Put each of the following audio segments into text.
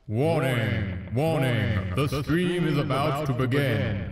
Warning! Warning! The stream is about to begin.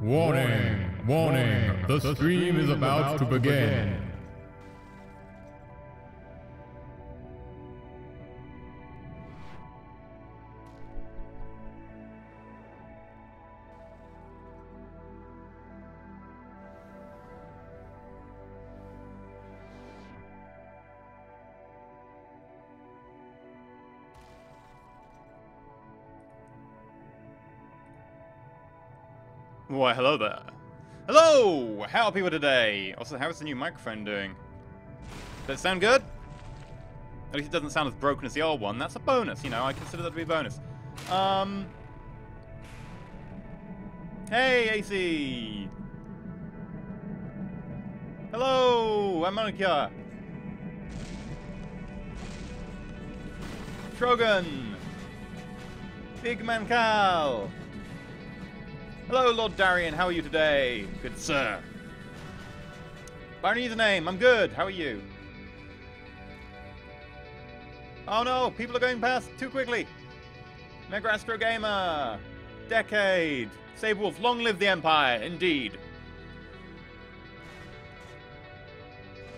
Warning, warning, the stream is about to begin. Why, hello there. Hello! How are people today? Also, how is the new microphone doing? Does it sound good? At least it doesn't sound as broken as the old one. That's a bonus, you know, I consider that to be a bonus. Hey, AC! Hello, I'm Monica. Trogan! Big Man Cal! Hello, Lord Darian, how are you today? Good sir. Byron username, I'm good, how are you? Oh no, people are going past too quickly. Mega Astro Gamer. Decade. Sabewolf, long live the Empire, indeed.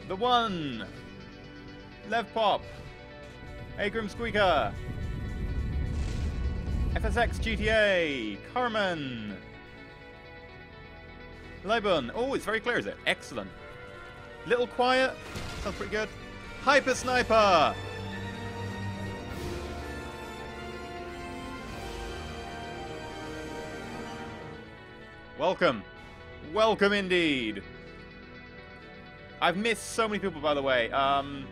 The One. Lev Pop. Agrim Squeaker. FSX GTA. Carmen. Libun. Oh, it's very clear, is it? Excellent. Little quiet. Sounds pretty good. Hyper Sniper. Welcome. Welcome indeed. I've missed so many people, by the way.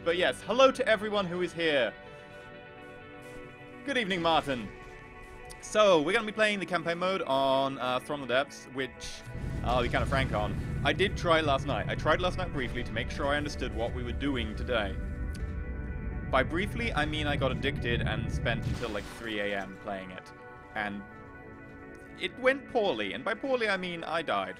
But yes, hello to everyone who is here. Good evening, Martin. So, we're going to be playing the campaign mode on From the Depths, which I'll be kind of frank on. I did try it last night. I tried last night briefly to make sure I understood what we were doing today. By briefly, I mean I got addicted and spent until like 3 AM playing it. And it went poorly, and by poorly I mean I died.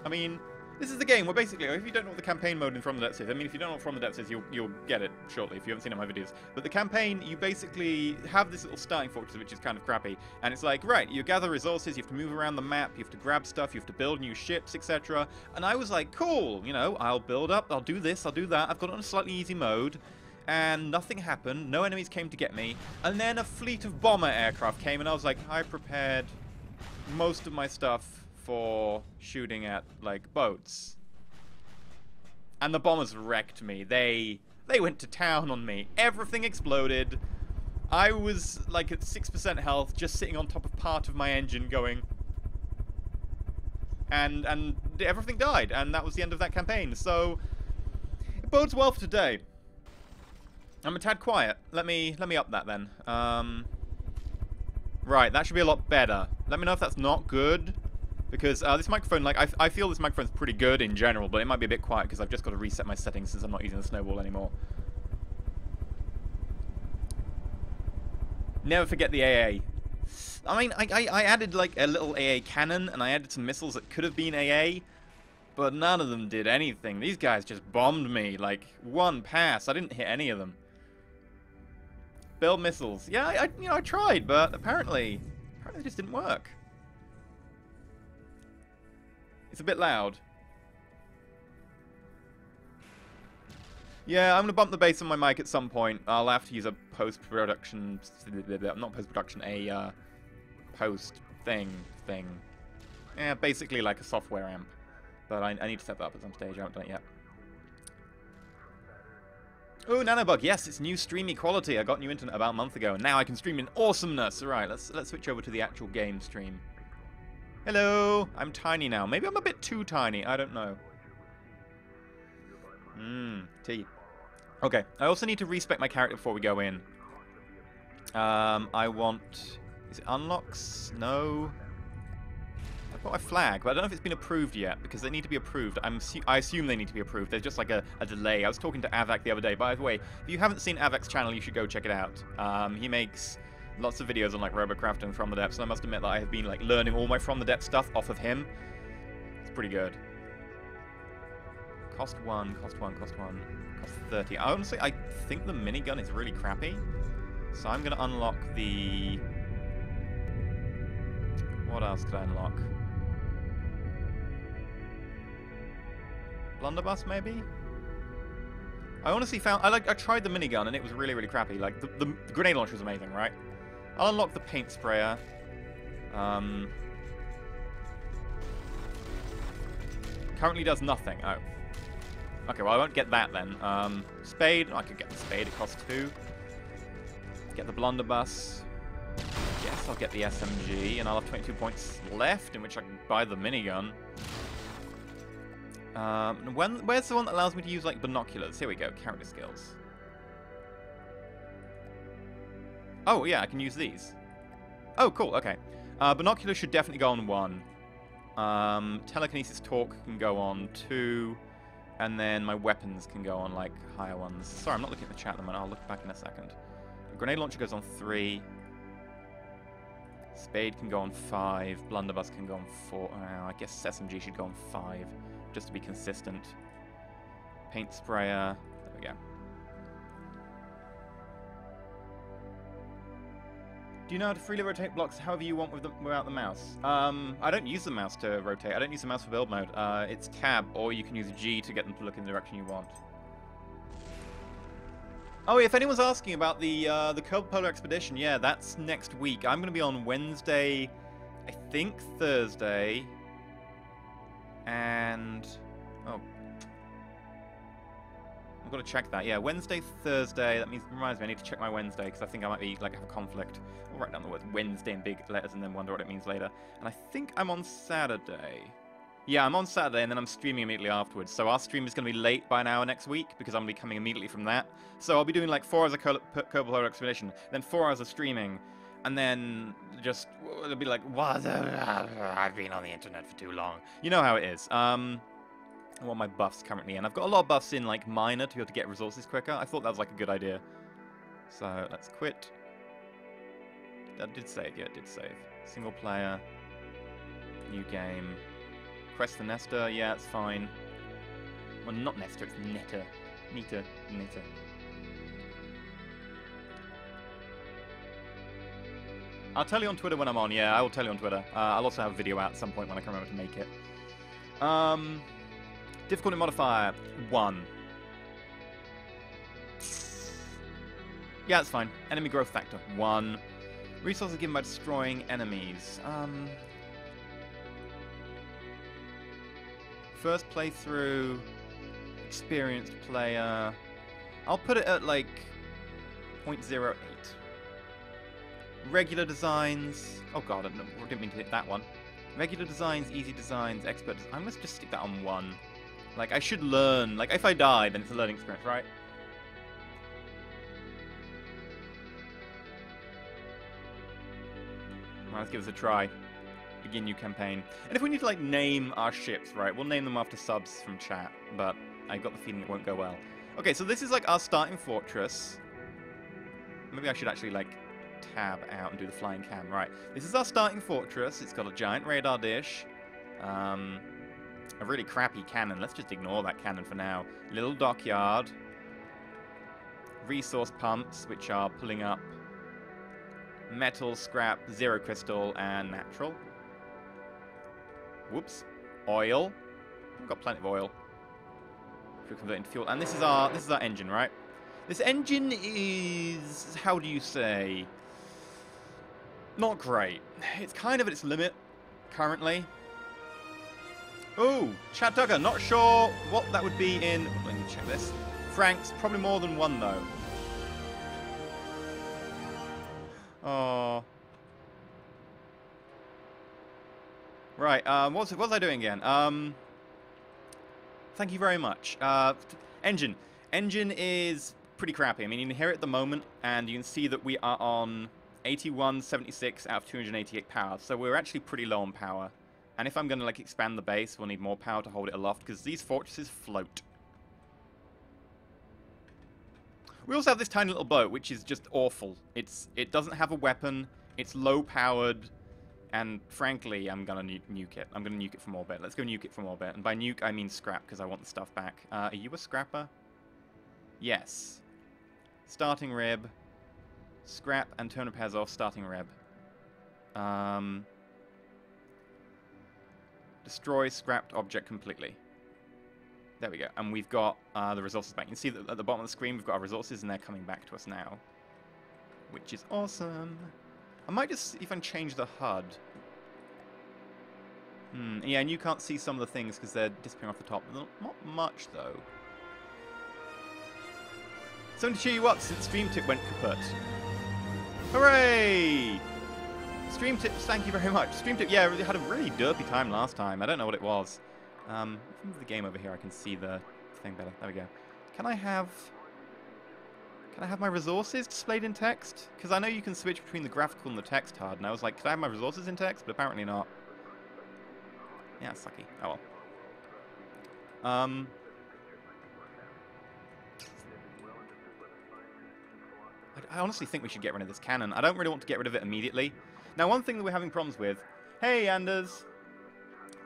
I mean, this is the game where basically, if you don't know what the campaign mode in From the Depths is, I mean, if you don't know what From the Depths is, you'll get it shortly if you haven't seen it in my videos. But the campaign, you basically have this little starting fortress, which is kind of crappy, and it's like, right, you gather resources, you have to move around the map, you have to grab stuff, you have to build new ships, etc. And I was like, cool, you know, I'll build up, I'll do this, I'll do that. I've got it on a slightly easy mode, and nothing happened, no enemies came to get me, and then a fleet of bomber aircraft came, and I was like, I prepared most of my stuff for shooting at, like, boats. And the bombers wrecked me. They went to town on me. Everything exploded. I was, like, at 6% health, just sitting on top of part of my engine going... And everything died, and that was the end of that campaign. So, it bodes well for today. I'm a tad quiet. Let me up that then. Right, that should be a lot better. Let me know if that's not good. Because this microphone, like, I feel this microphone's pretty good in general, but it might be a bit quiet because I've just got to reset my settings since I'm not using the snowball anymore. Never forget the AA. I mean, I added, like, a little AA cannon, and I added some missiles that could have been AA, but none of them did anything. These guys just bombed me, like, one pass. I didn't hit any of them. Build missiles. Yeah, I tried, but apparently it just didn't work. It's a bit loud. Yeah, I'm going to bump the bass on my mic at some point. I'll have to use a post-production... Not post-production, a post-thing. Yeah, basically like a software amp. But I need to set that up at some stage. I haven't done it yet. Oh, Nanobug. Yes, it's new stream equality. I got new internet about a month ago, and now I can stream in awesomeness. Alright, let's switch over to the actual game stream. Hello! I'm tiny now. Maybe I'm a bit too tiny. I don't know. Tea. Okay. I also need to respec my character before we go in. I want... Is it unlocks? No. I've got my flag, but I don't know if it's been approved yet, because they need to be approved. I assume they need to be approved. There's just like a delay. I was talking to Avak the other day. By the way, if you haven't seen Avak's channel, you should go check it out. He makes... lots of videos on, like, Robocraft and From the Depths, and I must admit that I have been, like, learning all my From the Depths stuff off of him. It's pretty good. Cost 1, cost 1, cost 1, cost 30. Honestly, I think the minigun is really crappy. So I'm going to unlock the... What else could I unlock? Blunderbuss, maybe? I honestly found... I tried the minigun, and it was really, really crappy. Like, the grenade launcher was amazing, right? I'll unlock the paint sprayer. Currently does nothing. Oh. Okay, well, I won't get that then. Spade. I could get the spade. It costs 2. Get the blunderbuss. Yes, I'll get the SMG, and I'll have 22 points left, in which I can buy the minigun. Where's the one that allows me to use, like, binoculars? Here we go. Character skills. Oh, yeah, I can use these. Oh, cool. Okay. Binoculars should definitely go on 1. Telekinesis talk can go on 2. And then my weapons can go on, like, higher ones. Sorry, I'm not looking at the chat at the moment. I'll look back in a second. The grenade launcher goes on 3. Spade can go on 5. Blunderbuss can go on 4. I guess SMG should go on 5, just to be consistent. Paint sprayer. There we go. Do you know how to freely rotate blocks however you want without the mouse? I don't use the mouse to rotate. I don't use the mouse for build mode. It's tab, or you can use G to get them to look in the direction you want. Oh, if anyone's asking about the Kerbal Polar Expedition, yeah, that's next week. I'm going to be on Wednesday, I think Thursday, and... oh. I've got to check that. Yeah, Wednesday, Thursday. That reminds me, I need to check my Wednesday, because I think I might be, like, have a conflict. I'll write down the words Wednesday in big letters and then wonder what it means later. And I think I'm on Saturday. Yeah, I'm on Saturday, and then I'm streaming immediately afterwards. So our stream is going to be late by an hour next week, because I'm going to be coming immediately from that. So I'll be doing, like, 4 hours of Kerbal Polar Expedition, then 4 hours of streaming, and then just, it'll be like, what? I've been on the internet for too long. You know how it is. I want my buffs currently in. I've got a lot of buffs in, like, minor to be able to get resources quicker. I thought that was, like, a good idea. So, let's quit. That did save. Yeah, it did save. Single player. New game. Crest the Nester. Yeah, it's fine. Well, not Nester, it's Netter. Neater. Netter. I'll tell you on Twitter when I'm on. Yeah, I will tell you on Twitter. I'll also have a video out at some point when I can remember to make it. Difficulty modifier, 1. Yeah, that's fine. Enemy growth factor, 1. Resources given by destroying enemies. First playthrough, experienced player. I'll put it at, like, 0.08. Regular designs. Oh god, I didn't mean to hit that one. Regular designs, easy designs, expert. I'm gonna just stick that on 1. Like, I should learn. Like, if I die, then it's a learning experience, right? Well, let's give this a try. Begin new campaign. And if we need to, like, name our ships, right, we'll name them after subs from chat. But I got the feeling it won't go well. Okay, so this is, like, our starting fortress. Maybe I should actually, like, tab out and do the flying cam. Right, this is our starting fortress. It's got a giant radar dish. A really crappy cannon. Let's just ignore that cannon for now. Little dockyard. Resource pumps, which are pulling up metal, scrap, zero crystal, and natural. Whoops. Oil. We've got plenty of oil. If we convert into fuel. And this is our engine, right? This engine is, how do you say, not great. It's kind of at its limit currently. Ooh, Chad Tucker, not sure what that would be in... Let me check this. Franks, probably more than 1, though. Oh. Right, what was I doing again? Thank you very much. Engine. Engine is pretty crappy. I mean, you can hear it at the moment, and you can see that we are on 8176 out of 288 power. So we're actually pretty low on power. And if I'm going to, like, expand the base, we'll need more power to hold it aloft, because these fortresses float. We also have this tiny little boat, which is just awful. It doesn't have a weapon, it's low-powered, and frankly, I'm going to nuke it. I'm going to nuke it from orbit. Let's go nuke it from orbit. And by nuke, I mean scrap, because I want the stuff back. Are you a scrapper? Yes. Starting rib. Scrap and turn repairs off, starting rib. Destroy scrapped object completely. There we go. And we've got the resources back. You can see that at the bottom of the screen, we've got our resources, and they're coming back to us now. Which is awesome. I might just see if I can change the HUD. Yeah, and you can't see some of the things because they're disappearing off the top. Not much, though. Something to cheer you up since Stream Tip went kaput. Hooray! Stream Tips, thank you very much. Stream Tip, yeah, had a really derpy time last time. I don't know what it was. If I move the game over here, I can see the thing better. There we go. Can I have my resources displayed in text? Because I know you can switch between the graphical and the text HUD, and I was like, could I have my resources in text? But apparently not. Yeah, sucky. Oh well. I honestly think we should get rid of this cannon. I don't really want to get rid of it immediately. Now, one thing that we're having problems with... Hey, Anders!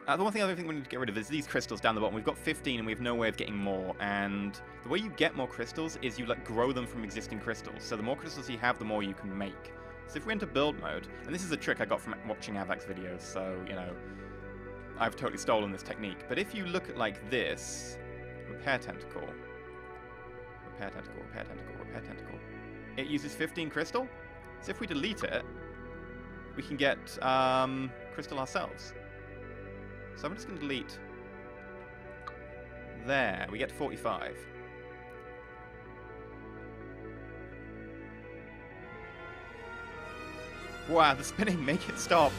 The one thing I think we need to get rid of is these crystals down the bottom. We've got 15 and we have no way of getting more. And the way you get more crystals is you grow them from existing crystals. So the more crystals you have, the more you can make. So if we're into build mode... And this is a trick I got from watching Avak's videos, so, you know... I've totally stolen this technique. But if you look at, like, this... Repair tentacle. Repair tentacle, repair tentacle, repair tentacle. It uses 15 crystal. So if we delete it, we can get crystal ourselves. So I'm just going to delete. There, we get 45. Wow, the spinning, make it stop.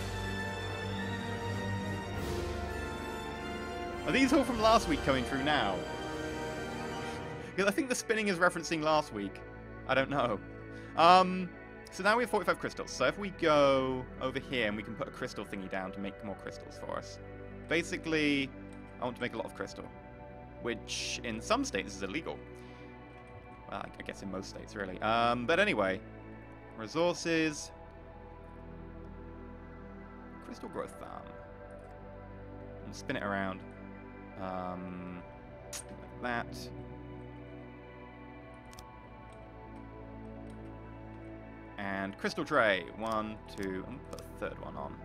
Are these all from last week coming through now? Because I think the spinning is referencing last week. I don't know. So now we have 45 crystals. So if we go over here and we can put a crystal thingy down to make more crystals for us. Basically, I want to make a lot of crystal. Which, in some states, is illegal. Well, I guess in most states, really. But anyway. Resources. Crystal growth farm. And spin it around. Like that. And crystal tray. 1, 2, and put a third one on.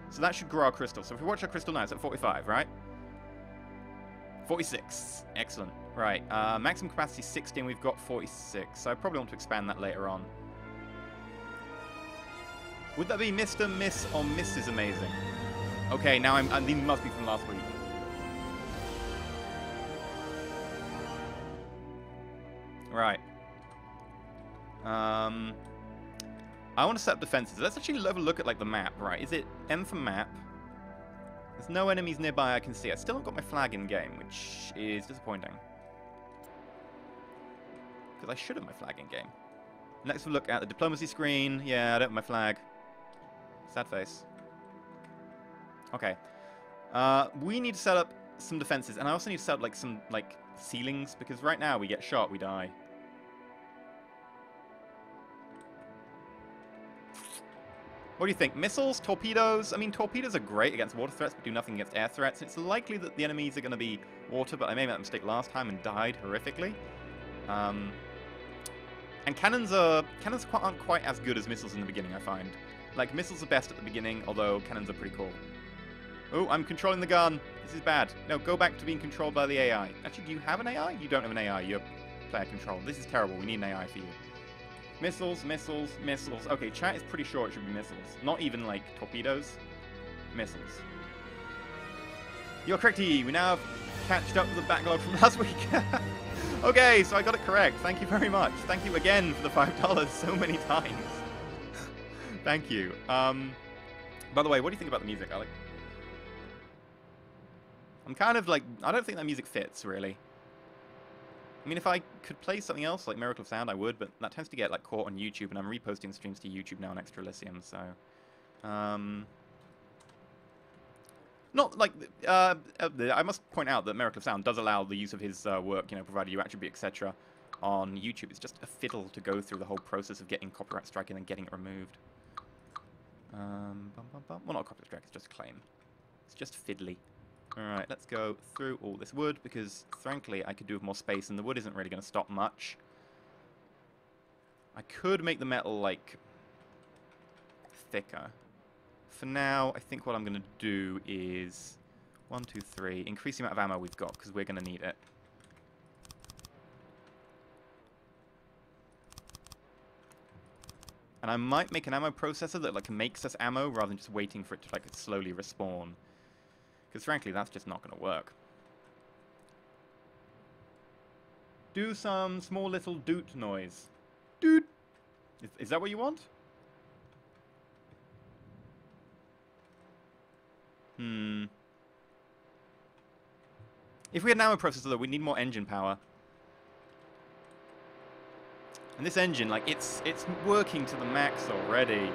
So that should grow our crystal. So if we watch our crystal now, it's at 45, right? 46. Excellent. Right. Maximum capacity 60, and we've got 46. So I probably want to expand that later on. Would that be Mr., Miss, or Mrs. Amazing? Okay, now these must be from last week. Right. I want to set up defenses. Let's actually have a look at like the map. Right, is it M for map? There's no enemies nearby I can see. I still haven't got my flag in game, which is disappointing. Because I should have my flag in game. Next we'll look at the diplomacy screen. Yeah, I don't have my flag. Sad face. Okay. We need to set up some defenses, and I also need to set up like some ceilings, because right now we get shot, we die. What do you think? Missiles? Torpedoes? I mean, torpedoes are great against water threats, but do nothing against air threats. It's likely that the enemies are going to be water, but I made that mistake last time and died horrifically. And cannons aren't quite as good as missiles in the beginning, I find. Like, missiles are best at the beginning, although cannons are pretty cool. Oh, I'm controlling the gun. This is bad. No, go back to being controlled by the AI. Actually, do you have an AI? You don't have an AI. You're player control. This is terrible. We need an AI for you. Missiles, missiles, missiles. Okay, chat is pretty sure it should be missiles. Not even, like, torpedoes. Missiles. You're correct, we now have catched up with the backlog from last week. Okay, so I got it correct. Thank you very much. Thank you again for the $5 so many times. Thank you. By the way, what do you think about the music, Alec? I'm kind of like... I don't think that music fits, really. I mean, if I could play something else, like Miracle of Sound, I would, but that tends to get, like, caught on YouTube, and I'm reposting streams to YouTube now on Extra Elysium, so... Not like... I must point out that Miracle of Sound does allow the use of his work, you know, provided you attribute, etc., on YouTube. It's just a fiddle to go through the whole process of getting copyright strike and then getting it removed. Well, not a copyright strike, it's just a claim. It's just fiddly. Alright, let's go through all this wood, because, frankly, I could do with more space, and the wood isn't really going to stop much. I could make the metal, like, thicker. For now, I think what I'm going to do is 1, 2, 3. Increase the amount of ammo we've got, because we're going to need it. And I might make an ammo processor that, like, makes us ammo, rather than just waiting for it to, like, slowly respawn. Because, frankly, that's just not going to work. Do some small little doot noise. Doot! Is that what you want? If we had an ammo processor, though, we'd need more engine power. And this engine, like, it's working to the max already.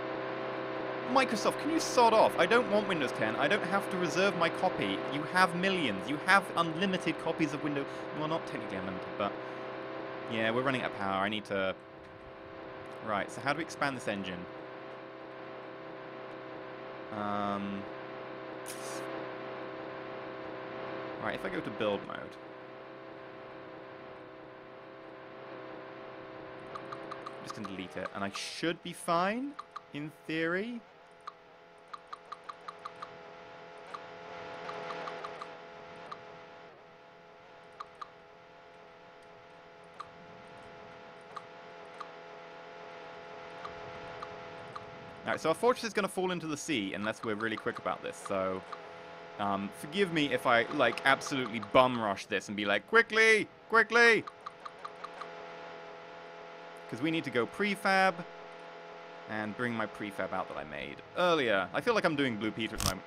Microsoft, can you sod off? I don't want Windows 10. I don't have to reserve my copy. You have millions. You have unlimited copies of Windows... Well, not technically unlimited, but... Yeah, we're running out of power. I need to... Right, so how do we expand this engine? Right, if I go to build mode... I'm just going to delete it, and I should be fine, in theory. Alright, so our fortress is going to fall into the sea unless we're really quick about this, so... forgive me if I, like, absolutely bum rush this and be like, quickly! Quickly! Because we need to go prefab and bring my prefab out that I made earlier. I feel like I'm doing Blue Peter at the moment.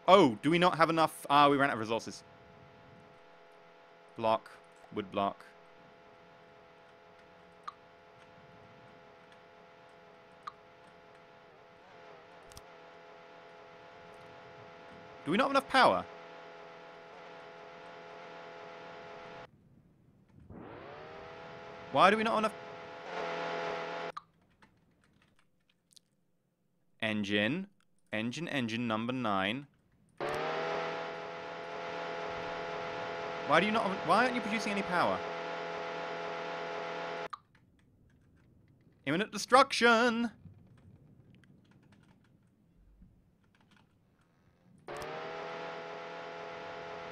Oh, do we not have enough? Ah, we ran out of resources. Block. Wood block. Do we not have enough power? Why do we not have enough... Engine. Engine number 9. Why do you not... Why aren't you producing any power? Imminent destruction!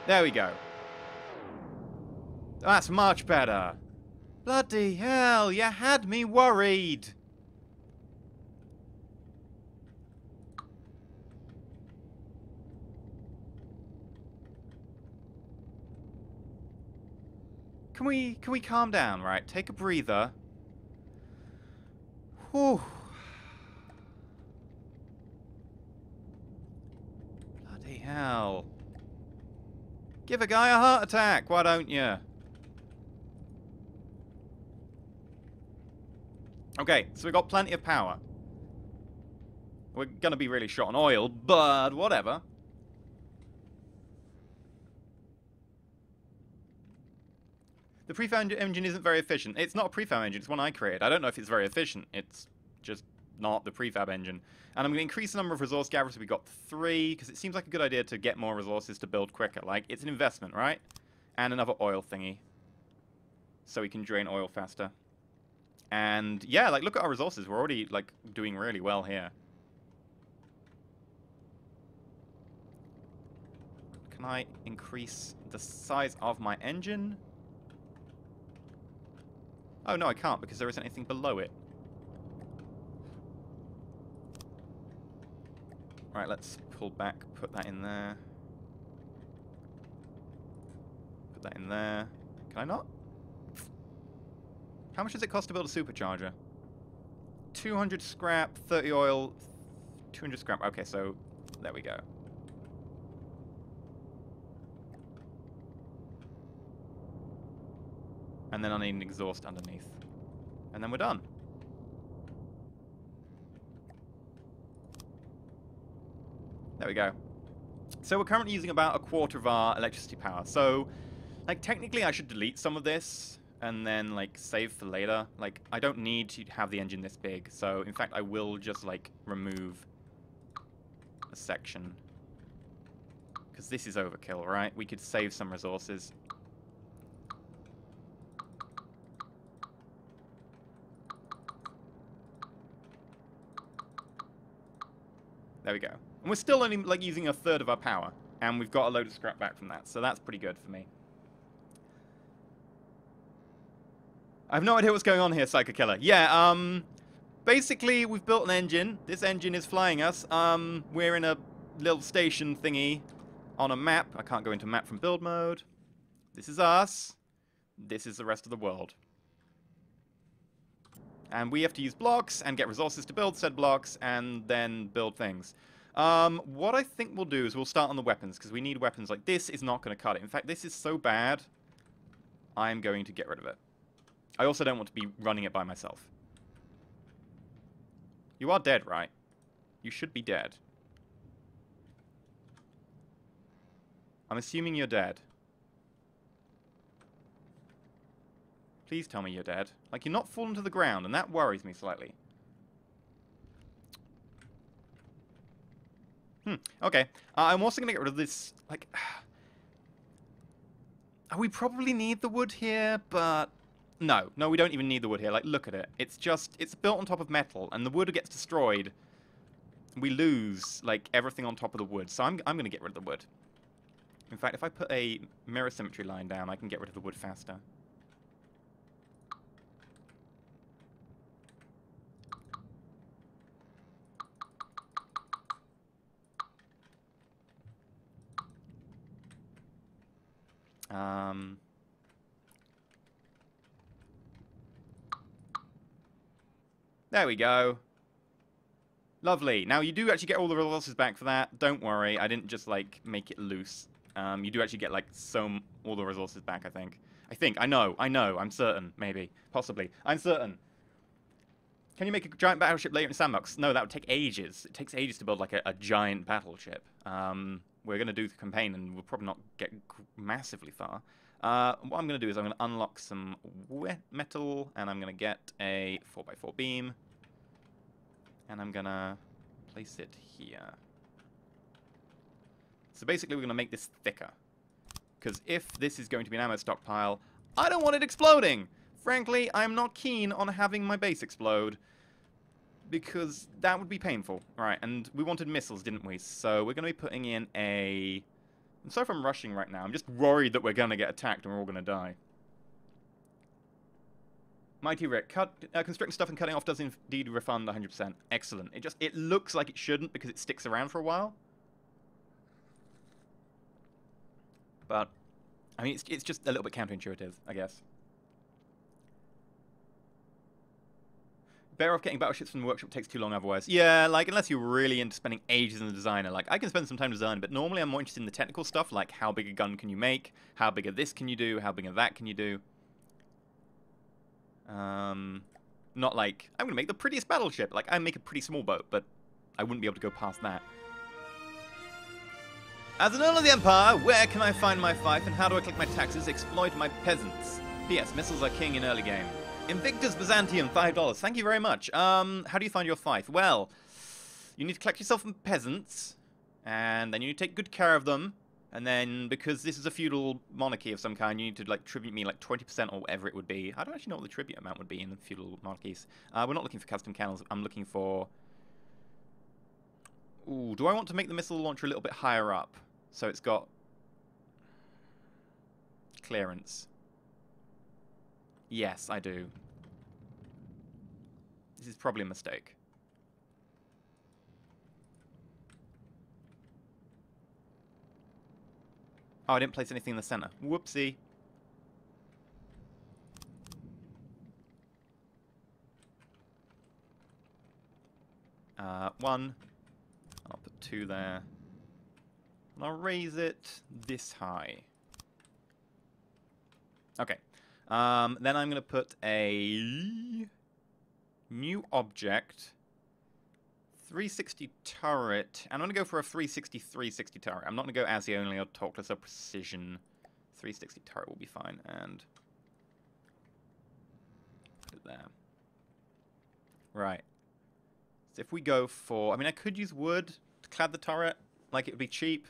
There we go. That's much better. Bloody hell, you had me worried. Can we calm down, right? Take a breather. Whew. Bloody hell. Give a guy a heart attack, why don't you? Okay, so we've got plenty of power. We're gonna be really short on oil, but whatever. The prefab engine isn't very efficient. It's not a prefab engine, it's one I created. I don't know if it's very efficient. It's just not the prefab engine. And I'm going to increase the number of resource gatherers. We got 3, because it seems like a good idea to get more resources to build quicker. Like, it's an investment, right? And another oil thingy. So we can drain oil faster. And, yeah, like, look at our resources. We're already, like, doing really well here. Can I increase the size of my engine? Oh, no, I can't, because there isn't anything below it. Right, let's pull back, put that in there. Put that in there. Can I not? How much does it cost to build a supercharger? 200 scrap, 30 oil, 200 scrap. Okay, so there we go. And then I need an exhaust underneath. And then we're done. There we go. So we're currently using about 1/4 of our electricity power. So, like, technically I should delete some of this and then, like, save for later. Like, I don't need to have the engine this big. So, in fact, I will just, like, remove a section. Because this is overkill, right? We could save some resources. There we go. And we're still only, like, using a third of our power. And we've got a load of scrap back from that. So that's pretty good for me. I have no idea what's going on here, Psycho Killer. Yeah, basically, we've built an engine. This engine is flying us. We're in a little station thingy on a map. I can't go into map from build mode. This is us. This is the rest of the world. And we have to use blocks and get resources to build said blocks and then build things. What I think we'll do is we'll start on the weapons, because we need weapons. Like, this is not going to cut it. In fact, this is so bad, I'm going to get rid of it. I also don't want to be running it by myself. You are dead, right? You should be dead. I'm assuming you're dead. Please tell me you're dead. Like, you're not fallen to the ground, and that worries me slightly. Okay. I'm also going to get rid of this, like... we probably need the wood here, but... No, we don't even need the wood here. Like, look at it. It's just... It's built on top of metal, and the wood gets destroyed. We lose, like, everything on top of the wood. So I'm going to get rid of the wood. In fact, if I put a mirror symmetry line down, I can get rid of the wood faster. There we go. Lovely. Now, you do actually get all the resources back for that. Don't worry. I didn't just, like, make it loose. You do actually get, like, all the resources back, I think. I know. I'm certain. Maybe. Possibly. I'm certain. Can you make a giant battleship later in the sandbox? No, that would take ages. It takes ages to build, like, a giant battleship. We're going to do the campaign, and we'll probably not get massively far. What I'm going to do is I'm going to unlock some wet metal, and I'm going to get a 4x4 beam. And I'm going to place it here. So basically we're going to make this thicker. Because if this is going to be an ammo stockpile, I don't want it exploding! Frankly, I'm not keen on having my base explode. Because that would be painful. Right, and we wanted missiles, didn't we? So we're going to be putting in a... I'm sorry if I'm rushing right now. I'm just worried that we're going to get attacked and we're all going to die. Mighty Rick, constricting stuff and cutting off does indeed refund 100%. Excellent. It looks like it shouldn't because it sticks around for a while. But, I mean, it's just a little bit counterintuitive, I guess. Better off getting battleships from the workshop, takes too long otherwise. Yeah, like, unless you're really into spending ages in the designer. Like, I can spend some time designing, but normally I'm more interested in the technical stuff, like how big a gun can you make, how big of this can you do, how big of that can you do. Not like, I'm going to make the prettiest battleship. Like, I make a pretty small boat, but I wouldn't be able to go past that. As an Earl of the Empire, where can I find my fief and how do I collect my taxes, exploit my peasants? P.S. Missiles are king in early game. Invictus Byzantium, $5. Thank you very much. How do you find your fief? Well, you need to collect yourself some peasants, and then you need to take good care of them. And then, because this is a feudal monarchy of some kind, you need to, like, tribute me, like, 20% or whatever it would be. I don't actually know what the tribute amount would be in the feudal monarchies. We're not looking for custom cannons. I'm looking for... Ooh, do I want to make the missile launcher a little bit higher up? So it's got... clearance. Yes, I do. This is probably a mistake. Oh, I didn't place anything in the center. Whoopsie. One. I'll put two there. And I'll raise it this high. Okay. Then I'm going to put a new object. 360 turret. I'm going to go for a 360 turret. I'm not going to go ASI only or talkless or precision. 360 turret will be fine. And put it there. Right. So if we go for... I mean, I could use wood to clad the turret. Like, it would be cheap.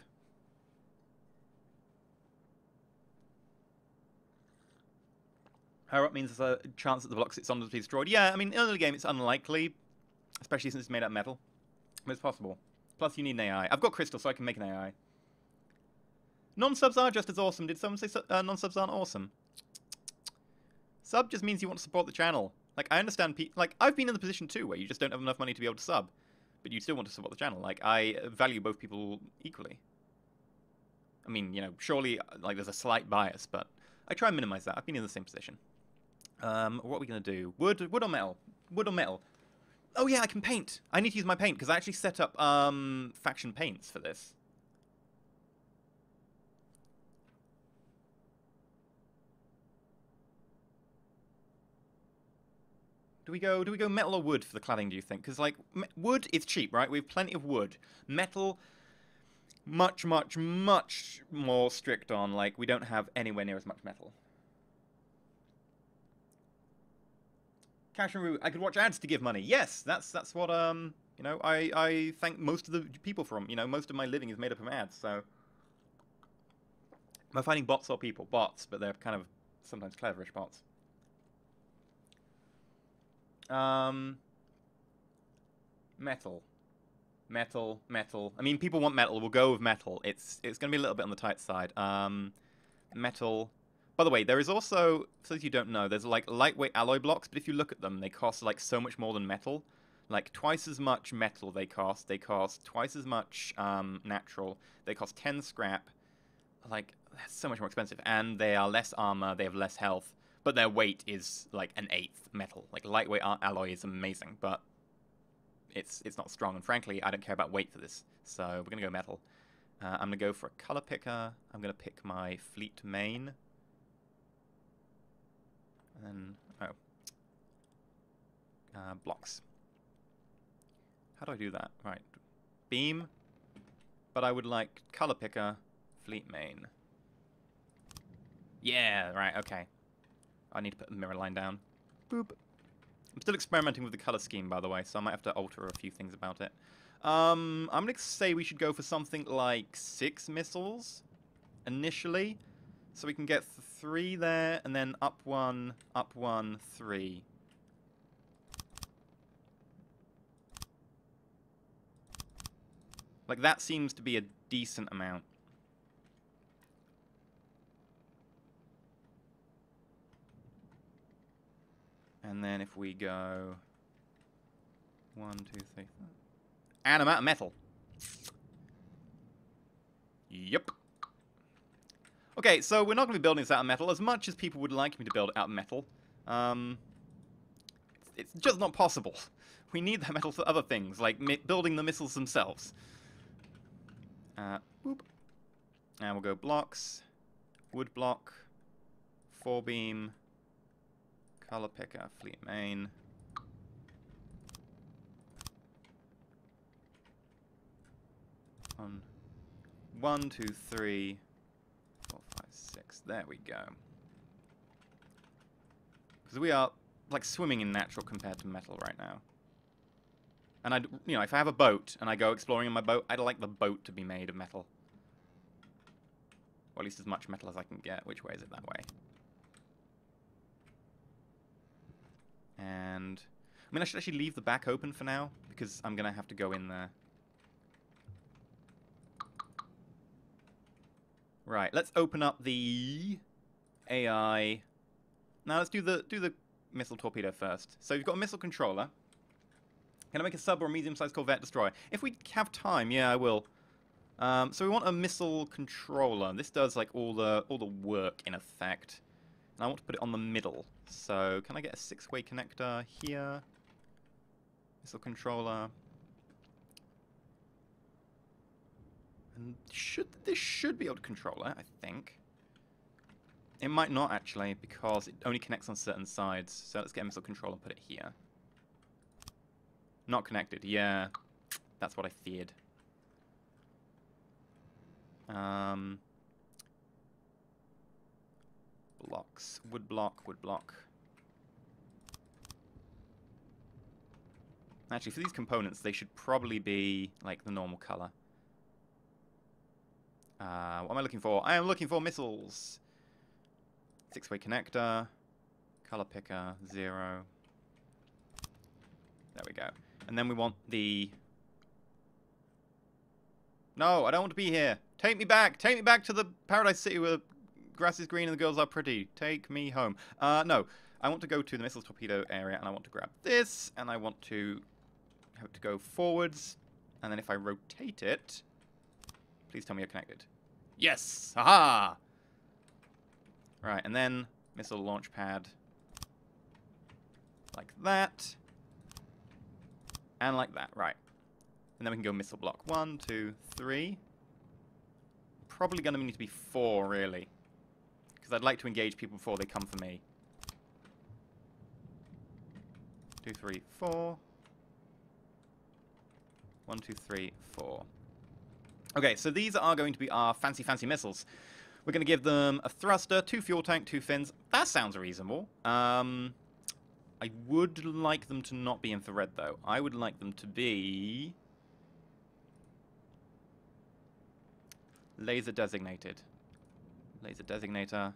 Higher up means there's a chance that the block sits on to be destroyed. Yeah, I mean, in the game it's unlikely. Especially since it's made out of metal. But it's possible. Plus, you need an AI. I've got crystal, so I can make an AI. Non-subs are just as awesome. Did someone say non-subs aren't awesome? Sub just means you want to support the channel. Like, I understand like, I've been in the position too where you just don't have enough money to be able to sub. But you still want to support the channel. Like, I value both people equally. I mean, you know, surely, like, there's a slight bias, but I try and minimize that. I've been in the same position. What are we going to do? Wood or metal? Wood or metal? Oh yeah, I can paint. I need to use my paint, because I actually set up, faction paints for this. Do we go metal or wood for the cladding, do you think? Because, like, wood is cheap, right? We have plenty of wood. Metal, much, much, much more strict on. Like, we don't have anywhere near as much metal. Cash and root. I could watch ads to give money. Yes, that's what, you know, I thank most of the people from. You know, most of my living is made up of ads, so. Am I finding bots or people? Bots, but they're kind of sometimes cleverish bots. Metal. I mean, people want metal. We'll go with metal. It's going to be a little bit on the tight side. Metal. By the way, there is also, so that you don't know, there's like lightweight alloy blocks, but if you look at them, they cost like so much more than metal. Like twice as much metal they cost. They cost twice as much natural. They cost 10 scrap. Like, that's so much more expensive. And they are less armor. They have less health. But their weight is like an 1/8 metal. Like, lightweight alloy is amazing, but it's not strong. And frankly, I don't care about weight for this. So we're going to go metal. I'm going to go for a color picker. I'm going to pick my fleet main. And then, blocks. How do I do that? Right. Beam. But I would like color picker, fleet main. Yeah, right, okay. I need to put the mirror line down. Boop. I'm still experimenting with the color scheme, by the way, so I might have to alter a few things about it. I'm going to say we should go for something like 6 missiles initially. So we can get 3 there, and then up 1, 3. Like, that seems to be a decent amount. And then if we go 1, 2, 3, 4. And I'm out of metal. Yep. Okay, so we're not going to be building this out of metal as much as people would like me to build it out of metal. It's just not possible. We need that metal for other things, like building the missiles themselves. Boop. And we'll go blocks, wood block, 4-beam, color picker, fleet main. On 1, 2, 3, 4, 5, 6. There we go. Because we are like swimming in natural compared to metal right now. And you know, if I have a boat and I go exploring in my boat, I'd like the boat to be made of metal. Or at least as much metal as I can get. Which way is it that way? And I mean, I should actually leave the back open for now because I'm gonna have to go in there. Right, let's open up the AI. Now let's do the missile torpedo first. So you've got a missile controller. Can I make a sub or a medium-sized corvette destroyer? If we have time, yeah, I will. So we want a missile controller. This does like all the work in effect. And I want to put it on the middle. So can I get a 6-way connector here? Missile controller. And this should be able to control it, I think. It might not actually, because it only connects on certain sides. So let's get a missile controller and put it here. Not connected, yeah. That's what I feared. Blocks. Wood block, wood block. Actually, for these components, they should probably be like the normal color. What am I looking for? I am looking for missiles. 6-way connector. Color picker, 0. There we go. And then we want the No, I don't want to be here. Take me back. Take me back to the Paradise City where the grass is green and the girls are pretty. Take me home. No. I want to go to the missiles torpedo area, and I want to grab this, and I want to have it to go forwards. And then if I rotate it... Please tell me you're connected. Yes! Aha! Right, and then missile launch pad. Like that. And like that, right. And then we can go missile block. 1, 2, 3. Probably going to need to be 4, really. Because I'd like to engage people before they come for me. 2, 3, 4. 1, 2, 3, 4. Okay, so these are going to be our fancy, fancy missiles. We're going to give them a thruster, 2 fuel tank, 2 fins. That sounds reasonable. I would like them to not be infrared, though. I would like them to be... laser designated. Laser designator.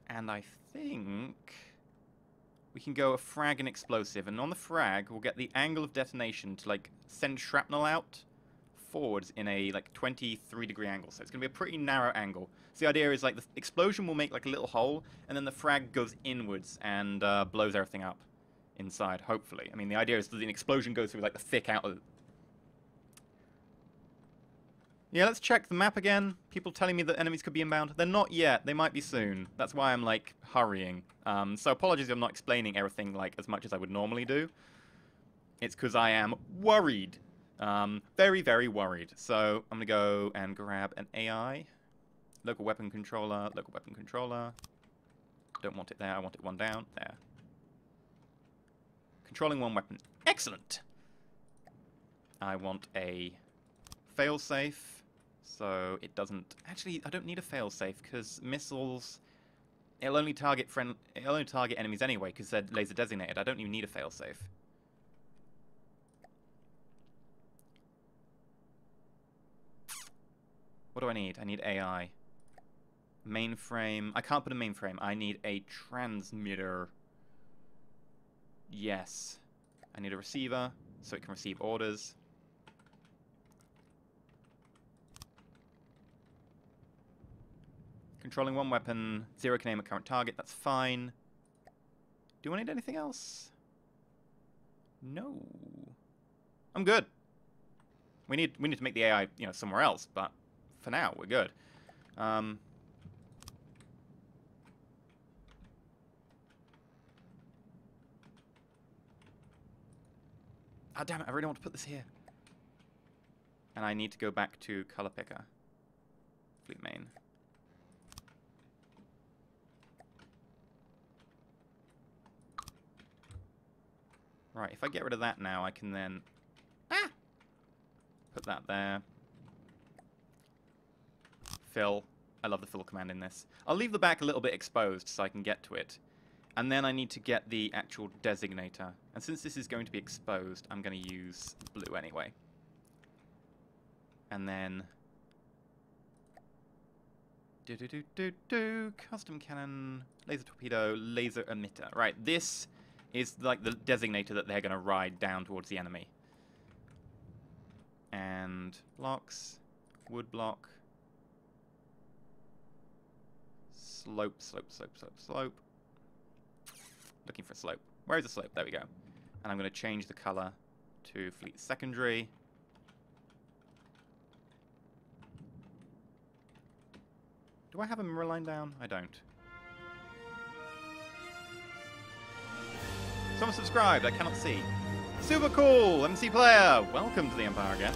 And I think we can go a frag and explosive. And on the frag, we'll get the angle of detonation to, like, send shrapnel out forwards in a, like, 23-degree angle. So it's going to be a pretty narrow angle. So the idea is, like, the explosion will make, like, a little hole, and then the frag goes inwards and blows everything up inside, hopefully. I mean, the idea is that the explosion goes through, like, the thick outer... Yeah, let's check the map again. People telling me that enemies could be inbound. They're not yet. They might be soon. That's why I'm, like, hurrying. So apologies if I'm not explaining everything, like, as much as I would normally do. It's because I am worried. Very, very worried. So I'm going to go and grab an AI. Local weapon controller. Local weapon controller. Don't want it there. I want it one down. There. Controlling one weapon. Excellent! I want a failsafe. So it doesn't... Actually, I don't need a failsafe, because missiles... It'll only target enemies anyway, because they're laser designated. I don't even need a failsafe. What do I need? I need AI. Mainframe. I can't put a mainframe. I need a transmitter. Yes. I need a receiver, so it can receive orders. Controlling one weapon, 0 can aim at current target, that's fine. Do I need anything else? No. I'm good. We need to make the AI, you know, somewhere else, but for now, we're good. Ah, damn it, I really want to put this here. And I need to go back to color picker. Fleet main. Right, if I get rid of that now, I can then... Put that there. Fill. I love the fill command in this. I'll leave the back a little bit exposed so I can get to it. And then I need to get the actual designator. And since this is going to be exposed, I'm going to use blue anyway. And then... Custom cannon, laser torpedo, laser emitter. Right, this is like the designator that they're going to ride down towards the enemy. And blocks, wood block, slope, slope, slope, slope, slope. Looking for a slope. Where is the slope? There we go. And I'm going to change the color to fleet secondary. Do I have a mirror line down? I don't. Someone subscribed, I cannot see. Super cool! MC player! Welcome to the Empire again.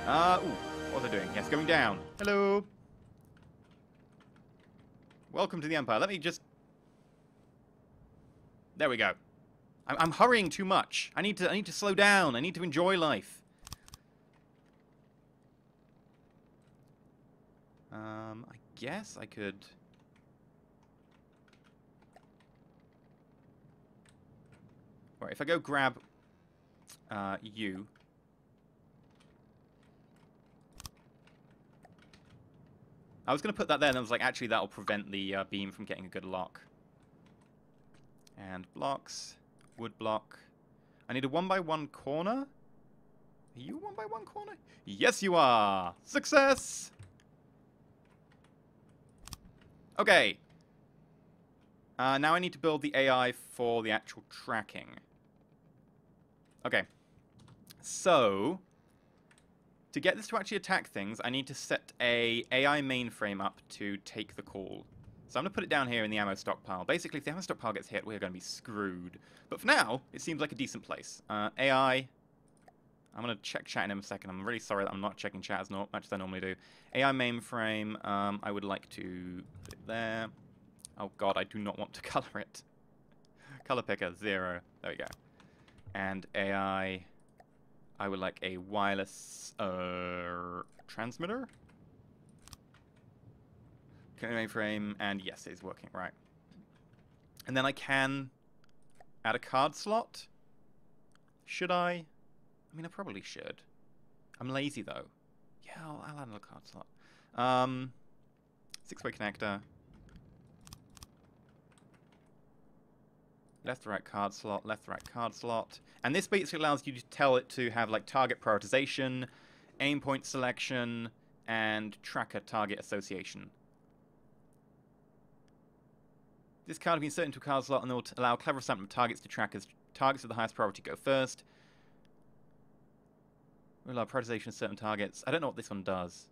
Ooh, what was I doing? Yes, going down. Hello! Welcome to the Empire. Let me just... There we go. I'm hurrying too much. I need to slow down. I need to enjoy life. I guess I could... Right, if I go grab you... I was going to put that there, and I was like, actually, that'll prevent the beam from getting a good lock. And blocks, Wood block. I need a 1x1 corner. Are you a 1x1 corner? Yes, you are! Success! Okay. Now I need to build the AI for the actual tracking. Okay. So, to get this to actually attack things, I need to set a AI mainframe up to take the call. So I'm going to put it down here in the ammo stockpile. Basically, if the ammo stockpile gets hit, we're going to be screwed. But for now, it seems like a decent place. AI... I'm going to check chat in a second. I'm really sorry that I'm not checking chat as much as I normally do. AI mainframe, I would like to put it there. Oh god, I do not want to color it. Color picker, 0. There we go. And AI, I would like a wireless transmitter. Mainframe, and yes, it is working, right. And then I can add a card slot. Should I? I mean, I probably should. I'm lazy, though. Yeah, I'll add another card slot. 6-way connector. Left to right card slot, left to right card slot. And this basically allows you to tell it to have, like, target prioritization, aim point selection, and tracker target association. This card will be inserted into a card slot and it will allow clever sampling of targets to track as targets with the highest priority go first. We'll allow prioritization of certain targets. I don't know what this one does.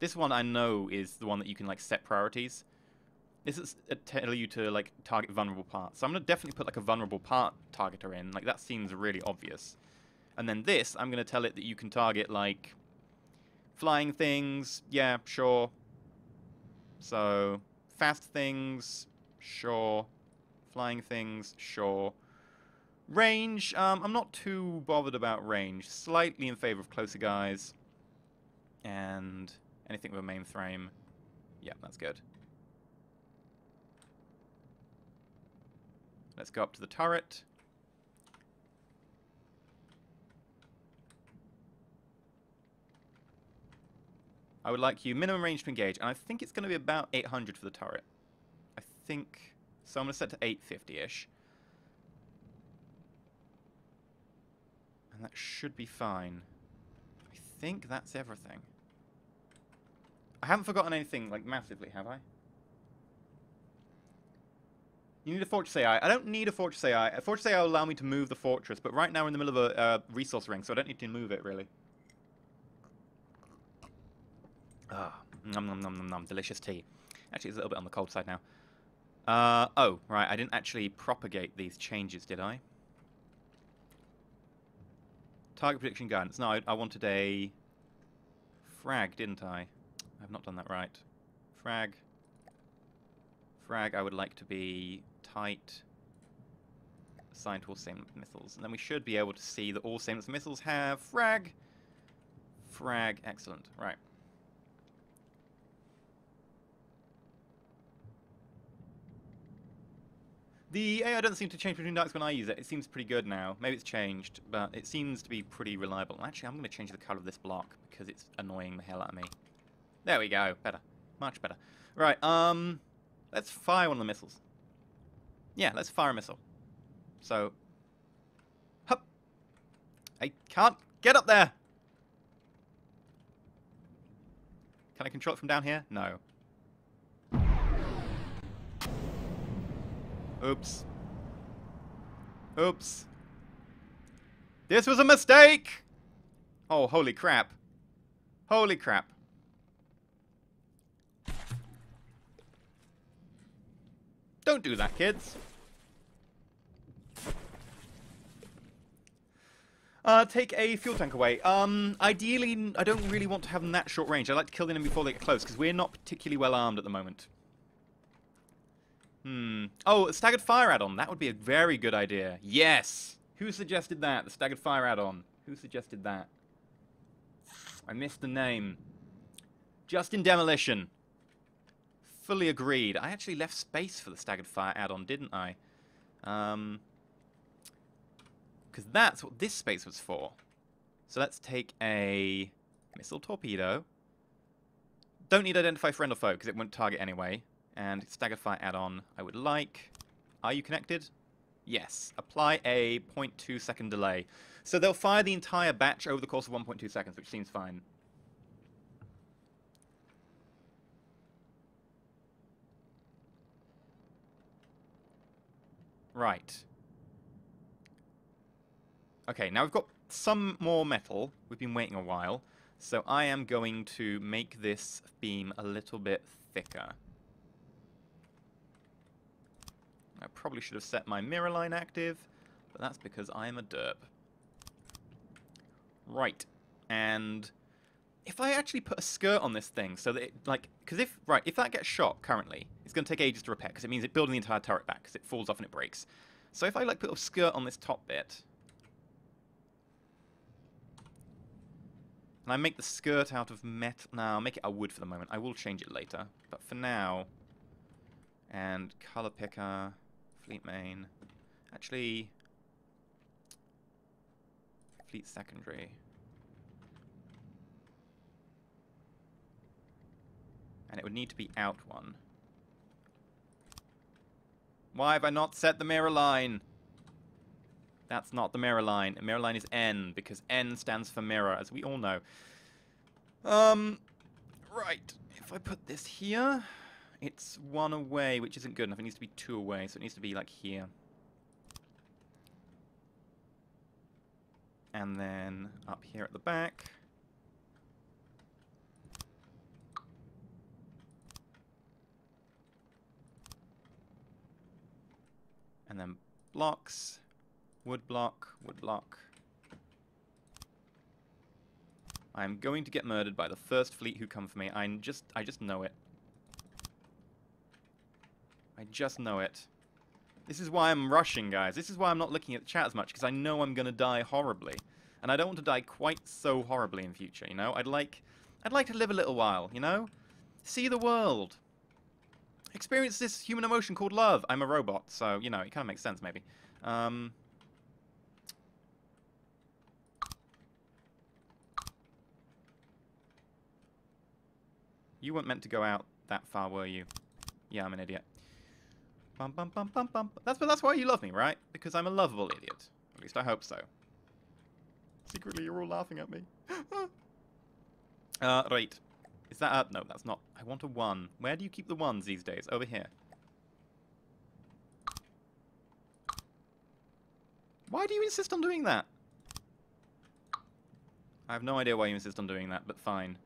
This one I know is the one that you can, like, set priorities. This is tell you to, like, target vulnerable parts. So I'm going to definitely put, like, a vulnerable part targeter in. Like, that seems really obvious. And then this, I'm going to tell it that you can target, like, flying things. Yeah, sure. So, fast things, sure. Flying things, sure. Range, I'm not too bothered about range. Slightly in favor of closer guys. And anything with a mainframe. Yeah, that's good. Let's go up to the turret. I would like you minimum range to engage, and I think it's going to be about 800 for the turret. I think... So I'm going to set to 850-ish. And that should be fine. I think that's everything. I haven't forgotten anything, like, massively, have I? You need a fortress AI. I don't need a fortress AI. A fortress AI will allow me to move the fortress, but right now we're in the middle of a resource ring, so I don't need to move it, really. Ah, nom nom nom nom nom. Delicious tea. Actually, it's a little bit on the cold side now. Oh, right. I didn't actually propagate these changes, did I? Target prediction guidance. No, I wanted a frag, didn't I? I've not done that right. Frag. Frag, I would like to be tight. Assigned to all same missiles. And then we should be able to see that all same missiles have frag. Frag. Excellent. Right. The AI doesn't seem to change between darks when I use it. It seems pretty good now. Maybe it's changed, but it seems to be pretty reliable. Actually, I'm going to change the color of this block because it's annoying the hell out of me. There we go. Better. Much better. Right, let's fire one of the missiles. Yeah, let's fire a missile. So, hup. I can't get up there. Can I control it from down here? No. Oops. Oops. This was a mistake! Oh, holy crap. Holy crap. Don't do that, kids. Take a fuel tank away. Ideally, I don't really want to have them that short range. I like to kill them before they get close, because we're not particularly well armed at the moment. Oh, a staggered fire add-on. That would be a very good idea. Yes! Who suggested that? The staggered fire add-on. Who suggested that? I missed the name. Justin Demolition. Fully agreed. I actually left space for the staggered fire add-on, didn't I? Because that's what this space was for. So let's take a missile torpedo. Don't need to identify friend or foe, because it won't target anyway. And staggered fire add-on, I would like. Are you connected? Yes, apply a 0.2 second delay. So they'll fire the entire batch over the course of 1.2 seconds, which seems fine. Right. Okay, now we've got some more metal. We've been waiting a while. So I am going to make this beam a little bit thicker. I probably should have set my mirror line active, but that's because I am a derp. Right. And if I actually put a skirt on this thing so that it, like, because if that gets shot currently, it's going to take ages to repair, because it means it's building the entire turret back, because it falls off and it breaks. So if I, like, put a skirt on this top bit, and I make the skirt out of metal, no, I'll make it out of wood for the moment. I will change it later, but for now, and color picker, fleet main, actually, fleet secondary. And it would need to be out one. Why have I not set the mirror line? That's not the mirror line. The mirror line is N, because N stands for mirror, as we all know. Right. If I put this here, it's one away, which isn't good enough. It needs to be two away, so it needs to be, like, here. And then up here at the back. And then blocks, wood block, wood block. I'm going to get murdered by the first fleet who come for me. I just know it. I just know it. This is why I'm rushing, guys. This is why I'm not looking at the chat as much, because I know I'm going to die horribly. And I don't want to die quite so horribly in future, you know? I'd like to live a little while, you know? See the world. Experience this human emotion called love. I'm a robot, so, you know, it kind of makes sense, maybe. You weren't meant to go out that far, were you? Yeah, I'm an idiot. Bum, bum, bum, bum, bum. That's why you love me, right? Because I'm a lovable idiot. At least I hope so. Secretly, you're all laughing at me. Right. Is that up? No, that's not. I want a 1. Where do you keep the 1s these days? Over here. Why do you insist on doing that? I have no idea why you insist on doing that, but fine.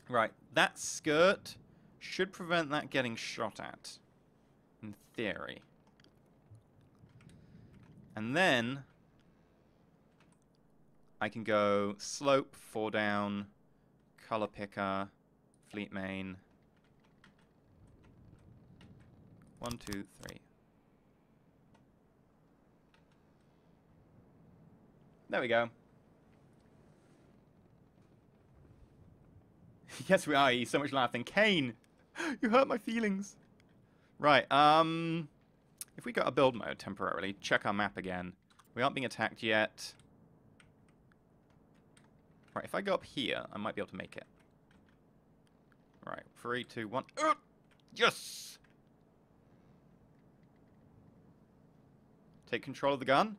Right, that skirt should prevent that getting shot at, in theory. And then I can go slope, 4 down, color picker, fleet main. 1, 2, 3. There we go. Yes, we are. He's so much laughing. Kane, you hurt my feelings. Right. If we go to build mode temporarily, check our map again. We aren't being attacked yet. Right. If I go up here, I might be able to make it. Right. 3, 2, 1. Yes. Take control of the gun.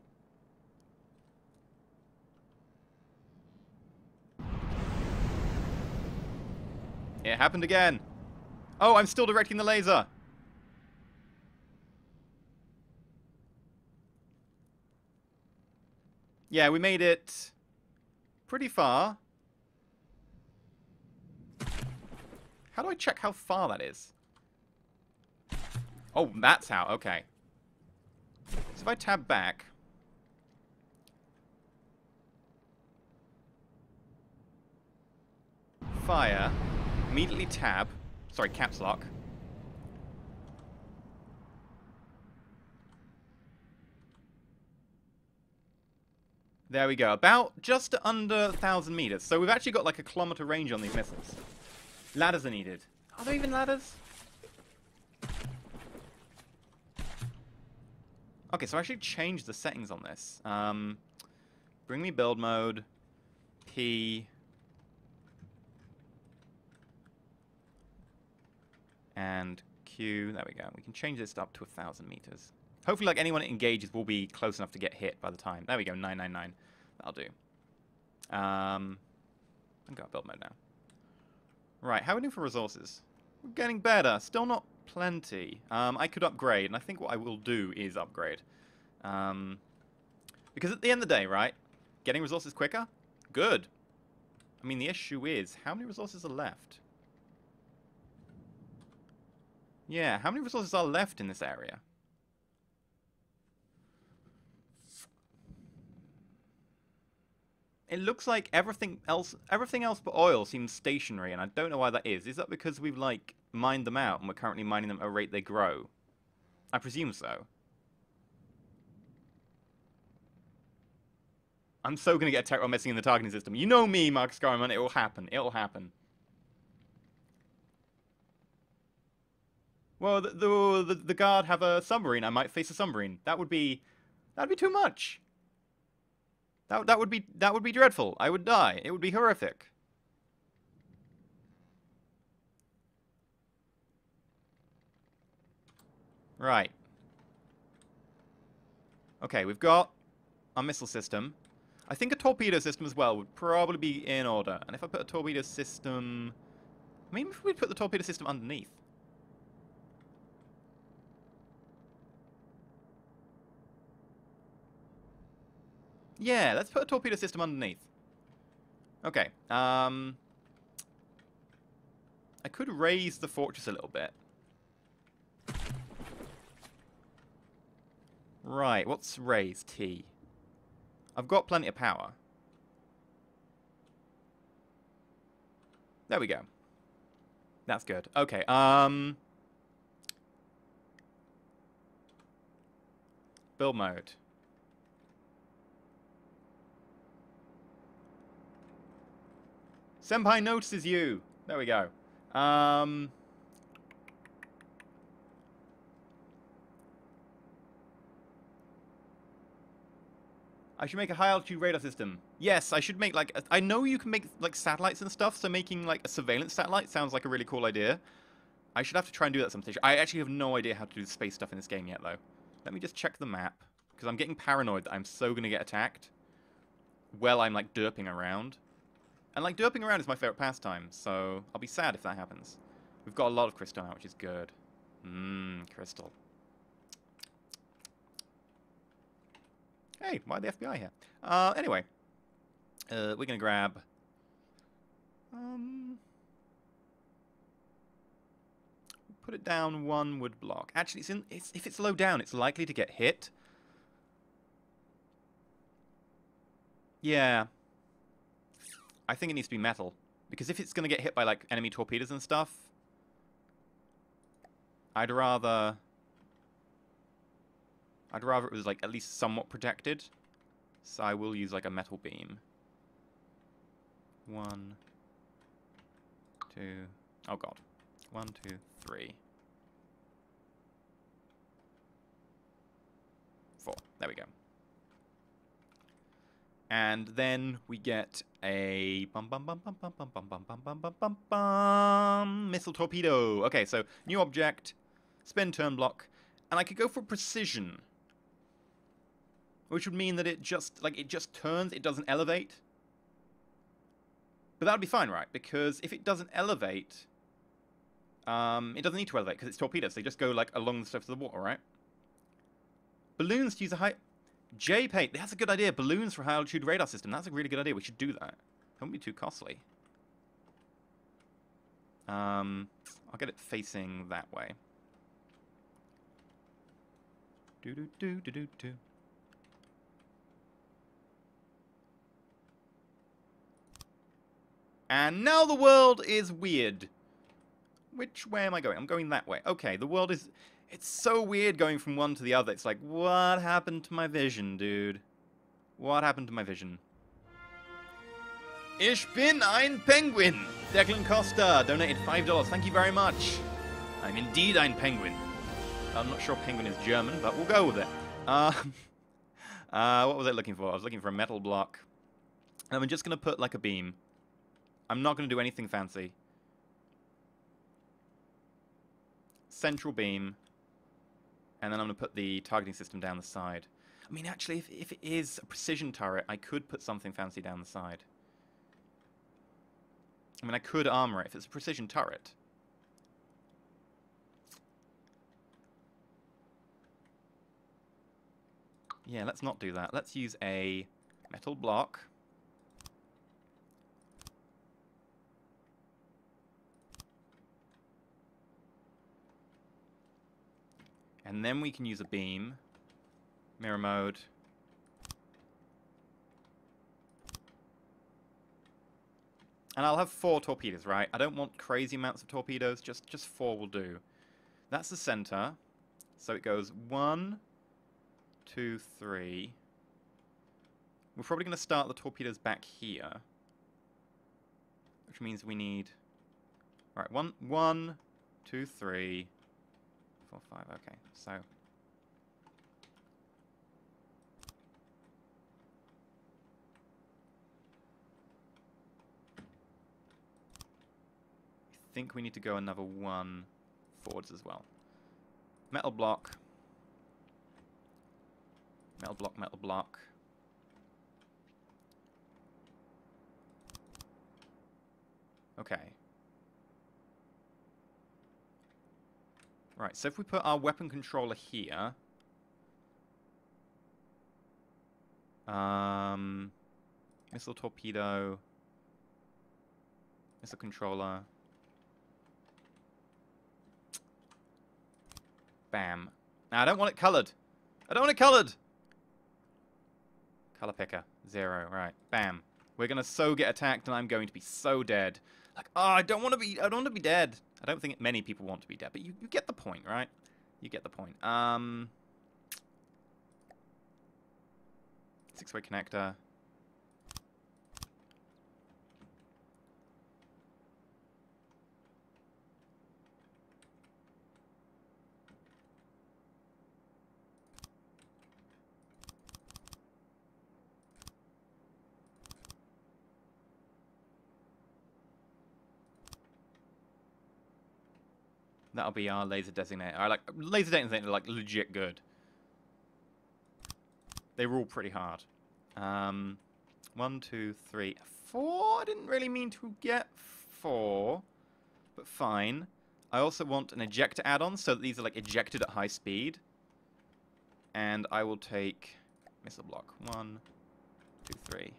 It happened again. Oh, I'm still directing the laser. Yeah, we made it pretty far. How do I check how far that is? Oh, that's how. Okay. So if I tab back. Fire. Immediately tab. Sorry, caps lock. There we go. About just under 1,000 meters. So we've actually got like a kilometer range on these missiles. Ladders are needed. Are there even ladders? Okay, so I should change the settings on this. Bring me build mode. P. And Q. There we go. We can change this up to 1,000 meters. Hopefully, like, anyone it engages will be close enough to get hit by the time. There we go, 999. That'll do. I'm going build mode now. Right, how are we doing for resources? We're getting better. Still not plenty. I could upgrade, and I think what I will do is upgrade. Because at the end of the day, right, getting resources quicker, good. I mean, the issue is, how many resources are left? Yeah, how many resources are left in this area? It looks like everything else but oil seems stationary, and I don't know why that is. Is that because we've, like, mined them out, and we're currently mining them at a rate they grow? I presume so. I'm so gonna get a tech roll missing in the targeting system. You know me, Mark Scarman, it will happen. It'll happen. Well, the guard have a submarine. I might face a submarine. That'd be too much. That would be dreadful. I would die. It would be horrific. Right. Okay, we've got our missile system. I think a torpedo system as well would probably be in order. And if I put a torpedo system... Maybe if we put the torpedo system underneath. Yeah, let's put a torpedo system underneath. Okay, I could raise the fortress a little bit. Right, what's raise? T. I've got plenty of power. There we go. That's good. Okay, build mode. Senpai notices you. There we go. I should make a high altitude radar system. Yes, I should make like I know you can make like satellites and stuff, so making like a surveillance satellite sounds like a really cool idea. I should have to try and do that at some stage. I actually have no idea how to do the space stuff in this game yet though. Let me just check the map because I'm getting paranoid that I'm so going to get attacked while I'm like derping around. And, like, derping around is my favorite pastime, so I'll be sad if that happens. We've got a lot of crystal now, which is good. Crystal. Hey, why the FBI here? Anyway. We're gonna grab... put it down one wood block. Actually, if it's low down, it's likely to get hit. Yeah. I think it needs to be metal. Because if it's going to get hit by, like, enemy torpedoes and stuff... I'd rather it was, like, at least somewhat protected. So I will use, like, a metal beam. 1, 2... Oh, God. 1, 2, 3... 4. There we go. And then we get a missile torpedo. Okay, so new object, spin turn block, and I could go for precision, which would mean that it just turns, it doesn't elevate. But that would be fine, right? Because if it doesn't elevate, it doesn't need to elevate because it's torpedoes. They just go like along the surface of the water, right? Balloons to use a high. J-Paint, that's a good idea. Balloons for high-altitude radar system. That's a really good idea. We should do that. Won't be too costly. I'll get it facing that way. Do-do-do-do-do-do. And now the world is weird. Which way am I going? I'm going that way. Okay, the world is... It's so weird going from one to the other. It's like, what happened to my vision, dude? What happened to my vision? Ich bin ein Penguin! Declan Costa donated $5. Thank you very much. I'm indeed ein Penguin. I'm not sure penguin is German, but we'll go with it. What was I looking for? I was looking for a metal block. And I'm just going to put, like, a beam. I'm not going to do anything fancy. central beam, and then I'm going to put the targeting system down the side. I mean, actually, if it is a precision turret, I could put something fancy down the side. I mean, I could armor it if it's a precision turret. Yeah, let's not do that. Let's use a metal block. And then we can use a beam. Mirror mode. And I'll have 4 torpedoes, right? I don't want crazy amounts of torpedoes, just 4 will do. That's the center. So it goes 1, 2, 3. We're probably going to start the torpedoes back here. Which means we need... Right, 1, 2, 3, 4, 5, okay. So... I think we need to go another 1 forwards as well. Metal block. Metal block, metal block. Okay. Right, so if we put our weapon controller here... missile torpedo... Missile controller... Bam. Now, I don't want it coloured. I don't want it coloured! Colour picker. 0. Right. Bam. We're going to so get attacked and I'm going to be so dead. Like, oh, I don't want to be dead. I don't think many people want to be dead, but you get the point, right? You get the point. 6-way connector. That'll be our laser designator. I like laser designator, like legit good. They rule pretty hard. 1, 2, 3, 4. I didn't really mean to get 4, but fine. I also want an ejector add-on so that these are like ejected at high speed. And I will take missile block. 1, 2, 3.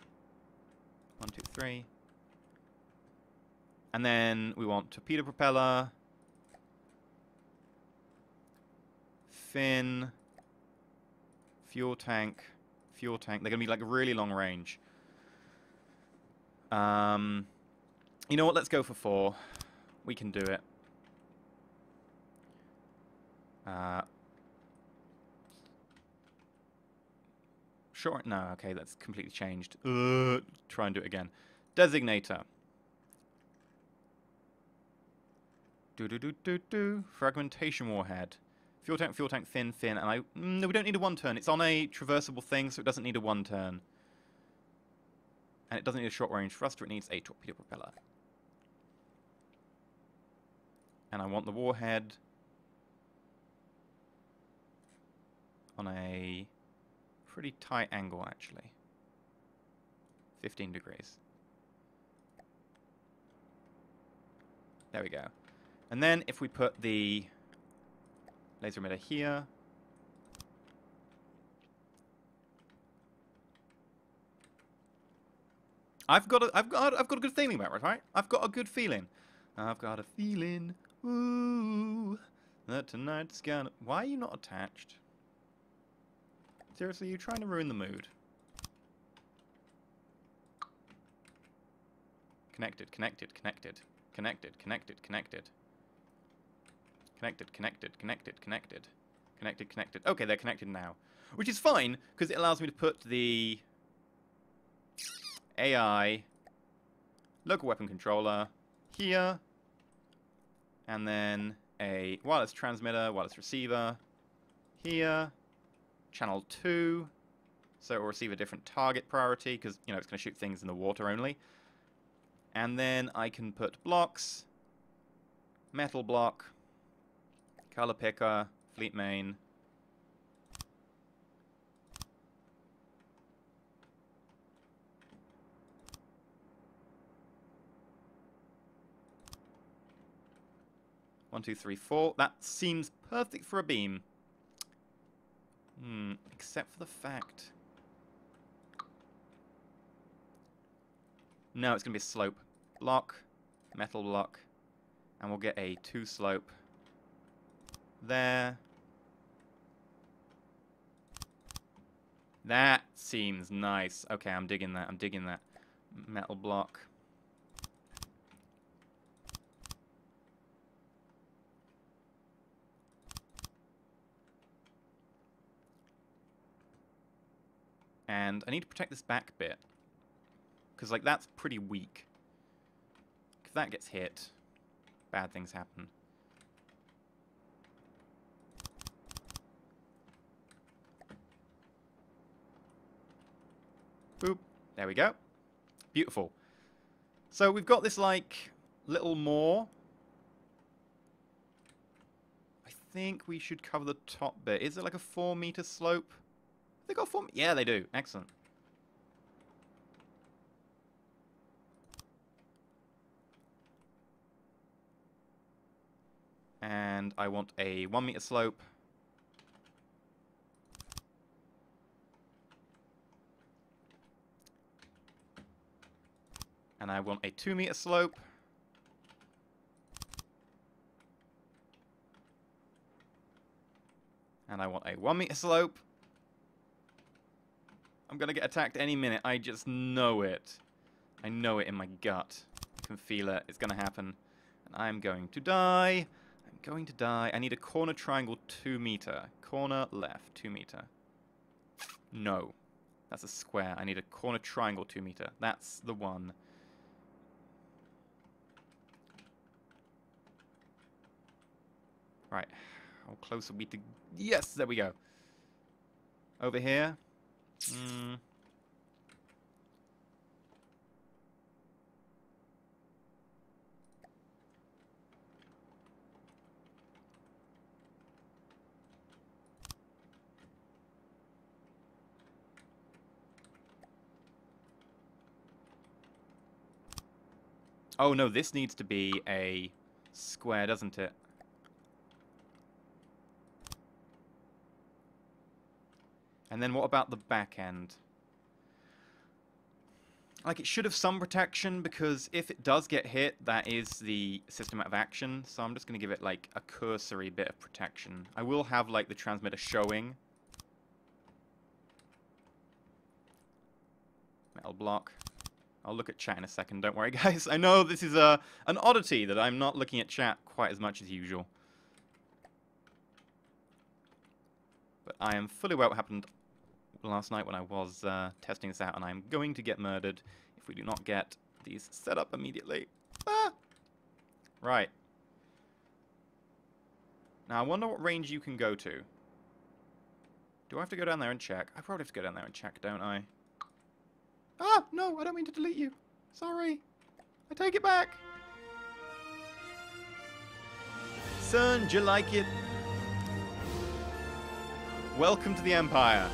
1, 2, 3. And then we want torpedo propeller. Fin, fuel tank. They're going to be like really long range. You know what? Let's go for 4. We can do it. Sure. No. Okay, that's completely changed. Try and do it again. Designator. Fragmentation warhead. Fuel tank, fin, and no, we don't need a 1 turn. It's on a traversable thing, so it doesn't need a 1 turn. And it doesn't need a short range thruster, it needs a torpedo propeller. And I want the warhead on a pretty tight angle, actually. 15 degrees. There we go. And then if we put the laser emitter here. I've got a good feeling about it, right? I've got a good feeling. I've got a feeling, ooh, that tonight's gonna... Why are you not attached? Seriously, you're trying to ruin the mood. Connected. Connected. Okay, they're connected now. Which is fine, because it allows me to put the AI local weapon controller here, and then a wireless transmitter, wireless receiver here, channel 2, so it will receive a different target priority, because, you know, it's going to shoot things in the water only. And then I can put blocks, metal block, Color picker, fleet main. One, two, three, four. That seems perfect for a beam. Except for the fact... No, it's going to be a slope. Block, metal block, and we'll get a 2 slope there. That seems nice. Okay, I'm digging that. I'm digging that. Metal block. And I need to protect this back bit. Because, like, that's pretty weak. If that gets hit, bad things happen. Boop. There we go. Beautiful. So we've got this, like, little moor. I think we should cover the top bit. Is it like a 4-meter slope? They got 4... Yeah, they do. Excellent. And I want a 1-meter slope. And I want a 2-meter slope. And I want a 1-meter slope. I'm going to get attacked any minute. I just know it. I know it in my gut. I can feel it. It's going to happen. And I'm going to die. I'm going to die. I need a corner triangle 2-meter. Corner left 2-meter. No. That's a square. I need a corner triangle 2-meter. That's the one. Right. How close are we to... Yes! There we go. Over here. Oh no, this needs to be a square, doesn't it? And then what about the back end? Like, it should have some protection, because if it does get hit, that is the system out of action. So I'm just going to give it, like, a cursory bit of protection. I will have, like, the transmitter showing. Metal block. I'll look at chat in a second, don't worry, guys. I know this is an oddity that I'm not looking at chat quite as much as usual. But I am fully aware what happened last night when I was testing this out, and I'm going to get murdered if we do not get these set up immediately. Ah! Right. Now, I wonder what range you can go to. Do I have to go down there and check? I probably have to go down there and check, don't I? Ah! No, I don't mean to delete you. Sorry. I take it back. Son, do you like it? Welcome to the Empire.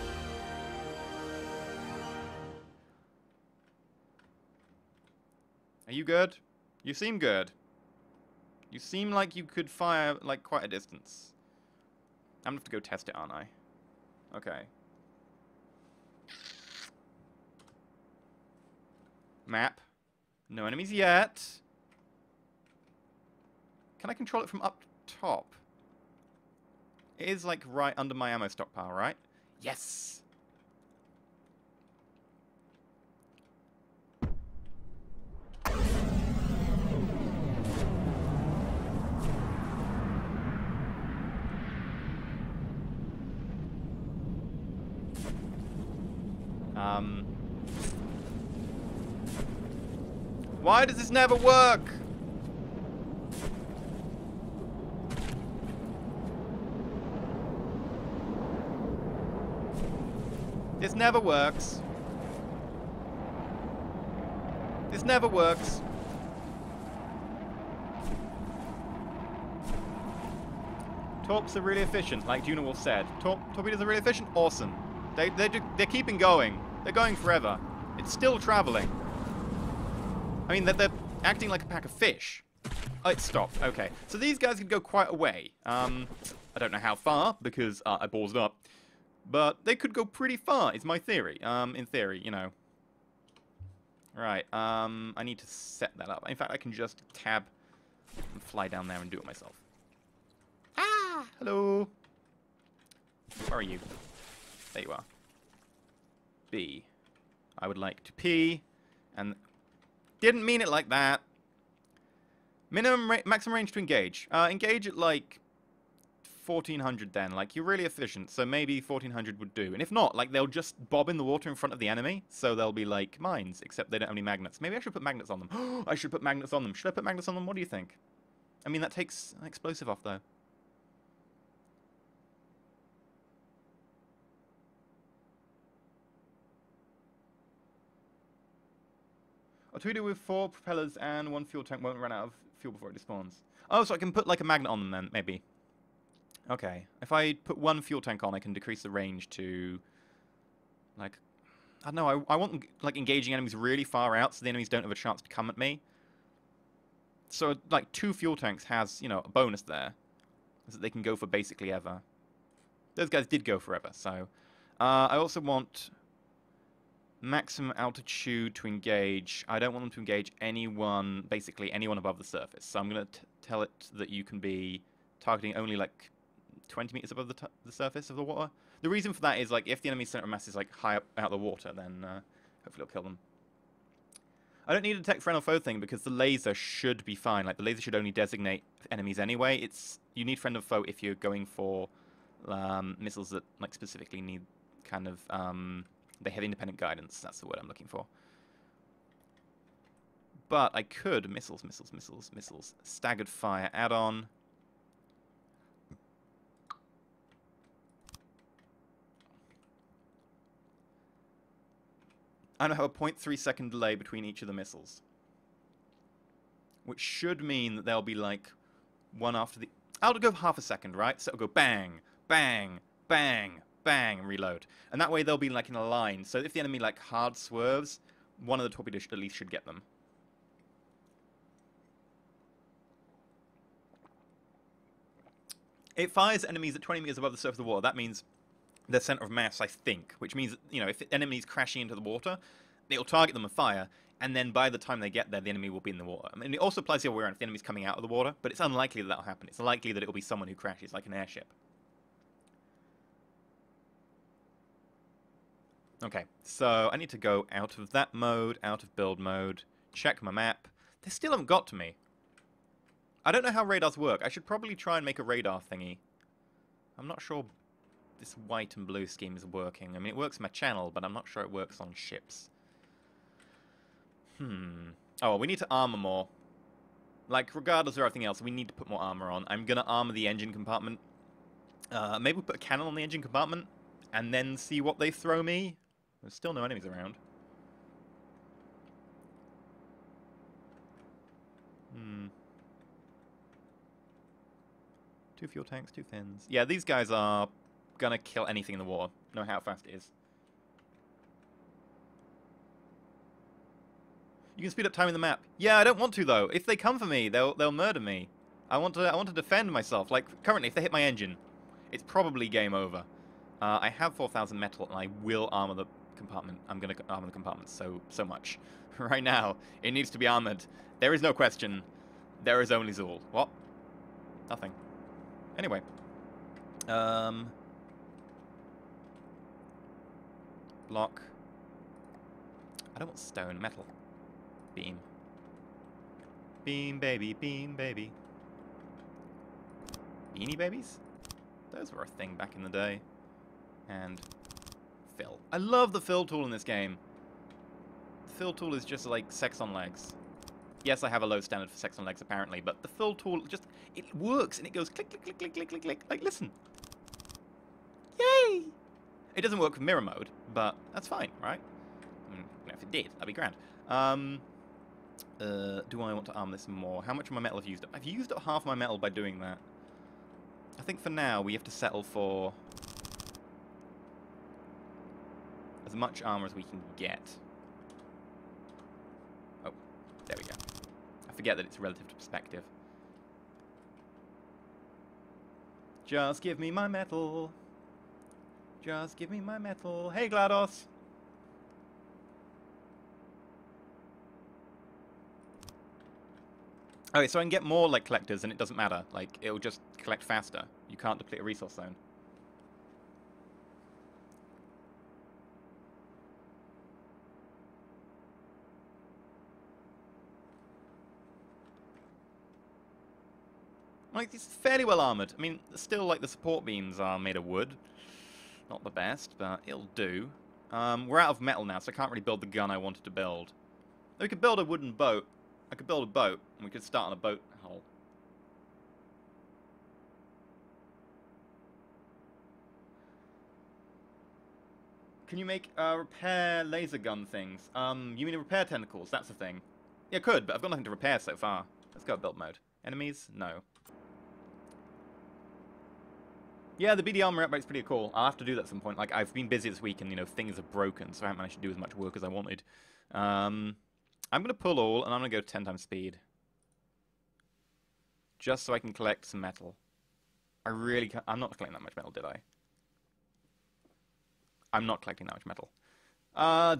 Are you good? You seem good. You seem like you could fire, like, quite a distance. I'm gonna have to go test it, aren't I? Okay. Map. No enemies yet. Can I control it from up top? It is, like, right under my ammo stockpile, right? Yes! Why does this never work? This never works. This never works. Torps are really efficient, like Junawolf said. Torpedoes are really efficient? Awesome. They're keeping going. They're going forever. It's still traveling. I mean, they're acting like a pack of fish. Oh, it stopped. Okay. So these guys can go quite a way. I don't know how far, because I ballsed up. But they could go pretty far, is my theory. In theory, you know. Right. I need to set that up. In fact, I can just tab and fly down there and do it myself. Ah! Hello! Where are you? There you are. B. I would like to pee. And... Didn't mean it like that. Maximum range to engage. Engage at, like, 1400 then. Like, you're really efficient, so maybe 1400 would do. And if not, like, they'll just bob in the water in front of the enemy, so they'll be like mines, except they don't have any magnets. Maybe I should put magnets on them. I should put magnets on them. Should I put magnets on them? What do you think? I mean, that takes an explosive off, though. A torpedo with 4 propellers and 1 fuel tank won't run out of fuel before it despawns. Oh, so I can put, like, a magnet on them then, maybe. Okay. If I put 1 fuel tank on, I can decrease the range to, like... I don't know, I want them, like, engaging enemies really far out so the enemies don't have a chance to come at me. So, like, 2 fuel tanks has, you know, a bonus there. Is that they can go for basically ever. Those guys did go forever, so... I also want... maximum altitude to engage. I don't want them to engage anyone, basically anyone above the surface. So I'm going to tell it that you can be targeting only like 20 meters above the surface of the water. The reason for that is like if the enemy's center of mass is like high up out of the water, then hopefully it'll kill them. I don't need a detect friend or foe thing because the laser should be fine. Like the laser should only designate enemies anyway. You need friend or foe if you're going for missiles that like specifically need kind of they have independent guidance. That's the word I'm looking for. But I could missiles. Staggered fire add-on. And I have a 0.3 second delay between each of the missiles, which should mean that they'll be like one after the... I'll go half a second, right? So it'll go bang, bang, bang, bang, and reload. And that way they'll be like in a line. So if the enemy like hard swerves, one of the torpedoes at least should get them. It fires enemies at 20 meters above the surface of the water. That means their center of mass, I think, which means, you know, if the enemy's crashing into the water, it'll target them and fire, and then by the time they get there, the enemy will be in the water. I mean, it also applies the other way around if the enemy's coming out of the water, but it's unlikely that that'll happen. It's likely that it'll be someone who crashes, like an airship. Okay, so I need to go out of that mode, out of build mode, check my map. They still haven't got to me. I don't know how radars work. I should probably try and make a radar thingy. I'm not sure this white and blue scheme is working. I mean, it works on my channel, but I'm not sure it works on ships. Oh, well, we need to armor more. Like, regardless of everything else, we need to put more armor on. I'm going to armor the engine compartment. Maybe we'll put a cannon on the engine compartment, and then see what they throw me. There's still no enemies around. 2 fuel tanks, 2 fins. Yeah, these guys are gonna kill anything in the water, no matter how fast it is. You can speed up time in the map. Yeah, I don't want to though. If they come for me, they'll murder me. I want to defend myself. Like currently, if they hit my engine, it's probably game over. I have 4,000 metal, and I will armor the compartment. I'm gonna armor the compartment so much. Right now, it needs to be armored. There is no question. There is only Zool. What? Nothing. Anyway. Block. I don't want stone, metal. Beam. Beam, baby, beam, baby. Beanie babies? Those were a thing back in the day. And fill. I love the fill tool in this game. The fill tool is just like sex on legs. Yes, I have a low standard for sex on legs apparently, but the fill tool just, it works and it goes click, click, click, click, click, click, click. Like, listen. Yay! It doesn't work with mirror mode, but that's fine, right? I mean, if it did, that'd be grand. Do I want to arm this more? How much of my metal have I used up? I've used up half my metal by doing that. I think for now we have to settle for as much armor as we can get. Oh, there we go. I forget that it's relative to perspective. Just give me my metal. Just give me my metal. Hey, GLaDOS! Okay, so I can get more, like, collectors, and it doesn't matter. Like, it'll just collect faster. You can't deplete a resource zone. Like, it's fairly well armored. I mean, still, like, the support beams are made of wood. Not the best, but it'll do. We're out of metal now, so I can't really build the gun I wanted to build. We could build a wooden boat. I could build a boat, and we could start on a boat hull. Can you make repair laser gun things? You mean repair tentacles? That's the thing. Yeah, could, but I've got nothing to repair so far. Let's go build mode. Enemies? No. Yeah, the BD armor upgrade's pretty cool. I'll have to do that at some point. Like, I've been busy this week and, you know, things are broken, so I haven't managed to do as much work as I wanted. I'm going to pull all, and I'm going to go 10 times speed. Just so I can collect some metal. I really can't... I'm not collecting that much metal, did I? I'm not collecting that much metal.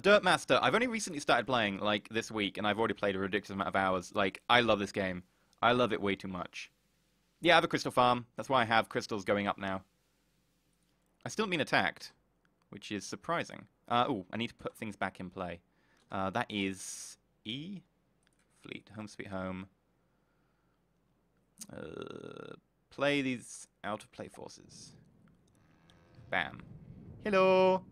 Dirt Master. I've only recently started playing, like, this week, and I've already played a ridiculous amount of hours. Like, I love this game. I love it way too much. Yeah, I have a crystal farm. That's why I have crystals going up now. I still haven't been attacked, which is surprising. Oh, I need to put things back in play. That is E? Fleet. Home sweet home. Play these out of play forces. Bam. Hello!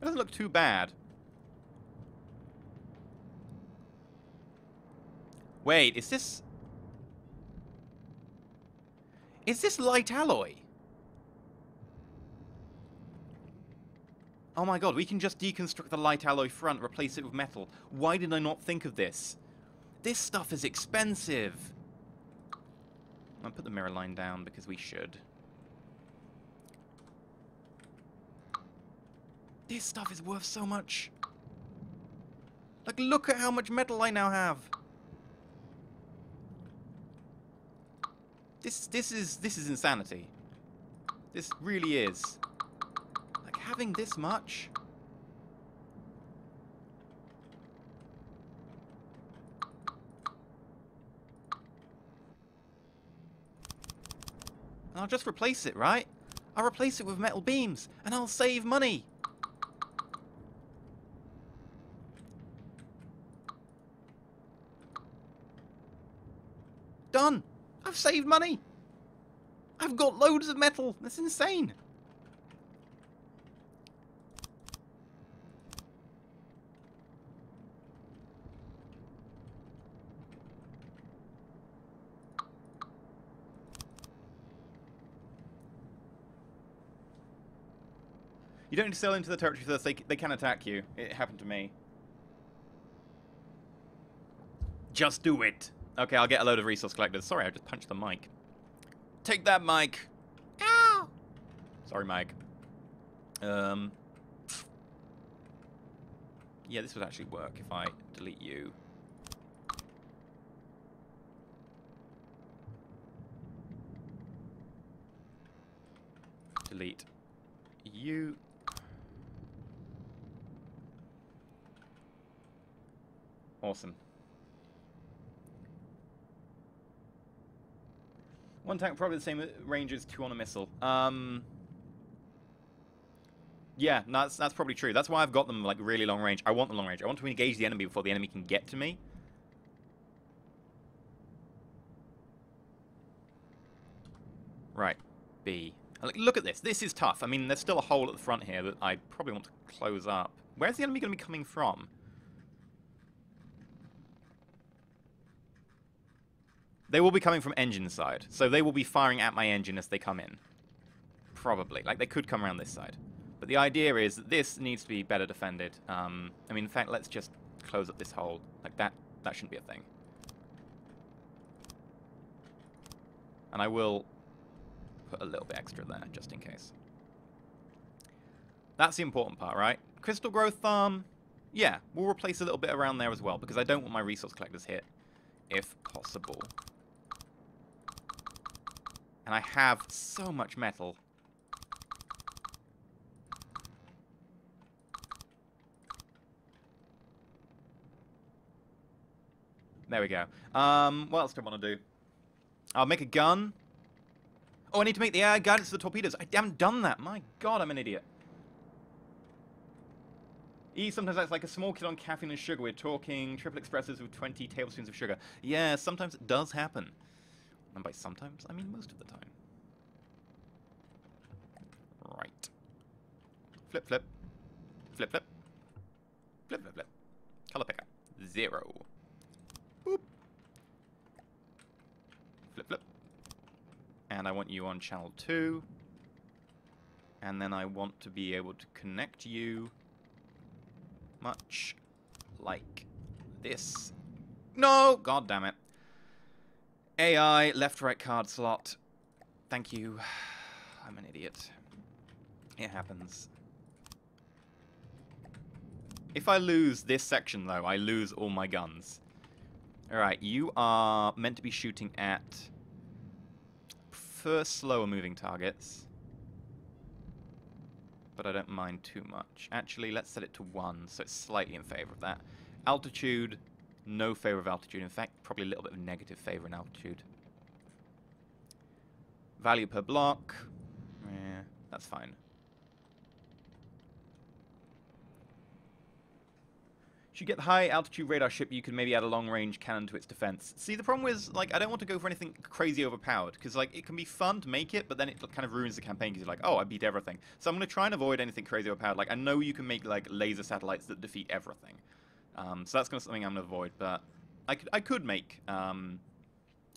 It doesn't look too bad. Wait, is this... Is this light alloy? Oh my god, we can just deconstruct the light alloy front, replace it with metal. Why did I not think of this? This stuff is expensive. I'll put the mirror line down because we should. This stuff is worth so much. Like, look at how much metal I now have. This is insanity. This really is. Like, having this much. I'll just replace it, right? I'll replace it with metal beams, and I'll save money. Done. I've saved money. I've got loads of metal. That's insane. You don't need to sail into the territory first. They can attack you. It happened to me. Just do it. Okay, I'll get a load of resource collectors. Sorry, I just punched the mic. Take that, Mike. Ow! Sorry, Mike. Yeah, this would actually work if I delete you. Delete you. Awesome. One tank probably the same range as 2 on a missile. Yeah, that's probably true. That's why I've got them like really long range. I want them long range. I want to engage the enemy before the enemy can get to me. Right, B. Look at this. This is tough. I mean, there's still a hole at the front here that I probably want to close up. Where's the enemy going to be coming from? They will be coming from engine side, so they will be firing at my engine as they come in. Probably. Like, they could come around this side. But the idea is that this needs to be better defended. I mean, in fact, let's just close up this hole. Like, that shouldn't be a thing. And I will put a little bit extra there, just in case. That's the important part, right? Crystal growth farm, yeah, we'll replace a little bit around there as well, because I don't want my resource collectors hit, if possible. And I have so much metal. There we go. What else do I want to do? I'll make a gun. Oh, I need to make the air guidance to the torpedoes. I haven't done that. My god, I'm an idiot. Sometimes that's like a small kid on caffeine and sugar. We're talking triple espressos with 20 tablespoons of sugar. Yeah, sometimes it does happen. And by sometimes, I mean most of the time. Right. Flip, flip. Flip, flip. Flip, flip, flip. Color picker. 0. Boop. Flip, flip. And I want you on channel 2. And then I want to be able to connect you much like this. No! God damn it. AI, left-right card slot. Thank you. I'm an idiot. It happens. If I lose this section, though, I lose all my guns. Alright, you are meant to be shooting at... prefer slower moving targets. But I don't mind too much. Actually, let's set it to 1, so it's slightly in favor of that. Altitude, no favor of altitude. In fact, probably a little bit of negative favor in altitude. Value per block. Yeah, that's fine. If you get the high altitude radar ship, you can maybe add a long range cannon to its defense. See, the problem is, like, I don't want to go for anything crazy overpowered, because, like, it can be fun to make it, but then it kind of ruins the campaign, because you're like, oh, I beat everything. So I'm going to try and avoid anything crazy overpowered. Like, I know you can make, like, laser satellites that defeat everything. So that's kind of something I'm going to avoid, but I could make,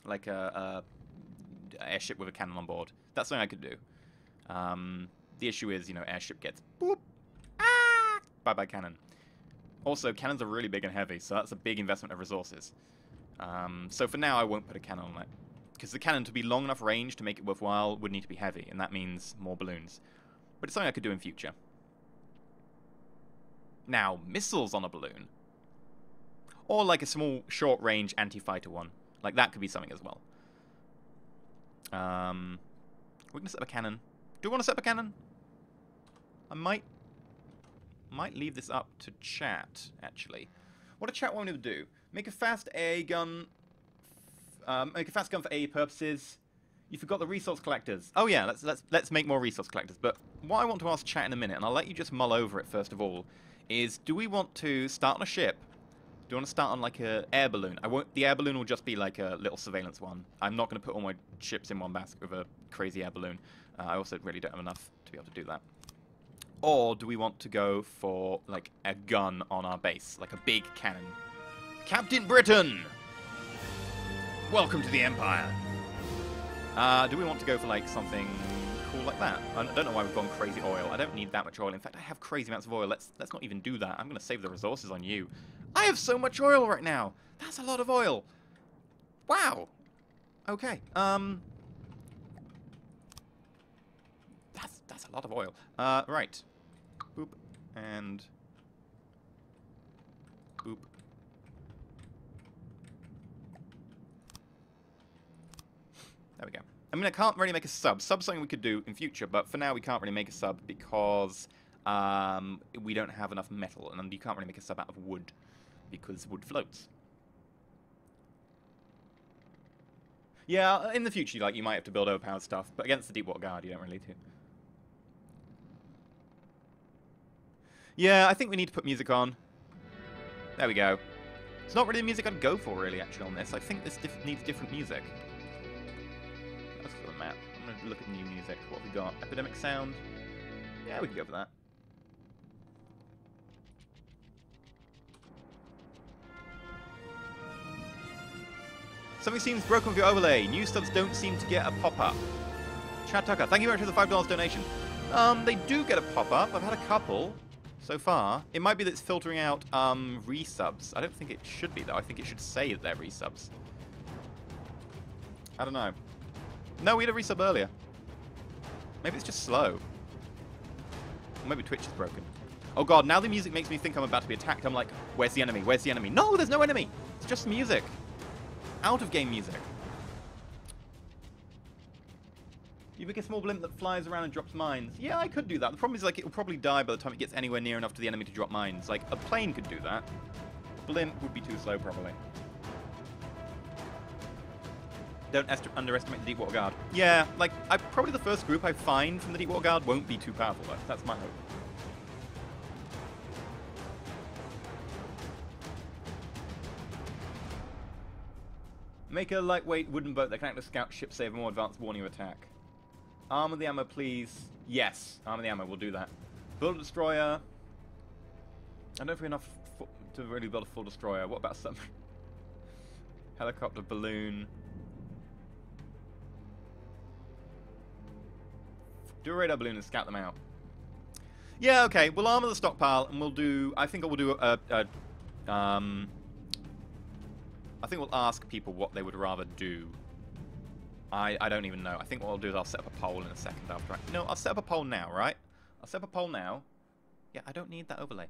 like, a airship with a cannon on board. That's something I could do. The issue is, you know, airship gets, boop, ah, bye-bye cannon. Also, cannons are really big and heavy, so that's a big investment of resources. So for now, I won't put a cannon on it. Because the cannon, to be long enough range to make it worthwhile, would need to be heavy, and that means more balloons. But it's something I could do in future. Now, missiles on a balloon. Or like a small, short-range anti-fighter one. Like, that could be something as well. We're going to set up a cannon. Do you want to set up a cannon? I might leave this up to chat, actually. What a chat want me to do? Make a fast AA gun. Make a fast gun for AA purposes. You forgot the resource collectors. Oh yeah, let's make more resource collectors. But what I want to ask chat in a minute, and I'll let you just mull over it first of all, is do we want to start on a ship? Do you want to start on like a air balloon? The air balloon will just be like a little surveillance one. I'm not going to put all my ships in one basket with a crazy air balloon. I also really don't have enough to be able to do that. Or do we want to go for, like, a gun on our base? Like a big cannon. Captain Britain! Welcome to the Empire! Do we want to go for, like, something cool like that? I don't know why we've gone crazy oil. I don't need that much oil. In fact, I have crazy amounts of oil. Let's not even do that. I'm going to save the resources on you. I have so much oil right now! That's a lot of oil! Wow! Okay, That's a lot of oil. Right. Boop. And... boop. There we go. I mean, I can't really make a sub. Sub's something we could do in future, but for now we can't really make a sub because we don't have enough metal, and you can't really make a sub out of wood because wood floats. Yeah, in the future, like, you might have to build overpowered stuff, but against the Deepwater Guard, you don't really do. Yeah, I think we need to put music on. There we go. It's not really the music I'd go for, really, actually, on this. I think this needs different music. Let's look at the map. I'm going to look at new music. What have we got? Epidemic sound? Yeah, we can go for that. Something seems broken with your overlay. New subs don't seem to get a pop-up. Chad Tucker, thank you very much for the $5 donation. They do get a pop-up. I've had a couple so far. It might be that it's filtering out resubs. I don't think it should be, though. I think it should say that they're resubs. I don't know. No, we had a resub earlier. Maybe it's just slow. Or maybe Twitch is broken. Oh god, now the music makes me think I'm about to be attacked. I'm like, where's the enemy? Where's the enemy? No, there's no enemy! It's just music. Out of game music. You make a small blimp that flies around and drops mines. Yeah, I could do that. The problem is, like, it will probably die by the time it gets anywhere near enough to the enemy to drop mines. Like, a plane could do that. A blimp would be too slow, probably. Don't underestimate the Deepwater Guard. Yeah, like, probably the first group I find from the Deepwater Guard won't be too powerful, though. That's my hope. Make a lightweight wooden boat that can act as scout ship, save a more advanced warning of attack. Armor the ammo, please. Yes, armor the ammo, we'll do that. Build a destroyer. I don't know if we have enough to really build a full destroyer. What about some helicopter, balloon? Do a radar balloon and scout them out. Yeah, okay. We'll armor the stockpile, and we'll do. I think we'll do I think we'll ask people what they would rather do. I don't even know. I think what I'll do is I'll set up a poll in a second after. No, I'll set up a poll now, right? I'll set up a poll now. Yeah, I don't need that overlay.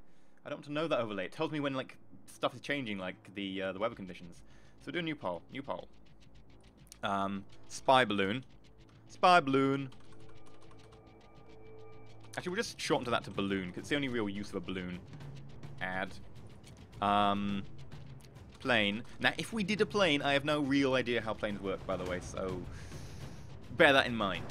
I don't want to know that overlay. It tells me when, like, stuff is changing, like the weather conditions. So do a new poll. New poll. Spy balloon. Spy balloon. Actually, we'll just shorten to that to balloon, because it's the only real use of a balloon. Add. Plane. Now, if we did a plane, I have no real idea how planes work, by the way, so bear that in mind.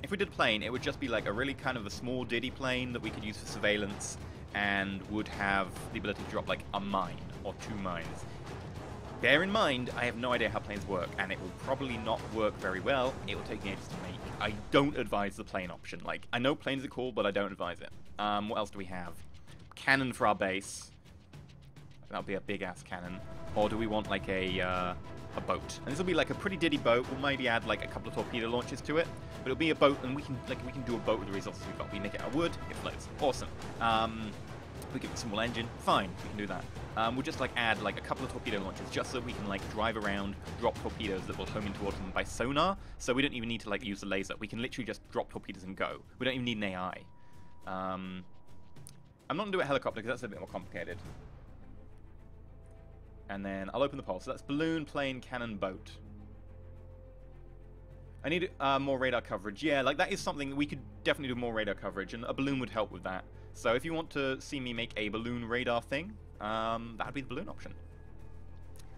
If we did a plane, it would just be like a really kind of a small diddy plane that we could use for surveillance and would have the ability to drop like a mine or 2 mines. Bear in mind, I have no idea how planes work, and it will probably not work very well. It will take me ages to make. I don't advise the plane option. Like, I know planes are cool, but I don't advise it. What else do we have? Cannon for our base. That'll be a big-ass cannon. Or do we want, like, a boat? And this will be, like, a pretty diddy boat. We'll maybe add, like, a couple of torpedo launches to it. But it'll be a boat, and we can do a boat with the resources we've got. We make it out of wood, it floats. Awesome. We give it a small engine. Fine, we can do that. We'll just, like, add, like, a couple of torpedo launches just so we can, like, drive around, drop torpedoes that will home in towards them by sonar. So we don't even need to, like, use the laser. We can literally just drop torpedoes and go. We don't even need an AI. I'm not going to do a helicopter because that's a bit more complicated. And then I'll open the poll. So that's balloon, plane, cannon, boat. I need more radar coverage. Yeah, like that is something we could definitely do more radar coverage, and a balloon would help with that. So if you want to see me make a balloon radar thing, that'd be the balloon option.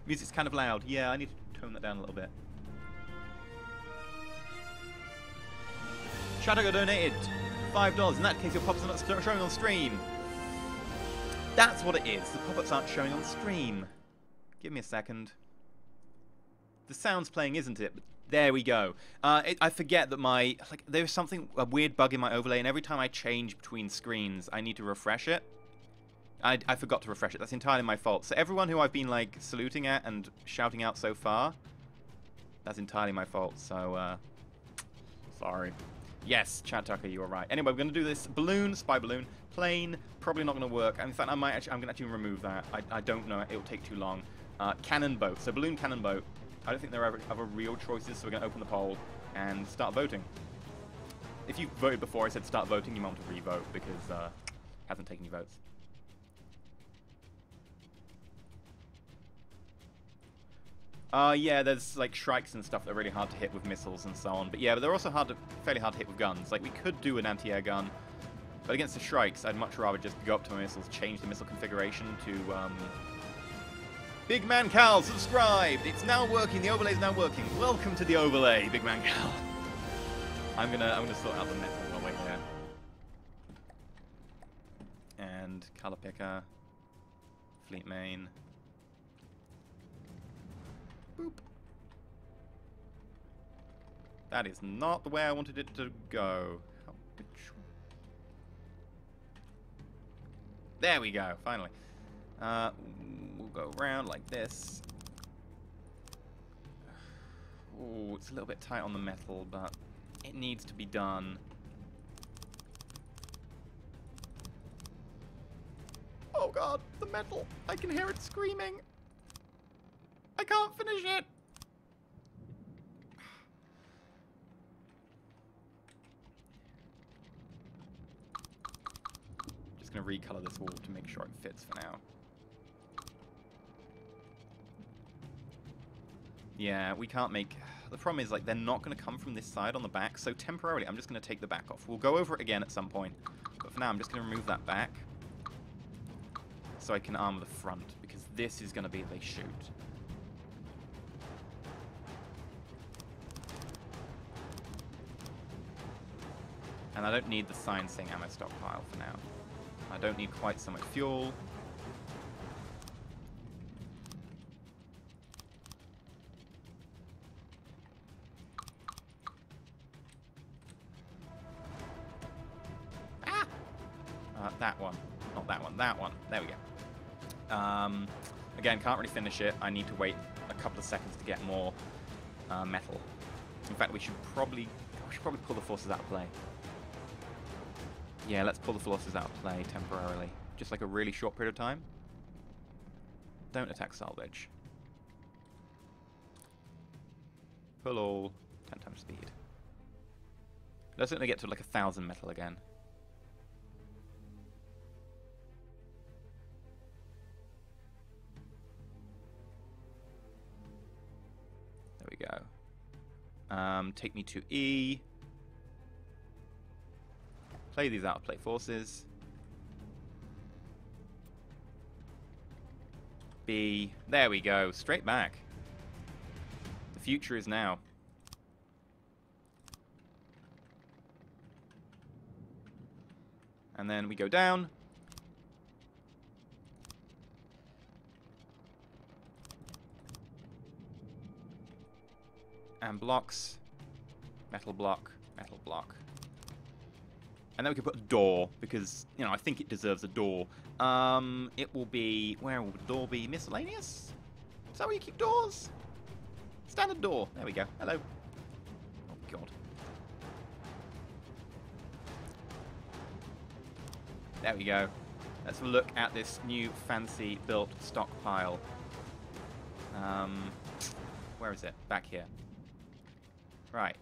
Music's kind of loud. Yeah, I need to tone that down a little bit. Shadow donated $5. In that case, your pop-ups are not showing on stream. That's what it is. The pop-ups aren't showing on stream. Give me a second. The sound's playing, isn't it? But there we go. I forget that there's a weird bug in my overlay, and every time I change between screens, I need to refresh it. I forgot to refresh it. That's entirely my fault. So everyone who I've been, like, saluting at and shouting out so far, that's entirely my fault. So, sorry. Yes, Chad Tucker, you were right. Anyway, we're going to do this balloon, spy balloon, plane, probably not going to work. In fact, I'm going to actually remove that. I don't know. It'll take too long. Cannon boat. So balloon, cannon boat. I don't think there are other real choices, so we're going to open the poll and start voting. If you voted before I said start voting, you might want to re-vote because it hasn't taken your votes. Yeah, there's like Shrikes and stuff that are really hard to hit with missiles and so on. But yeah, but they're also fairly hard to hit with guns. Like, we could do an anti-air gun, but against the Shrikes, I'd much rather just go up to my missiles, change the missile configuration to, Big Man Cal, subscribed! It's now working, the overlay's now working. Welcome to the overlay, Big Man Cal. I'm gonna sort out the net on my way here. And Color Picker, Fleet Main. Boop. That is not the way I wanted it to go. There we go, finally. We'll go around like this. Oh, it's a little bit tight on the metal, but it needs to be done. Oh god, the metal! I can hear it screaming! I can't finish it! recolor this wall to make sure it fits for now. Yeah, we can't make... The problem is, like, they're not going to come from this side on the back, so temporarily I'm just going to take the back off. We'll go over it again at some point, but for now I'm just going to remove that back so I can armor the front, because this is going to be if they shoot. And I don't need the sign saying ammo stockpile for now. I don't need quite so much fuel. That one. Not that one. That one. There we go. Again, can't really finish it. I need to wait a couple of seconds to get more metal. In fact, we should probably pull the forces out of play. Yeah, let's pull the forces out of play temporarily. Just like a really short period of time. Don't attack salvage. Pull all. 10 times speed. Let's only get to like 1,000 metal again. There we go. Take me to E. Play these out of play forces. B. There we go. Straight back. The future is now. And then we go down. And blocks. Metal block. Metal block. And then we can put a door, because, you know, I think it deserves a door. It will be... Where will the door be? Miscellaneous? Is that where you keep doors? Standard door. There we go. Hello. Oh, God. There we go. Let's look at this new fancy built stockpile. Where is it? Back here. Right.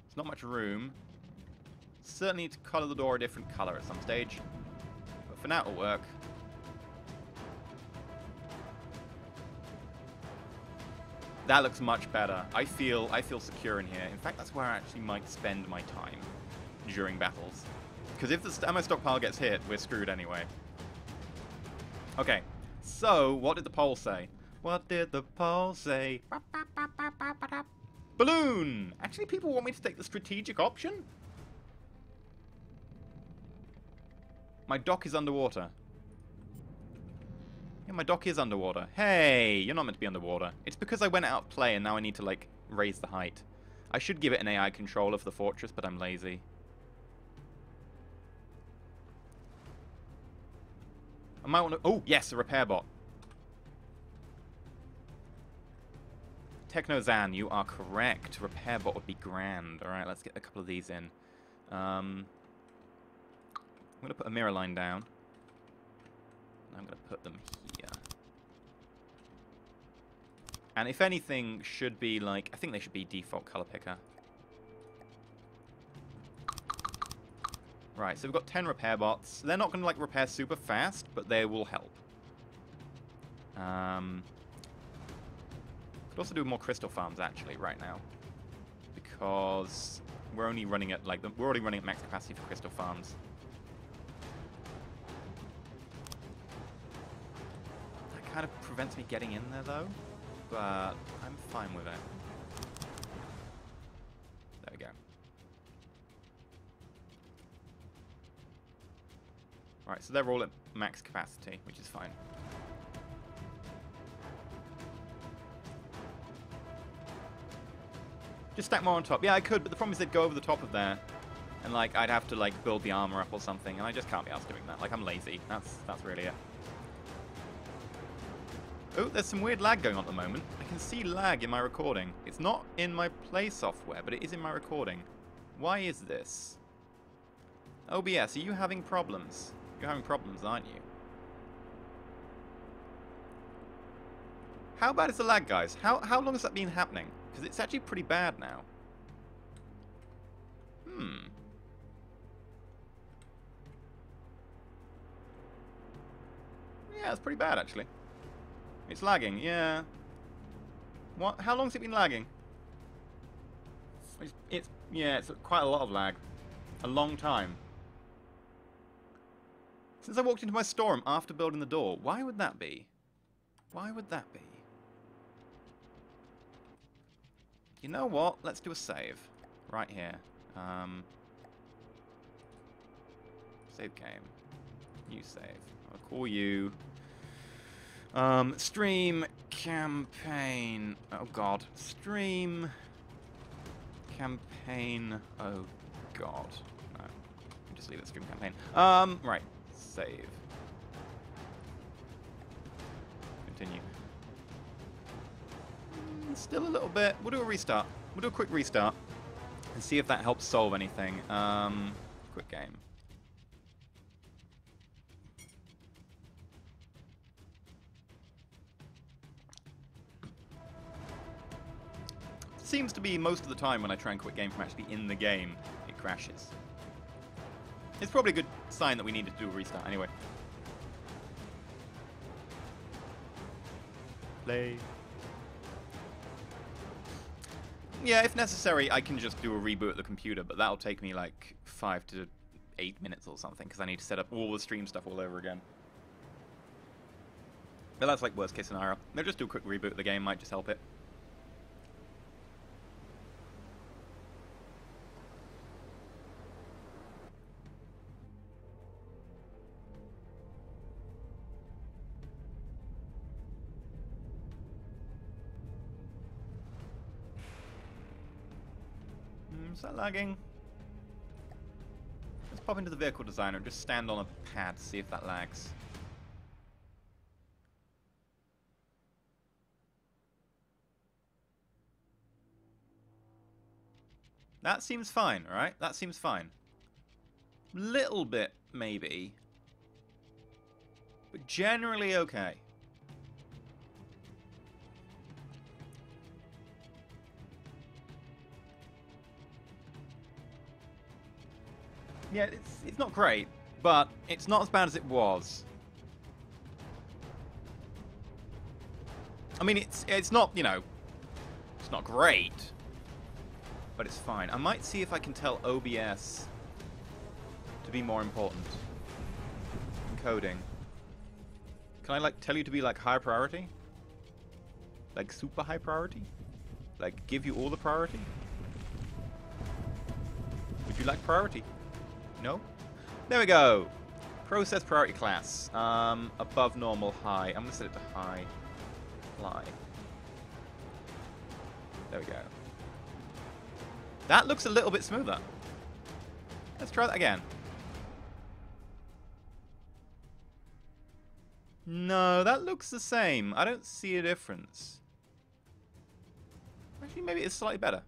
There's not much room. Certainly need to color the door a different color at some stage. But for now it'll work. That looks much better. I feel secure in here. In fact, that's where I actually might spend my time during battles. Because if the ammo stockpile gets hit, we're screwed anyway. Okay, so what did the poll say? What did the poll say? Balloon! Actually, people want me to take the strategic option? My dock is underwater. Yeah, my dock is underwater. Hey, you're not meant to be underwater. It's because I went out of play and now I need to, like, raise the height. I should give it an AI controller for the fortress, but I'm lazy. I might want to... Oh, yes, a repair bot. Technozan, you are correct. Repair bot would be grand. Alright, let's get a couple of these in. I'm going to put a mirror line down. I'm going to put them here. And if anything, should be like... I think they should be default color picker. Right, so we've got 10 repair bots. They're not going to, like, repair super fast, but they will help. Could also do more crystal farms, actually, right now. Because we're only running at, like, we're already running at max capacity for crystal farms. That kind of prevents me getting in there, though. But I'm fine with it. There we go. Right, so they're all at max capacity, which is fine. Just stack more on top. Yeah, I could, but the problem is they'd go over the top of there. And, like, I'd have to, like, build the armor up or something, and I just can't be asked doing that. Like, I'm lazy. That's really it. Oh, there's some weird lag going on at the moment. I can see lag in my recording. It's not in my play software, but it is in my recording. Why is this? OBS, are you having problems? You're having problems, aren't you? How bad is the lag, guys? How long has that been happening? Because it's actually pretty bad now. Yeah, it's pretty bad, actually. It's lagging, yeah. What? How long's it been lagging? Yeah, it's quite a lot of lag. A long time. Since I walked into my storm after building the door. Why would that be? Why would that be? You know what? Let's do a save. Right here. Save game. New save. I'll call you... stream campaign. Oh god. Stream campaign. Oh god. No. Just leave it stream campaign. Right. Save. Continue. Still a little bit. We'll do a restart. We'll do a quick restart and see if that helps solve anything. Quick game. Seems to be most of the time when I try and quit game from actually in the game, it crashes. It's probably a good sign that we need to do a restart anyway. Play. Yeah, if necessary, I can just do a reboot of the computer, but that'll take me like 5 to 8 minutes or something, because I need to set up all the stream stuff all over again. But that's like worst case scenario. Maybe just do a quick reboot of the game, might just help it. Is that lagging? Let's pop into the vehicle designer and just stand on a pad to see if that lags. That seems fine, right? That seems fine. Little bit, maybe. But generally okay. Yeah, it's not great, but it's not as bad as it was. I mean, it's not, you know, it's not great, but it's fine. I might see if I can tell OBS to be more important. Encoding. Can I, like, tell you to be, like, high priority? Like, super high priority? Like, give you all the priority? Would you like priority? No? There we go! Process priority class. Above normal, high. I'm going to set it to high. Apply. There we go. That looks a little bit smoother. Let's try that again. No, that looks the same. I don't see a difference. Actually, maybe it's slightly better.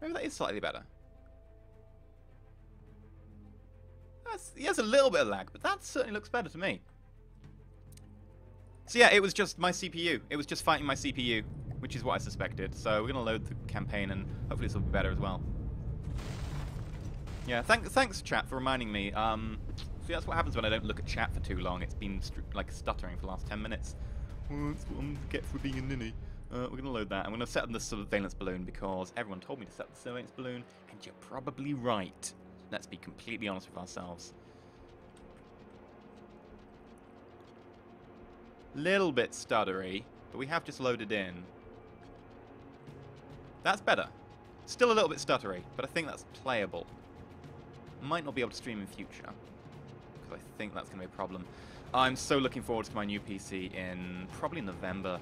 Maybe that is slightly better. He has a little bit of lag, but that certainly looks better to me. So yeah, it was just my CPU. It was just fighting my CPU, which is what I suspected. So we're going to load the campaign, and hopefully this will be better as well. Yeah, thanks chat for reminding me. See, that's what happens when I don't look at chat for too long. It's been like stuttering for the last 10 minutes. Well, that's what I'm going to get for being a ninny. We're going to load that. I'm going to set up the surveillance balloon because everyone told me to set up the surveillance balloon, and you're probably right. Let's be completely honest with ourselves. Little bit stuttery, but we have just loaded in. That's better. Still a little bit stuttery, but I think that's playable. Might not be able to stream in future, because I think that's going to be a problem. I'm so looking forward to my new PC in probably November,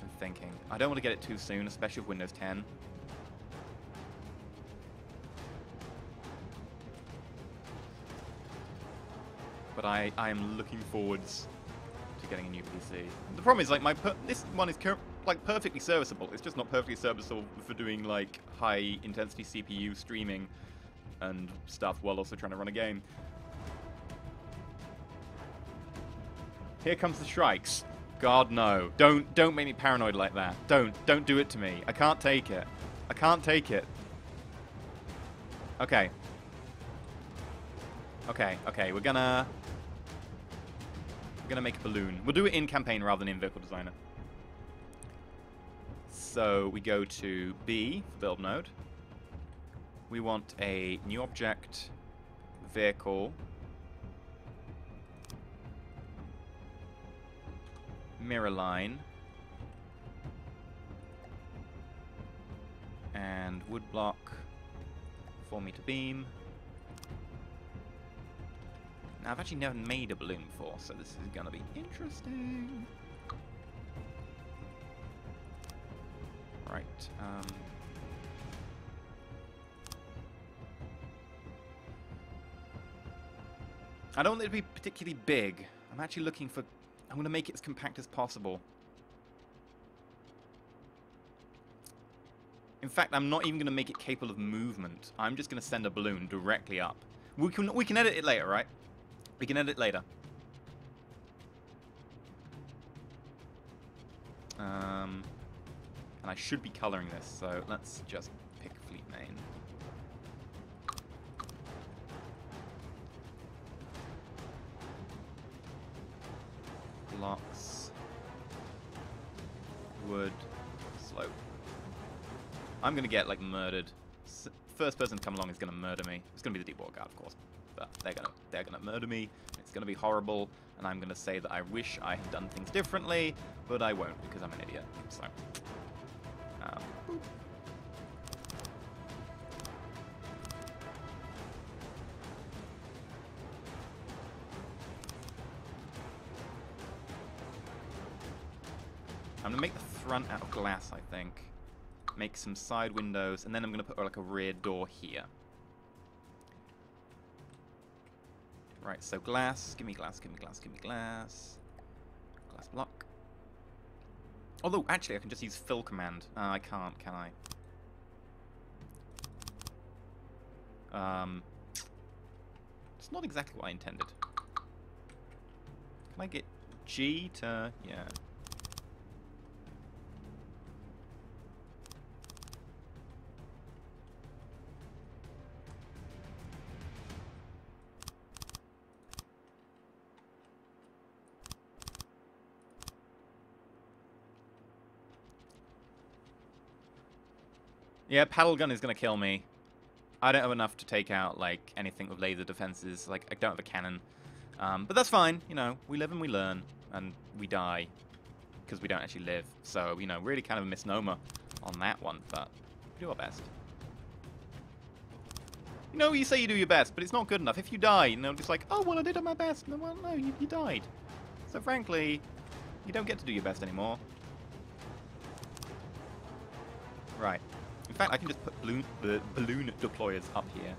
I'm thinking. I don't want to get it too soon, especially with Windows 10. But I am looking forwards to getting a new PC. The problem is, like, this one is like perfectly serviceable. It's just not perfectly serviceable for doing like high intensity CPU streaming and stuff while also trying to run a game. Here comes the strikes. God no! Don't make me paranoid like that. Don't do it to me. I can't take it. I can't take it. Okay. Okay. We're gonna going to make a balloon. We'll do it in campaign rather than in vehicle designer. So we go to B for build node. We want a new object, vehicle, mirror line, and wood block, 4-meter beam. Now I've actually never made a balloon before, so this is going to be interesting. Right. I don't want it to be particularly big. I'm actually looking for... I'm going to make it as compact as possible. In fact, I'm not even going to make it capable of movement. I'm just going to send a balloon directly up. We can edit it later, right? We can edit it later. And I should be coloring this, so let's just pick Fleet Main. Blocks. Wood. Slope. I'm gonna get, like, murdered. First person to come along is gonna murder me. It's gonna be the Deep Water Guard, of course. But they're gonna murder me. It's gonna be horrible, and I'm gonna say that I wish I had done things differently, but I won't because I'm an idiot. So, boop. I'm gonna make the front out of glass, I think. Make some side windows, and then I'm gonna put like a rear door here. Right, so glass, give me glass, give me glass, give me glass. Glass block. Although, actually, I can just use fill command. I can't, can I? It's not exactly what I intended. Can I get G to... yeah. Yeah, paddle gun is going to kill me. I don't have enough to take out, like, anything with laser defenses. Like, I don't have a cannon. But that's fine. You know, we live and we learn. And we die. Because we don't actually live. So, you know, really kind of a misnomer on that one. But we do our best. You know, you say you do your best, but it's not good enough. If you die, you know, just like, oh, well, I did my best. No, well, no, you died. So, frankly, you don't get to do your best anymore. Right. In fact, I can just put balloon deployers up here.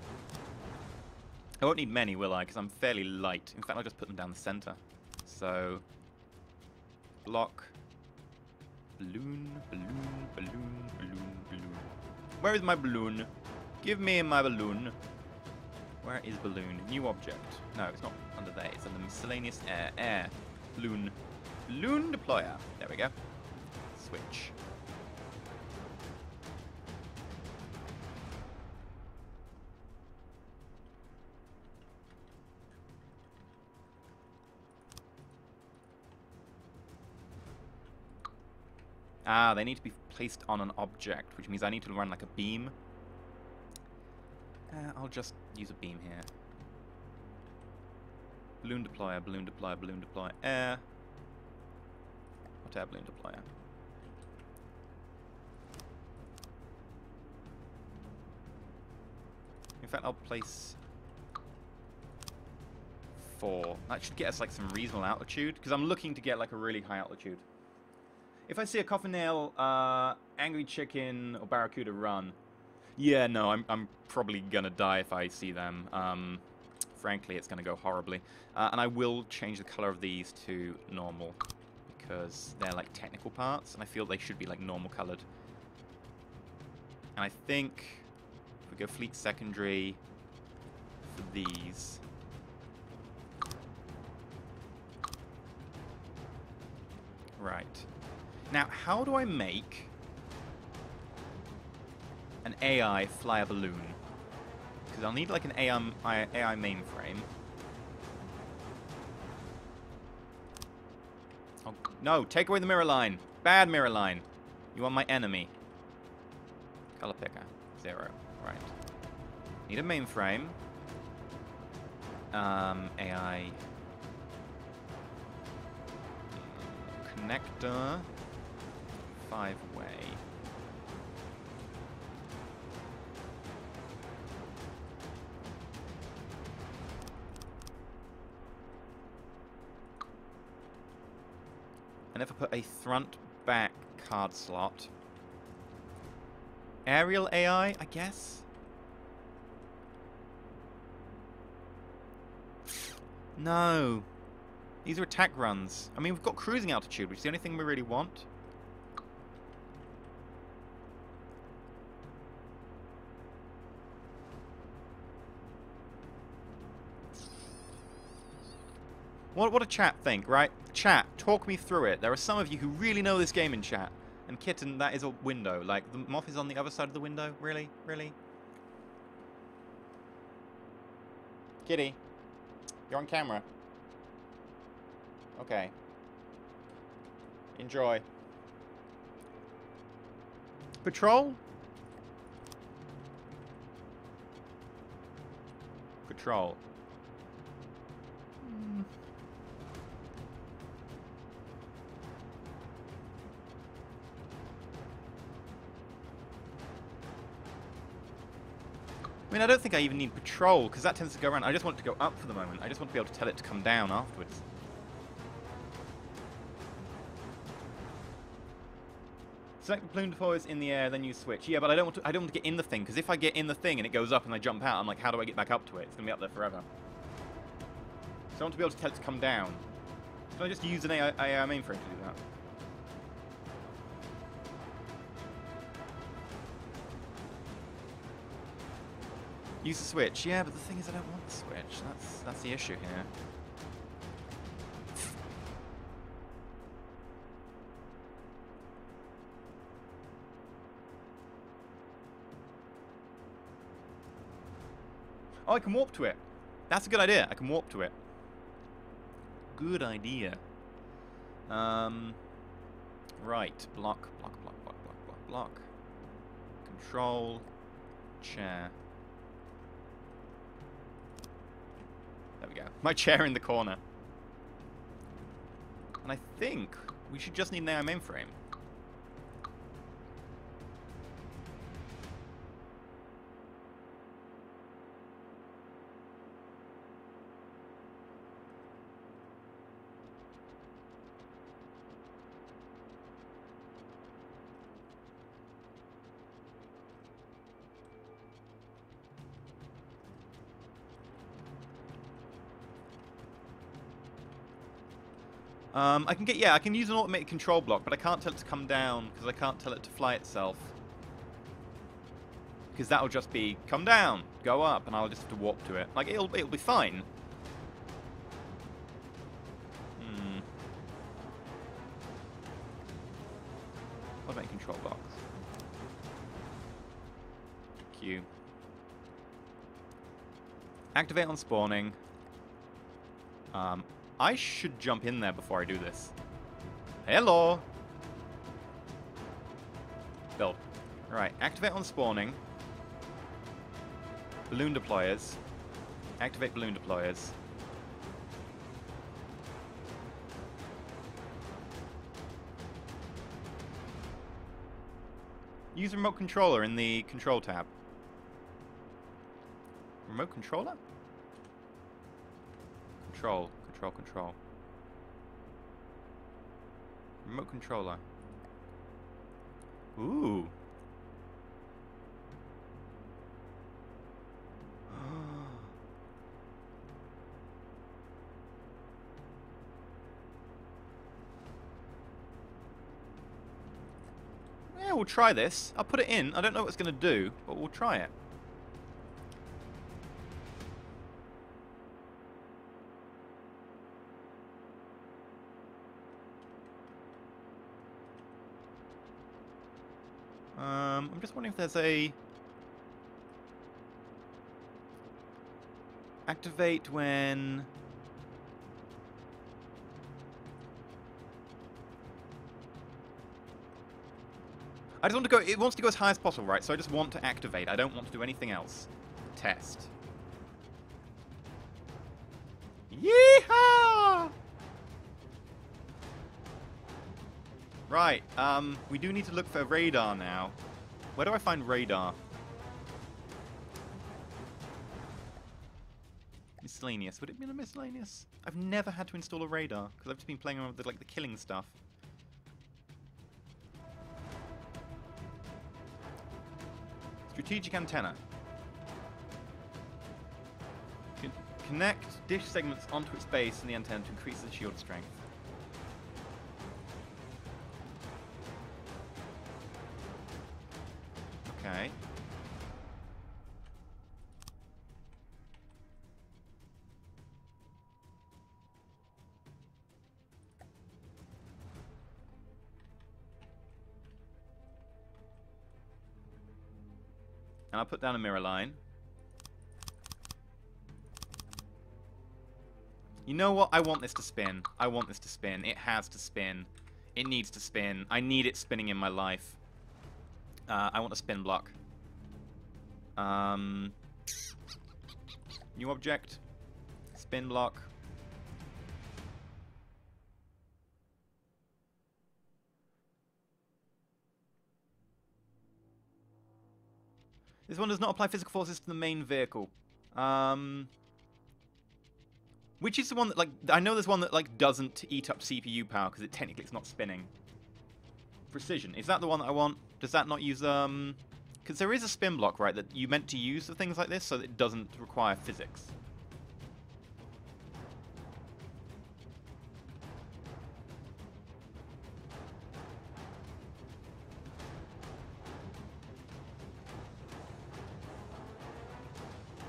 I won't need many, will I? Because I'm fairly light. In fact, I'll just put them down the center. So, block, balloon, balloon, balloon, balloon, balloon. Where is my balloon? Give me my balloon. Where is balloon? New object. No, it's not under there. It's under miscellaneous air. Air. Balloon. Balloon deployer. There we go. Switch. Ah, they need to be placed on an object, which means I need to run like a beam. I'll just use a beam here. Balloon deployer, balloon deployer, balloon deployer, air. Hot air balloon deployer. In fact, I'll place 4. That should get us like some reasonable altitude, because I'm looking to get like a really high altitude. If I see a coffin nail, angry chicken, or barracuda run, yeah, no, I'm probably gonna die if I see them. Frankly, it's gonna go horribly. And I will change the color of these to normal, because they're like technical parts, and I feel they should be like normal colored. And I think if we go fleet secondary for these. Right. Now, how do I make an AI fly a balloon? Because I'll need like an AI mainframe. Oh, no, take away the mirror line. Bad mirror line. You are my enemy. Color picker. 0. Right. Need a mainframe. AI. Connector. 5-way. And if I put a front-back card slot... Aerial AI, I guess? No. These are attack runs. I mean, we've got cruising altitude, which is the only thing we really want. What do chat think, right? Chat, talk me through it. There are some of you who really know this game in chat. And Kitten, that is a window. Like, the moth is on the other side of the window? Really? Really? Kitty, you're on camera. Okay. Enjoy. Patrol? Patrol. I mean, I don't think I even need patrol, because that tends to go around. I just want it to go up for the moment. I just want to be able to tell it to come down afterwards. Select the plume deployers in the air, then you switch. Yeah, but I don't want to get in the thing, because if I get in the thing and it goes up and I jump out, I'm like, how do I get back up to it? It's going to be up there forever. So I want to be able to tell it to come down. So I just use an AI mainframe to do that. Use the switch. Yeah, but the thing is I don't want the switch. That's the issue here. Oh, I can warp to it. That's a good idea. I can warp to it. Good idea. Right. Block. Control. Chair. There we go. My chair in the corner. And I think we should just need an AI mainframe. I can use an automated control block, but I can't tell it to come down because I can't tell it to fly itself. Because that'll just be come down, go up, and I'll just have to warp to it. Like it'll be fine. Automated control blocks. Q. Activate on spawning. I should jump in there before I do this. Hello! Build. Alright, activate on spawning. Balloon deployers. Activate balloon deployers. Use remote controller in the control tab. Remote controller? Control. Control. Remote controller. Ooh. Yeah, we'll try this. I'll put it in. I don't know what it's going to do, but we'll try it. I'm just wondering if there's a... Activate when... I just want to go... It wants to go as high as possible, right? So I just want to activate. I don't want to do anything else. Test. Yeehaw! Right, we do need to look for radar now. Where do I find radar? Miscellaneous. Would it be in a miscellaneous? I've never had to install a radar, because I've just been playing around with the killing stuff. Strategic antenna. Connect dish segments onto its base and the antenna to increase the shield strength. Okay. And I'll put down a mirror line. You know what? I want this to spin. I want this to spin. It has to spin. It needs to spin. I need it spinning in my life. I want a spin block. New object. Spin block. This one does not apply physical forces to the main vehicle. Which is the one that, like, I know there's one that, like, doesn't eat up CPU power because technically it's not spinning. Precision. Is that the one that I want? Does that not use, because there is a spin block, right, that you meant to use for things like this so that it doesn't require physics.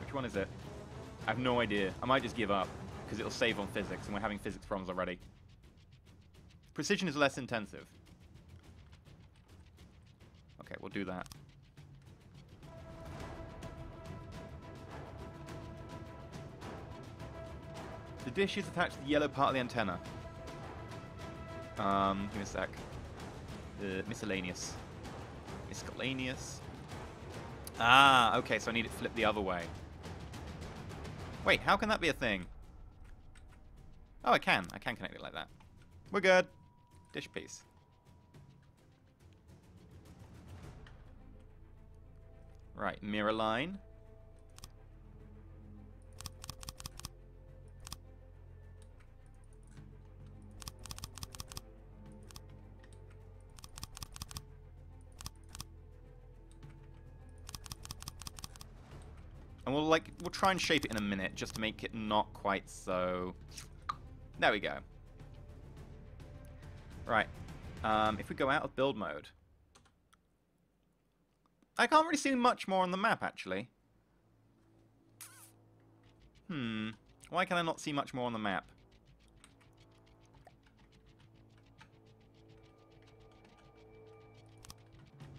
Which one is it? I have no idea. I might just give up because it'll save on physics and we're having physics problems already. Precision is less intensive. Okay, we'll do that. The dish is attached to the yellow part of the antenna. Give me a sec. Miscellaneous. Miscellaneous. Ah, okay, so I need it flipped the other way. Wait, how can that be a thing? Oh, I can. I can connect it like that. We're good. Dish piece. Right, mirror line. And we'll try and shape it in a minute just to make it not quite so... There we go. Right. If we go out of build mode... I can't really see much more on the map, actually. Why can I not see much more on the map?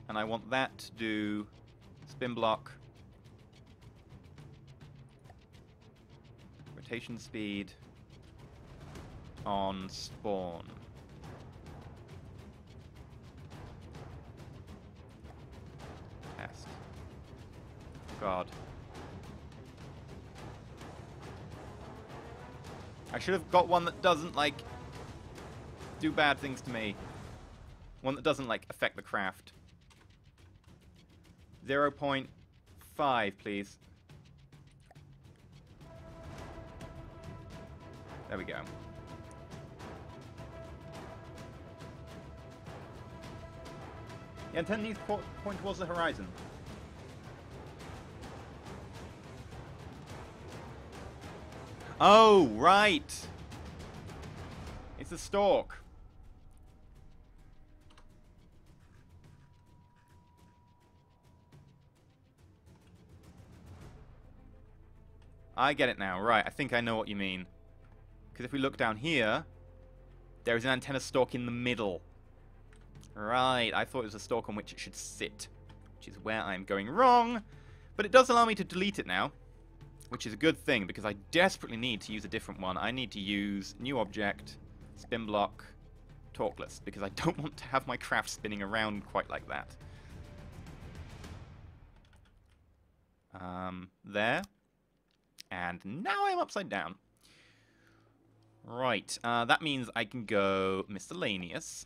And I want that to do spin block, rotation speed on spawn. Test. God. I should have got one that doesn't, like, do bad things to me. One that doesn't, like, affect the craft. 0.5, please. There we go. The antenna needs to point towards the horizon. Oh, right! It's a stalk. I get it now. Right, I think I know what you mean. Because if we look down here, there is an antenna stalk in the middle. Right, I thought it was a stalk on which it should sit, which is where I'm going wrong. But it does allow me to delete it now, which is a good thing, because I desperately need to use a different one. I need to use new object, spin block, talkless, because I don't want to have my craft spinning around quite like that. There. And now I'm upside down. Right, that means I can go miscellaneous.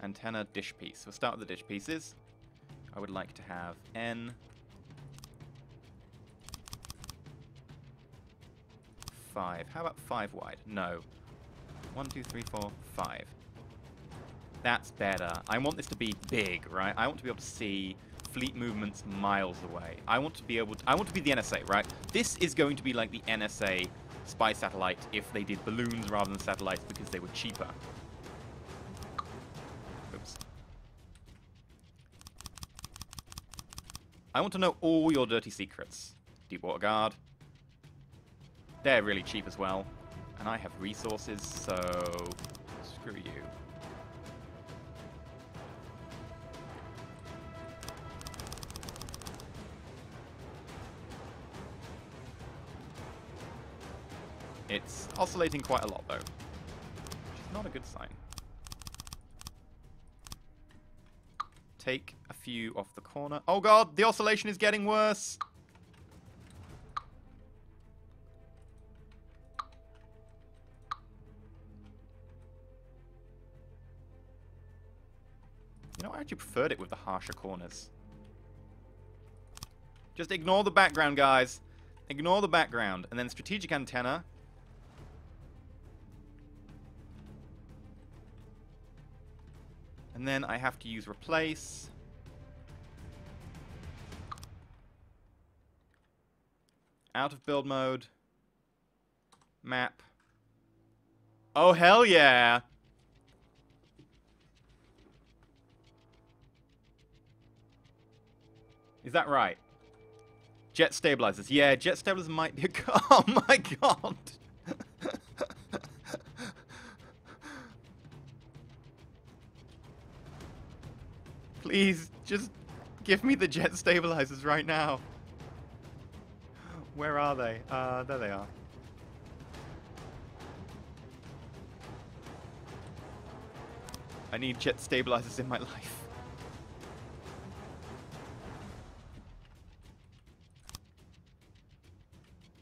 Antenna, dish piece. We'll start with the dish pieces. I would like to have N. 5. How about 5 wide? No. 1, 2, 3, 4, 5. That's better. I want this to be big, right? I want to be able to see fleet movements miles away. I want to be able to, I want to be the NSA, right? This is going to be like the NSA spy satellite if they did balloons rather than satellites because they were cheaper. Oops. I want to know all your dirty secrets. Deepwater Guard. They're really cheap as well. And I have resources, so screw you. It's oscillating quite a lot, though, which is not a good sign. Take a few off the corner. Oh god, the oscillation is getting worse! You know, I actually preferred it with the harsher corners. Just ignore the background, guys. Ignore the background. And then strategic antenna. And then I have to use replace. Out of build mode. Map. Oh, hell yeah! Is that right? Jet stabilizers. Yeah, jet stabilizers might be a... Oh my god! Please, just give me the jet stabilizers right now. Where are they? There they are. I need jet stabilizers in my life.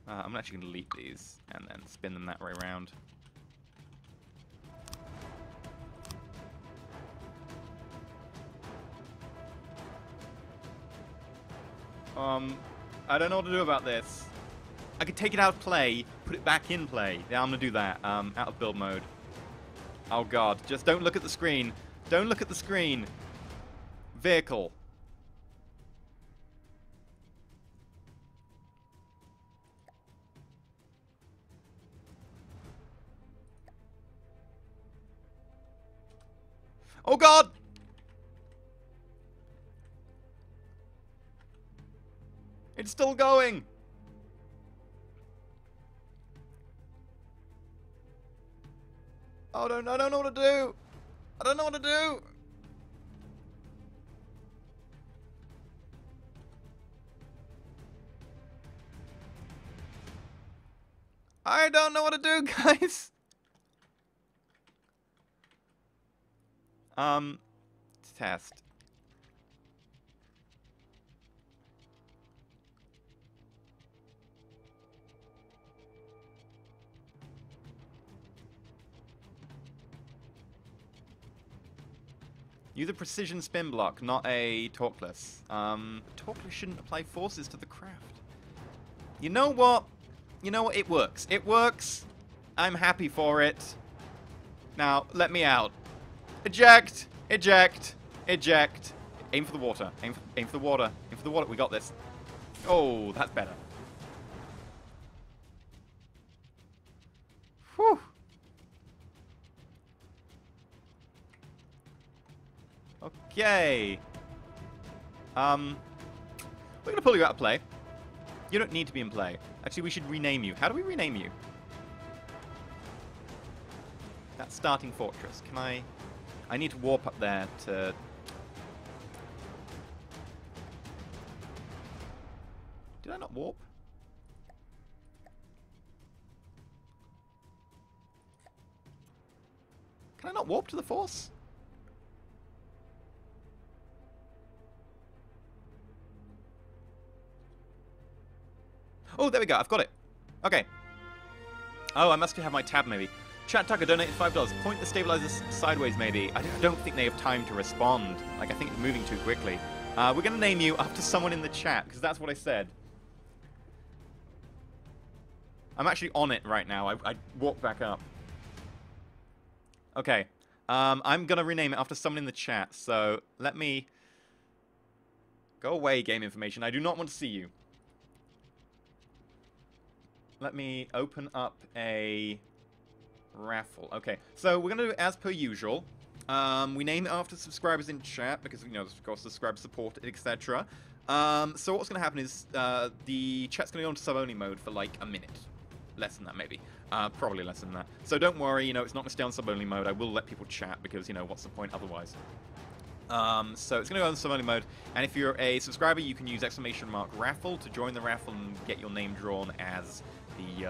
I'm actually going to delete these and then spin them that way around. I don't know what to do about this. I could take it out of play, put it back in play. Yeah, I'm going to do that. Out of build mode. Oh god, just don't look at the screen. Don't look at the screen. Vehicle. Oh god! It's still going! Oh no, I don't know what to do! I don't know what to do! I don't know what to do, guys! Test. Use a precision spin block, not a torqueless. Torqueless shouldn't apply forces to the craft. You know what? You know what? It works. It works. I'm happy for it. Now, let me out. Eject! Eject! Eject! Aim for the water. Aim for the water. Aim for the water. We got this. Oh, that's better. Whew. Okay. We're gonna pull you out of play. You don't need to be in play. Actually, we should rename you. How do we rename you? That's starting fortress. Can I need to warp up there to... Did I not warp? Can I not warp to the Force? Oh, there we go. I've got it. Okay. Oh, I must have my tab, maybe. Chat Tucker donated $5. Point the stabilizers sideways, maybe. I don't think they have time to respond. Like, I think it's moving too quickly. We're going to name you after someone in the chat, because that's what I said. I'm actually on it right now. I walked back up. Okay. I'm going to rename it after someone in the chat, so let me... Go away, game information. I do not want to see you. Let me open up a raffle. Okay, so we're going to do it as per usual. We name it after subscribers in chat because, you know, of course, subscribers support it, etc. So what's going to happen is the chat's going to go into sub-only mode for like a minute. Less than that, maybe. Probably less than that. So don't worry, you know, it's not going to stay on sub-only mode. I will let people chat because, you know, what's the point otherwise? So it's going to go in sub-only mode, and if you're a subscriber, you can use !raffle to join the raffle and get your name drawn as the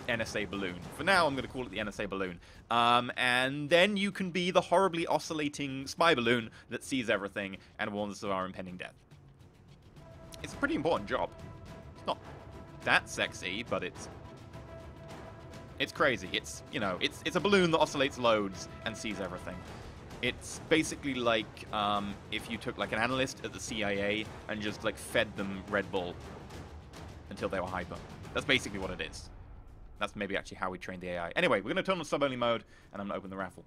NSA balloon. For now, I'm going to call it the NSA balloon. And then you can be the horribly oscillating spy balloon that sees everything and warns us of our impending death. It's a pretty important job. It's not that sexy, but it's crazy. It's, you know, it's a balloon that oscillates loads and sees everything. It's basically like if you took like an analyst at the CIA and just like fed them Red Bull until they were hyper. That's basically what it is. That's maybe actually how we trained the AI. Anyway, we're going to turn on sub-only mode, and I'm going to open the raffle.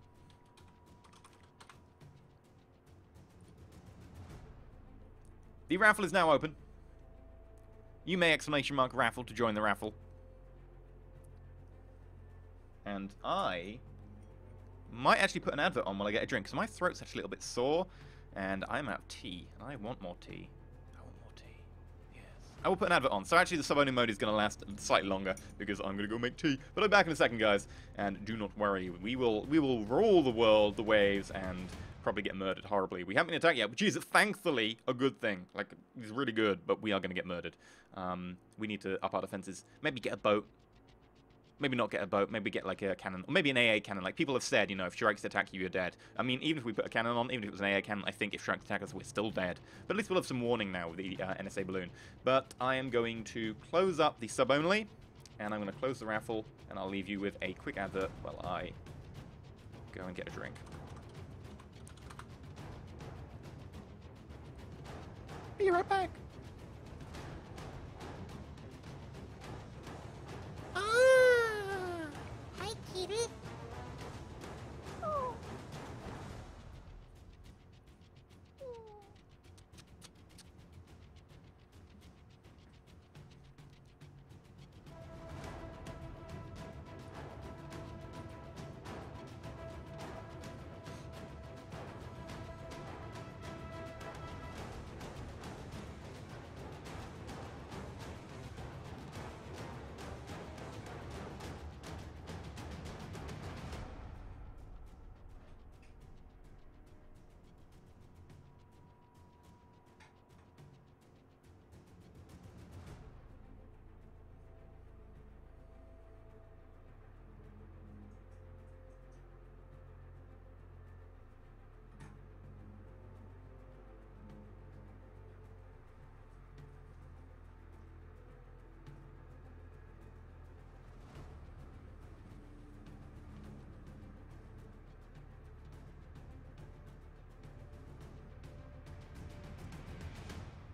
The raffle is now open. You may !raffle to join the raffle. And I might actually put an advert on while I get a drink, because my throat's actually a little bit sore, and I'm out of tea, and I want more tea. I will put an advert on. So actually the sub-only mode is going to last slightly longer because I'm going to go make tea. But I'm back in a second, guys. And do not worry. We will rule the world, the waves, and probably get murdered horribly. We haven't been attacked yet, which is thankfully a good thing. Like, it's really good, but we are going to get murdered. We need to up our defenses. Maybe get a boat. Maybe not get a boat, maybe get like a cannon, or maybe an AA cannon. Like people have said, you know, if strikes attack you, you're dead. I mean, even if we put a cannon on, even if it was an AA cannon, I think if strikes attack us, we're still dead. But at least we'll have some warning now with the NSA balloon. But I am going to close up the sub-only, and I'm going to close the raffle, and I'll leave you with a quick advert while I go and get a drink. Be right back.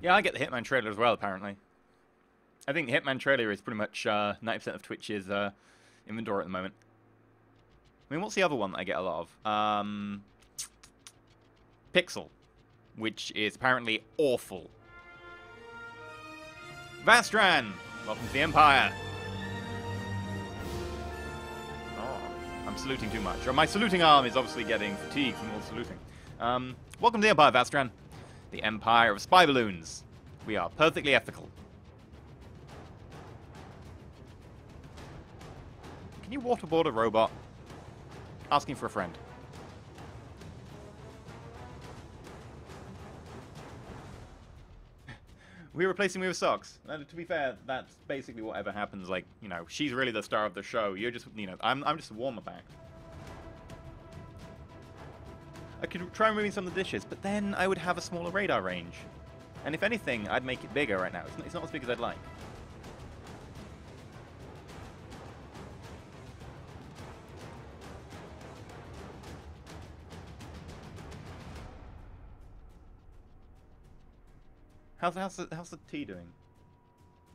Yeah, I get the Hitman trailer as well, apparently. I think the Hitman trailer is pretty much 90% of Twitch's inventory at the moment. I mean, what's the other one that I get a lot of? Pixel, which is apparently awful. Vastran! Welcome to the Empire! Oh, I'm saluting too much. My saluting arm is obviously getting fatigued from all the saluting. Welcome to the Empire, Vastran. The Empire of Spy Balloons. We are perfectly ethical. Can you waterboard a robot? Asking for a friend. We're replacing me with socks. To be fair, that's basically whatever happens. Like, you know, she's really the star of the show. You're just, you know, I'm just a warmer back. I could try removing some of the dishes, but then I would have a smaller radar range. And if anything, I'd make it bigger right now. It's not as big as I'd like. How's the tea doing?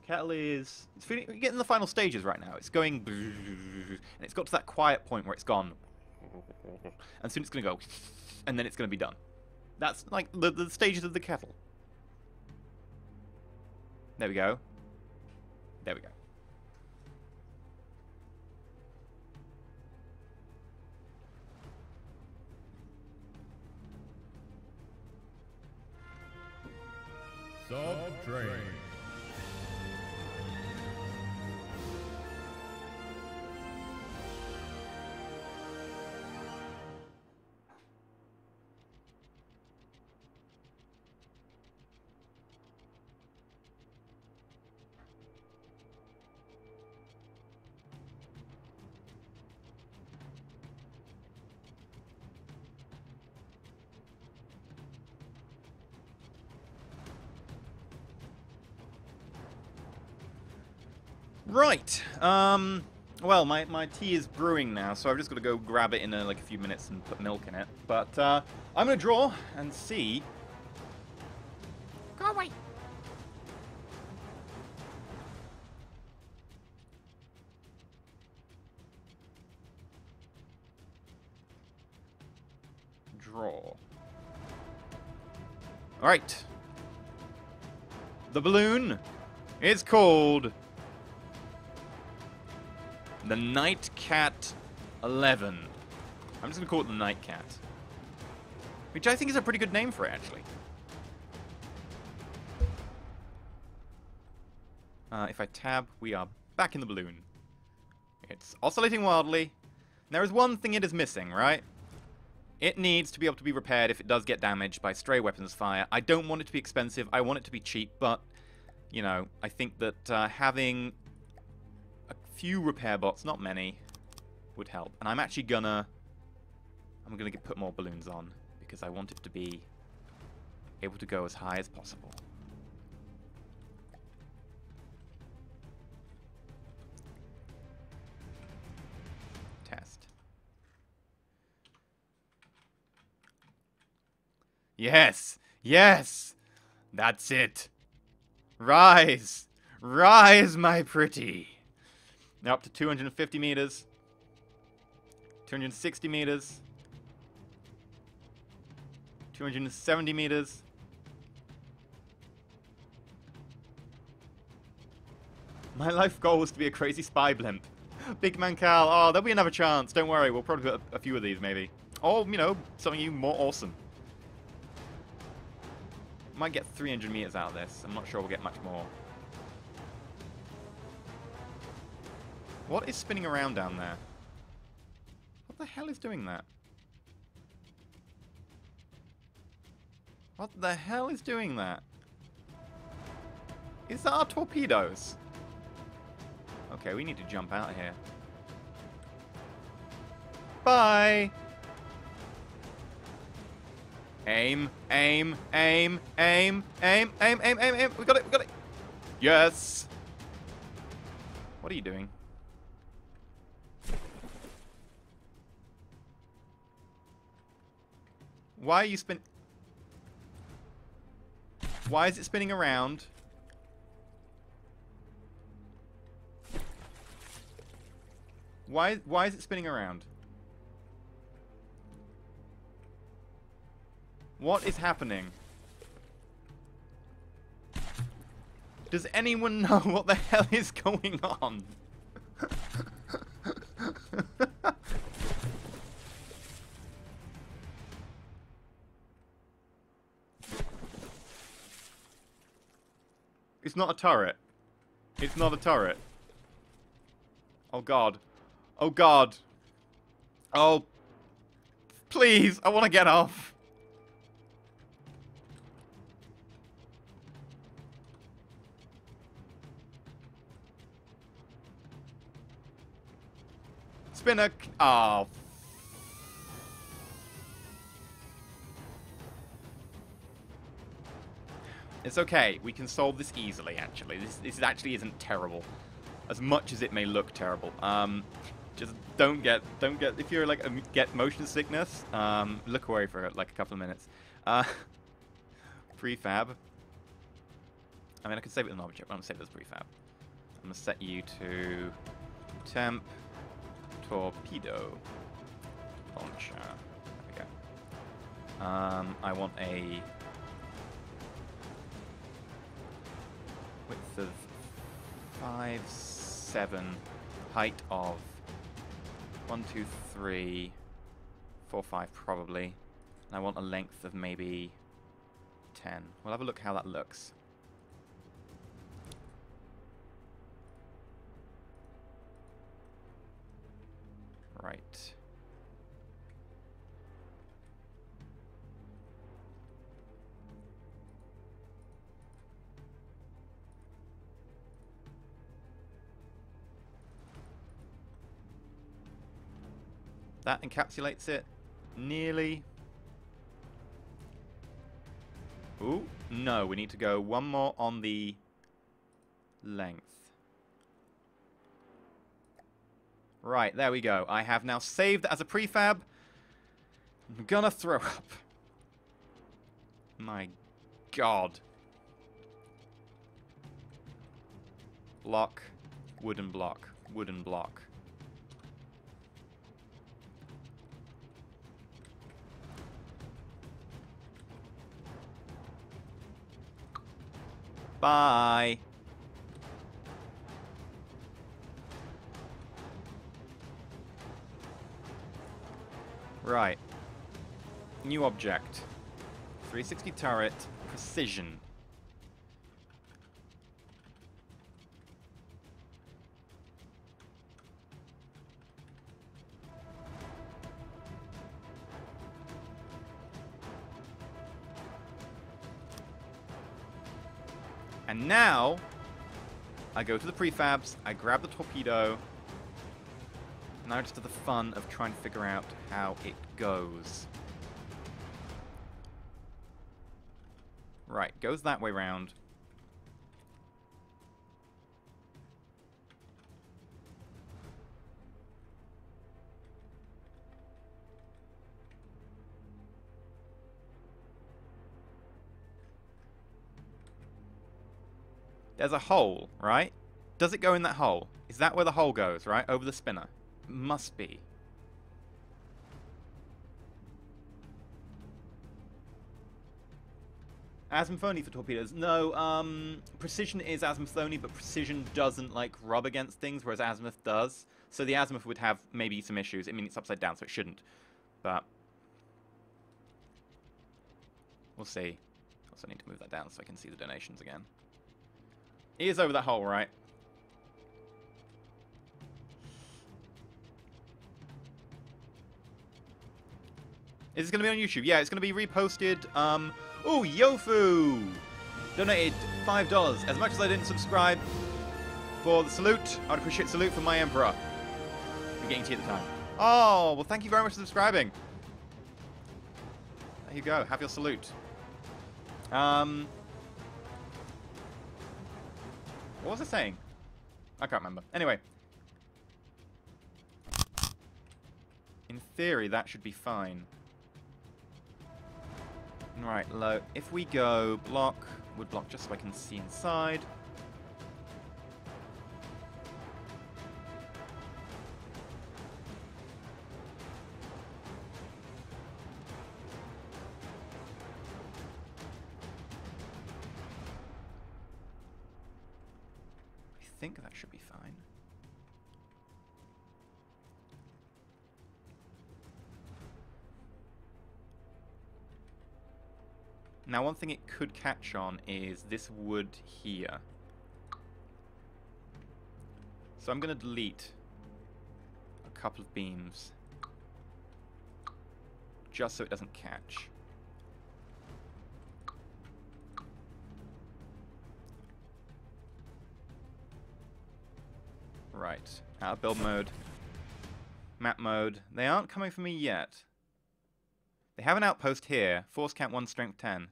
Kettle is... It's feeling... We're getting the final stages right now. It's going... And it's got to that quiet point where it's gone. And soon it's going to go... And then it's going to be done. That's like the stages of the kettle. There we go. There we go. Subtrain. Right. Well, my tea is brewing now, so I've just got to go grab it in like a few minutes and put milk in it. But I'm going to draw and see. Go away. Draw. All right. The balloon is called the Night Cat 11. I'm just going to call it the Night Cat. Which I think is a pretty good name for it, actually. If I tab, we are back in the balloon. It's oscillating wildly. And there is one thing it is missing, right? It needs to be able to be repaired if it does get damaged by stray weapons fire. I don't want it to be expensive. I want it to be cheap, but, you know, I think that having a few repair bots, not many, would help. And I'm actually gonna... I'm gonna put more balloons on, because I want it to be able to go as high as possible. Test. Yes! Yes! That's it! Rise! Rise, my pretty! Now up to 250 meters. 260 meters. 270 meters. My life goal was to be a crazy spy blimp. Big Man Cal, oh, there'll be another chance. Don't worry, we'll probably put a few of these, maybe. Or, you know, something even more awesome. Might get 300 meters out of this. I'm not sure we'll get much more. What is spinning around down there? What the hell is doing that? What the hell is doing that? Is that our torpedoes? Okay, we need to jump out of here. Bye! Aim, aim, aim, aim, aim, aim, aim, aim, aim. We got it, we got it. Yes! What are you doing? Why are you Why is it spinning around? Why is it spinning around? What is happening? Does anyone know what the hell is going on? It's not a turret. It's not a turret. Oh god. Oh god. Oh. Please, I want to get off. Spinner. Oh. It's okay. We can solve this easily, actually. This actually isn't terrible. As much as it may look terrible. Just don't get, if you're like, get motion sickness, look away for like a couple of minutes. Prefab. I mean, I could save it as an object, but I'm going to save it as prefab. I'm going to set you to temp torpedo launcher. There we go. I want a width of 5, 7, height of 1, 2, 3, 4, 5 probably. And I want a length of maybe 10. We'll have a look how that looks. Right. That encapsulates it nearly. Ooh, no, we need to go one more on the length. Right, there we go. I have now saved as a prefab. I'm gonna throw up. My God. Block, wooden block, wooden block. Bye. Right. New object. 360 turret. Precision. And now, I go to the prefabs, I grab the torpedo. Now just to the fun of trying to figure out how it goes. Right, goes that way round. There's a hole, right? Does it go in that hole? Is that where the hole goes, right? Over the spinner? Must be. Azimuth only for torpedoes. No, precision is azimuth only, but precision doesn't, like, rub against things, whereas azimuth does. So the azimuth would have maybe some issues. I mean, it's upside down, so it shouldn't. But we'll see. Also need to move that down so I can see the donations again. He is over that hole, right? Is this going to be on YouTube? Yeah, it's going to be reposted. Ooh, Yofu! Donated $5. As much as I didn't subscribe for the salute, I'd appreciate salute from my Emperor. I'm getting tea at the time. Oh, well, thank you very much for subscribing. There you go. Have your salute. What was I saying? I can't remember. Anyway. In theory, that should be fine. Right, low. If we go block, wood block just so I can see inside. I think that should be fine. Now, one thing it could catch on is this wood here. So I'm going to delete a couple of beams just so it doesn't catch. Right. Out of build mode. Map mode. They aren't coming for me yet. They have an outpost here. Force count 1, strength 10.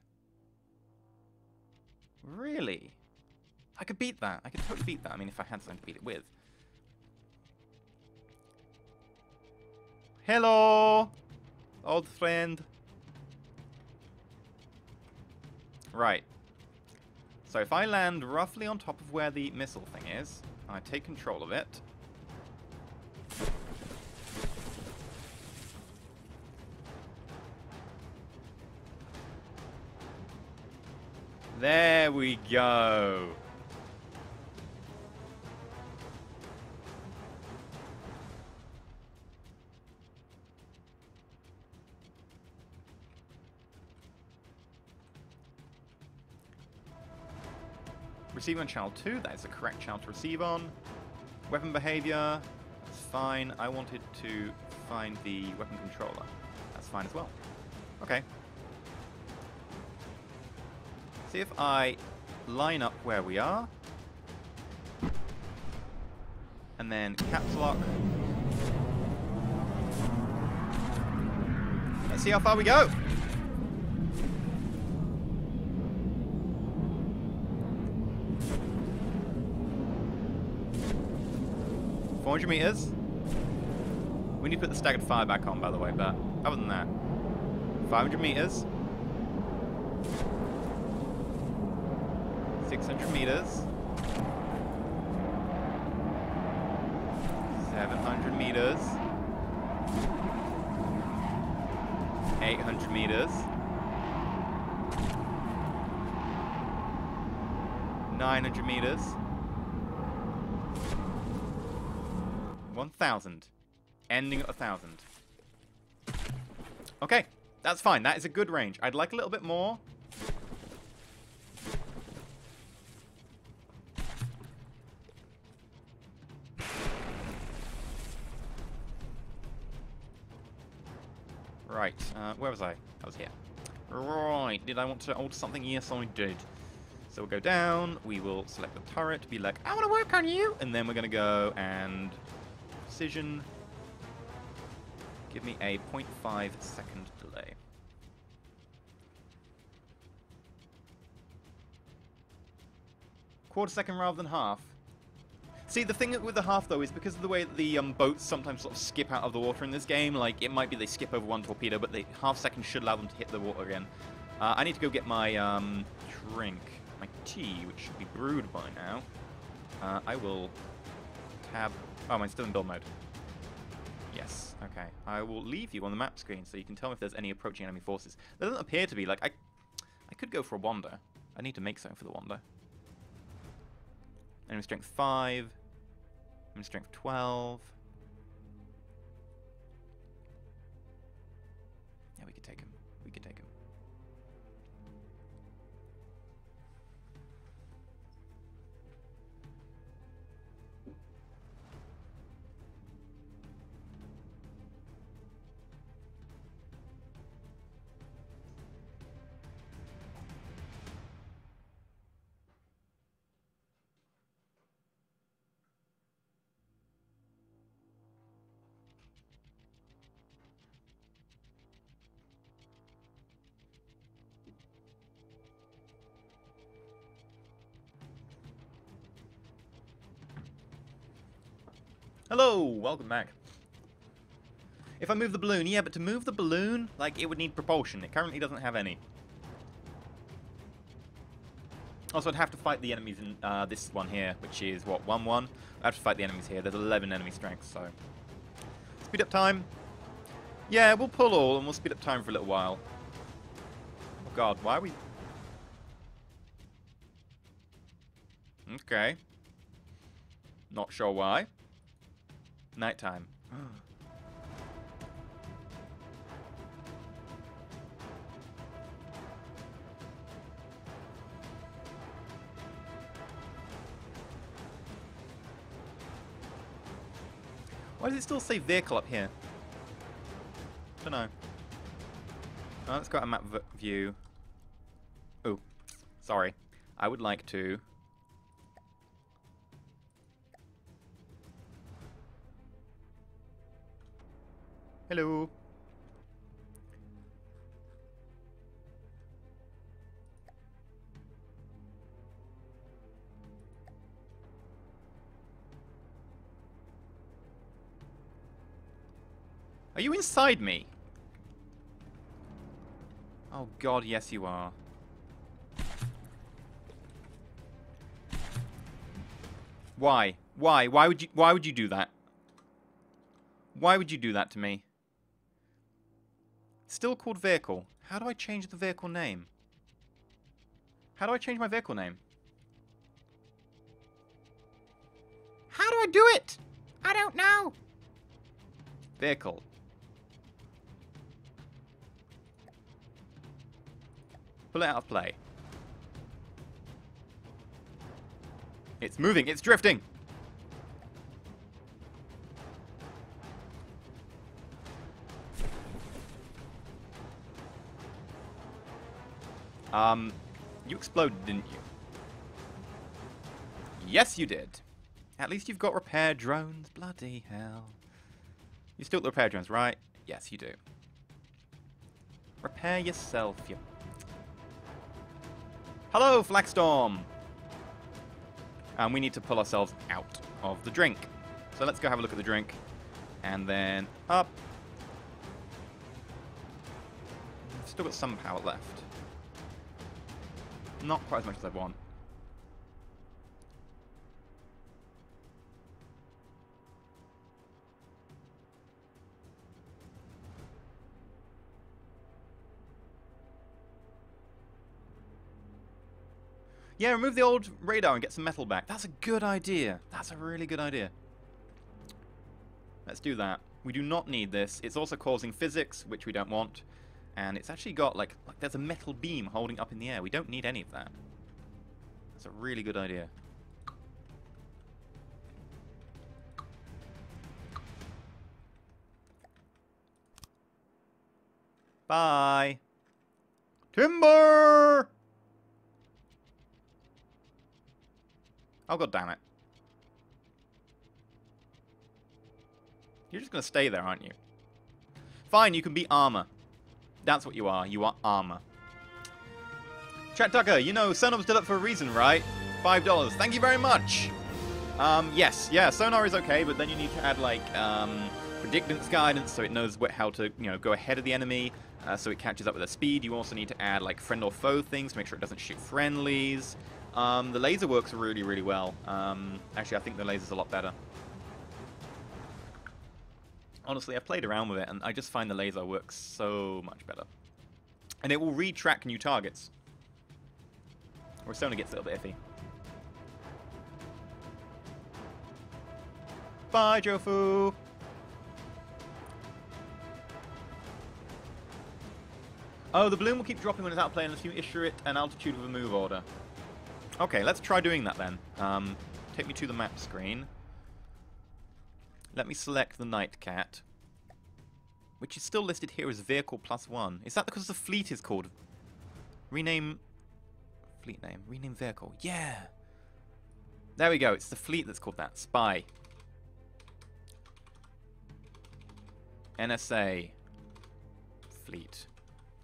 Really? I could beat that. I could totally beat that. I mean, if I had something to beat it with. Hello, old friend. Right. So if I land roughly on top of where the missile thing is, I take control of it. There we go. Receive on channel 2, that is the correct channel to receive on. Weapon behavior, that's fine. I wanted to find the weapon controller. That's fine as well. Okay. See if I line up where we are. And then caps lock. Let's see how far we go. $400 meters. We need to put the staggered fire back on, by the way, but other than that, 500 meters. 600 meters. 700 meters. 800 meters. 900 meters. 1,000. Ending at 1,000. Okay, that's fine. That is a good range. I'd like a little bit more. Right, where was I? I was here. Right, did I want to alter something? Yes, I did. So we'll go down, we will select the turret, be like, I want to work on you! And then we're going to go and precision. Give me a 0.5 second delay. Quarter second rather than half. See, the thing with the half, though, is because of the way that the boats sometimes sort of skip out of the water in this game, like, it might be they skip over one torpedo, but the half second should allow them to hit the water again. I need to go get my drink, my tea, which should be brewed by now. I will tab... Oh, am I still in build mode? Yes, okay. I will leave you on the map screen so you can tell me if there's any approaching enemy forces. There doesn't appear to be. Like, I could go for a wander. I need to make something for the wander. Enemy strength 5. Enemy strength 12. Yeah, we could take him. We could take him. Hello, welcome back. If I move the balloon, yeah, but to move the balloon, like, it would need propulsion. It currently doesn't have any. Also, I'd have to fight the enemies in this one here, which is, what, 1-1? I have to fight the enemies here. There's 11 enemy strengths, so... Speed up time. Yeah, we'll pull all, and we'll speed up time for a little while. Oh, God, why are we... Okay. Not sure why. Nighttime. Why does it still say vehicle up here? Don't know. Oh, let's go to map view. Oh, sorry. I would like to... Hello. Are you inside me? Oh god, yes you are. Why? Why? Why would you do that? Why would you do that to me? Still called vehicle. How do I change the vehicle name? How do I change my vehicle name? How do I do it? I don't know. Vehicle. Pull it out of play. It's moving. It's drifting. You exploded, didn't you? Yes, you did. At least you've got repair drones. Bloody hell. You still got the repair drones, right? Yes, you do. Repair yourself, you... Hello, Flagstorm! And we need to pull ourselves out of the drink. So let's go have a look at the drink. And then up. Still got some power left. Not quite as much as I want. Yeah, remove the old radar and get some metal back. That's a good idea. That's a really good idea. Let's do that. We do not need this. It's also causing physics, which we don't want. And it's actually got, like there's a metal beam holding up in the air. We don't need any of that. That's a really good idea. Bye. Timber! Oh, god damn it. You're just going to stay there, aren't you? Fine, you can be armor. That's what you are. You are armor. Chat Tucker, you know, Sonar's stood up for a reason, right? $5. Thank you very much. Yes, yeah, sonar is okay, but then you need to add, like, predictance guidance so it knows how to, you know, go ahead of the enemy, so it catches up with their speed. You also need to add, like, friend or foe things to make sure it doesn't shoot friendlies. The laser works really, really well. Actually, I think the laser's a lot better. Honestly, I've played around with it, and I just find the laser works so much better. And it will retrack new targets. Or Sona gets a little bit iffy. Bye, Jofu! Oh, the balloon will keep dropping when it's out of play unless you issue it an altitude with a move order. Okay, let's try doing that then. Take me to the map screen. Let me select the Night Cat, which is still listed here as Vehicle +1. Is that because the fleet is called... Rename... Fleet name. Rename Vehicle. Yeah! There we go. It's the fleet that's called that. Spy. NSA. Fleet.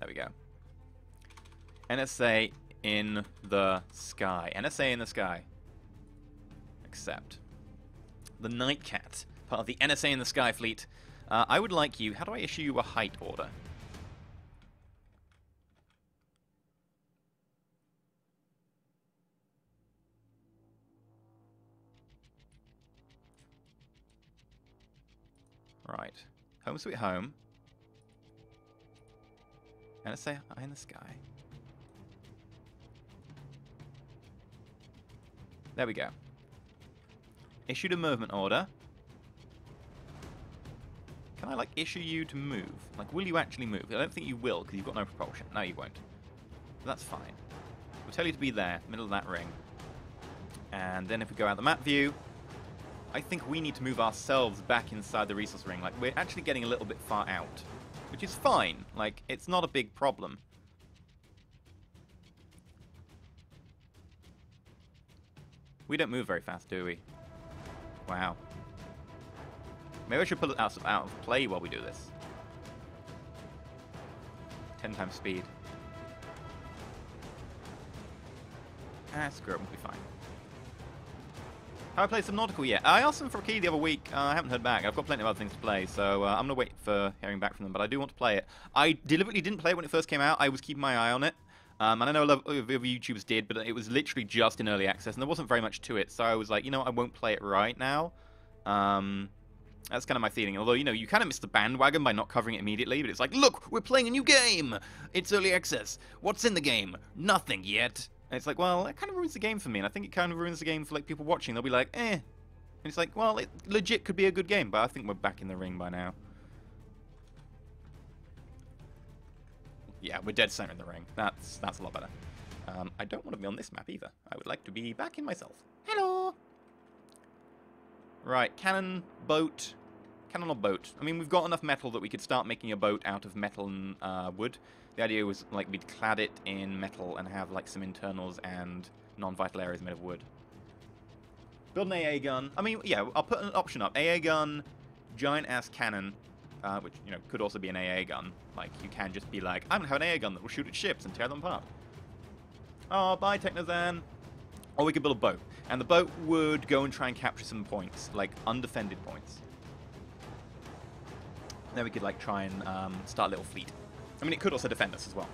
There we go. NSA in the sky. NSA in the sky. Accept. The Night Cat. Part of the NSA in the Sky Fleet. I would like you... How do I issue you a height order? Right. Home sweet home. NSA in the sky. There we go. Issued a movement order. Can I, like, issue you to move? Like, will you actually move? I don't think you will, because you've got no propulsion. No, you won't. But that's fine. We'll tell you to be there, middle of that ring. And then if we go out the map view, I think we need to move ourselves back inside the resource ring. Like, we're actually getting a little bit far out. Which is fine. Like, it's not a big problem. We don't move very fast, do we? Wow. Maybe I should put it out of play while we do this. 10 times speed. Ah, screw it, we'll be fine. Have I played Subnautical yet? I asked them for a key the other week. I haven't heard back. I've got plenty of other things to play, so I'm going to wait for hearing back from them. But I do want to play it. I deliberately didn't play it when it first came out. I was keeping my eye on it. And I know a lot of other YouTubers did, but it was literally just in early access, and there wasn't very much to it. So I was like, you know what, I won't play it right now. That's kind of my feeling. Although, you know, you kind of miss the bandwagon by not covering it immediately. But it's like, look, we're playing a new game. It's early access. What's in the game? Nothing yet. And it's like, well, that kind of ruins the game for me. And I think it kind of ruins the game for like people watching. They'll be like, eh. And it's like, well, it legit could be a good game. But I think we're back in the ring by now. Yeah, we're dead center in the ring. That's a lot better. I don't want to be on this map either. I would like to be back in myself. Hello! Right, cannon, boat. Cannon or boat? I mean, we've got enough metal that we could start making a boat out of metal and wood. The idea was, like, we'd clad it in metal and have, like, some internals and non-vital areas made of wood. Build an AA gun. I mean, yeah, I'll put an option up. AA gun, giant-ass cannon, which, you know, could also be an AA gun. Like, you can just be like, I'm going to have an AA gun that will shoot at ships and tear them apart. Oh, bye, Technozan. Or we could build a boat. And the boat would go and try and capture some points, like, undefended points. Then we could, like, try and start a little fleet. I mean, it could also defend us as well.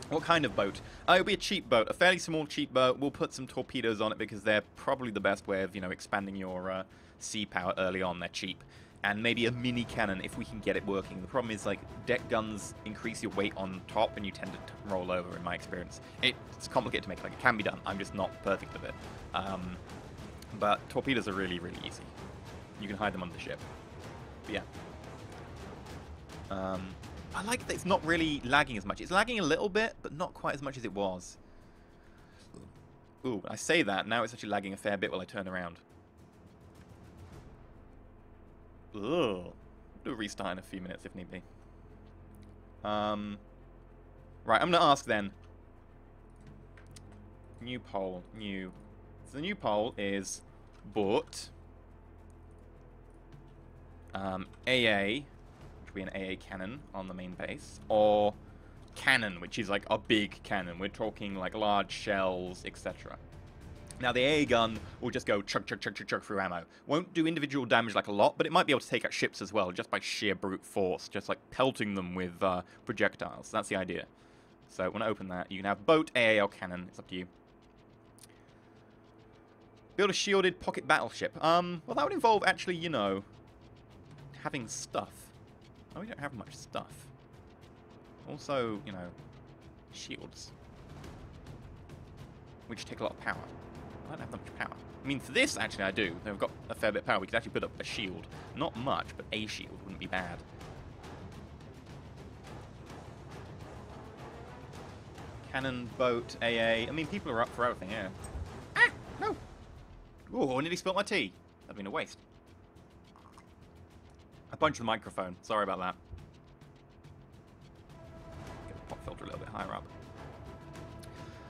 What kind of boat? It'll be a cheap boat, a fairly small, cheap boat. We'll put some torpedoes on it because they're probably the best way of, you know, expanding your sea power early on. They're cheap. And maybe a mini cannon if we can get it working. The problem is, like, deck guns increase your weight on top and you tend to roll over, in my experience. It's complicated to make. Like, it can be done. I'm just not perfect with it. But torpedoes are really, really easy. You can hide them under the ship. But yeah. I like that it's not really lagging as much. It's lagging a little bit, but not quite as much as it was. Ooh, I say that, now it's actually lagging a fair bit while I turn around. Ugh. Do a restart in a few minutes if need be. Right, I'm going to ask then. New poll. New. So the new poll is boat. AA. Be an AA cannon on the main base, or cannon, which is like a big cannon. We're talking like large shells, etc. Now the AA gun will just go chug, chug, chug, chug, chug through ammo. Won't do individual damage like a lot, but it might be able to take out ships as well, just by sheer brute force, just like pelting them with projectiles. That's the idea. So when I open that, you can have boat, AA, or cannon. It's up to you. Build a shielded pocket battleship. Well, that would involve actually, you know, having stuff. Oh, we don't have much stuff. Also, you know, shields. Which take a lot of power. I don't have that much power. I mean, for this, actually, I do. They've got a fair bit of power. We could actually put up a shield. Not much, but a shield wouldn't be bad. Cannon, boat, AA. I mean, people are up for everything, yeah. Ah! No! Ooh, I nearly spilled my tea. That'd been a waste. I punched the microphone. Sorry about that. Get the pop filter a little bit higher up.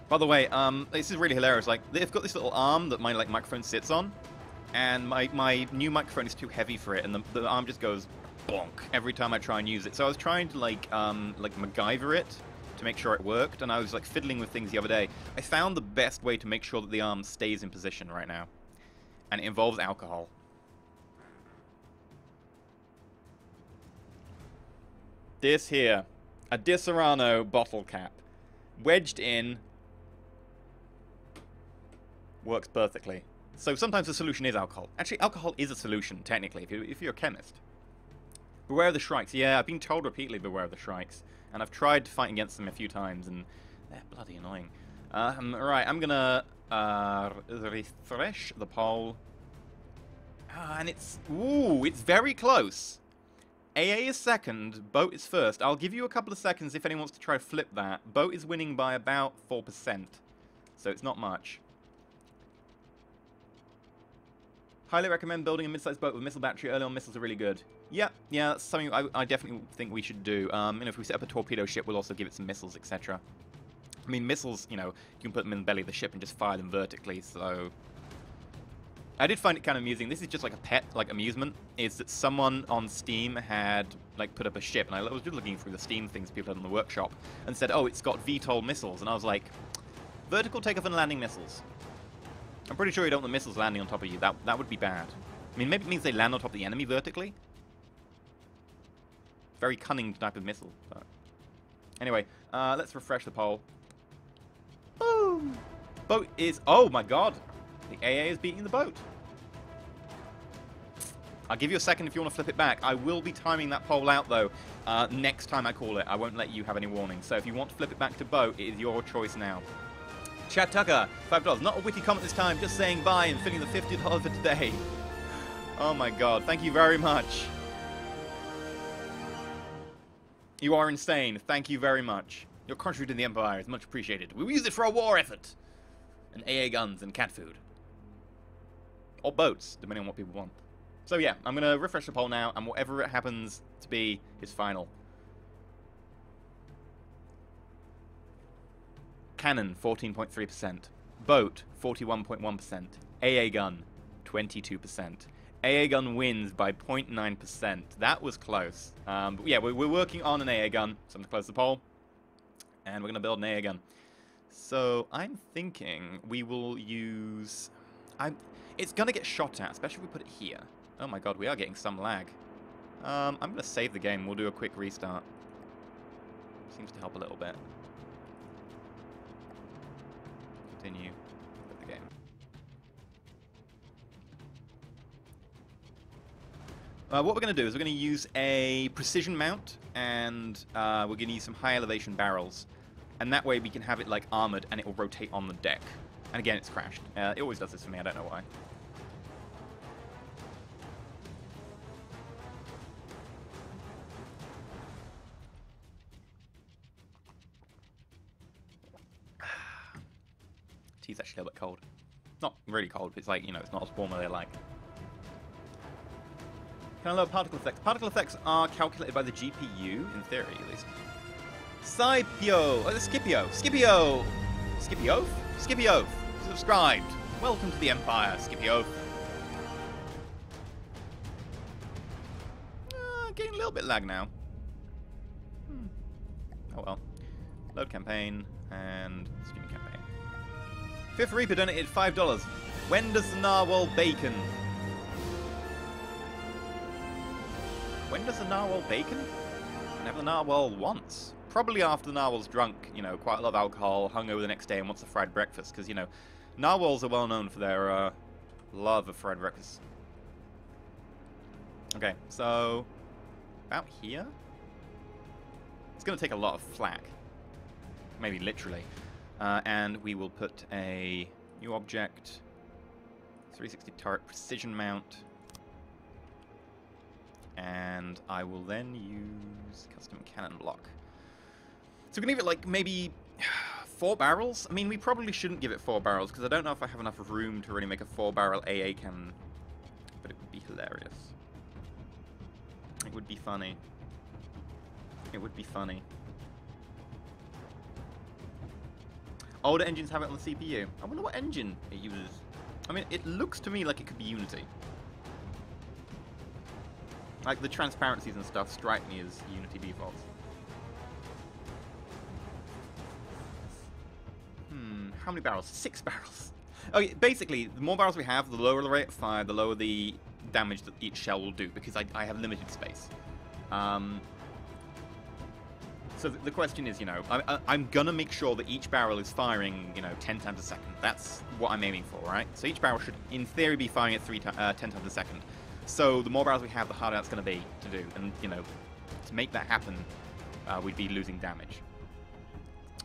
By the way, this is really hilarious. Like, they've got this little arm that my microphone sits on, and my new microphone is too heavy for it, and the arm just goes bonk every time I try and use it. So I was trying to like MacGyver it to make sure it worked, and I was like fiddling with things the other day. I found the best way to make sure that the arm stays in position right now, and it involves alcohol. This here, a Disaronno bottle cap, wedged in, works perfectly. So sometimes the solution is alcohol. Actually, alcohol is a solution, technically, if you're a chemist. Beware of the shrikes. Yeah, I've been told repeatedly beware of the shrikes. And I've tried to fight against them a few times, and they're bloody annoying. Right, I'm gonna refresh the poll. And it's... Ooh, it's very close. AA is second, boat is first. I'll give you a couple of seconds if anyone wants to try to flip that. Boat is winning by about 4%, so it's not much. Highly recommend building a mid-sized boat with missile battery. Early on missiles are really good. Yeah, that's something I definitely think we should do. You know, if we set up a torpedo ship, we'll also give it some missiles, etc. I mean, missiles, you know, you can put them in the belly of the ship and just fire them vertically, so... I did find it kind of amusing. This is just like a pet, like, amusement. Is that someone on Steam had, like, put up a ship, and I was just looking through the Steam things people had in the workshop, and said, oh, it's got VTOL missiles. And I was like, vertical takeoff and landing missiles. I'm pretty sure you don't want the missiles landing on top of you. That would be bad. I mean, maybe it means they land on top of the enemy vertically. Very cunning type of missile. But anyway, let's refresh the poll. Boom! Boat is... Oh my god! The AA is beating the boat. I'll give you a second if you want to flip it back. I will be timing that poll out, though, next time I call it. I won't let you have any warnings. So if you want to flip it back to boat, it is your choice now. Chad Tucker, $5. Not a witty comment this time, just saying bye and filling the $50 for today. Oh my god, thank you very much. You are insane. Thank you very much. Your contribution to the Empire is much appreciated. We will use it for a war effort. And AA guns and cat food. Or boats, depending on what people want. So yeah, I'm going to refresh the poll now, and whatever it happens to be is final. Cannon, 14.3%. Boat, 41.1%. AA gun, 22%. AA gun wins by 0.9%. That was close. But yeah, we're working on an AA gun, so I'm going to close the poll. And we're going to build an AA gun. So I'm thinking we will use... It's going to get shot at, especially if we put it here. Oh my god, we are getting some lag. I'm going to save the game. We'll do a quick restart. Seems to help a little bit. Continue with the game. What we're going to do is we're going to use a precision mount, and we're going to use some high elevation barrels. And that way we can have it like armored, and it will rotate on the deck. And again, it's crashed. It always does this for me, I don't know why. Tea's actually a little bit cold. Not really cold, but it's like, you know, it's not as warm as they like. Can I lower particle effects? Particle effects are calculated by the GPU, in theory, at least. Scipio! Scipio! Scipio! Scipio? Scipio! Subscribed! Welcome to the Empire, Scipio. Getting a little bit lag now. Oh well. Load campaign, and streaming campaign. Fifth Reaper donated $5. When does the narwhal bacon? When does the narwhal bacon? Whenever the narwhal wants. Probably after the narwhal's drunk, you know, quite a lot of alcohol, hungover the next day and wants a fried breakfast. Because, you know, narwhals are well known for their love of fried breakfast. Okay, so about here? It's going to take a lot of flak. Maybe literally. And we will put a new object, 360 turret precision mount, and I will then use custom cannon block. So we're going to give it like maybe 4 barrels? I mean, we probably shouldn't give it 4 barrels because I don't know if I have enough room to really make a 4-barrel AA cannon, but it would be hilarious. It would be funny. It would be funny. Older engines have it on the CPU. I wonder what engine it uses. I mean, it looks to me like it could be Unity. Like, the transparencies and stuff strike me as Unity defaults. How many barrels? 6 barrels. Okay, basically, the more barrels we have, the lower the rate of fire, the lower the damage that each shell will do, because I have limited space. So the question is, you know, I'm gonna make sure that each barrel is firing, you know, 10 times a second. That's what I'm aiming for, right? So each barrel should, in theory, be firing at 10 times a second. So the more barrels we have, the harder that's gonna be to do. And, you know, to make that happen, we'd be losing damage.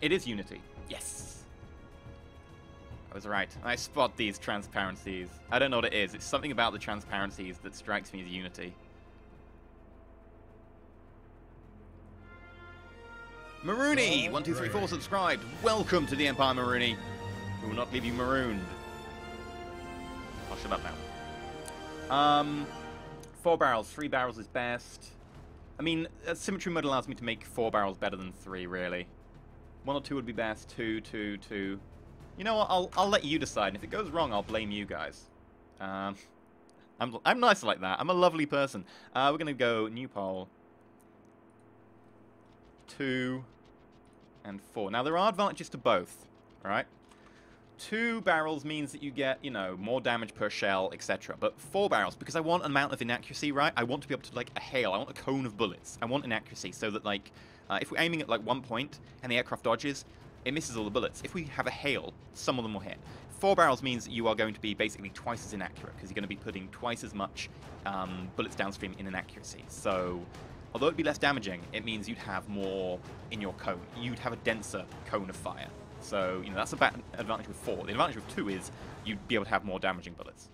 It is Unity. Yes! I was right. I spot these transparencies. I don't know what it is. It's something about the transparencies that strikes me as Unity. Maroony, 1234 subscribed. Welcome to the Empire, Maroony. We will not leave you marooned. I'll shut up now. 4 barrels. 3 barrels is best. I mean, symmetry mode allows me to make 4 barrels better than 3, really. 1 or 2 would be best. 2, 2, 2. You know what? I'll let you decide. If it goes wrong, I'll blame you guys. I'm nice like that. I'm a lovely person. We're gonna go new poll. 2 and 4. Now, there are advantages to both, alright? 2 barrels means that you get, you know, more damage per shell, etc. But 4 barrels, because I want an amount of inaccuracy, right? I want to be able to, like, a hail. I want a cone of bullets. I want inaccuracy so that, like, if we're aiming at, like, 1 point and the aircraft dodges, it misses all the bullets. If we have a hail, some of them will hit. 4 barrels means that you are going to be basically twice as inaccurate, because you're going to be putting twice as much bullets downstream in inaccuracy. So, although it'd be less damaging, it means you'd have more in your cone. You'd have a denser cone of fire. So, you know, that's an advantage with 4. The advantage with 2 is you'd be able to have more damaging bullets.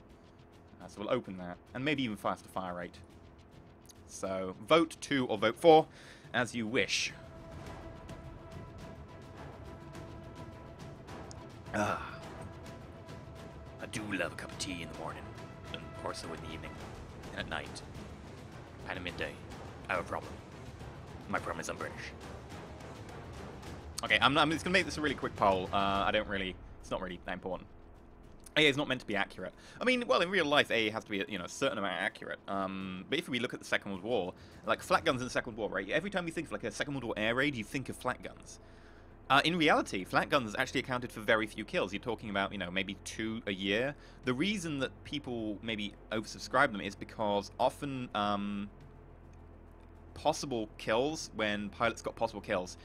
So we'll open that, and maybe even faster fire rate. So, vote 2 or vote 4, as you wish. Ah. I do love a cup of tea in the morning, and more so in the evening, and at night, and at midday. I have a problem. My problem is I'm British. Okay, I'm just going to make this a really quick poll. It's not really that important. AA is not meant to be accurate. I mean, well, in real life, AA has to be, you know, a certain amount accurate. But if we look at the Second World War, like flat guns in the Second World War, right? Every time you think of like a Second World War air raid, you think of flat guns. In reality, flat guns actually accounted for very few kills. You're talking about, you know, maybe 2 a year. The reason that people maybe oversubscribe them is because often possible kills, when pilots got possible kills,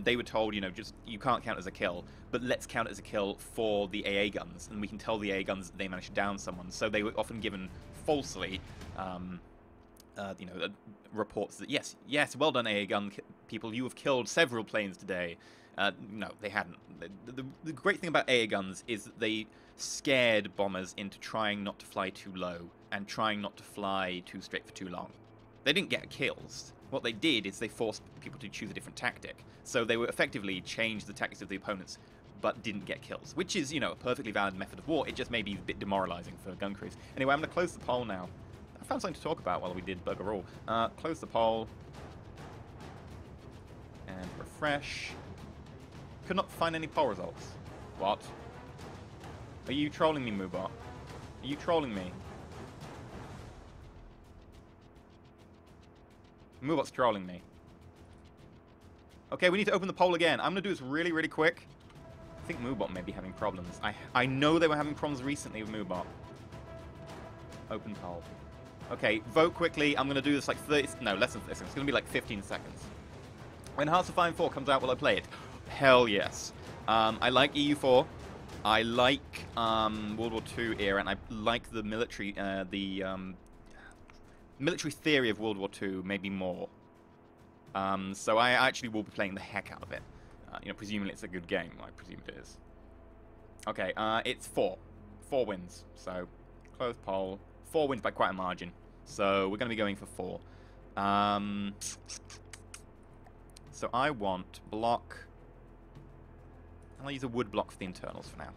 they were told, you know, just you can't count as a kill, but let's count it as a kill for the AA guns, and we can tell the AA guns that they managed to down someone. So they were often given falsely, you know, reports that yes, well done, AA gun people, you have killed several planes today. No, they hadn't. The great thing about AA guns is that they scared bombers into trying not to fly too low and trying not to fly too straight for too long. They didn't get kills. What they did is they forced people to choose a different tactic. So they were effectively changed the tactics of the opponents, but didn't get kills, which is, you know, a perfectly valid method of war. It just may be a bit demoralizing for gun crews. Anyway, I'm going to close the poll now. I found something to talk about while we did bugger all. Close the poll. And refresh. Could not find any poll results. What? Are you trolling me, Moobot? Are you trolling me? Moobot's trolling me. Okay, we need to open the poll again. I'm going to do this really, really quick. I think Moobot may be having problems. I know they were having problems recently with Moobot. Open poll. Okay, vote quickly. I'm going to do this like 30... No, less than 30 seconds. It's going to be like 15 seconds. When Hearts of Fire 4 comes out, will I play it? Hell yes. I like EU4. I like World War II era, and I like the military... military theory of World War II, maybe more. So I actually will be playing the heck out of it. You know, presumably it's a good game. I presume it is. Okay, it's 4. 4 wins. So, close poll. 4 wins by quite a margin. So, we're going to be going for 4. So, I want block... I'll use a wood block for the internals for now.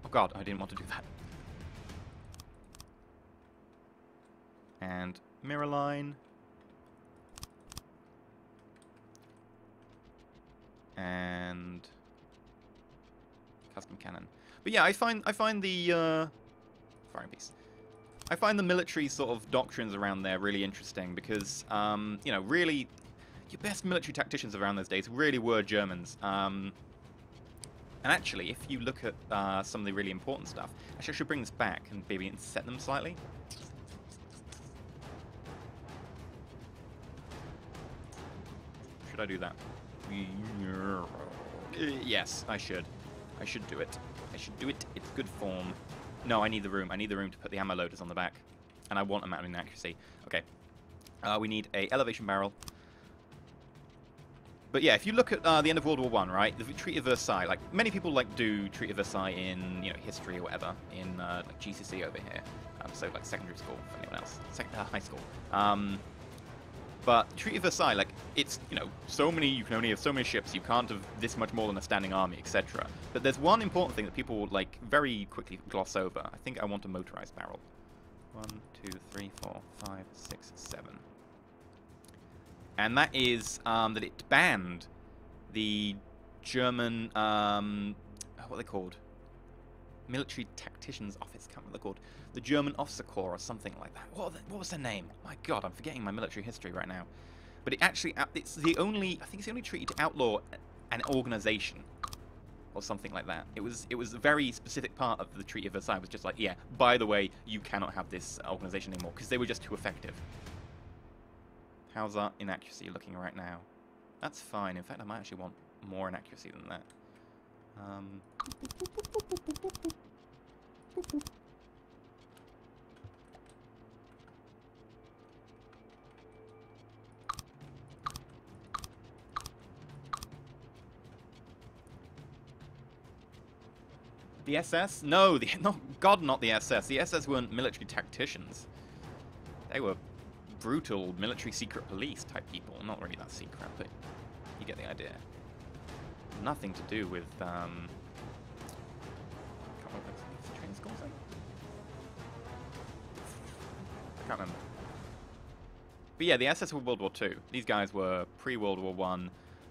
Oh god, I didn't want to do that. And mirror line. And custom cannon. But yeah, I find the firing piece. I find the military sort of doctrines around there really interesting because you know, really your best military tacticians around those days really were Germans. And actually, if you look at some of the really important stuff, actually I should bring this back and maybe set them slightly. Should I do that? Yes, I should. I should do it. I should do it. It's good form. No, I need the room. I need the room to put the ammo loaders on the back. And I want a mounting accuracy. Okay. We need a elevation barrel. But yeah, if you look at the end of World War I, right, the Treaty of Versailles, like many people like do Treaty of Versailles in, you know, history or whatever, in like GCC over here, so like secondary school for anyone else, high school. But Treaty of Versailles, like it's, you know, so many, you can only have so many ships, you can't have this much more than a standing army, etc. But there's one important thing that people like very quickly gloss over. I think I want a motorized barrel. 1, 2, 3, 4, 5, 6, 7. And that is that it banned the German, what are they called? Military Tacticians Office, can't remember what they're called. The German Officer Corps or something like that. What was their name? My god, I'm forgetting my military history right now. But it actually, it's the only, I think it's the only treaty to outlaw an organization or something like that. It was a very specific part of the Treaty of Versailles. It was just like, yeah, by the way, you cannot have this organization anymore because they were just too effective. How's our inaccuracy looking right now? That's fine. In fact, I might actually want more inaccuracy than that. The SS? No, God, not the SS. The SS weren't military tacticians. They were brutal military secret police type people. Not really that secret, but you get the idea. Nothing to do with, I can't remember. But yeah, the SS were World War II. These guys were pre-World War I,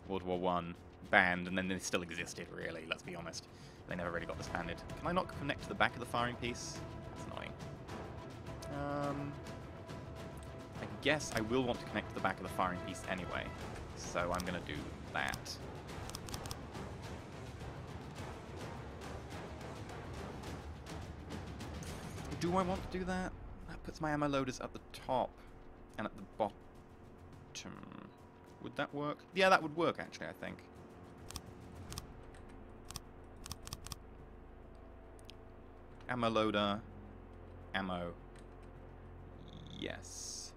World War I, banned, and then they still existed, really, let's be honest. They never really got disbanded. Can I not connect to the back of the firing piece? That's annoying. I guess I will want to connect to the back of the firing piece anyway. So I'm going to do that. Do I want to do that? That puts my ammo loaders at the top and at the bottom. Would that work? Yeah, that would work, actually, I think. Ammo loader. Ammo. Yes.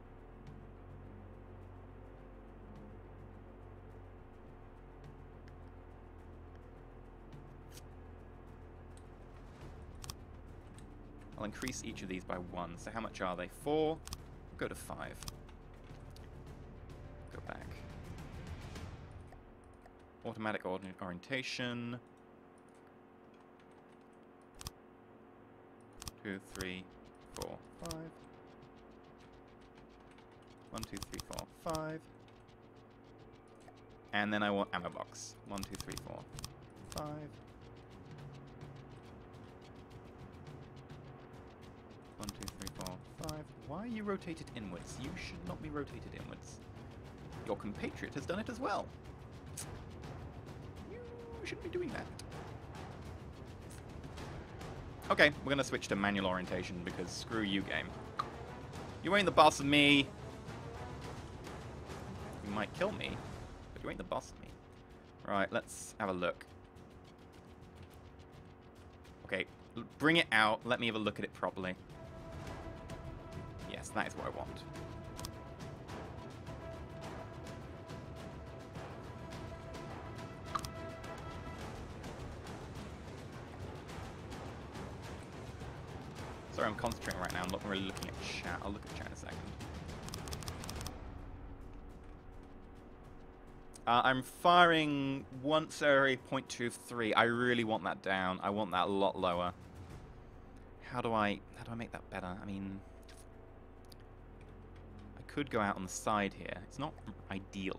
I'll increase each of these by 1. So how much are they? 4. Go to 5. Go back. Automatic orientation. 2, 3, 4, 5. 1, 2, 3, 4, 5. And then I want ammo box. 1, 2, 3, 4, 5. 1, 2, 3, 4, 5. Why are you rotated inwards? You should not be rotated inwards. Your compatriot has done it as well. You shouldn't be doing that. Okay, we're gonna switch to manual orientation because screw you, game. You ain't the boss of me. You might kill me, but you ain't the boss of me. Right, let's have a look. Okay, bring it out. Let me have a look at it properly. Yes, that is what I want. Sorry, I'm concentrating right now. I'm not really looking at chat. I'll look at chat in a second. I'm firing once every 0.23. I really want that down. I want that a lot lower. How do I make that better? I mean, I could go out on the side here. It's not ideal.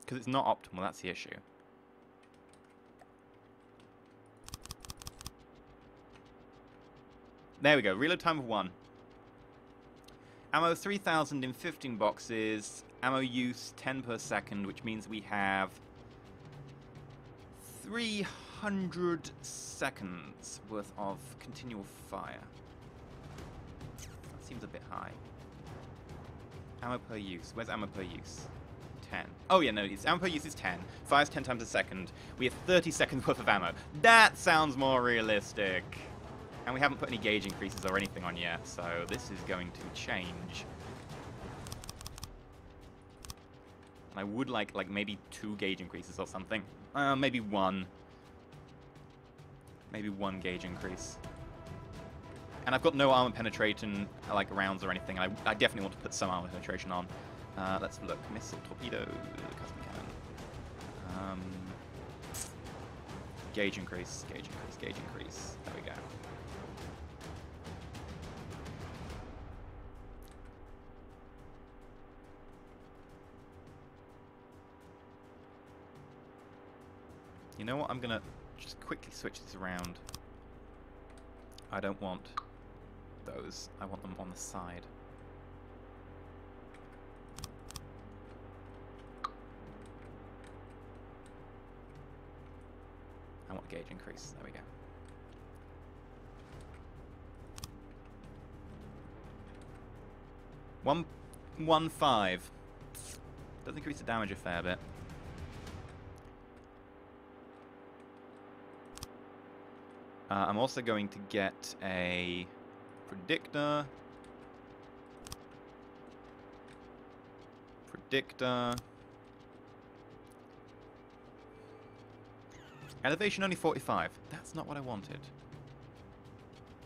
Because it's not optimal, that's the issue. There we go, reload time of 1. Ammo 3,000 in 15 boxes. Ammo use 10 per second, which means we have 300 seconds worth of continual fire. That seems a bit high. Ammo per use. Where's ammo per use? 10. Oh yeah, no, its ammo per use is 10. Fires 10 times a second. We have 30 seconds worth of ammo. That sounds more realistic. And we haven't put any gauge increases or anything on yet, so this is going to change. And I would like maybe 2 gauge increases or something. Maybe 1. Maybe 1 gauge increase. And I've got no armor penetration, like rounds or anything. I definitely want to put some armor penetration on. Let's look. Missile, torpedo, custom cannon. Gauge increase, gauge increase, gauge increase. There we go. You know what? I'm gonna just quickly switch this around. I don't want those. I want them on the side. I want gauge increase. There we go. One five. Does increase the damage a fair bit. I'm also going to get a predictor. Elevation only 45. That's not what I wanted.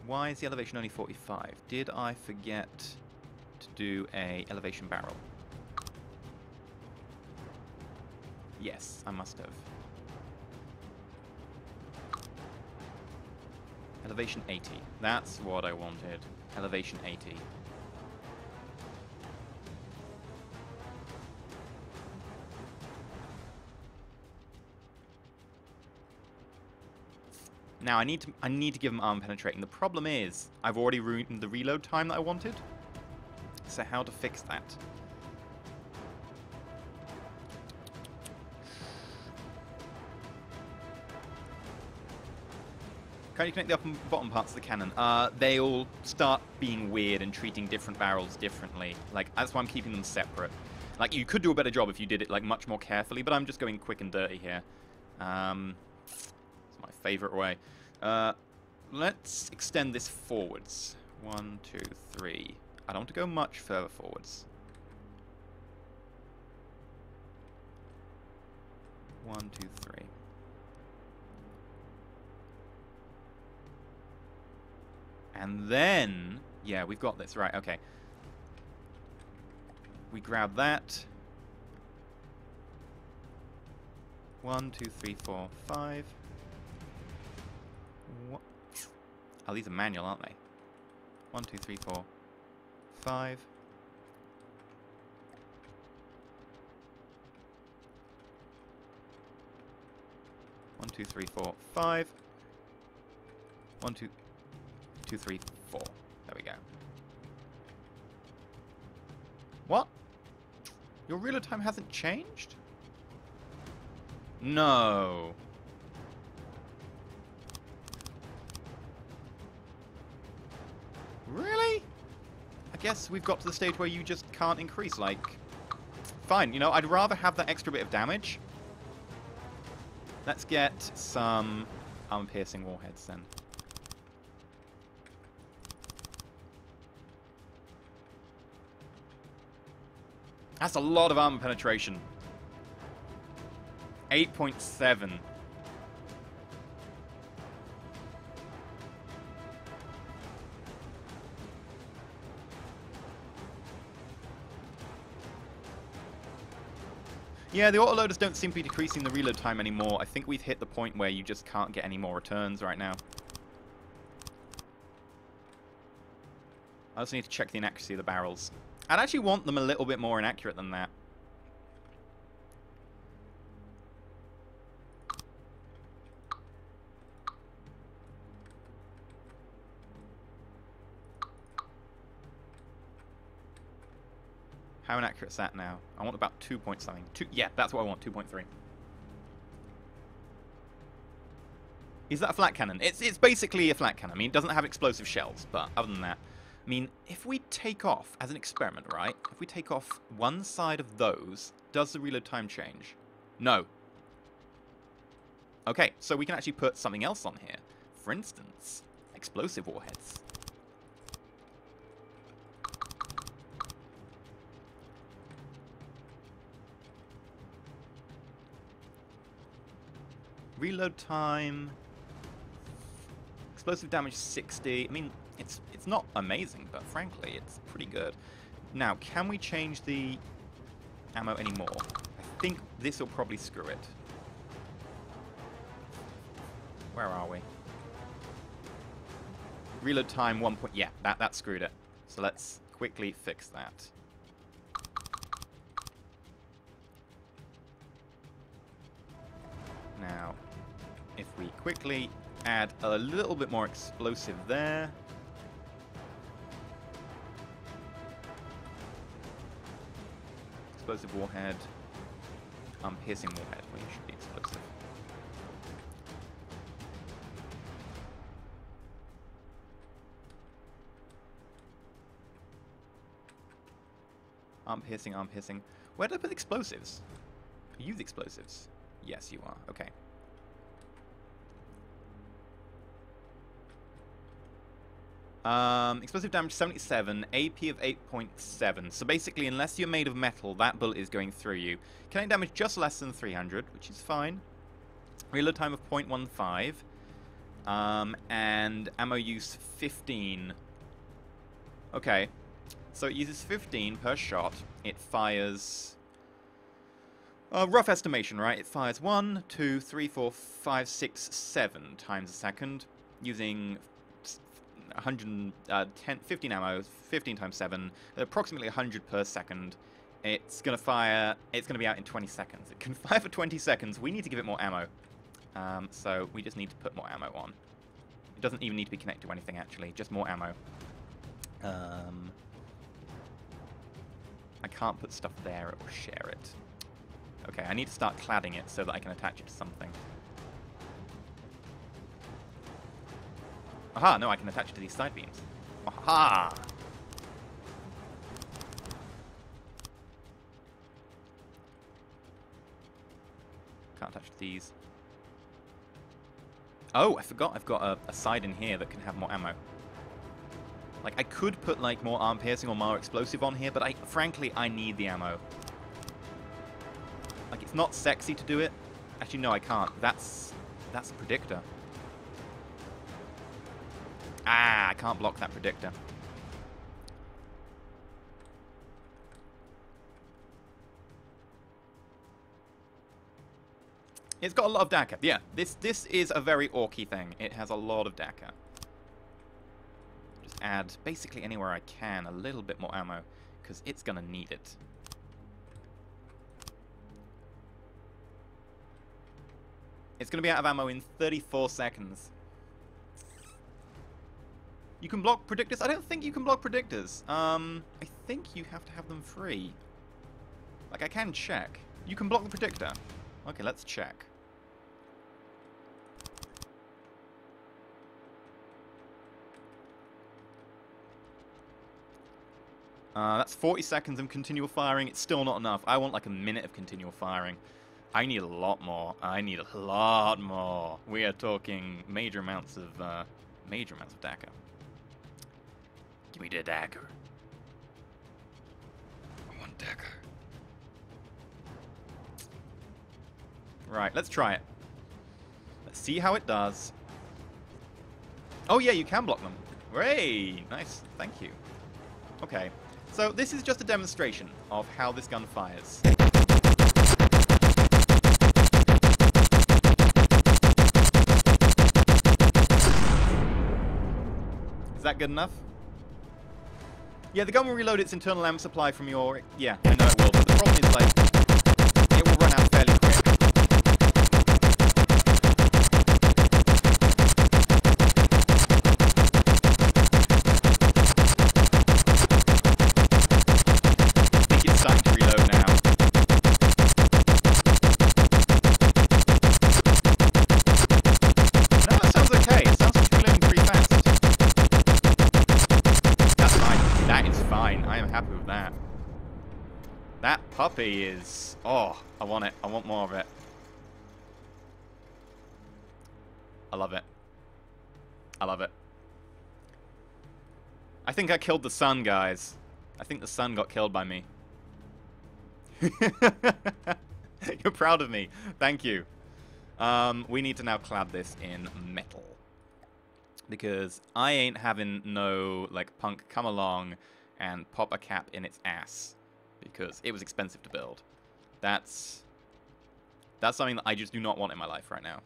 Why is the elevation only 45? Did I forget to do a elevation barrel? Yes, I must have. Elevation 80. That's what I wanted. Elevation 80. Now I need to give them armor penetrating. The problem is I've already ruined the reload time that I wanted. So how to fix that? Can you connect the upper and bottom parts of the cannon? They'll start being weird and treating different barrels differently. Like, that's why I'm keeping them separate. Like, you could do a better job if you did it, like, much more carefully, but I'm just going quick and dirty here. It's my favorite way. Let's extend this forwards. 1, 2, 3. I don't want to go much further forwards. 1, 2, 3. And then, yeah, we've got this, right, okay. We grab that. 1, 2, 3, 4, 5. What? Oh, these are manual, aren't they? 1, 2, 3, 4, 5. 1, 2, 3, 4, 5. 1, 2, 2, 3, 4. There we go. What? Your reload time hasn't changed? No. Really? I guess we've got to the stage where you just can't increase, like... Fine, you know, I'd rather have that extra bit of damage. Let's get some armor-piercing warheads, then. That's a lot of armor penetration. 8.7. Yeah, the autoloaders don't seem to be decreasing the reload time anymore. I think we've hit the point where you just can't get any more returns right now. I also need to check the inaccuracy of the barrels. I'd actually want them a little bit more inaccurate than that. How inaccurate is that now? I want about 2 point something. Yeah, that's what I want, 2.3. Is that a flat cannon? It's basically a flat cannon. I mean, it doesn't have explosive shells, but other than that... I mean, if we take off, as an experiment, right? If we take off one side of those, does the reload time change? No. Okay, so we can actually put something else on here. For instance, explosive warheads. Reload time. Explosive damage 60. I mean, it's not amazing, but frankly, it's pretty good. Now, can we change the ammo anymore? I think this will probably screw it. Where are we? Reload time 1 point. Yeah, that screwed it. So let's quickly fix that. Now, we quickly add a little bit more explosive there. Explosive warhead. Piercing warhead. Well, it should be explosive. Arm piercing, arm piercing. Where did I put explosives? Are you the explosives? Yes, you are. Okay. Explosive damage 77, AP of 8.7. So basically, unless you're made of metal, that bullet is going through you. Kinetic damage just less than 300, which is fine. Reload time of 0.15. And ammo use 15. Okay. So it uses 15 per shot. It fires... rough estimation, right? It fires 1, 2, 3, 4, 5, 6, 7 times a second, using 15 ammo, 15 times 7, approximately 100 per second. It's going to be out in 20 seconds. It can fire for 20 seconds. We need to give it more ammo. So we just need to put more ammo on. It doesn't even need to be connected to anything, actually. Just more ammo. I can't put stuff there or share it. Okay, I need to start cladding it so that I can attach it to something. Aha, no, I can attach it to these side beams. Aha! Can't attach to these. Oh, I forgot I've got a side in here that can have more ammo. Like, I could put, like, more arm piercing or more explosive on here, but frankly, I need the ammo. Like, it's not sexy to do it. Actually, no, I can't. That's a predictor. Ah, I can't block that predictor. It's got a lot of DACA. Yeah, this is a very orky thing. It has a lot of DACA. Just add, basically anywhere I can, a little bit more ammo, because it's going to need it. It's going to be out of ammo in 34 seconds. You can block predictors? I don't think you can block predictors. I think you have to have them free. Like, I can check. You can block the predictor. Okay, let's check. That's 40 seconds of continual firing. It's still not enough. I want like a minute of continual firing. I need a lot more. I need a lot more. We are talking major amounts of dagger. Give me the dagger. I want dagger. Right, let's try it. Let's see how it does. Oh yeah, you can block them. Great, nice, thank you. Okay, so this is just a demonstration of how this gun fires. Is that good enough? Yeah, the gun will reload its internal ammo supply from your... Yeah, I know it will, but the problem is, like, it will run out fairly quick. I think it's starting to reload now. No, that sounds okay. It sounds like it's reloading pretty fast. That's fine. That is fine. I am happy with that. That puppy is... Oh, I want it. I want more of it. I love it. I love it. I think I killed the sun, guys. I think the sun got killed by me. You're proud of me. Thank you. We need to now clad this in metal. Because I ain't having no, like, punk come along and pop a cap in its ass. Because it was expensive to build. That's something that I just do not want in my life right now.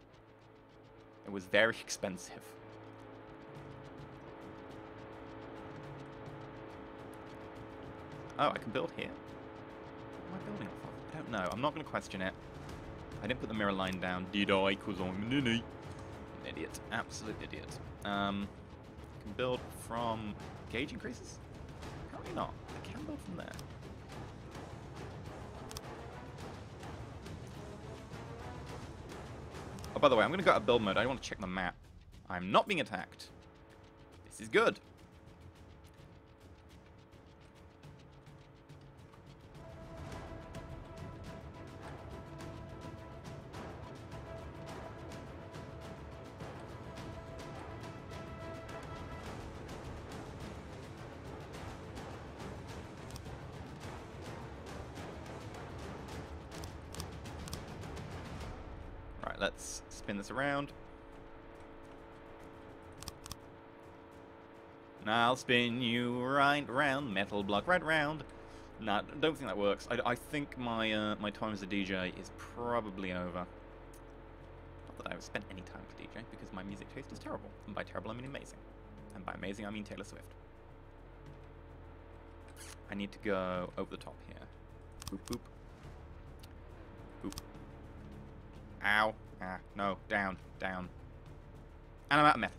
It was very expensive. Oh, I can build here? What am I building off of? I don't know. I'm not going to question it. I didn't put the mirror line down. Did I? Because I'm ninny. Idiot. Absolute idiot. Can build from gauge increases? Apparently not. I can build from there. Oh, by the way, I'm going to go out of build mode. I want to check the map. I'm not being attacked. This is good. Right, let's spin this around. And I'll spin you right round, metal block right round. Nah, don't think that works. I think my my time as a DJ is probably over. Not that I've spent any time as a DJ, because my music taste is terrible. And by terrible, I mean amazing. And by amazing, I mean Taylor Swift. I need to go over the top here. Boop, boop. Boop. Ow. Ah, no. Down. Down. And I'm out of metal.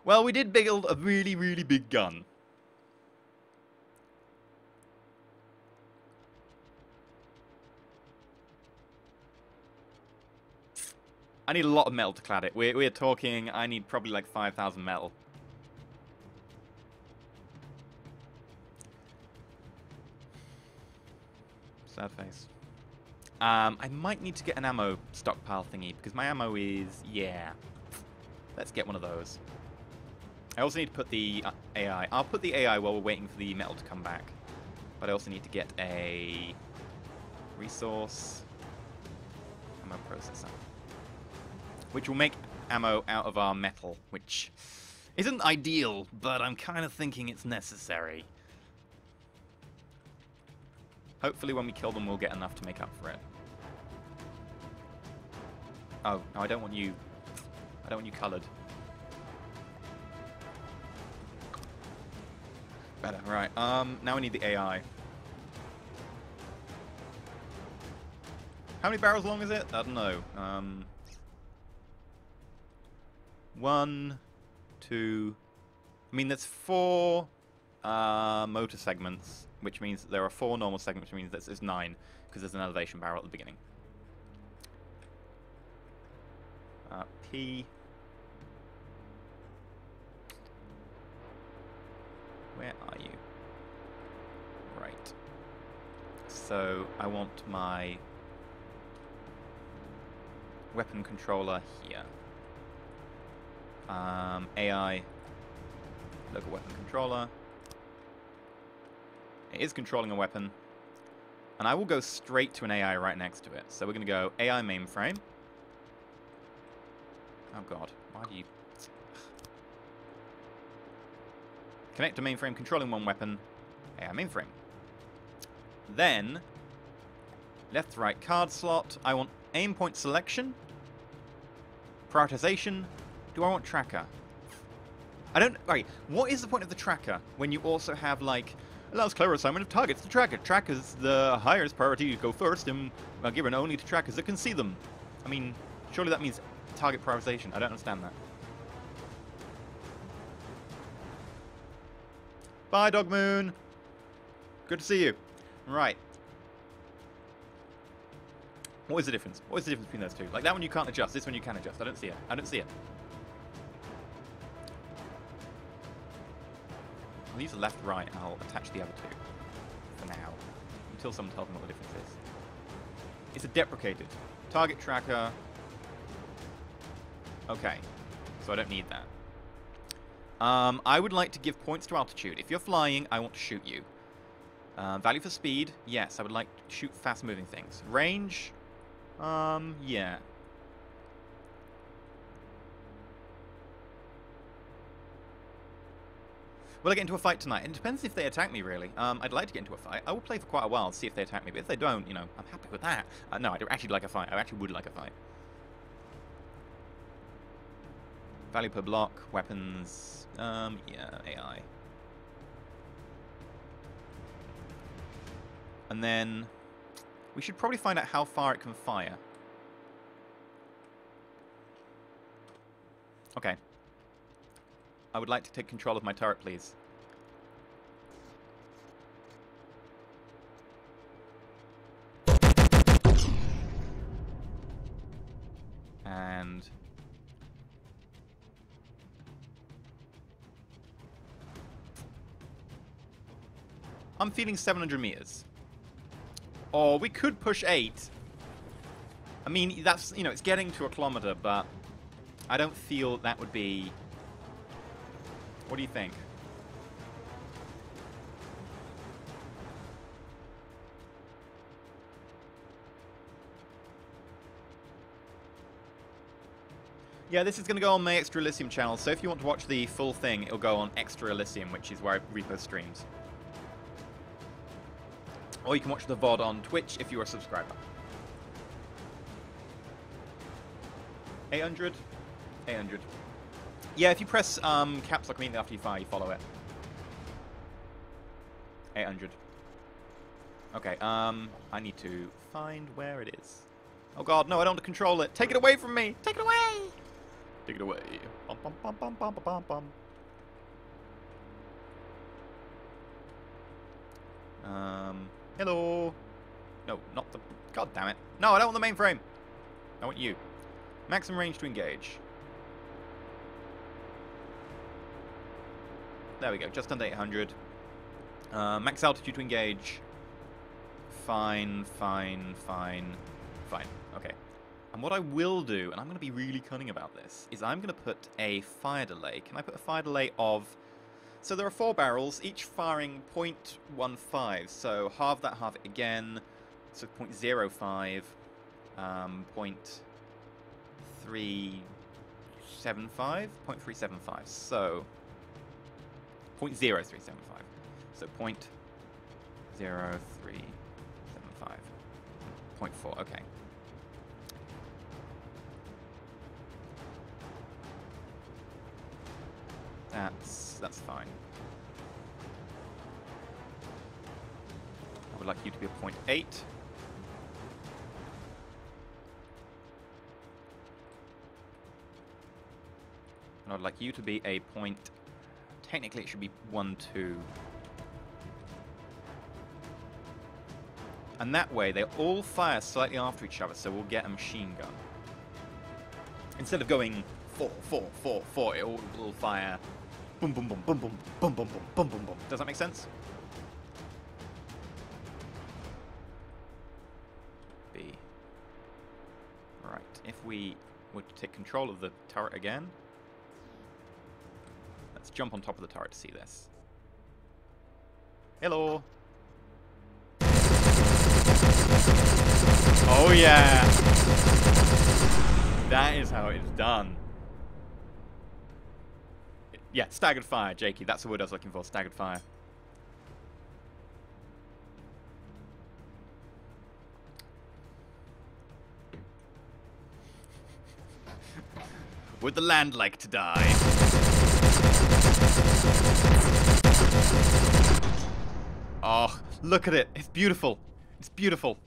Well, we did build a really, really big gun. I need a lot of metal to clad it. We're talking, I need probably like 5,000 metal. Sad face. I might need to get an ammo stockpile thingy, because my ammo is, yeah. Let's get one of those. I also need to put the AI. I'll put the AI while we're waiting for the metal to come back. But I also need to get a resource ammo processor, which will make ammo out of our metal, which isn't ideal, but I'm kind of thinking it's necessary. Hopefully when we kill them, we'll get enough to make up for it. Oh, no, I don't want you. I don't want you coloured. Better, right. Now we need the AI. How many barrels long is it? I don't know. 1, 2... I mean, there's 4 motor segments, which means that there are 4 normal segments, which means that there's 9, because there's an elevation barrel at the beginning. P... Where are you? Right. So, I want my weapon controller here. AI, local weapon controller. It is controlling a weapon. And I will go straight to an AI right next to it. So we're going to go AI mainframe. Oh god, why do you... Connect to mainframe, controlling one weapon. AI mainframe. Then, left to right card slot. I want aim point selection. Prioritization. Do I want tracker? I don't... Right, what is the point of the tracker when you also have, like, allows clear assignment of targets to tracker? Trackers, the highest priority go first and are given only to trackers that can see them. I mean, surely that means target prioritization. I don't understand that. Bye, Dog Moon. Good to see you. Right. What is the difference? What is the difference between those two? Like, that one you can't adjust. This one you can adjust. I don't see it. I don't see it. I'll use the left, right, and I'll attach the other two. For now. Until someone tells me what the difference is. It's a deprecated. Target tracker. Okay. So I don't need that. I would like to give points to altitude. If you're flying, I want to shoot you. Value for speed, yes, I would like to shoot fast-moving things. Range, yeah. Will I get into a fight tonight? It depends if they attack me, really. I'd like to get into a fight. I will play for quite a while to see if they attack me, but if they don't, you know, I'm happy with that. No, I'd actually like a fight. I actually would like a fight. Value per block, weapons, yeah, AI. And then we should probably find out how far it can fire. Okay. I would like to take control of my turret, please. And... I'm feeling 700 meters. Or we could push 8. I mean, that's, you know, it's getting to a kilometer, but I don't feel that would be... What do you think? Yeah, this is going to go on my Extra Elysium channel, so if you want to watch the full thing, it'll go on Extra Elysium, which is where I repost streams. Or you can watch the VOD on Twitch if you're a subscriber. 800? 800. Yeah, if you press caps lock immediately after you fire, you follow it. 800. Okay, I need to find where it is. Oh god, no, I don't want to control it. Take it away from me! Take it away! Take it away. Bum, bum, bum, bum, bum, bum, bum. Hello. No, not the... God damn it. No, I don't want the mainframe. I want you. Maximum range to engage. There we go, just under 800. Max altitude to engage. Fine, fine, fine, fine. Okay. And what I will do, and I'm going to be really cunning about this, is I'm going to put a fire delay. Can I put a fire delay of... So there are 4 barrels, each firing 0.15. So halve that, halve it again. So 0.05. 0.375. 0.375. So 0.0375. So 0.0375. 0.4. Okay. That's fine. I would like you to be a 0.8. And I'd like you to be a point... Technically it should be 1, 2. And that way they all fire slightly after each other, so we'll get a machine gun. Instead of going 4, 4, 4, 4, it will fire boom, boom, boom, boom, boom, boom, boom, boom, boom, boom, boom. Does that make sense? B. Right, if we were to take control of the turret again, let's jump on top of the turret to see this. Hello. Oh yeah! That is how it's done. Yeah, staggered fire, Jakey. That's the word I was looking for, staggered fire. Would the land like to die? Oh, look at it. It's beautiful. It's beautiful.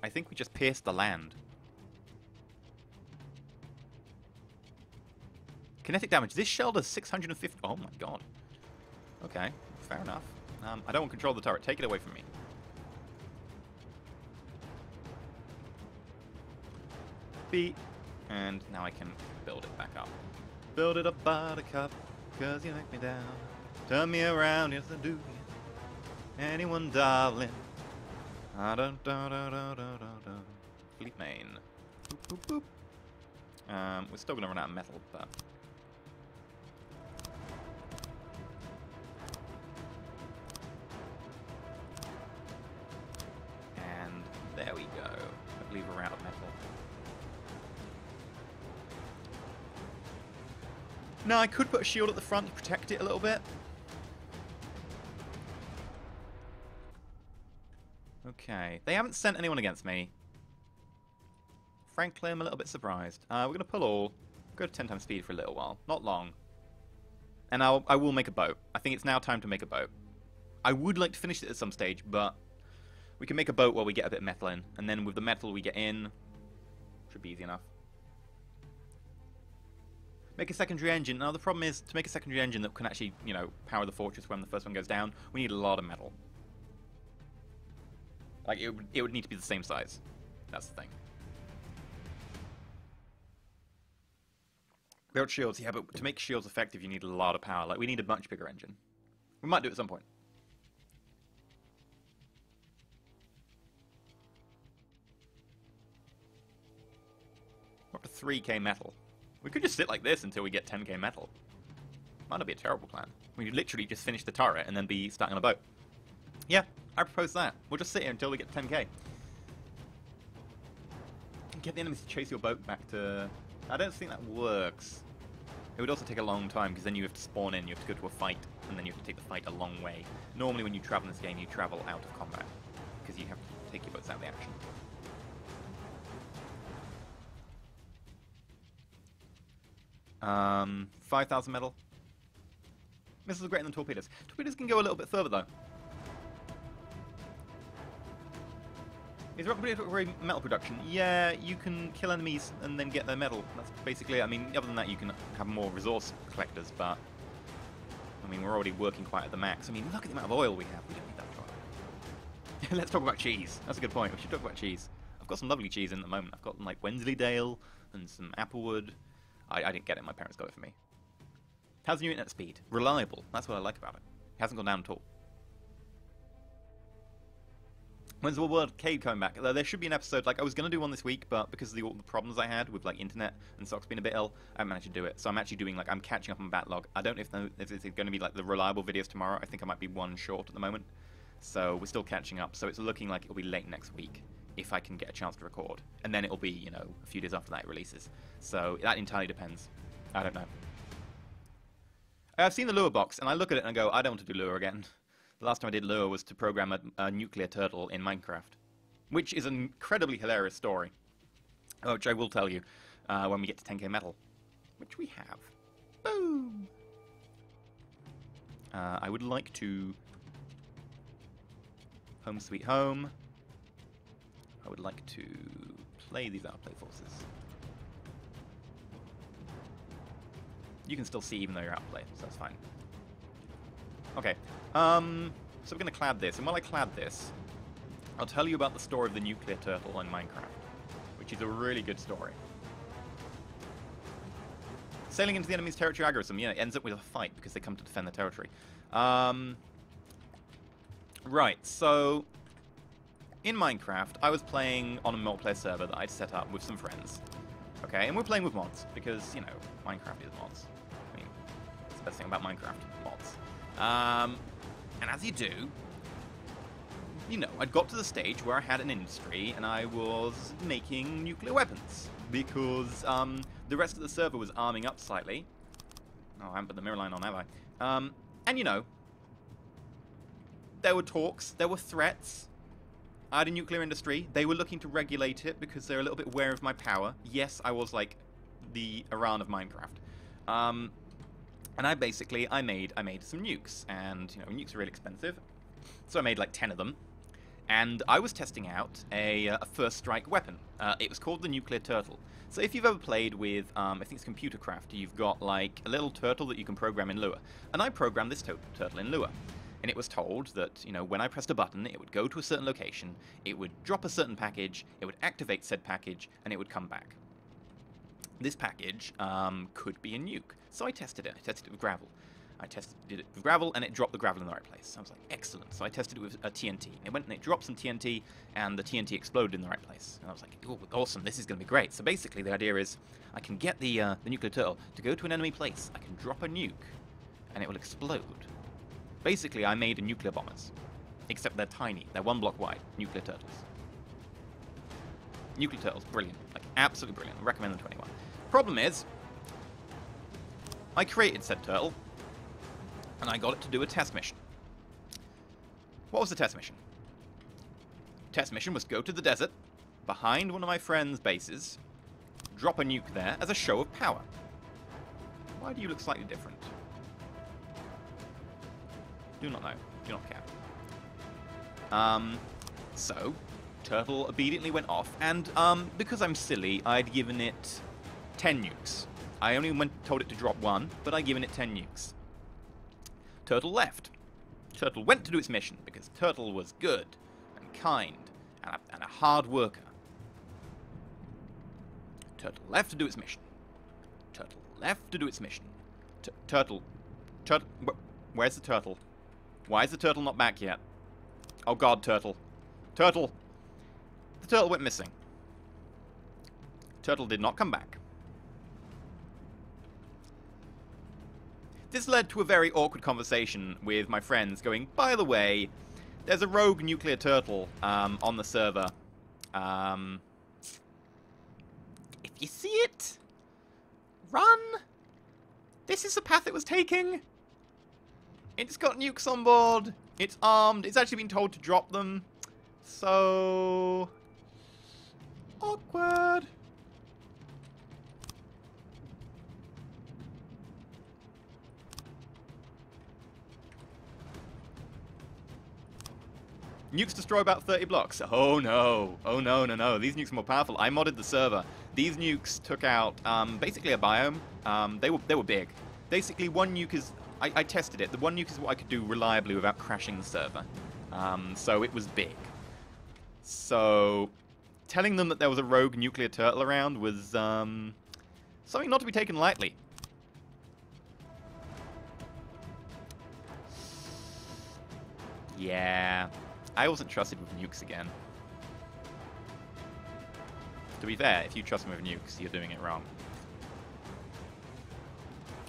I think we just pierced the land. Kinetic damage. This shell does 650... Oh my god. Okay, fair enough. I don't want to control the turret. Take it away from me. B. And now I can build it back up. Build it up, buttercup, cause you knock me down. Turn me around, yes I do. Anyone, darling. Fleet main. Boop, boop, boop. We're still gonna run out of metal, but... And there we go. I believe we're out of metal. No, I could put a shield at the front to protect it a little bit. Okay, they haven't sent anyone against me. Frankly, I'm a little bit surprised. We're going to pull all, go to 10 times speed for a little while, not long. And I will make a boat. I think it's now time to make a boat. I would like to finish it at some stage, but We can make a boat while we get a bit of metal in, and then with the metal we get in, should be easy enough. Make a secondary engine. Now the problem is, to make a secondary engine that can actually, you know, power the fortress when the first one goes down, we need a lot of metal. Like, it would need to be the same size. That's the thing. Build shields, yeah, but to make shields effective you need a lot of power. Like, we need a much bigger engine. We might do it at some point. We're up to 3k metal. We could just sit like this until we get 10k metal. Might not be a terrible plan. We could literally just finish the turret and then be starting on a boat. Yeah, I propose that. We'll just sit here until we get 10k. Get the enemies to chase your boat back to... I don't think that works. It would also take a long time, because then you have to spawn in, you have to go to a fight, and then you have to take the fight a long way. Normally when you travel in this game, you travel out of combat, because you have to take your boats out of the action. 5,000 metal. Missiles are greater than torpedoes. Torpedoes can go a little bit further, though. Is rocket metal production? Yeah, you can kill enemies and then get their metal. That's basically it. I mean, other than that, you can have more resource collectors, but... I mean, we're already working quite at the max. I mean, look at the amount of oil we have. We don't need that much oil. Let's talk about cheese. That's a good point. We should talk about cheese. I've got some lovely cheese in at the moment. I've got, like, Wensleydale and some Applewood. I didn't get it. My parents got it for me. How's the new internet speed? Reliable. That's what I like about it. It hasn't gone down at all. When's the World Cave coming back? There should be an episode, like, I was going to do one this week, but because of all the problems I had with, like, internet and Socks being a bit ill, I haven't managed to do it. So I'm actually doing, like, I'm catching up on backlog. I don't know if it's going to be, like, the reliable videos tomorrow. I think I might be one short at the moment. So we're still catching up. So it's looking like it'll be late next week, if I can get a chance to record. And then it'll be, you know, a few days after that it releases. So that entirely depends. I don't know. I've seen the lure box, and I look at it and I go, I don't want to do lure again. The last time I did lure was to program a nuclear turtle in Minecraft, which is an incredibly hilarious story, which I will tell you when we get to 10k metal, which we have. Boom! I would like to... Home Sweet Home. I would like to play these outplay forces. You can still see even though you're outplay, so that's fine. Okay, so we're going to clad this, and while I clad this, I'll tell you about the story of the nuclear turtle in Minecraft, which is a really good story. Sailing into the enemy's territory aggresses them, yeah, it ends up with a fight because they come to defend the territory. Right, so in Minecraft, I was playing on a multiplayer server that I'd set up with some friends. Okay, and we're playing with mods because, you know, Minecraft is mods. I mean, it's the best thing about Minecraft, mods. And as you do, you know, I'd got to the stage where I had an industry and I was making nuclear weapons because the rest of the server was arming up slightly. Oh, I haven't put the mirror line on, have I? And, you know, there were talks, there were threats. I had a nuclear industry. They were looking to regulate it because they're a little bit aware of my power. Yes, I was like the Iran of Minecraft. And I made some nukes, and you know, nukes are really expensive, so I made like 10 of them, and I was testing out a first strike weapon. It was called the Nuclear Turtle. So if you've ever played with, I think it's Computercraft, you've got like a little turtle that you can program in Lua, and I programmed this turtle in Lua, and it was told that, you know, when I pressed a button, it would go to a certain location, it would drop a certain package, it would activate said package, and it would come back. This package could be a nuke. So I tested it. I tested it with gravel. Did it with gravel, and it dropped the gravel in the right place. I was like, excellent. So I tested it with a TNT. It went and it dropped some TNT, and the TNT exploded in the right place. And I was like, oh, awesome. This is going to be great. So basically, the idea is I can get the nuclear turtle to go to an enemy place. I can drop a nuke, and it will explode. Basically, I made a nuclear bombers. Except they're tiny. They're 1 block wide. Nuclear turtles. Nuclear turtles. Brilliant. Like, absolutely brilliant. I recommend them to anyone. Problem is, I created said turtle, and I got it to do a test mission. What was the test mission? Test mission was go to the desert, behind one of my friend's bases, drop a nuke there as a show of power. Why do you look slightly different? Do not know. Do not care. So, Turtle obediently went off, and because I'm silly, I'd given it 10 nukes. I only told it to drop 1, but I'd given it 10 nukes. Turtle left. Turtle went to do its mission, because Turtle was good, and kind, and a hard worker. Turtle left to do its mission. Turtle left to do its mission. Turtle. Where's the turtle? Why is the turtle not back yet? Oh god, Turtle. Turtle! The turtle went missing. Turtle did not come back. This led to a very awkward conversation with my friends going, by the way, there's a rogue nuclear turtle on the server. If you see it, run! This is the path it was taking. It's got nukes on board. It's armed. It's actually been told to drop them. So... awkward. Nukes destroy about 30 blocks. Oh no. Oh no, no, no. These nukes are more powerful. I modded the server. These nukes took out basically a biome. They were big. Basically, one nuke is... I tested it. The one nuke is what I could do reliably without crashing the server. So it was big. So telling them that there was a rogue nuclear turtle around was something not to be taken lightly. Yeah. I wasn't trusted with nukes again. To be fair, if you trust me with nukes, you're doing it wrong.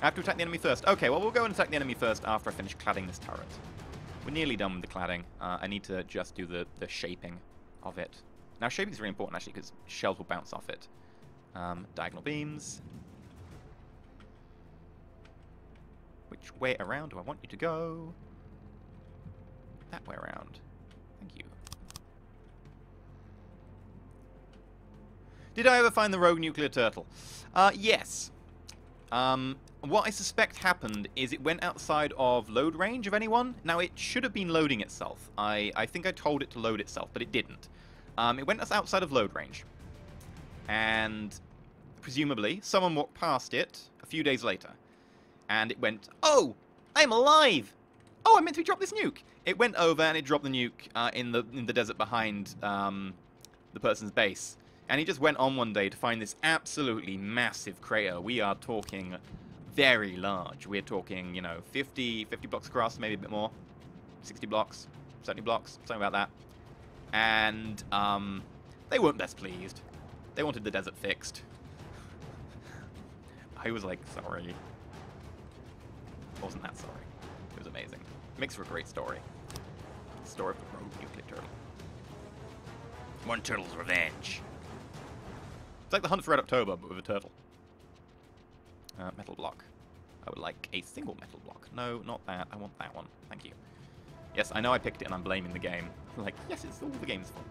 I have to attack the enemy first. Okay, well, we'll go and attack the enemy first after I finish cladding this turret. We're nearly done with the cladding. I need to just do the shaping of it. Now, shaping is really important, actually, because shells will bounce off it. Diagonal beams. Which way around do I want you to go? That way around. Thank you. Did I ever find the rogue nuclear turtle? Yes. What I suspect happened is it went outside of load range of anyone. Now, it should have been loading itself. I think I told it to load itself, but it didn't. It went outside of load range. And presumably, someone walked past it a few days later. And it went, oh, I'm alive! Oh, I meant to drop this nuke! It went over and it dropped the nuke in the desert behind the person's base. And he just went on one day to find this absolutely massive crater. We are talking very large. We're talking, you know, 50 blocks across, maybe a bit more. 60 blocks, 70 blocks, something about that. And they weren't best pleased. They wanted the desert fixed. I was like, sorry. I wasn't that sorry. It was amazing. Makes for a great story. Story of the rogue nuclear turtle. One turtle's revenge. It's like the Hunt for Red October, but with a turtle. Metal block. I would like a single metal block. No, not that. I want that one. Thank you. Yes, I know I picked it and I'm blaming the game. Like, yes, it's all the game's fault.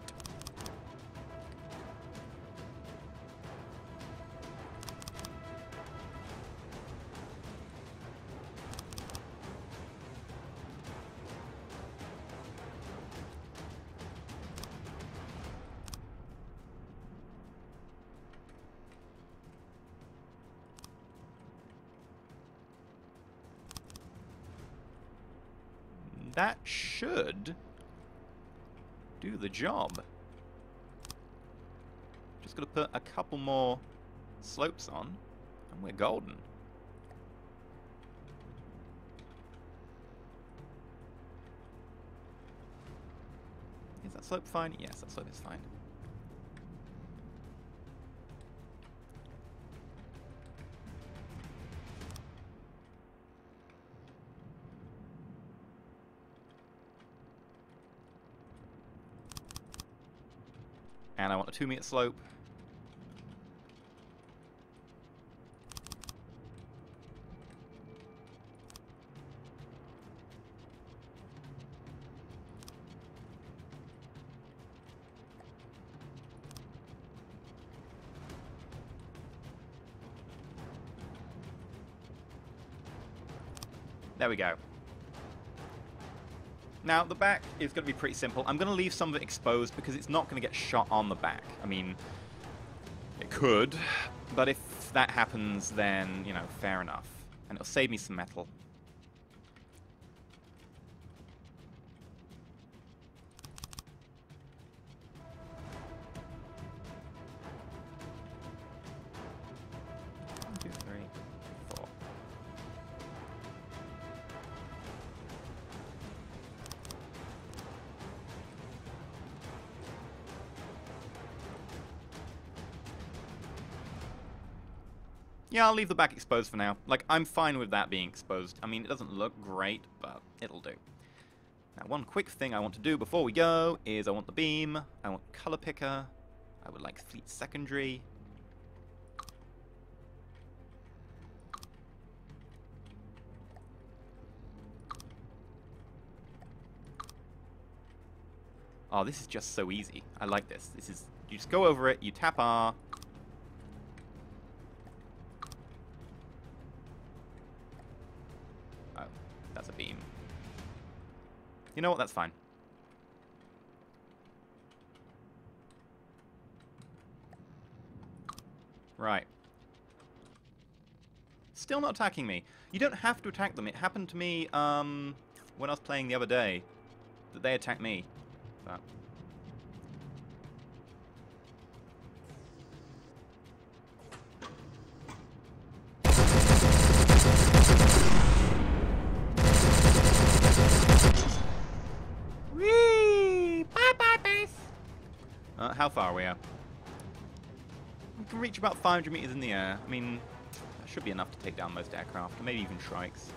That should do the job. Just got to put a couple more slopes on, and we're golden. Is that slope fine? Yes, that slope is fine. And I want a 2-meter slope. There we go. Now, the back is going to be pretty simple. I'm going to leave some of it exposed because it's not going to get shot on the back. I mean, it could, but if that happens, then, you know, fair enough. And it'll save me some metal. One, two, three, four. Yeah, I'll leave the back exposed for now. Like, I'm fine with that being exposed. I mean, it doesn't look great, but it'll do. Now, one quick thing I want to do before we go is I want the beam, I want color picker, I would like fleet secondary. Oh, this is just so easy. I like this. This is, you just go over it, you tap R. Oh, that's a beam. You know what, that's fine. Right. Still not attacking me. You don't have to attack them. It happened to me when I was playing the other day that they attacked me. But whee! Bye-bye, base! How far are we at? We can reach about 500 meters in the air. I mean, that should be enough to take down most aircraft, or maybe even strikes.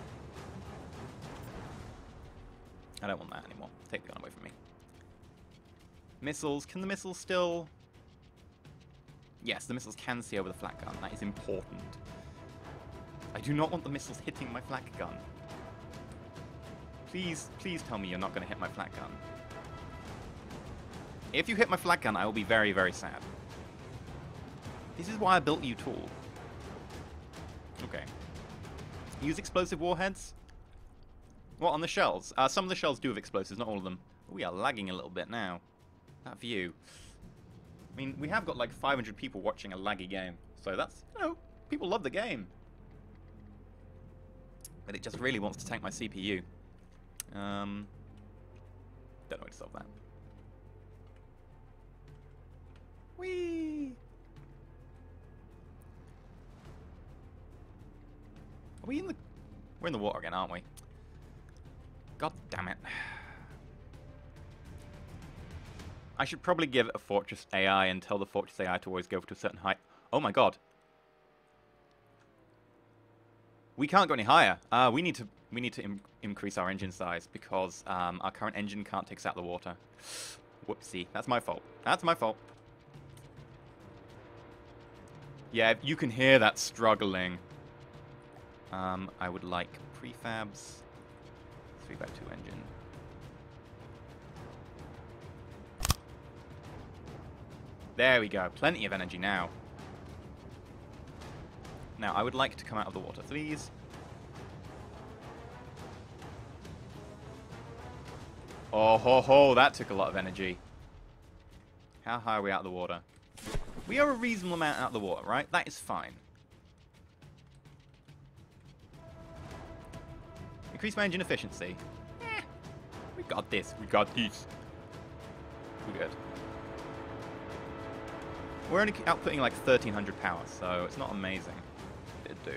I don't want that anymore. Take the gun away from me. Missiles. Can the missiles still... Yes, the missiles can see over the flak gun. That is important. I do not want the missiles hitting my flak gun. Please, please tell me you're not going to hit my flak gun. If you hit my flak gun, I will be very, very sad. This is why I built you tool. Okay. Use explosive warheads? What, on the shells? Some of the shells do have explosives, not all of them. We are lagging a little bit now. That view. I mean, we have got like 500 people watching a laggy game. So that's, you know, people love the game. But it just really wants to tank my CPU. Don't know how to solve that. Whee! Are we in the... We're in the water again, aren't we? God damn it. I should probably give a Fortress AI and tell the Fortress AI to always go to a certain height. Oh my god. We can't go any higher. We need to increase our engine size because our current engine can't take us out of the water. Whoopsie. That's my fault. That's my fault. Yeah, you can hear that struggling. I would like prefabs. 3x2 engine. There we go. Plenty of energy now. Now, I would like to come out of the water, please. Oh ho ho, that took a lot of energy. How high are we out of the water? We are a reasonable amount out of the water, right? That is fine. Increase my engine efficiency. We got this. We got this. We're good. We're only outputting like 1300 power, so it's not amazing. It'd do.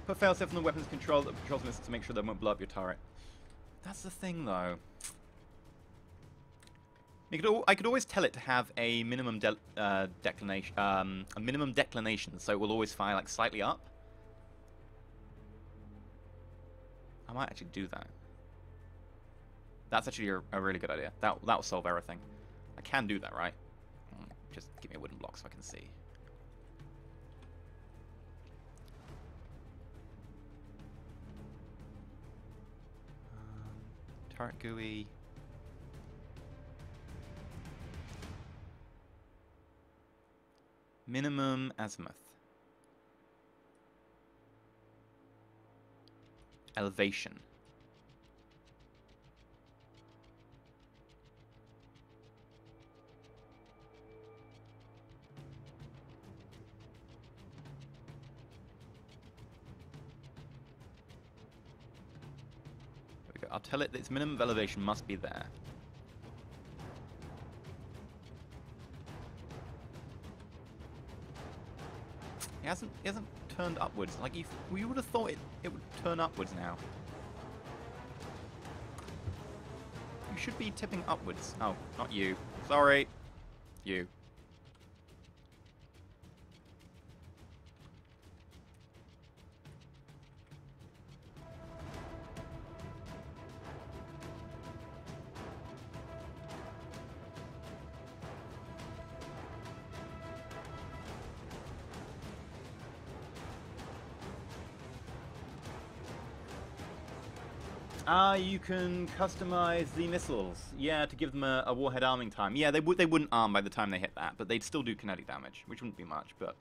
Put failsafe on the weapons control that controls missiles to make sure they won't blow up your turret. That's the thing, though. I could always tell it to have a minimum declination, so it will always fire like slightly up. I might actually do that. That's actually a really good idea. That will solve everything. I can do that, right? Just give me a wooden block so I can see. Turret GUI. Minimum azimuth. elevation. There we go. I'll tell it that its minimum elevation must be there. It hasn't turned upwards. Like we would have thought it would turn upwards now. You should be tipping upwards. Oh, not you. Sorry. You. You can customize the missiles. Yeah, to give them a warhead arming time. Yeah, they wouldn't arm by the time they hit that, but they'd still do kinetic damage, which wouldn't be much, but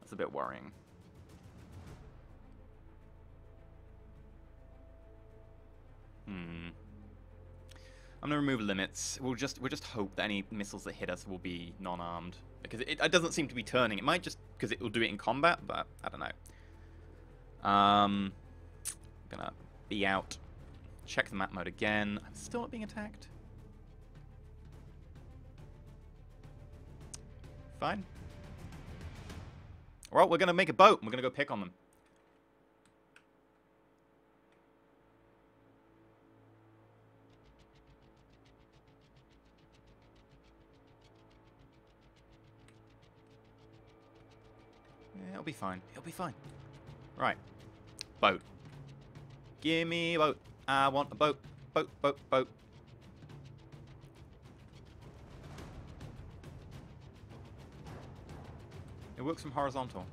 that's a bit worrying. I'm gonna remove limits. We'll just hope that any missiles that hit us will be non-armed, because it doesn't seem to be turning. It might just because it will do it in combat, but I don't know. Gonna be out. Check the map mode again. I'm still not being attacked. Fine. Well, we're going to make a boat. We're going to go pick on them. Yeah, it'll be fine. It'll be fine. Right. Boat. Give me a boat. I want a boat. Boat, boat, boat. It works from horizontal.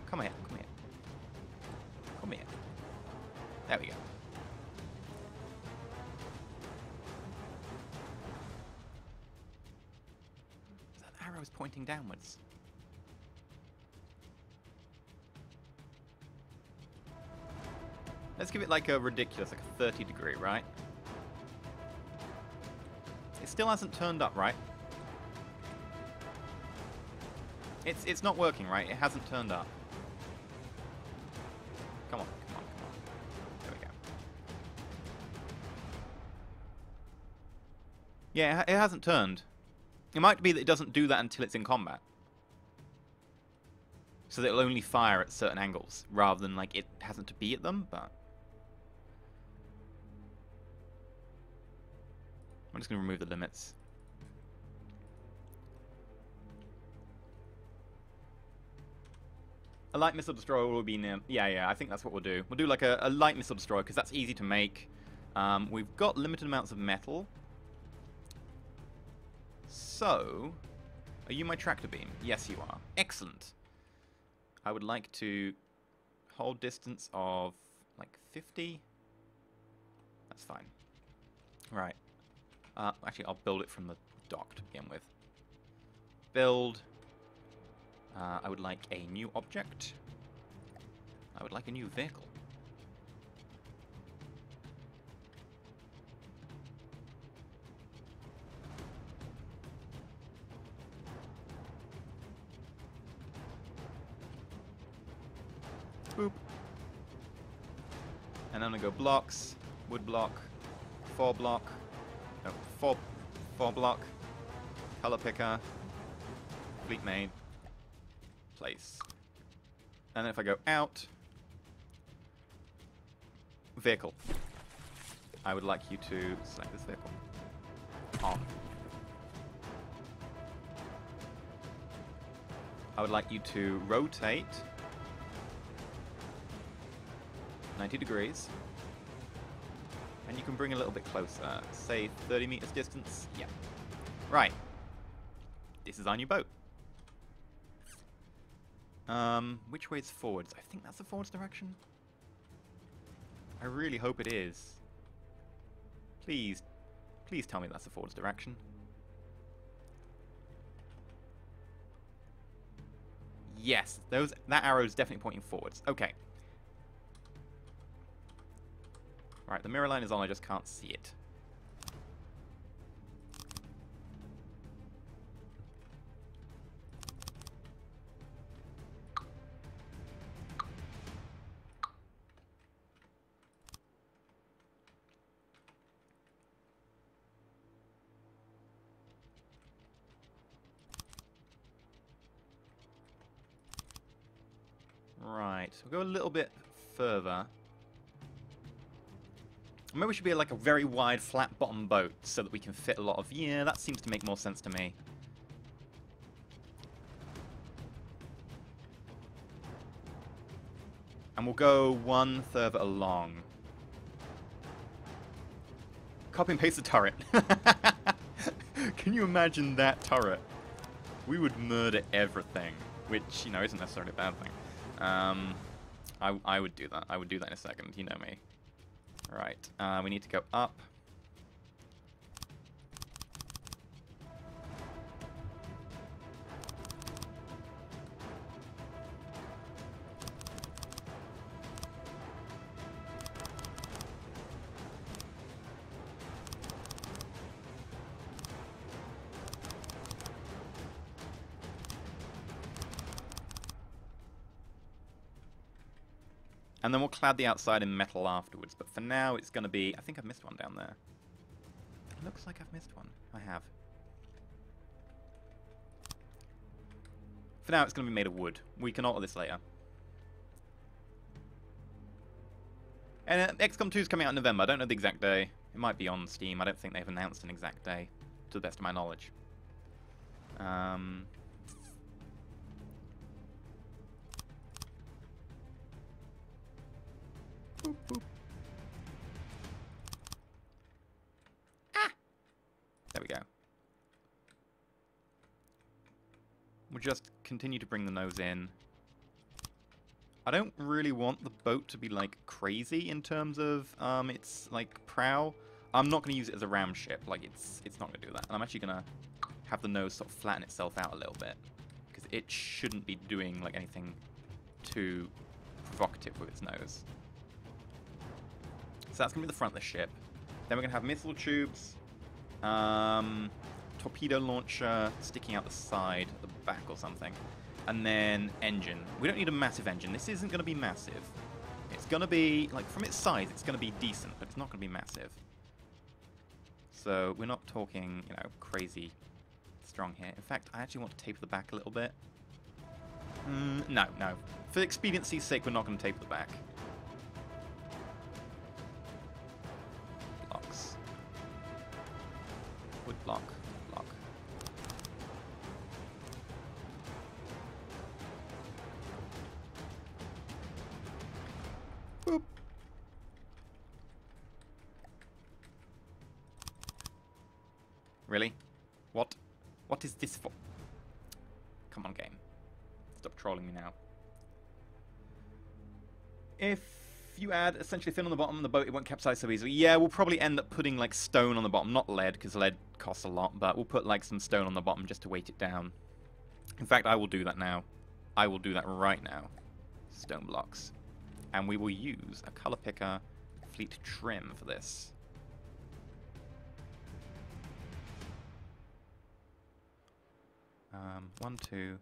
Come here, come here. Come here. There we go. That arrow is pointing downwards. Let's give it like a ridiculous, like a 30-degree, right? It still hasn't turned up, right? It's not working, right? It hasn't turned up. Come on, come on, come on. There we go. Yeah, it hasn't turned. It might be that it doesn't do that until it's in combat. So that it'll only fire at certain angles, rather than like it hasn't to be at them, but... I'm just going to remove the limits. A light missile destroyer will be near... Yeah, I think that's what we'll do. We'll do like a light missile destroyer, because that's easy to make. We've got limited amounts of metal. So... Are you my tractor beam? Yes, you are. Excellent. I would like to hold distance of like 50. That's fine. Right. Actually, I'll build it from the dock to begin with. Build. I would like a new object. I would like a new vehicle. Boop. And I'm gonna go blocks, wood block, 4 block, no, 4 block, color picker, fleet made, place. And then if I go out, vehicle. I would like you to select this vehicle. On. I would like you to rotate 90 degrees. And you can bring a little bit closer. Say 30 meters distance. Yeah. Right. This is our new boat. Which way is forwards? I think that's the forwards direction. I really hope it is. Please tell me that's the forwards direction. Yes, that arrow is definitely pointing forwards. Okay. Right, the mirror line is on, I just can't see it. Right, we'll go a little bit further. Maybe we should be like a very wide, flat bottom boat so that we can fit a lot of... Yeah, that seems to make more sense to me. And we'll go one further along. Copy and paste the turret. Can you imagine that turret? We would murder everything, which, you know, isn't necessarily a bad thing. I would do that. I would do that in a second. You know me. Right. We need to go up. And then we'll clad the outside in metal afterwards. But for now, it's going to be... I think I've missed one down there. It looks like I've missed one. I have. For now, it's going to be made of wood. We can alter this later. And XCOM 2 is coming out in November. I don't know the exact day. It might be on Steam. I don't think they've announced an exact day, to the best of my knowledge. Boop, boop. Ah! There we go. We'll just continue to bring the nose in. I don't really want the boat to be, like, crazy in terms of its, like, prow. I'm not going to use it as a ram ship. Like, it's not going to do that. And I'm actually going to have the nose sort of flatten itself out a little bit. Because it shouldn't be doing, like, anything too provocative with its nose. So that's going to be the front of the ship. Then we're going to have missile tubes, torpedo launcher sticking out the side, at the back or something, and then engine. We don't need a massive engine. This isn't going to be massive. It's going to be, like, from its size, it's going to be decent, but it's not going to be massive. So we're not talking, you know, crazy strong here. In fact, I actually want to taper the back a little bit. No. For expediency's sake, we're not going to taper the back. Wood block. Boop. Really? What? What is this for? Come on, game. Stop trolling me now. If you add essentially thin on the bottom of the boat, it won't capsize so easily. Yeah, we'll probably end up putting, like, stone on the bottom. Not lead, because lead costs a lot, but we'll put, like, some stone on the bottom just to weight it down. In fact, I will do that now. I will do that right now. Stone blocks. And we will use a color picker fleet trim for this. One, two...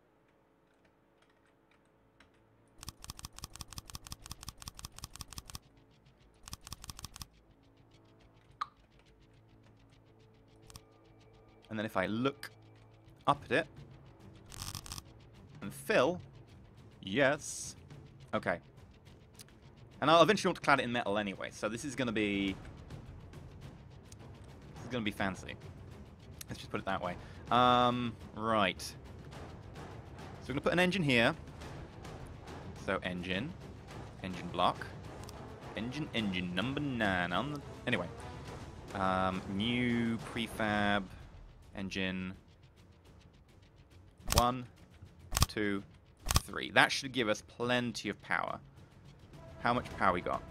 And then if I look up at it and fill, yes. Okay. And I'll eventually want to clad it in metal anyway, so this is going to be fancy. Let's just put it that way. Right. So we're going to put an engine here. So engine block, engine number 9 on the... Anyway. New prefab engine 1, 2, 3. That should give us plenty of power. How much power we got?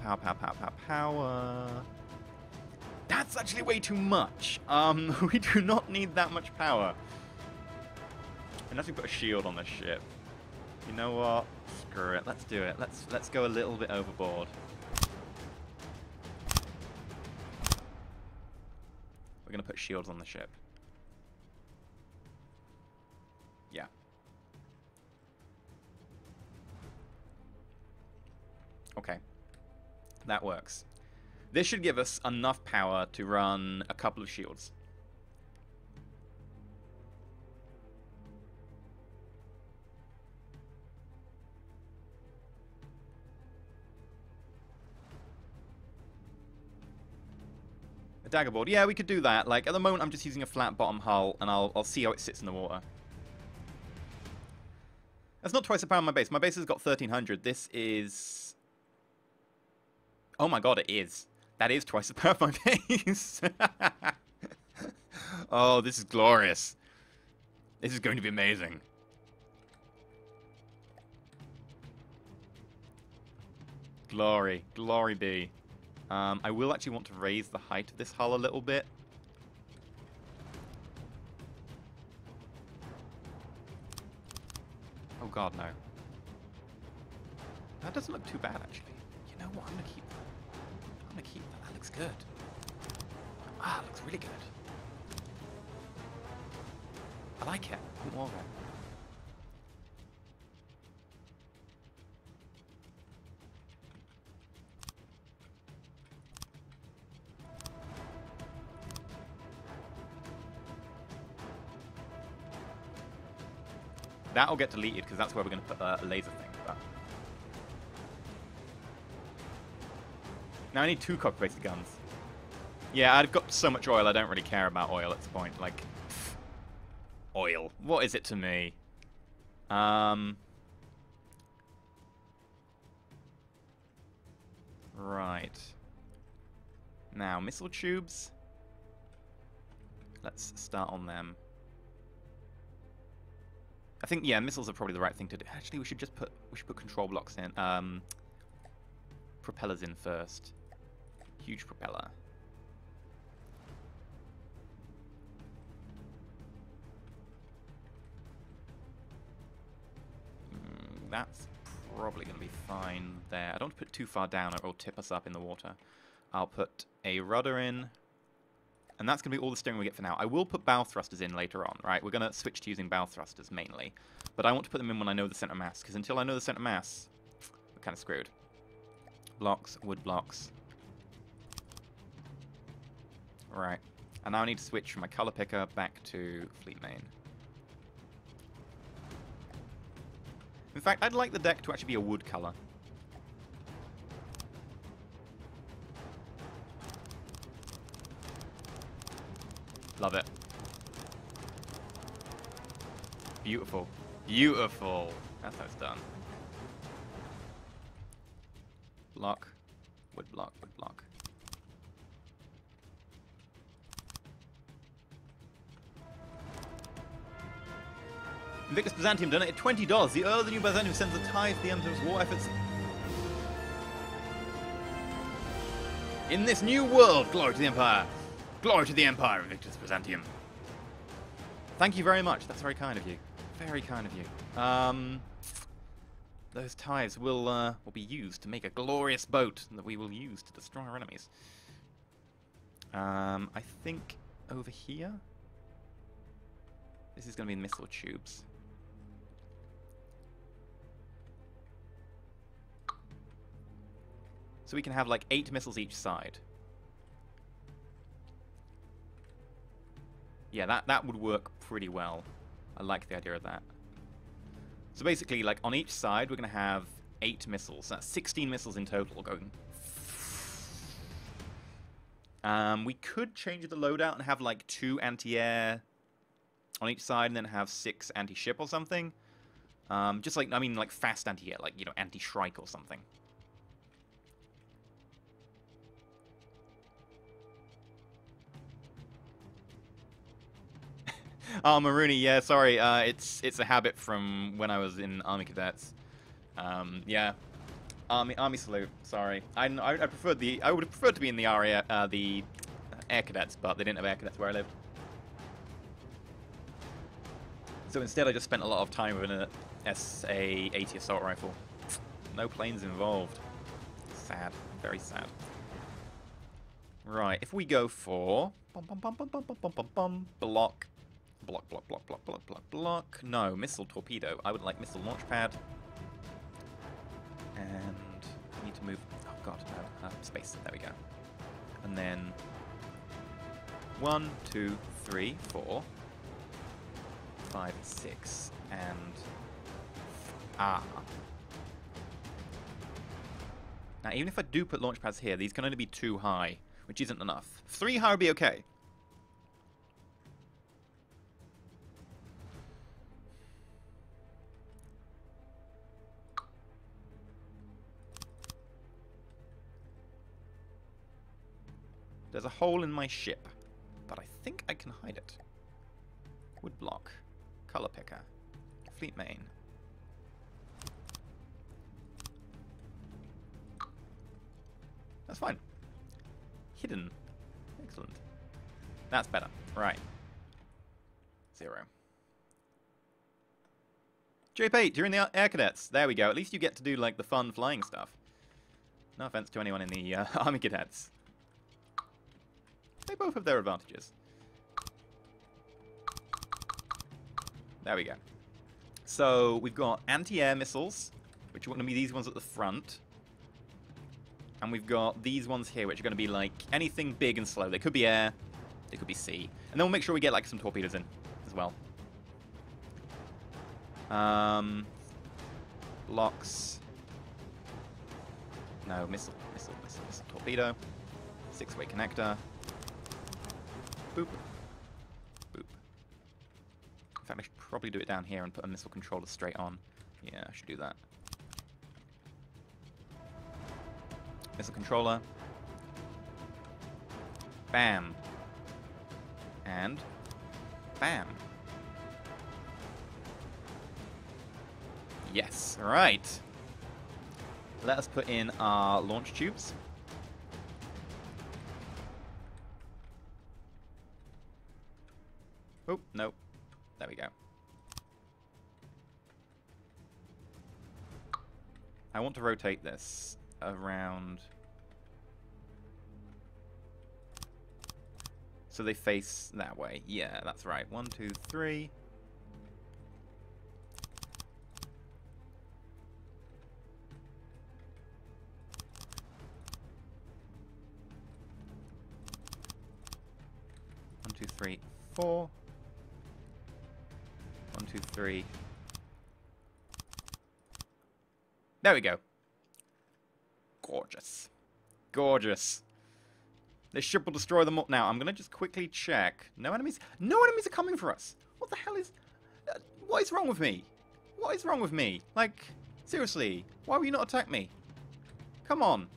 Power. That's actually way too much. We do not need that much power. Unless we put a shield on this ship. You know what? Screw it. Let's do it. Let's go a little bit overboard. We're gonna put shields on the ship. Yeah. Okay. That works. This should give us enough power to run a couple of shields. A dagger board. Yeah, we could do that. Like, at the moment, I'm just using a flat bottom hull, and I'll see how it sits in the water. That's not twice the power of my base. My base has got 1300. This is... Oh my god, it is. That is twice the power of my base. Oh, this is glorious. This is going to be amazing. Glory. Glory be. I will actually want to raise the height of this hull a little bit. Oh god, no. That doesn't look too bad, actually. You know what? I'm gonna keep that. I'm gonna keep that. That looks good. Ah, it looks really good. I like it. I want more of it. That'll get deleted because that's where we're going to put a laser thing. But... Now I need 2 copper-based guns. Yeah, I've got so much oil, I don't really care about oil at this point. Like, pff, oil. What is it to me? Right. Now, missile tubes. Let's start on them. I think, yeah, missiles are probably the right thing to do. Actually, we should put control blocks in. Propellers in first. Huge propeller. That's probably going to be fine there. I don't want to put too far down or it'll tip us up in the water. I'll put a rudder in. And that's going to be all the steering we get for now. I will put bow thrusters in later on, right? We're going to switch to using bow thrusters mainly. But I want to put them in when I know the center mass, because until I know the center mass, we're kind of screwed. Blocks, wood blocks. Right. And now I need to switch from my color picker back to fleet main. In fact, I'd like the deck to actually be a wood color. Love it. Beautiful. Beautiful. That's how it's done. Block. Wood block. Wood block. Invictus Byzantium donated $20. The Earl of the New Byzantium sends a tithe to the Emperor's war efforts. In this new world, glory to the Empire. Glory to the Empire of Invictus Byzantium. Thank you very much. That's very kind of you. Very kind of you. Those tithes will be used to make a glorious boat that we will use to destroy our enemies. I think over here, this is going to be missile tubes. So we can have like 8 missiles each side. Yeah, that would work pretty well. I like the idea of that. So basically, like, on each side, we're going to have 8 missiles. That's 16 missiles in total going. We could change the loadout and have, like, 2 anti-air on each side and then have 6 anti-ship or something. Just like, I mean, like, fast anti-air, like, you know, anti-shrike or something. Oh, Marooney, yeah, sorry. It's a habit from when I was in Army Cadets. Yeah, Army salute. Sorry, I preferred I would have preferred to be in the the Air Cadets, but they didn't have Air Cadets where I lived. So instead I just spent a lot of time with an SA-80 assault rifle. No planes involved. Sad. Very sad. Right, if we go for... block. Block, block, block, block, block, block, block. No, missile torpedo. I would like missile launch pad. And I need to move... Oh god, no. Space. There we go. And then... 1, 2, 3, 4, 5, 6, and... Now, even if I do put launch pads here, these can only be 2 high, which isn't enough. 3 high would be okay. There's a hole in my ship, but I think I can hide it. Wood block, color picker, fleet main. That's fine. Hidden. Excellent. That's better. Right. 0. JP, during the Air Cadets. There we go. At least you get to do, like, the fun flying stuff. No offense to anyone in the Army Cadets. They both have their advantages. There we go. So, we've got anti-air missiles, which are going to be these ones at the front. And we've got these ones here, which are going to be, like, anything big and slow. They could be air, they could be sea. And then we'll make sure we get, like, some torpedoes in as well. Blocks. No, missile, torpedo. 6-way connector. Boop. Boop. In fact, I should probably do it down here and put a missile controller straight on. Yeah, I should do that. Missile controller. Bam. And bam. Yes, right. Let us put in our launch tubes. Oh, no. There we go. I want to rotate this around so they face that way. Yeah, that's right. 1, 2, 3. One, two, three, 4. 1, 2, 3. There we go. Gorgeous. Gorgeous. This ship will destroy them all. Now, I'm going to just quickly check. No enemies? No enemies are coming for us. What the hell is... what is wrong with me? What is wrong with me? Like, seriously. Why will you not attack me? Come on.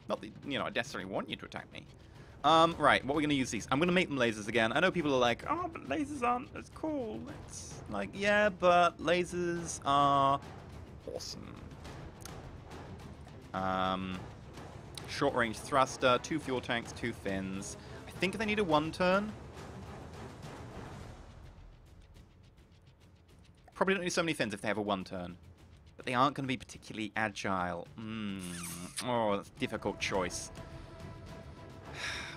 Not that, you know, I necessarily want you to attack me. Right, what are we going to use these? I'm going to make them lasers again. I know people are like, oh, but lasers aren't as cool. It's like, yeah, but lasers are awesome. Short-range thruster, 2 fuel tanks, 2 fins. I think they need a 1-turn. Probably don't need so many fins if they have a 1-turn. But they aren't going to be particularly agile. Oh, that's a difficult choice.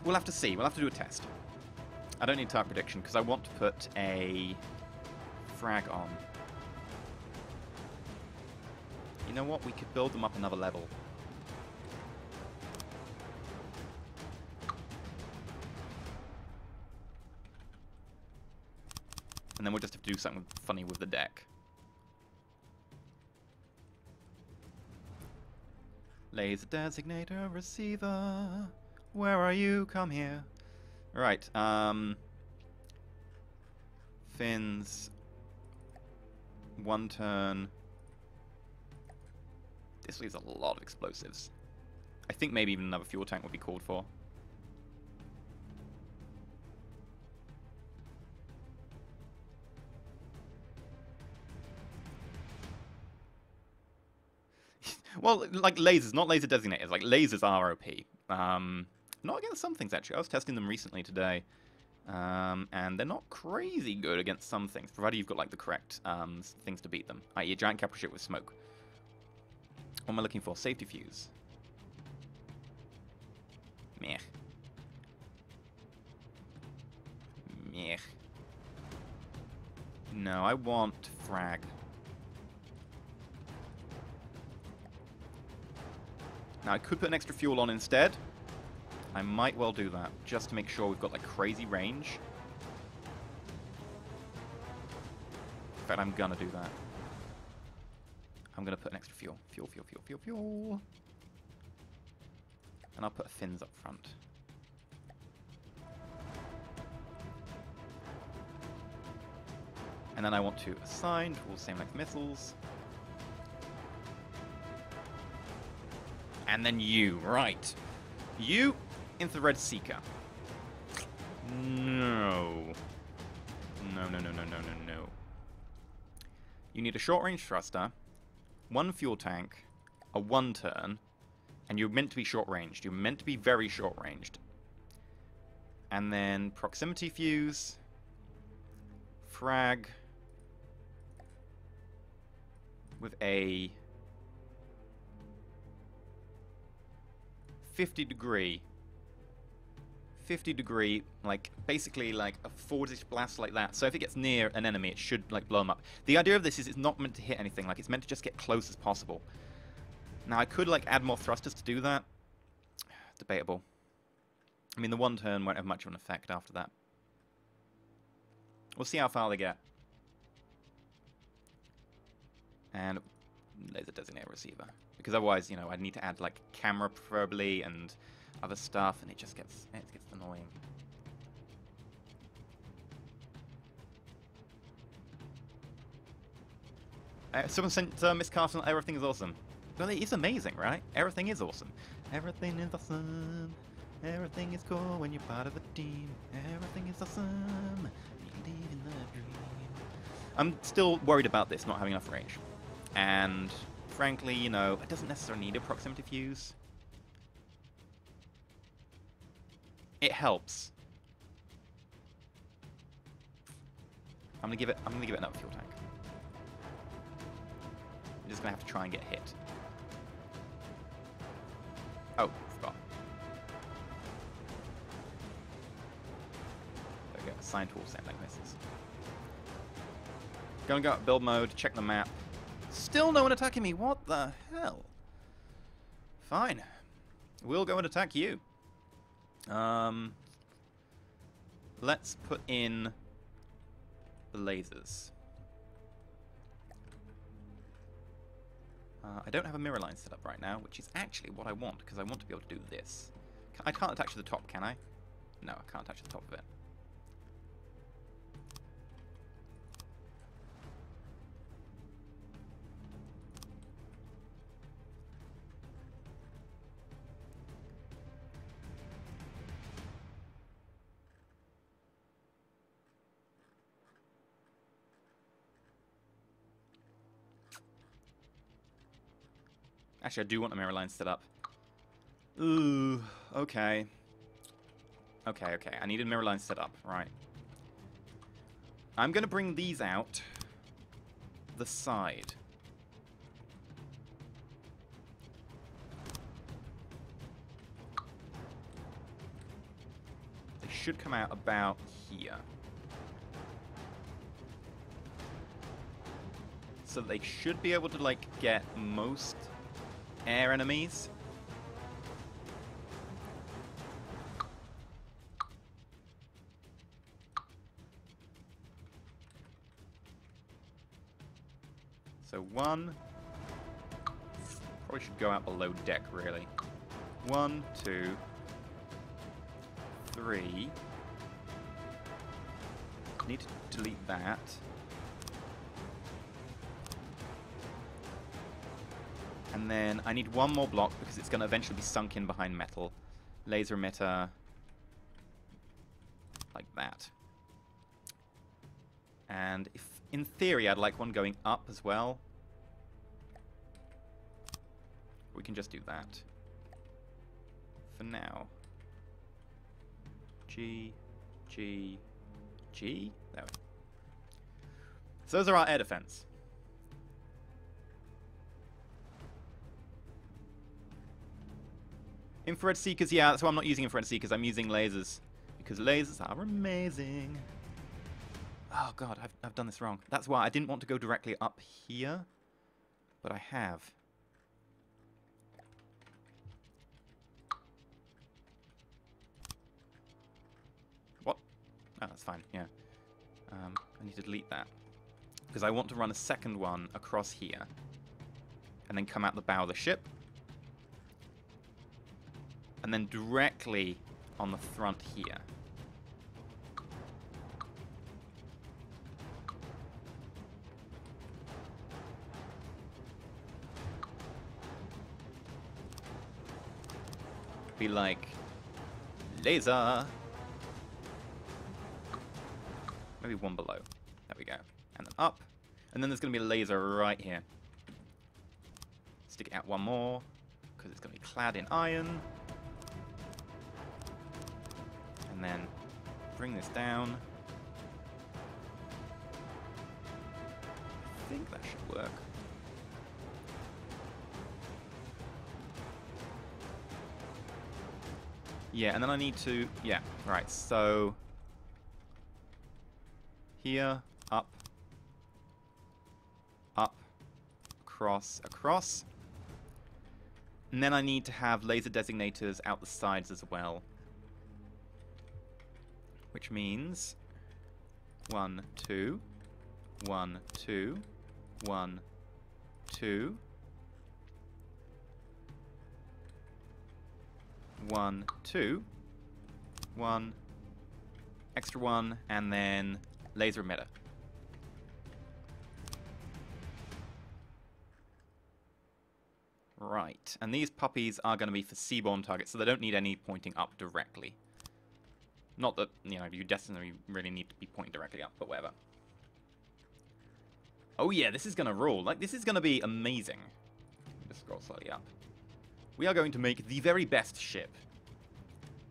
We'll have to see. We'll have to do a test. I don't need type prediction because I want to put a frag on. You know what? We could build them up another level. And then we'll just have to do something funny with the deck. Laser designator receiver. Where are you? Come here. Right, fins. 1 turn. This leaves a lot of explosives. I think maybe even another fuel tank would be called for. Well, like lasers, not laser designators. Like lasers are OP. Not against some things actually. I was testing them recently today. And they're not crazy good against some things, provided you've got like the correct things to beat them. I.e. a giant capital ship with smoke. What am I looking for? Safety fuse. Meh. Meh. No, I want frag. Now, I could put an extra fuel on instead. I might well do that, just to make sure we've got, like, crazy range. In fact, I'm gonna do that. I'm gonna put an extra fuel. Fuel. And I'll put fins up front. And then I want to assign to all same-length missiles. And then you, right. You, Infrared Seeker. No. No. You need a short-range thruster, one fuel tank, a one-turn, and you're meant to be short-ranged. You're meant to be very short-ranged. And then proximity fuse, frag, with a 50 degree, like, basically like a forward-ish blast like that. So if it gets near an enemy, it should, like, blow them up. The idea of this is it's not meant to hit anything, like, it's meant to just get close as possible. Now, I could, like, add more thrusters to do that. Debatable. I mean, the one turn won't have much of an effect after that. We'll see how far they get. And laser designated receiver. Because otherwise, you know, I'd need to add, like, camera preferably and other stuff, and it just gets, annoying. Someone sent Miss Carson, everything is awesome. Well, it is amazing, right? Everything is awesome. Everything is awesome. Everything is cool when you're part of a team. Everything is awesome. You live in the dream. I'm still worried about this not having enough range. And frankly, you know, it doesn't necessarily need a proximity fuse. It helps. I'm gonna give it another fuel tank. I'm just gonna have to try and get hit. Oh, forgot. There we go. Assign to all same-length missiles. Gonna go up build mode, check the map. Still no one attacking me. What the hell? Fine. We'll go and attack you. Let's put in the lasers. I don't have a mirror line set up right now, which is actually what I want, because I want to be able to do this. I can't attach to the top, can I? No, I can't attach to the top of it. Actually, I do want the mirror line set up. Ooh, okay. Okay. I need a mirror line set up, right. I'm going to bring these out the side. They should come out about here. So they should be able to, like, get most air enemies. So one. Probably should go out below deck, really. 1, 2, 3. Need to delete that. And then I need one more block because it's going to eventually be sunk in behind metal. Laser emitter. Like that. And if, in theory, I'd like one going up as well. We can just do that. For now. G, G. G? There we go. So those are our air defense. Infrared seekers, yeah, that's why I'm not using infrared seekers. I'm using lasers. Because lasers are amazing. Oh god, I've done this wrong. That's why I didn't want to go directly up here. But I have. What? Oh, that's fine, yeah. I need to delete that. Because I want to run a second one across here. And then come out the bow of the ship. And then directly on the front here. Be like, laser. Maybe one below. There we go. And then up. And then there's going to be a laser right here. Stick it out one more, because it's going to be clad in iron. And then bring this down. I think that should work. Yeah, and then I need to... Yeah, right, so... Here, up, across, across. And then I need to have laser designators out the sides as well. Which means 1, 2, 1, 2, 1, 2, 1, 2, 1, extra 1, and then laser emitter. Right, and these puppies are going to be for seaborne targets, so they don't need any pointing up directly. Not that, you know, you definitely really need to be pointing directly up, but whatever. Oh yeah, this is going to rule. Like, this is going to be amazing. Just scroll slightly up. We are going to make the very best ship.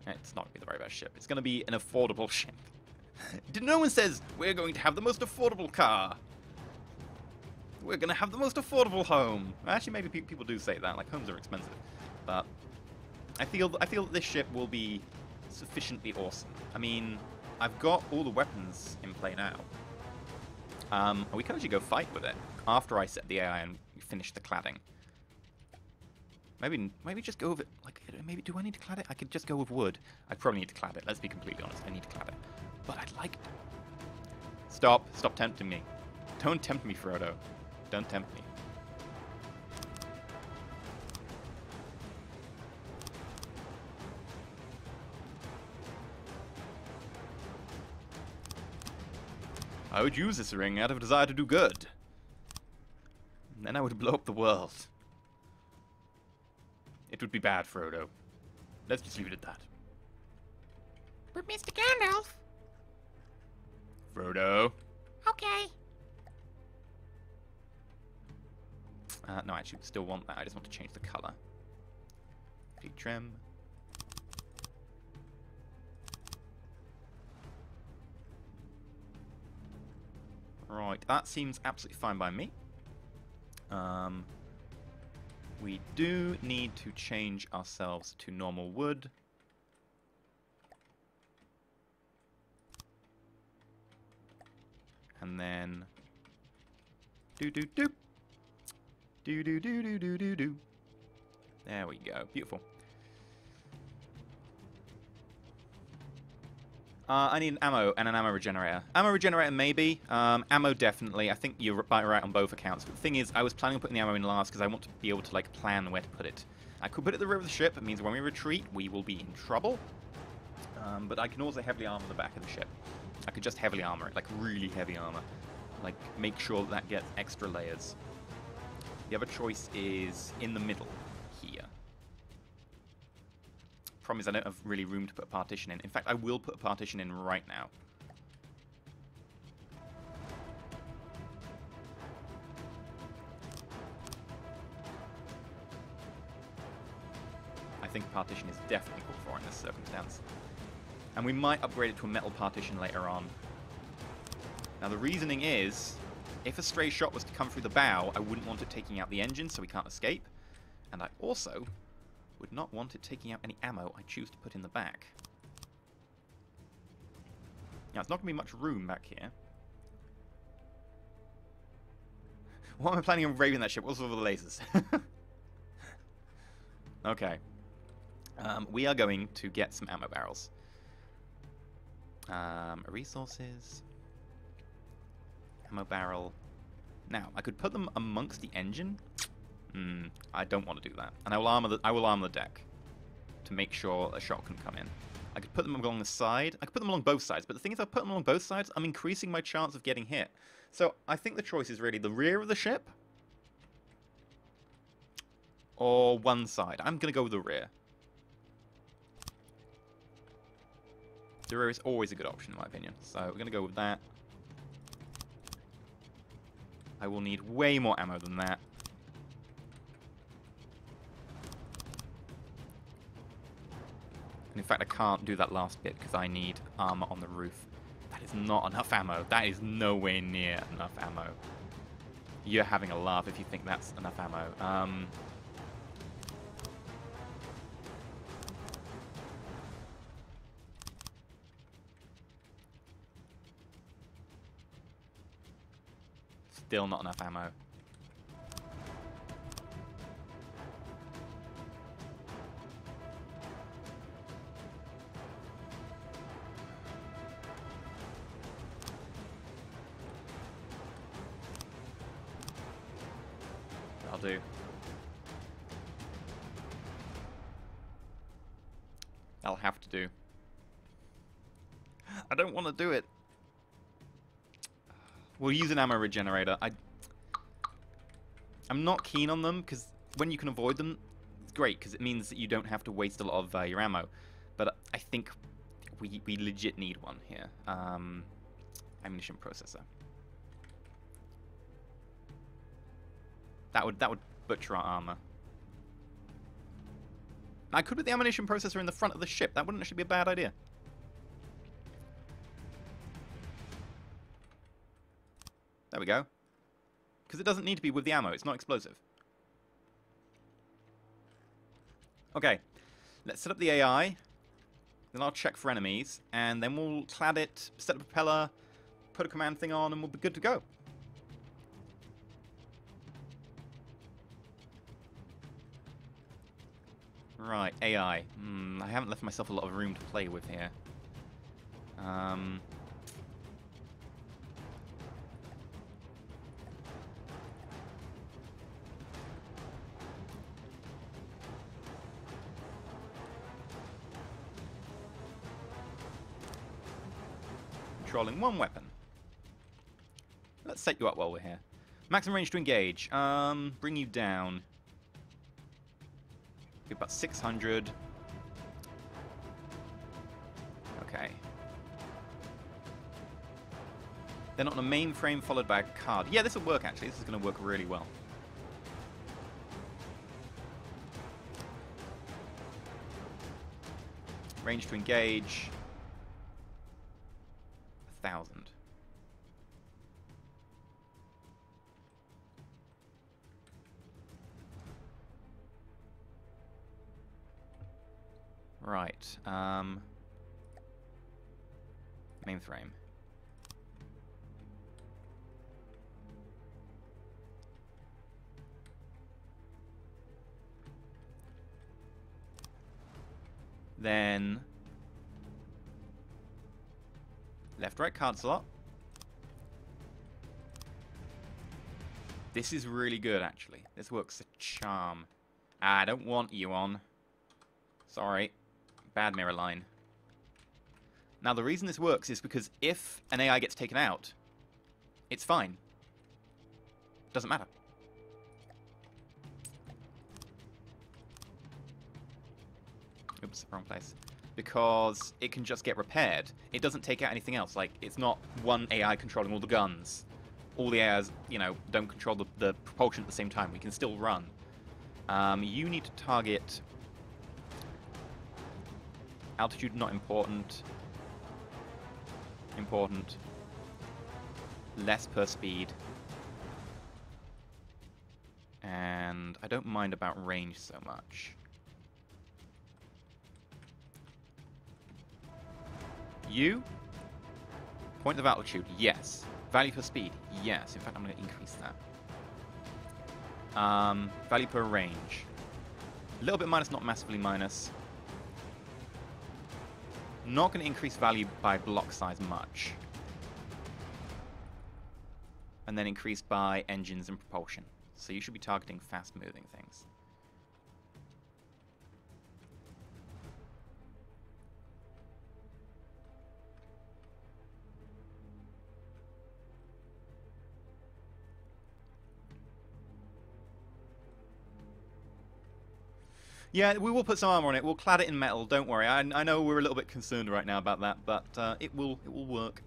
It's not going to be the very best ship. It's going to be an affordable ship. No one says, we're going to have the most affordable car. We're going to have the most affordable home. Actually, maybe people do say that. Like, homes are expensive. But I feel that this ship will be sufficiently awesome. I mean, I've got all the weapons in play now. We can actually go fight with it after I set the AI and finish the cladding. Maybe just go with it. Like, maybe do I need to clad it? I could just go with wood. I probably need to clad it. Let's be completely honest. I need to clad it. But I'd like to. Stop tempting me. Don't tempt me, Frodo. Don't tempt me. I would use this ring out of a desire to do good. And then I would blow up the world. It would be bad, Frodo. Let's just leave it at that. But Mr. Gandalf. Frodo. Okay. No, I actually still want that. I just want to change the color. Complete trim. Right, that seems absolutely fine by me. We do need to change ourselves to normal wood. And then do. There we go. Beautiful. I need an ammo and an ammo regenerator. Ammo regenerator, maybe. Ammo, definitely. I think you're right on both accounts. But the thing is, I was planning on putting the ammo in last because I want to be able to, like, plan where to put it. I could put it at the rear of the ship. It means when we retreat, we will be in trouble. But I can also heavily armor the back of the ship. I could just heavily armor it, like really heavy armor. Like, make sure that gets extra layers. The other choice is in the middle, here. Problem is I don't have really room to put a partition in. In fact, I will put a partition in right now. I think partition is definitely called for in this circumstance. And we might upgrade it to a metal partition later on. Now the reasoning is, if a stray shot was to come through the bow, I wouldn't want it taking out the engine so we can't escape. And I also would not want it taking out any ammo I choose to put in the back. Now, it's not going to be much room back here. What am I planning on raving that ship? What's with the lasers? Okay. We are going to get some ammo barrels. Resources. Ammo barrel. Now, I could put them amongst the engine. I don't want to do that. And I will arm the deck to make sure a shot can come in. I could put them along the side. I could put them along both sides. But the thing is, if I put them along both sides, I'm increasing my chance of getting hit. So I think the choice is really the rear of the ship or one side. I'm going to go with the rear. The rear is always a good option, in my opinion. So we're going to go with that. I will need way more ammo than that. And in fact, I can't do that last bit because I need armor on the roof. That is not enough ammo. That is nowhere near enough ammo. You're having a laugh if you think that's enough ammo. Still not enough ammo. I'll do. I'll have to do. I don't want to do it. We'll use an ammo regenerator. I'm not keen on them because when you can avoid them, it's great because it means that you don't have to waste a lot of your ammo. But I think we legit need one here. Ammunition processor. That would butcher our armor. I could put the ammunition processor in the front of the ship. That wouldn't actually be a bad idea. There we go. Because it doesn't need to be with the ammo. It's not explosive. Okay. Let's set up the AI. Then I'll check for enemies. And then we'll clad it, set up a propeller, put a command thing on, and we'll be good to go. Right, AI. I haven't left myself a lot of room to play with here. Controlling one weapon. Let's set you up while we're here. Maximum range to engage. Bring you down. Be about 600. Okay. Then on a mainframe followed by a card. Yeah, this will work actually. This is going to work really well. Range to engage. 1,000. Right. Mainframe. Then left, right card slot. This is really good, actually. This works a charm. I don't want you on. Sorry. Bad mirror line. Now, the reason this works is because if an AI gets taken out, it's fine. Doesn't matter. Oops, wrong place. Because it can just get repaired. It doesn't take out anything else. Like, it's not one AI controlling all the guns. All the AIs, you know, don't control the propulsion at the same time. We can still run. You need to target... Altitude not important. Important. Less per speed. And I don't mind about range so much. You? Point of altitude, yes. Value per speed, yes. In fact, I'm going to increase that. Value per range. A little bit minus, not massively minus. Not going to increase value by block size much. And then increase by engines and propulsion. So you should be targeting fast-moving things. Yeah, we will put some armor on it. We'll clad it in metal. Don't worry. I know we're a little bit concerned right now about that, but it will work.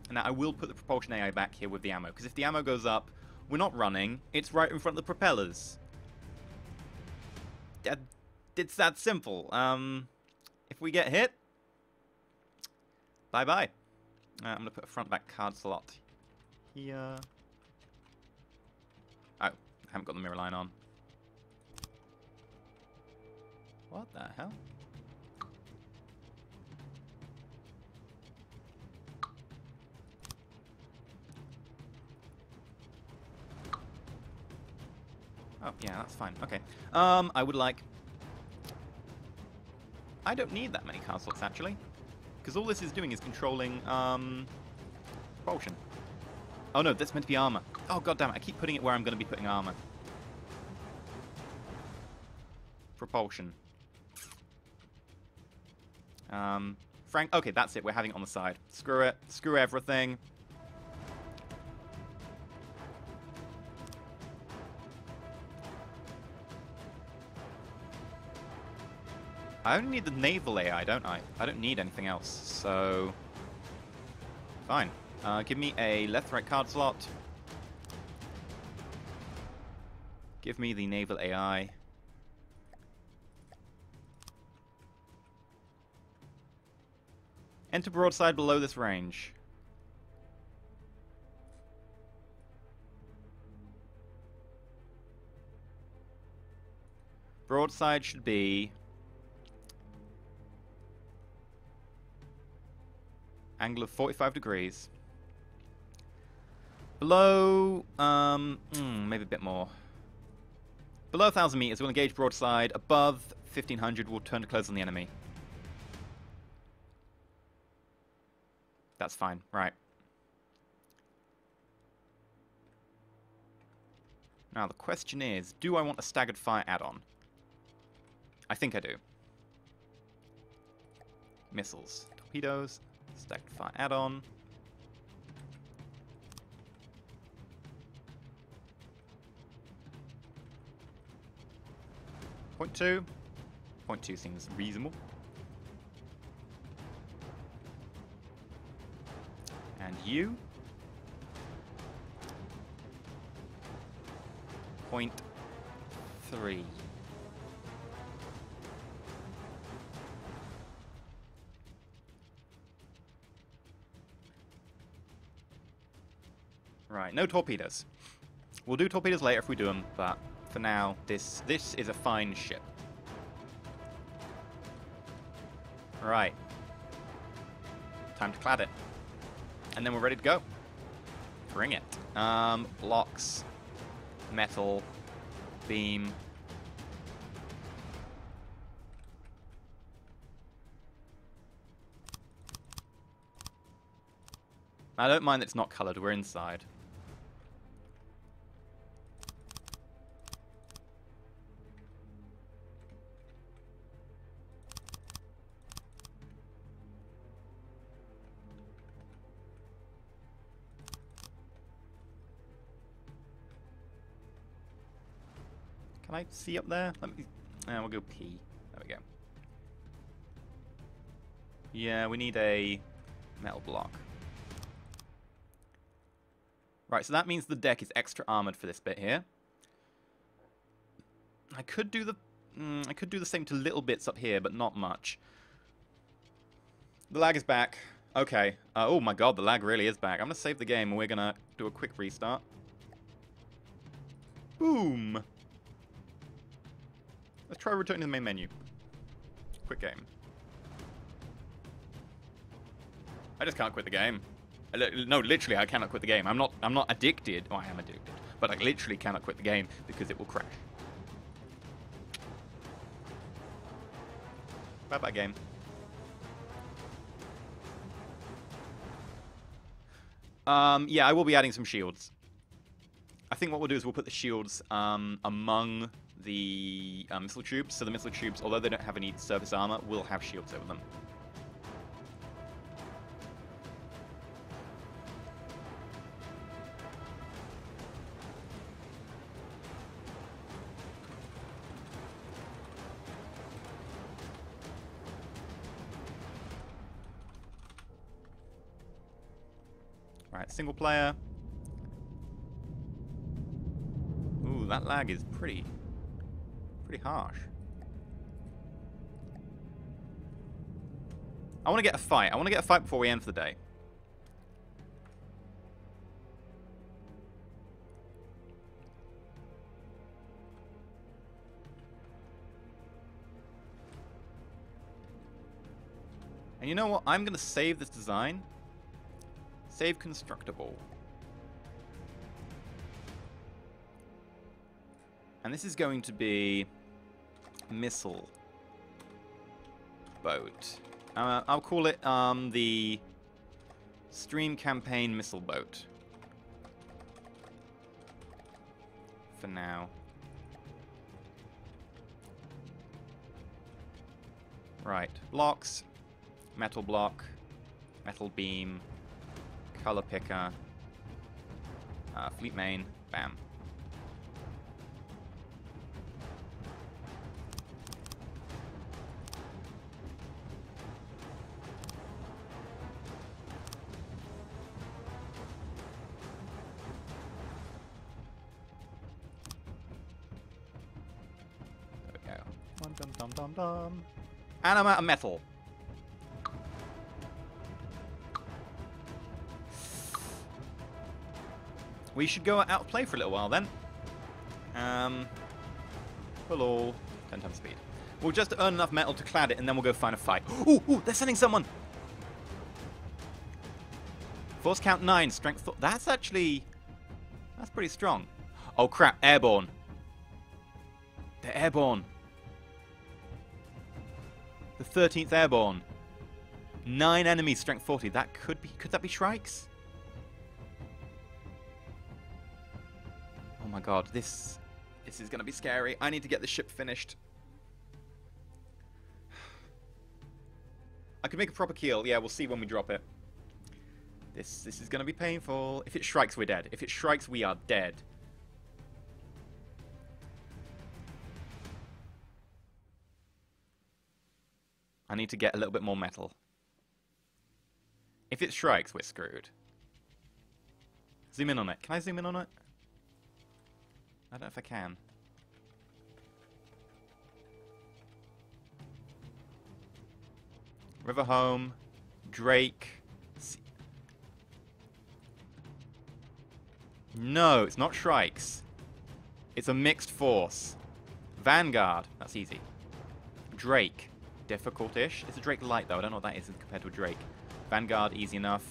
And now I will put the propulsion AI back here with the ammo, because if the ammo goes up, we're not running. It's right in front of the propellers. It's that simple. If we get hit, bye-bye. I'm going to put a front-back card slot here. Oh, I haven't got the mirror line on. What the hell? Oh, yeah, that's fine. Okay. I would like... I don't need that many card slots, actually. Because all this is doing is controlling, propulsion. Oh, no, that's meant to be armor. Oh, goddammit, I keep putting it where I'm going to be putting armor. Propulsion. Frank, okay, that's it. We're having it on the side. Screw it. Screw everything. I only need the naval AI, don't I? I don't need anything else, so... Fine. Give me a left-right card slot. Give me the naval AI. Enter broadside below this range. Broadside should be... angle of 45 degrees. Below... maybe a bit more. Below 1,000 meters, we'll engage broadside. Above 1,500, we'll turn to close on the enemy. That's fine. Right. Now, the question is, do I want a staggered fire add-on? I think I do. Missiles. Torpedoes. Staggered fire add-on. Point 2. Point 2 seems reasonable. And you? Point 3. Right, no torpedoes. We'll do torpedoes later if we do them, but for now, this is a fine ship. Right. Time to clad it. And then we're ready to go. Bring it. Blocks. Metal. Beam. I don't mind that it's not colored. We're inside. Can I see up there? Let me... we'll go P. There we go. Yeah, we need a metal block. Right, so that means the deck is extra armored for this bit here. I could do the same to little bits up here, but not much. The lag is back. Okay. Oh my god, the lag really is back. I'm going to save the game and we're going to do a quick restart. Boom. Let's try returning to the main menu. Quick game. I just can't quit the game. No, literally, I cannot quit the game. I'm not addicted. Oh, I am addicted. But I literally cannot quit the game because it will crash. Bye-bye, game. Yeah, I will be adding some shields. I think what we'll do is we'll put the shields among the missile tubes. So the missile tubes, although they don't have any surface armor, will have shields over them. Right, single player. Ooh, that lag is pretty harsh. I want to get a fight. I want to get a fight before we end for the day. And you know what? I'm going to save this design. Save constructible. And this is going to be missile boat. I'll call it the Stream Campaign Missile Boat. For now. Right. Blocks. Metal block. Metal beam. Color picker. Fleet main. Bam. Dum dum dum dum. And I'm out of metal. We should go out of play for a little while then. Hello. 10 times speed. We'll just earn enough metal to clad it and then we'll go find a fight. Ooh, ooh, they're sending someone! Force count 9, strength... That's actually... That's pretty strong. Oh crap, airborne. They're airborne. The 13th Airborne. 9 enemies, strength 40. That could be... Could that be Shrikes? Oh my god, this is going to be scary. I need to get the ship finished. I could make a proper keel. Yeah, we'll see when we drop it. This is going to be painful. If it Shrikes, we're dead. If it Shrikes, we are dead. I need to get a little bit more metal. If it Shrikes, we're screwed. Zoom in on it. Can I zoom in on it? I don't know if I can. River Home. Drake. No, it's not Shrikes. It's a mixed force. Vanguard. That's easy. Drake. Difficult-ish. It's a Drake Light, though. I don't know what that is compared to a Drake. Vanguard, easy enough.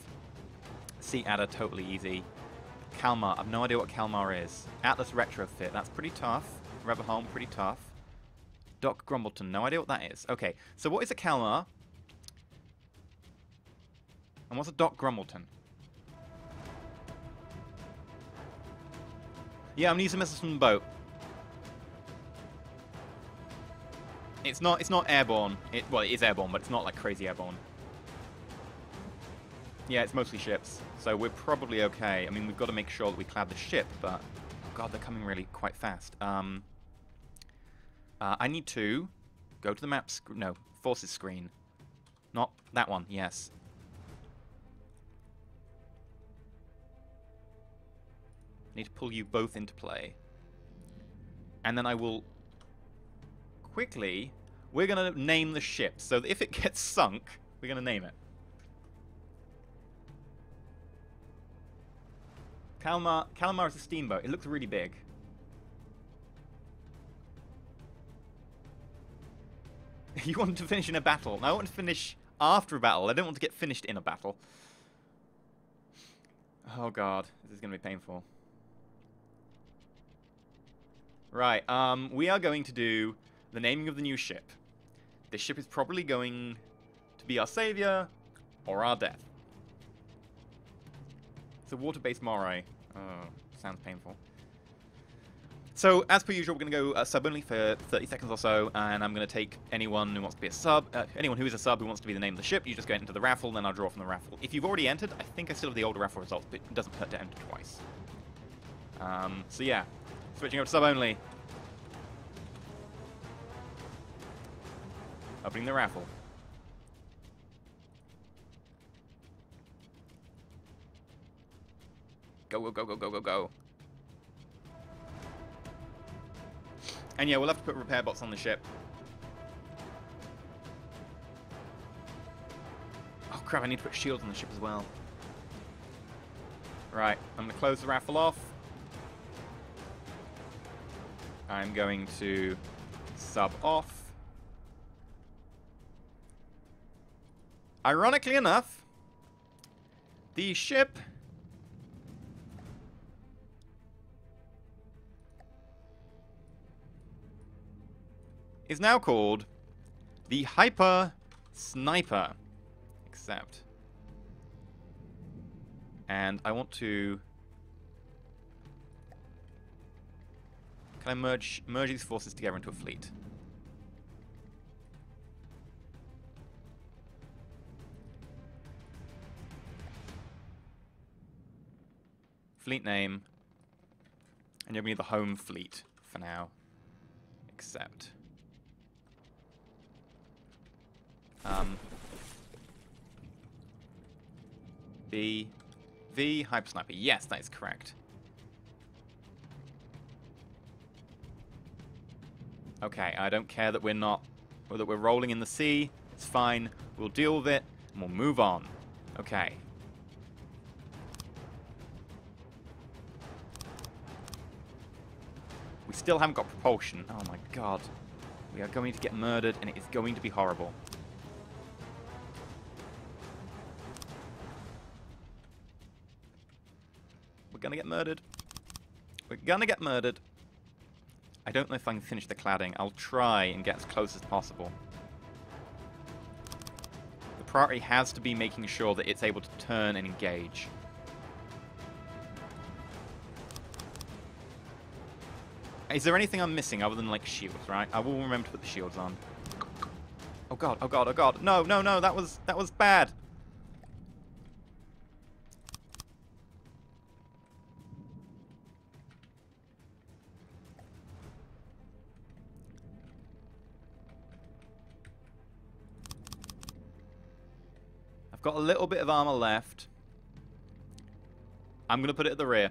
Sea Adder, totally easy. Kalmar. I've no idea what Kalmar is. Atlas Retrofit. That's pretty tough. Reverholm, pretty tough. Doc Grumbleton. No idea what that is. Okay, so what is a Kalmar? And what's a Doc Grumbleton? Yeah, I'm gonna use the missiles from the boat. It's not airborne. Well, it is airborne, but it's not like crazy airborne. Yeah, it's mostly ships, so we're probably okay. I mean, we've got to make sure that we clad the ship, but oh god, they're coming really quite fast. I need to go to the map. No, forces screen, not that one. Yes. Need to pull you both into play, and then I will quickly. We're gonna name the ship, so that if it gets sunk, we're gonna name it. Calamar is a steamboat. It looks really big. You want to finish in a battle. No, I want to finish after a battle. I don't want to get finished in a battle. Oh god, this is going to be painful. Right, we are going to do the naming of the new ship. This ship is probably going to be our savior or our death. It's a water-based moray. Oh, sounds painful. So, as per usual, we're going to go sub only for 30 seconds or so, and I'm going to take anyone who wants to be a sub, anyone who is a sub who wants to be the name of the ship. You just go into the raffle, and then I'll draw from the raffle. If you've already entered, I think I still have the older raffle results, but it doesn't hurt to enter twice. So yeah, switching over to sub only. Opening the raffle. Go, go, go, go, go, go, go. And yeah, we'll have to put repair bots on the ship. Oh crap, I need to put shields on the ship as well. Right, I'm going to close the raffle off. I'm going to sub off. Ironically enough, the ship is now called the Hyper Sniper. Accept. And I want to... Can I merge these forces together into a fleet? Fleet name. And you're going to be the home fleet for now. Accept. V Hyper Sniper. Yes, that is correct. Okay, I don't care that we're not, or that we're rolling in the sea. It's fine. We'll deal with it, and we'll move on. Okay. We still haven't got propulsion. Oh my god. We are going to get murdered, and it is going to be horrible. We're gonna get murdered. We're gonna get murdered. I don't know if I can finish the cladding. I'll try and get as close as possible. The priority has to be making sure that it's able to turn and engage. Is there anything I'm missing other than, like, shields, right? I will remember to put the shields on. Oh god, oh god, oh god. No, no, no, that was bad. I've got a little bit of armor left. I'm gonna put it at the rear.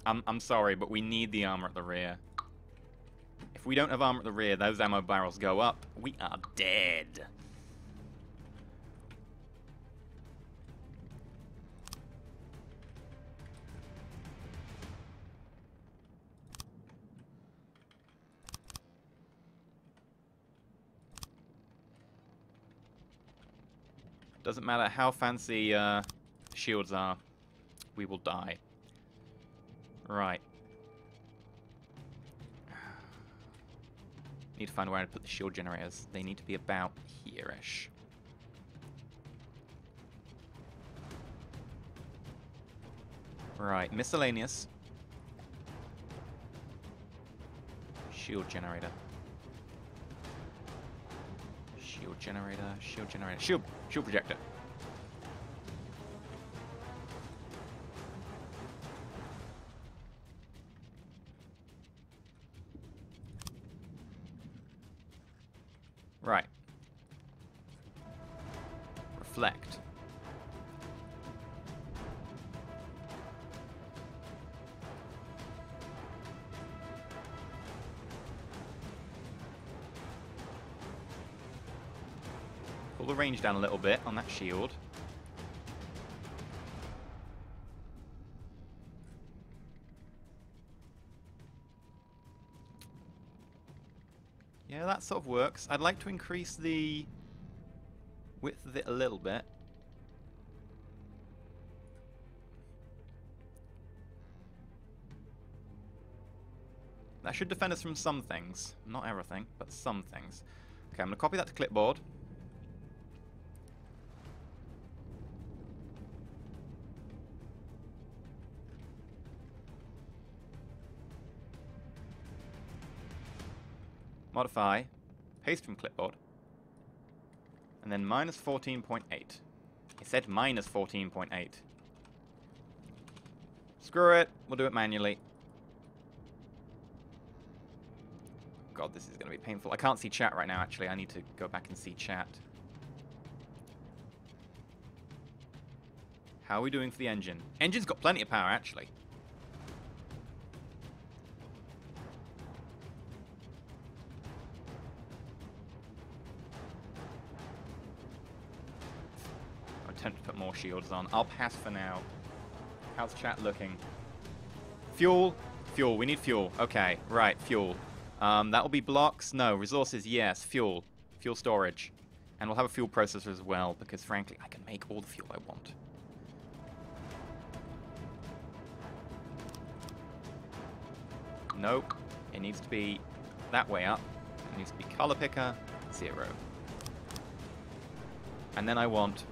I'm sorry, but we need the armor at the rear. If we don't have armor at the rear, those ammo barrels go up. We are dead. Doesn't matter how fancy shields are, we will die. Right. Need to find where to put the shield generators. They need to be about here-ish. Right, miscellaneous. Shield generator. Shield generator, shield generator, shield projector. Right. Reflect. Pull the range down a little bit on that shield. Yeah, that sort of works. I'd like to increase the width of it a little bit. That should defend us from some things. Not everything, but some things. Okay, I'm going to copy that to clipboard. Modify. Paste from clipboard. And then minus 14.8. It said minus 14.8. Screw it. We'll do it manually. God, this is going to be painful. I can't see chat right now, actually. I need to go back and see chat. How are we doing for the engine? Engine's got plenty of power, actually. I'm tempted to put more shields on. I'll pass for now. How's chat looking? Fuel. Fuel. We need fuel. Okay, right, fuel. That will be blocks. No, resources, yes. Fuel. Fuel storage. And we'll have a fuel processor as well, because frankly, I can make all the fuel I want. Nope. It needs to be that way up. It needs to be color picker, 0. And then I want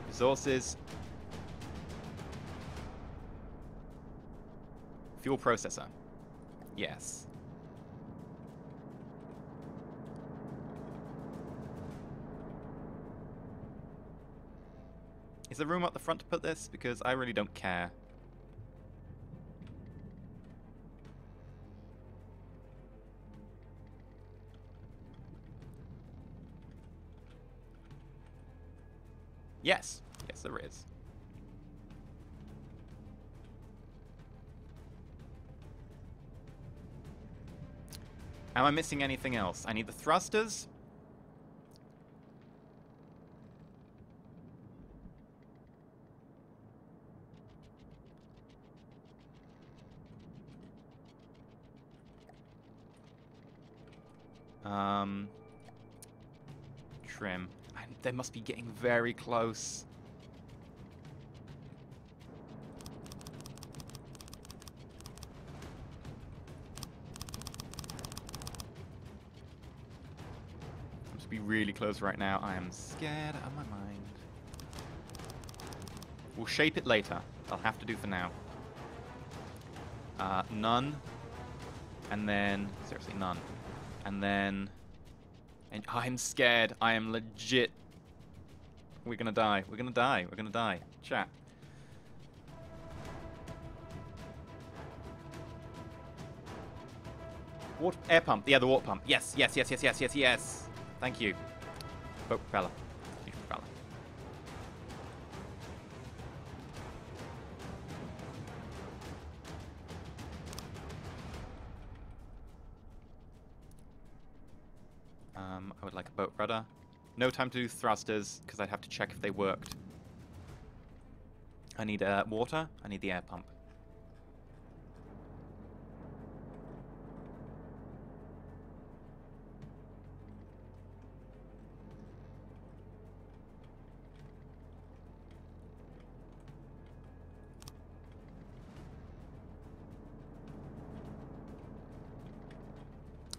resources, fuel processor. Yes. Is there room up the front to put this? Because I really don't care. Yes. Yes, there is. Am I missing anything else? I need the thrusters. Trim. They must be getting very close. Must be really close right now. I am scared out of my mind. We'll shape it later. I'll have to do for now. None. And then... seriously, none. And then... and I'm scared. I am legit... we're gonna die. We're gonna die. We're gonna die. Chat. Water, air pump. Yeah, the water pump. Yes, yes, yes, yes, yes, yes, yes. Thank you. Boat propeller. Huge propeller. I would like a boat rudder. No time to do thrusters, because I'd have to check if they worked. I need water. I need the air pump.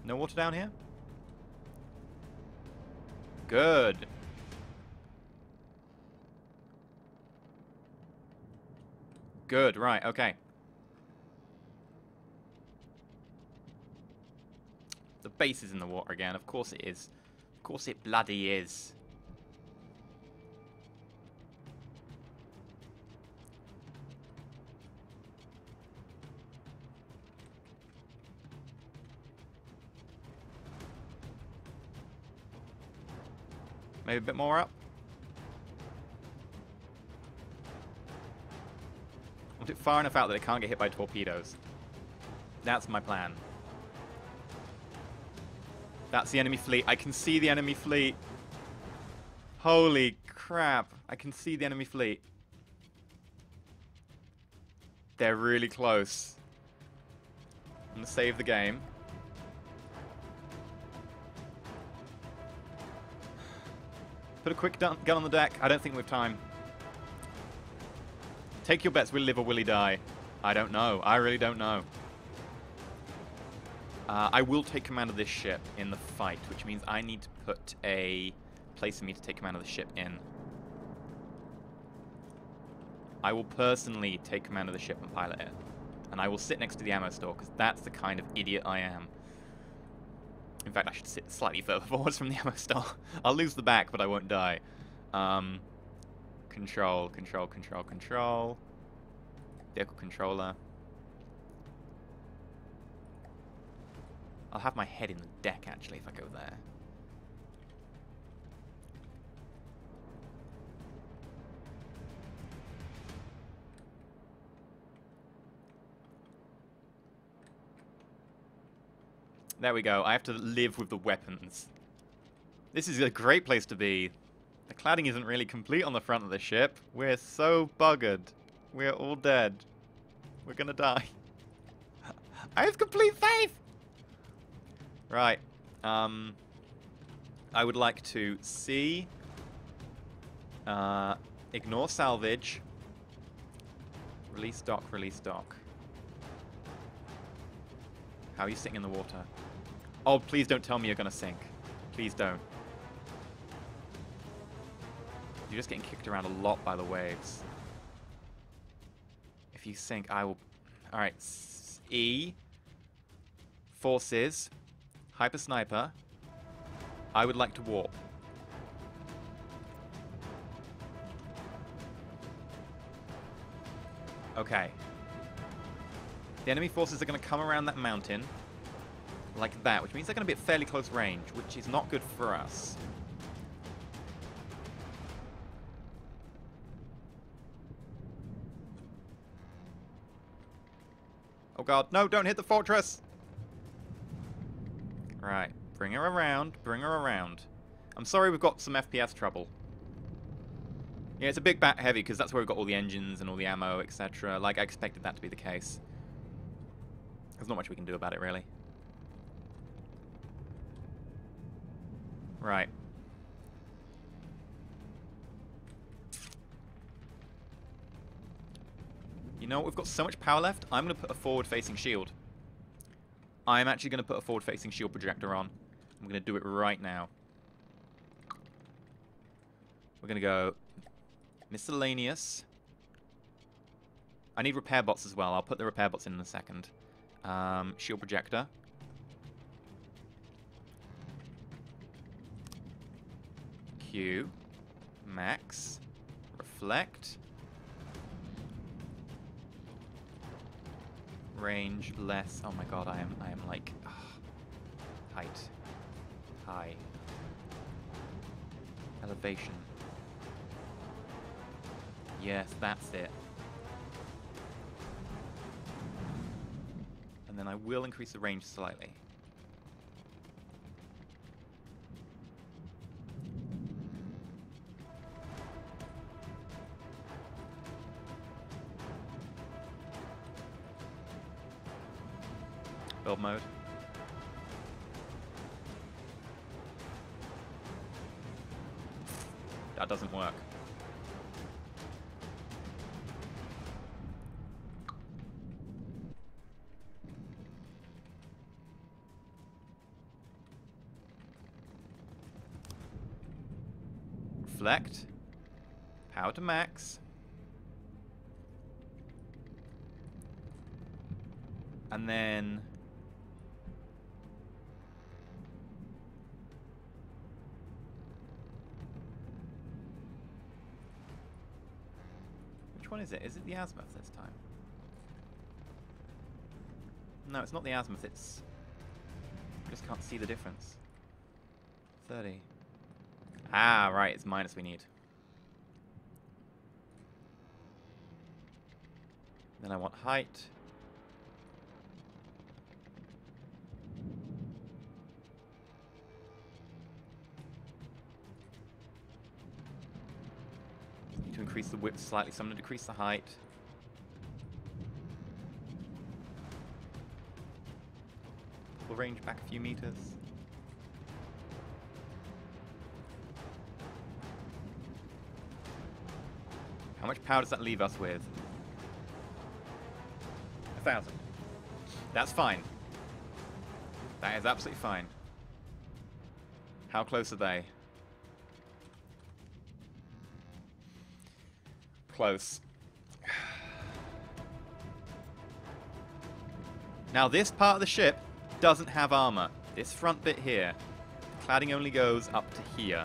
No water down here? Good. Good, right, okay. The base is in the water again. Of course it is. Of course it bloody is. Maybe a bit more up. I want it far enough out that it can't get hit by torpedoes. That's my plan. That's the enemy fleet. I can see the enemy fleet. Holy crap. I can see the enemy fleet. They're really close. I'm going to save the game. Put a quick gun on the deck. I don't think we have time. Take your bets. Will he live or will he die? I don't know. I really don't know. I will take command of this ship in the fight, which means I need to put a place for me to take command of the ship in. I will personally take command of the ship and pilot it. And I will sit next to the ammo store, because that's the kind of idiot I am. In fact, I should sit slightly further forwards from the ammo store. I'll lose the back, but I won't die. Control, control, control, control. Vehicle controller. I'll have my head in the deck, actually, if I go there. There we go. I have to live with the weapons. This is a great place to be. The cladding isn't really complete on the front of the ship. We're so buggered. We're all dead. We're gonna die. I have complete faith! Right. I would like to see... ignore salvage. Release dock, release dock. How are you sitting in the water? Oh, please don't tell me you're gonna sink. Please don't. You're just getting kicked around a lot by the waves. If you sink, I will... Alright, E. Forces. Hyper Sniper. I would like to warp. Okay. The enemy forces are going to come around that mountain. Like that, which means they're going to be at fairly close range, which is not good for us. Oh god, no, don't hit the fortress! Right, bring her around, bring her around. I'm sorry we've got some FPS trouble. Yeah, it's a big bat heavy, because that's where we've got all the engines and all the ammo, etc. Like, I expected that to be the case. There's not much we can do about it, really. Right. You know what? We've got so much power left. I'm going to put a forward-facing shield. I'm actually going to put a forward-facing shield projector on. I'm going to do it right now. We're going to go miscellaneous. I need repair bots as well. I'll put the repair bots in a second. Shield projector. Q. Max. Reflect. Range less. Oh my god, I am like height. High. Elevation. Yes, that's it. And then I will increase the range slightly. Build mode. That doesn't work. Reflect. Power to max. And then... which one is it? Is it the azimuth this time? No, it's not the azimuth, it's... I just can't see the difference. 30. Ah, right, it's minus we need. Then I want height. To increase the width slightly, so I'm going to decrease the height. the range back a few meters. How much power does that leave us with? 1,000. That's fine. That is absolutely fine. How close are they? Close. Now this part of the ship doesn't have armor. This front bit here, the cladding only goes up to here.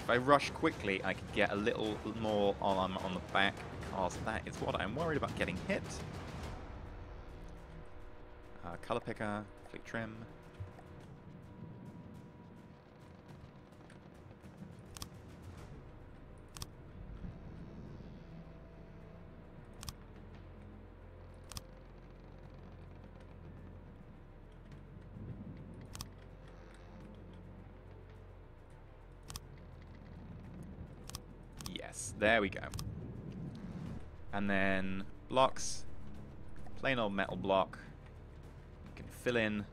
If I rush quickly, I could get a little more armor on the back, because that is what I'm worried about getting hit. Color picker, fleet trim. Yes, there we go. And then blocks, plain old metal block. You can fill in.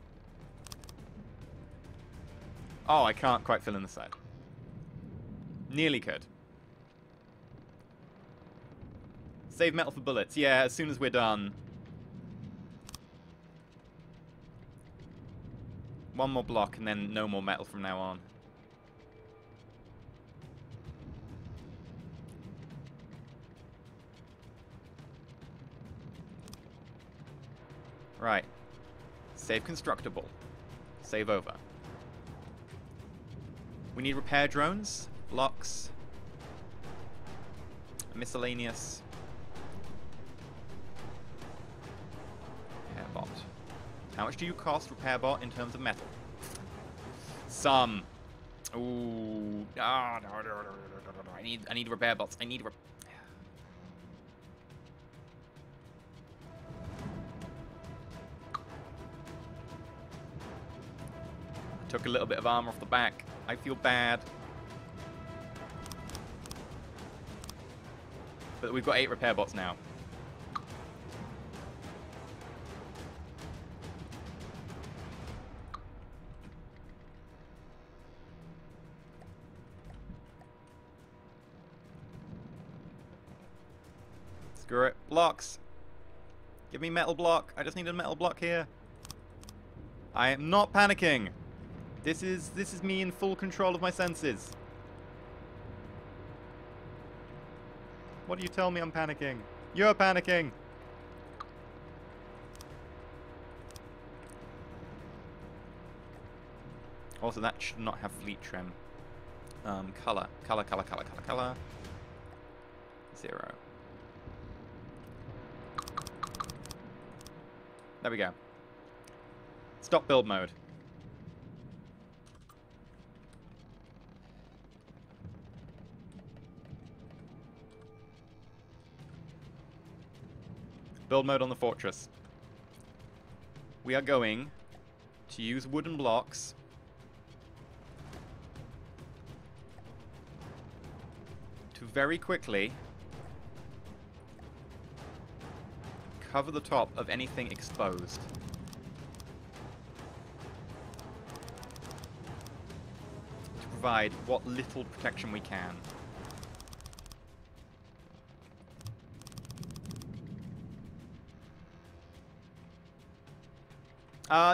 Oh, I can't quite fill in the side. Nearly could. Save metal for bullets. Yeah, as soon as we're done. One more block and then no more metal from now on. Right. Save constructible. Save over. We need repair drones, blocks, miscellaneous, repair bot. How much do you cost repair bot in terms of metal? Some. Ooh. Ah, no. I need repair bots. I need Took a little bit of armor off the back. I feel bad. But we've got 8 repair bots now. Screw it. Blocks. Give me metal block. I just need a metal block here. I am not panicking. This is me in full control of my senses. What do you tell me I'm panicking? You're panicking! Also, that should not have fleet trim. Color. 0. There we go. Stop build mode. Build mode on the fortress. We are going to use wooden blocks to very quickly cover the top of anything exposed. To provide what little protection we can.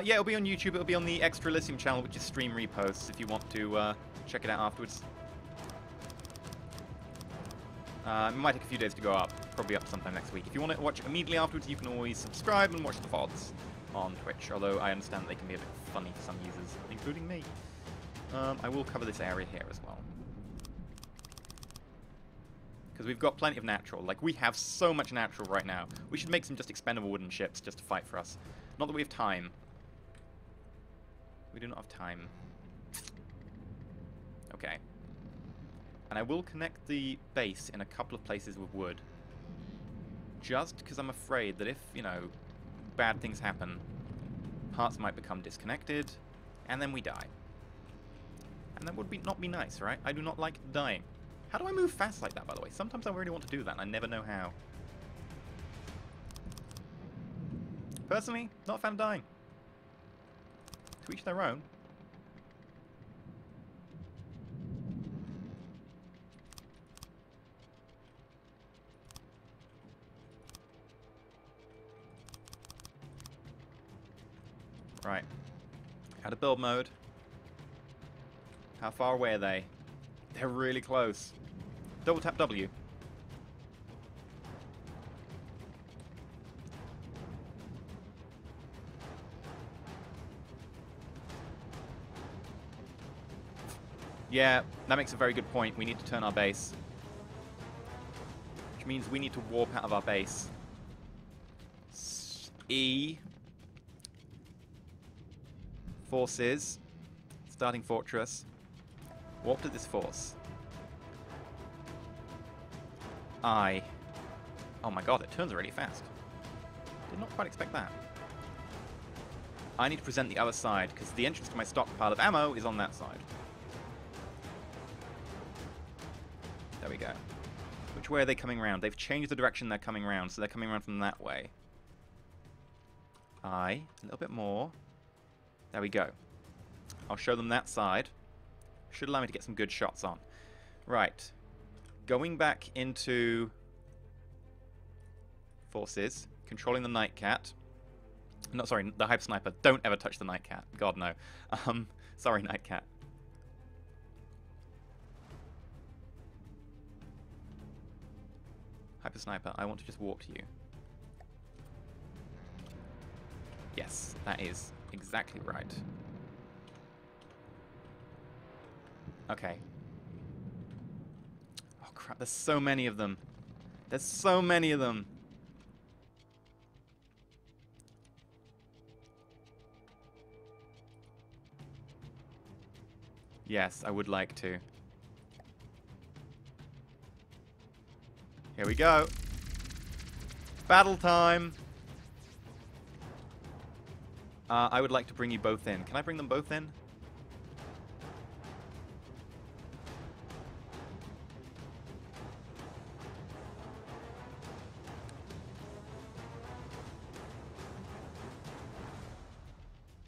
Yeah, it'll be on YouTube. It'll be on the Extra Elysium channel, which is stream reposts, if you want to check it out afterwards. It might take a few days to go up. Probably up sometime next week. If you want to watch immediately afterwards, you can always subscribe and watch the VODs on Twitch, although I understand they can be a bit funny for some users, including me. I will cover this area here as well. Because we've got plenty of natural. Like, we have so much natural right now. We should make some just expendable wooden ships just to fight for us. Not that we have time. We do not have time. Okay. And I will connect the base in a couple of places with wood. Just because I'm afraid that if, you know, bad things happen, parts might become disconnected, and then we die. And that would not be nice, right? I do not like dying. How do I move fast like that, by the way? Sometimes I really want to do that, and I never know how. Personally, not a fan of dying. To each their own. Right. Out of build mode. How far away are they? They're really close. Double tap W. Yeah, that makes a very good point. We need to turn our base. Which means we need to warp out of our base. E. Forces. Starting fortress. Warp to this force. I. Oh my god, it turns really fast. Did not quite expect that. I need to present the other side, because the entrance to my stockpile of ammo is on that side. There we go. Which way are they coming around? They've changed the direction they're coming around, so they're coming around from that way. A little bit more. There we go. I'll show them that side. Should allow me to get some good shots on. Right. Going back into forces, controlling the Nightcat. No, sorry, the Hyper Sniper. Don't ever touch the Nightcat. God, no. Sorry, Nightcat. Hyper Sniper, I want to just walk to you. Yes, that is exactly right. Okay. Oh crap, there's so many of them. There's so many of them. Yes, I would like to. Here we go. Battle time. I would like to bring you both in. Can I bring them both in?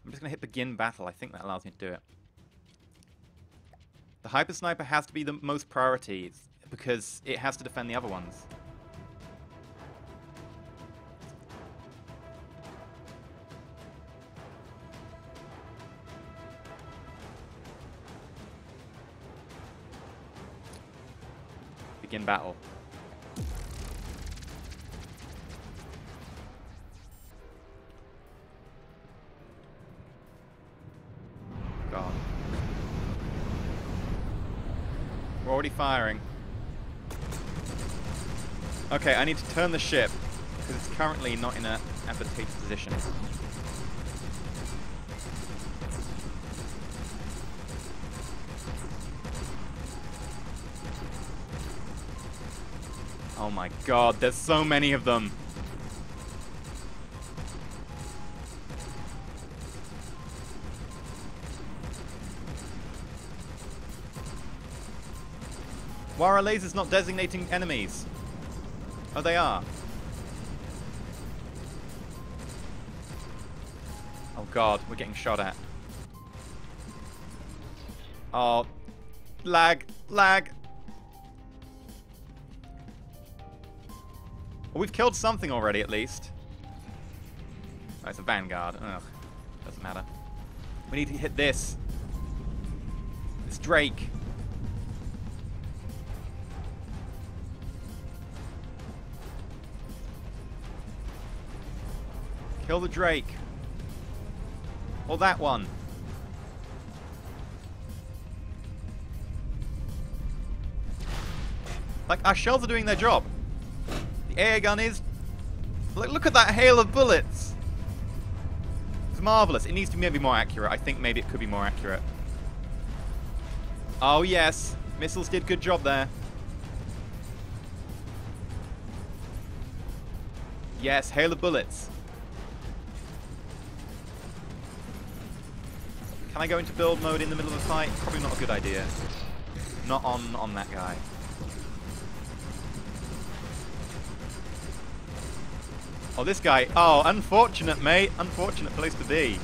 I'm just going to hit begin battle. I think that allows me to do it. The Hyper Sniper has to be the most priority because it has to defend the other ones. Begin battle. God. We're already firing. Okay, I need to turn the ship because it's currently not in an advantageous position. Oh my god, there's so many of them. Why are our lasers not designating enemies? Oh, they are. Oh god, we're getting shot at. Oh, lag, lag. Well, we've killed something already, at least. Oh, it's a Vanguard. Ugh, doesn't matter. We need to hit this. This Drake. Kill the Drake. Or that one. Like, our shells are doing their job. The air gun is... Look at that hail of bullets. It's marvelous. It needs to be maybe more accurate. I think maybe it could be more accurate. Oh, yes. Missiles did good job there. Yes, hail of bullets. Can I go into build mode in the middle of a fight? Probably not a good idea. Not on that guy. Oh, this guy. Oh, unfortunate, mate. Unfortunate place to be.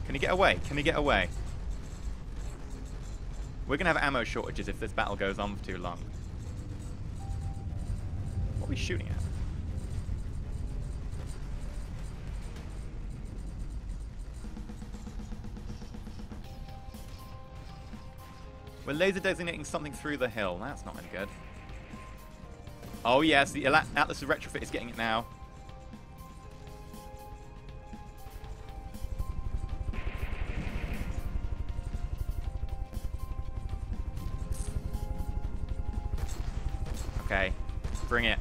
Can he get away? Can he get away? We're going to have ammo shortages if this battle goes on for too long. What are we shooting at? We're laser designating something through the hill. That's not any good. Oh yes, the Atlas of Retrofit is getting it now. Okay, bring it.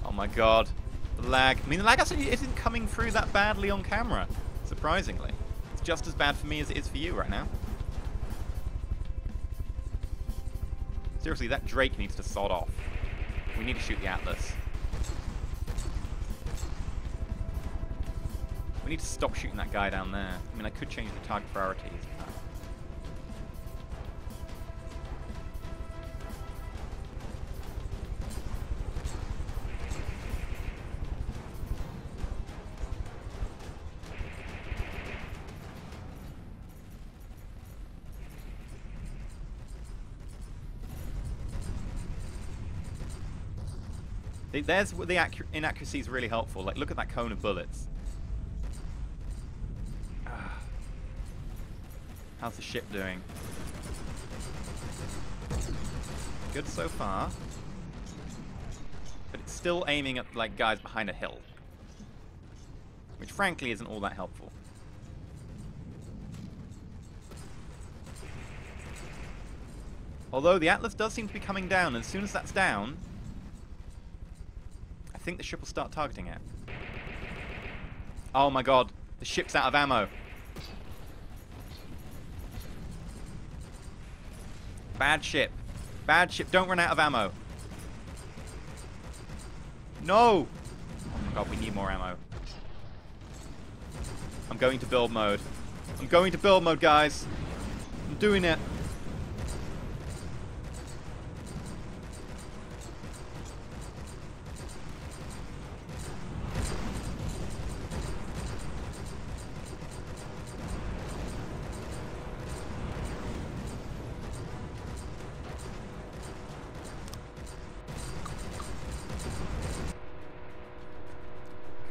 Oh my god, the lag. I mean, the lag actually isn't coming through that badly on camera, surprisingly. It's just as bad for me as it is for you right now. Seriously, that Drake needs to sod off. We need to shoot the Atlas. We need to stop shooting that guy down there. I mean, I could change the target priorities. There's where the inaccuracy is really helpful. Like, look at that cone of bullets. How's the ship doing? Good so far. But it's still aiming at, like, guys behind a hill. Which, frankly, isn't all that helpful. Although, the Atlas does seem to be coming down, and as soon as that's down, I think the ship will start targeting it. Oh my god, the ship's out of ammo. Bad ship. Bad ship, don't run out of ammo. No! Oh my god, we need more ammo. I'm going to build mode. I'm going to build mode, guys. I'm doing it.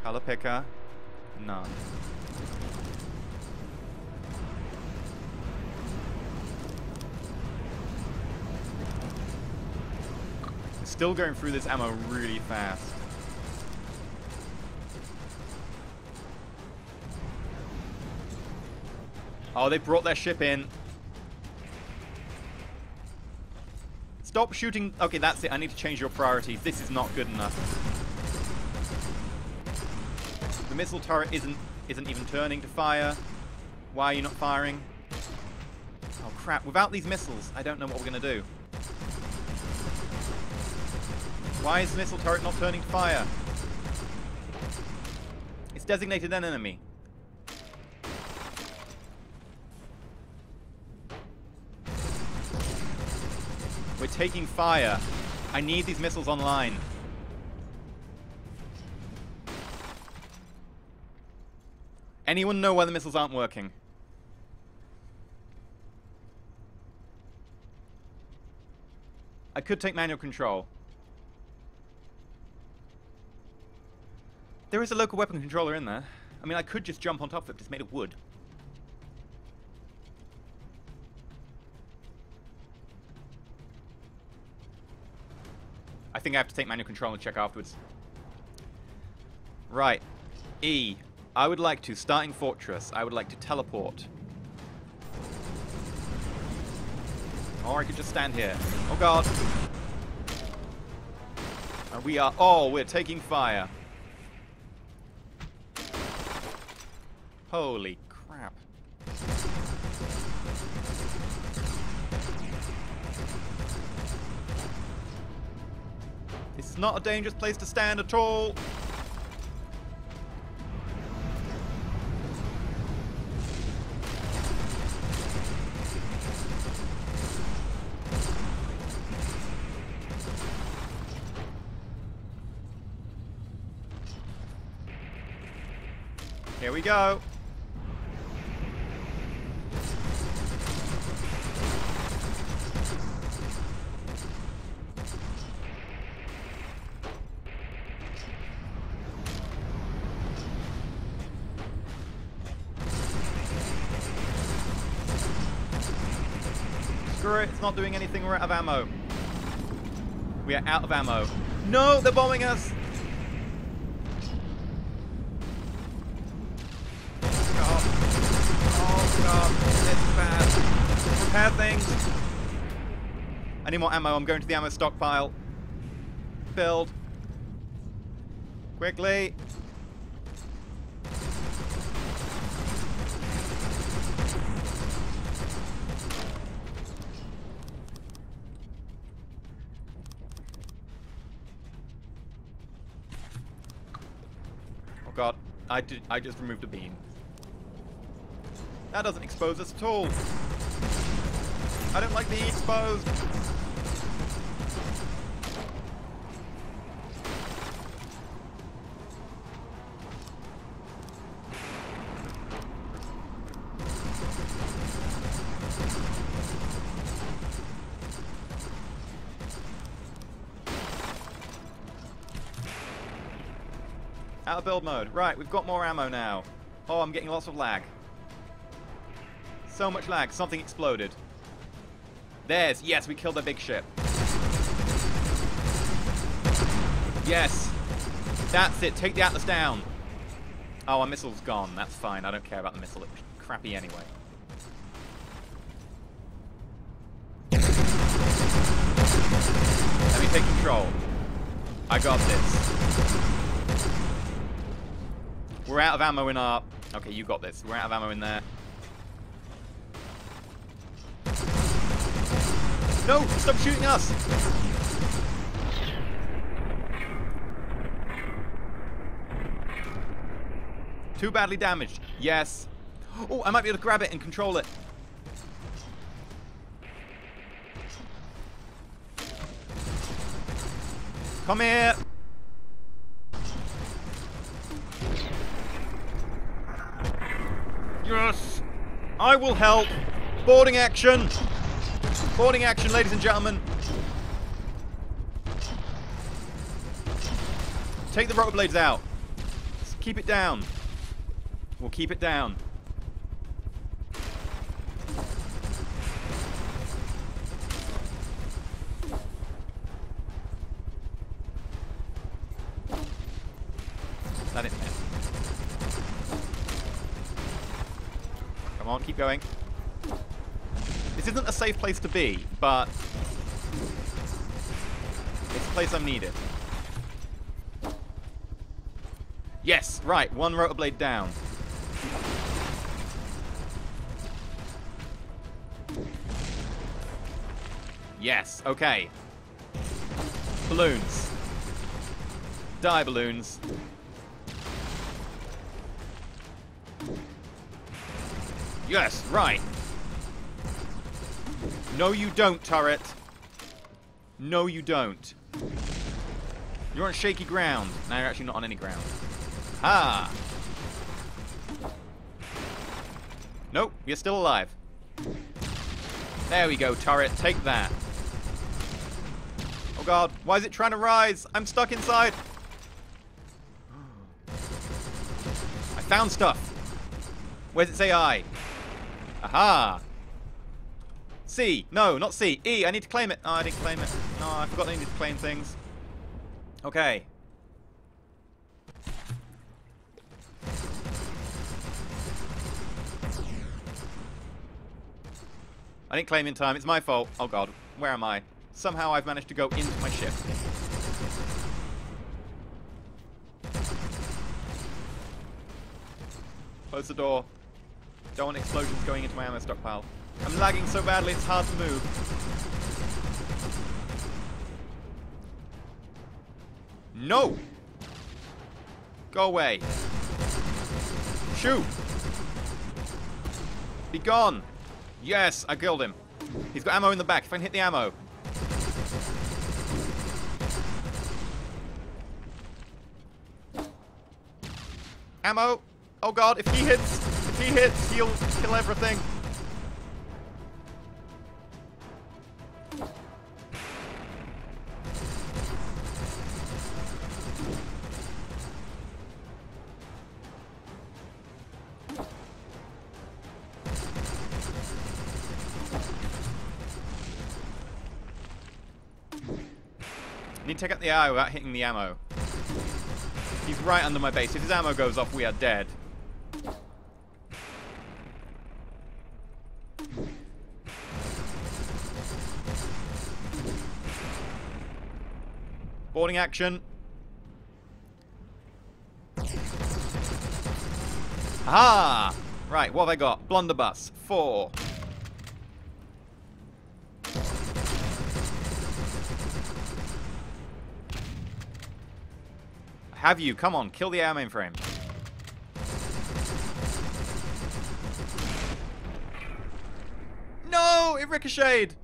Color picker, none. Still going through this ammo really fast. Oh, they brought their ship in. Stop shooting. Okay, that's it. I need to change your priorities. This is not good enough. The missile turret isn't even turning to fire. Why are you not firing? Oh crap, without these missiles, I don't know what we're gonna do. Why is the missile turret not turning to fire? It's designated an enemy. We're taking fire. I need these missiles online. Anyone know why the missiles aren't working? I could take manual control. There is a local weapon controller in there. I mean, I could just jump on top of it, but it's made of wood. I think I have to take manual control and check afterwards. Right. E. I would like to, starting fortress, I would like to teleport. Or I could just stand here. Oh god. And we are, oh, we're taking fire. Holy crap. not a dangerous place to stand at all. Here we go. Screw it, it's not doing anything, we're out of ammo. We are out of ammo. No, they're bombing us! Prepare things. I need more ammo. I'm going to the ammo stockpile. Build. Quickly. Oh god. I just removed a beam. That doesn't expose us at all. I don't like being exposed. Out of build mode. Right, we've got more ammo now. Oh, I'm getting lots of lag. So much lag. Something exploded. There's. Yes, we killed the big ship. Yes. That's it. Take the Atlas down. Oh, our missile's gone. That's fine. I don't care about the missile. It was crappy anyway. Let me take control. I got this. We're out of ammo in our... Okay, you got this. We're out of ammo in there. No! Stop shooting us! Too badly damaged. Yes. Oh, I might be able to grab it and control it. Come here! Yes! I will help! Boarding action! Boarding action, ladies and gentlemen. Take the rotor blades out. Just keep it down. We'll keep it down. That didn't hit. Come on, keep going. This isn't a safe place to be, but it's a place I'm needed. Yes, right, one rotor blade down. Yes, okay. Balloons. Die, balloons. Yes, right. No, you don't, turret. No, you don't. You're on shaky ground. Now you're actually not on any ground. Ah. Nope, you're still alive. There we go, turret. Take that. Oh god, why is it trying to rise? I'm stuck inside. I found stuff. Where does it say I? Aha. C. No, not C. E. I need to claim it. Oh, I didn't claim it. No, I forgot I needed to claim things. Okay. I didn't claim in time. It's my fault. Oh god. Where am I? Somehow I've managed to go into my ship. Close the door. Don't want explosions going into my ammo stockpile. I'm lagging so badly it's hard to move. No! Go away. Shoot! Be gone! Yes, I killed him. He's got ammo in the back. If I can hit the ammo. Ammo! Oh god, if he hits, he'll kill everything. Need to take out the eye without hitting the ammo. He's right under my base. If his ammo goes off, we are dead. Boarding action. Ah! Right, what have I got? Blunderbuss. 4. Have you? Come on, kill the air mainframe. No! It ricocheted!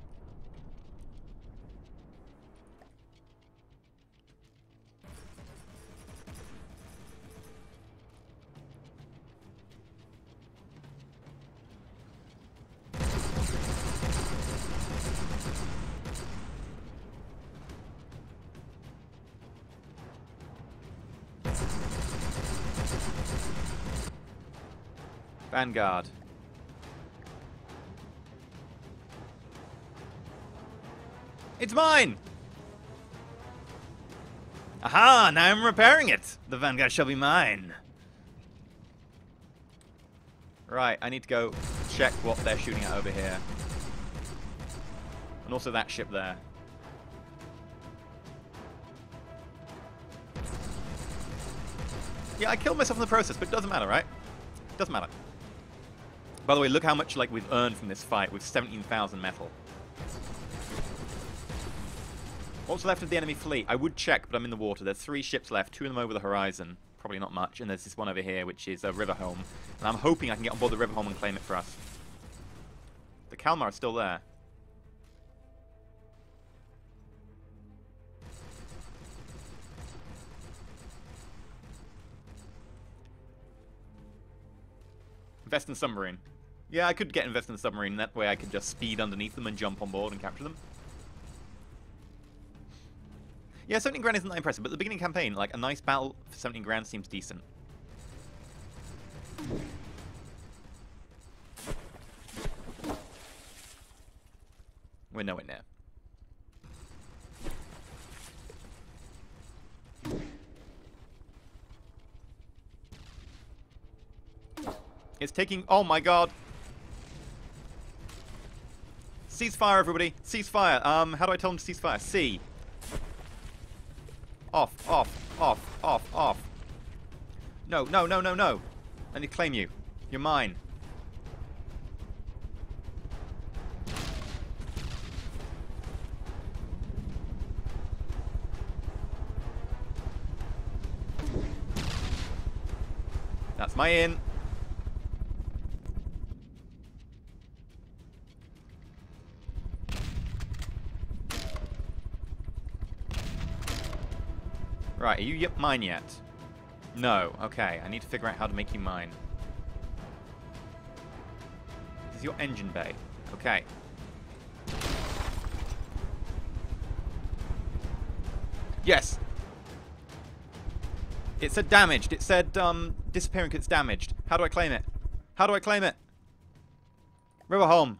Vanguard. It's mine! Aha! Now I'm repairing it! The Vanguard shall be mine. Right, I need to go check what they're shooting at over here. And also that ship there. Yeah, I killed myself in the process, but it doesn't matter, right? Doesn't matter. By the way, look how much like we've earned from this fight with 17,000 metal. What's left of the enemy fleet? I would check, but I'm in the water. There's 3 ships left, 2 of them over the horizon. Probably not much. And there's this one over here, which is a Riverhome. And I'm hoping I can get on board the Riverhome and claim it for us. The Kalmar is still there. Invest in the submarine. Yeah, I could get invest in the submarine. That way I could just speed underneath them and jump on board and capture them. Yeah, 17 grand isn't that impressive, but the beginning campaign, like, a nice battle for 17 grand seems decent. We're nowhere near. It's taking... Oh my god! Ceasefire, everybody! Ceasefire! How do I tell them to ceasefire? C. Off, off, off, off, off. No, no, no, no, no. I need to claim you. You're mine. That's my in. Right, are you mine yet? No. Okay, I need to figure out how to make you mine. This is your engine bay. Okay. Yes! It said damaged. It said, disappearing because it's damaged. How do I claim it? How do I claim it? Riverhome.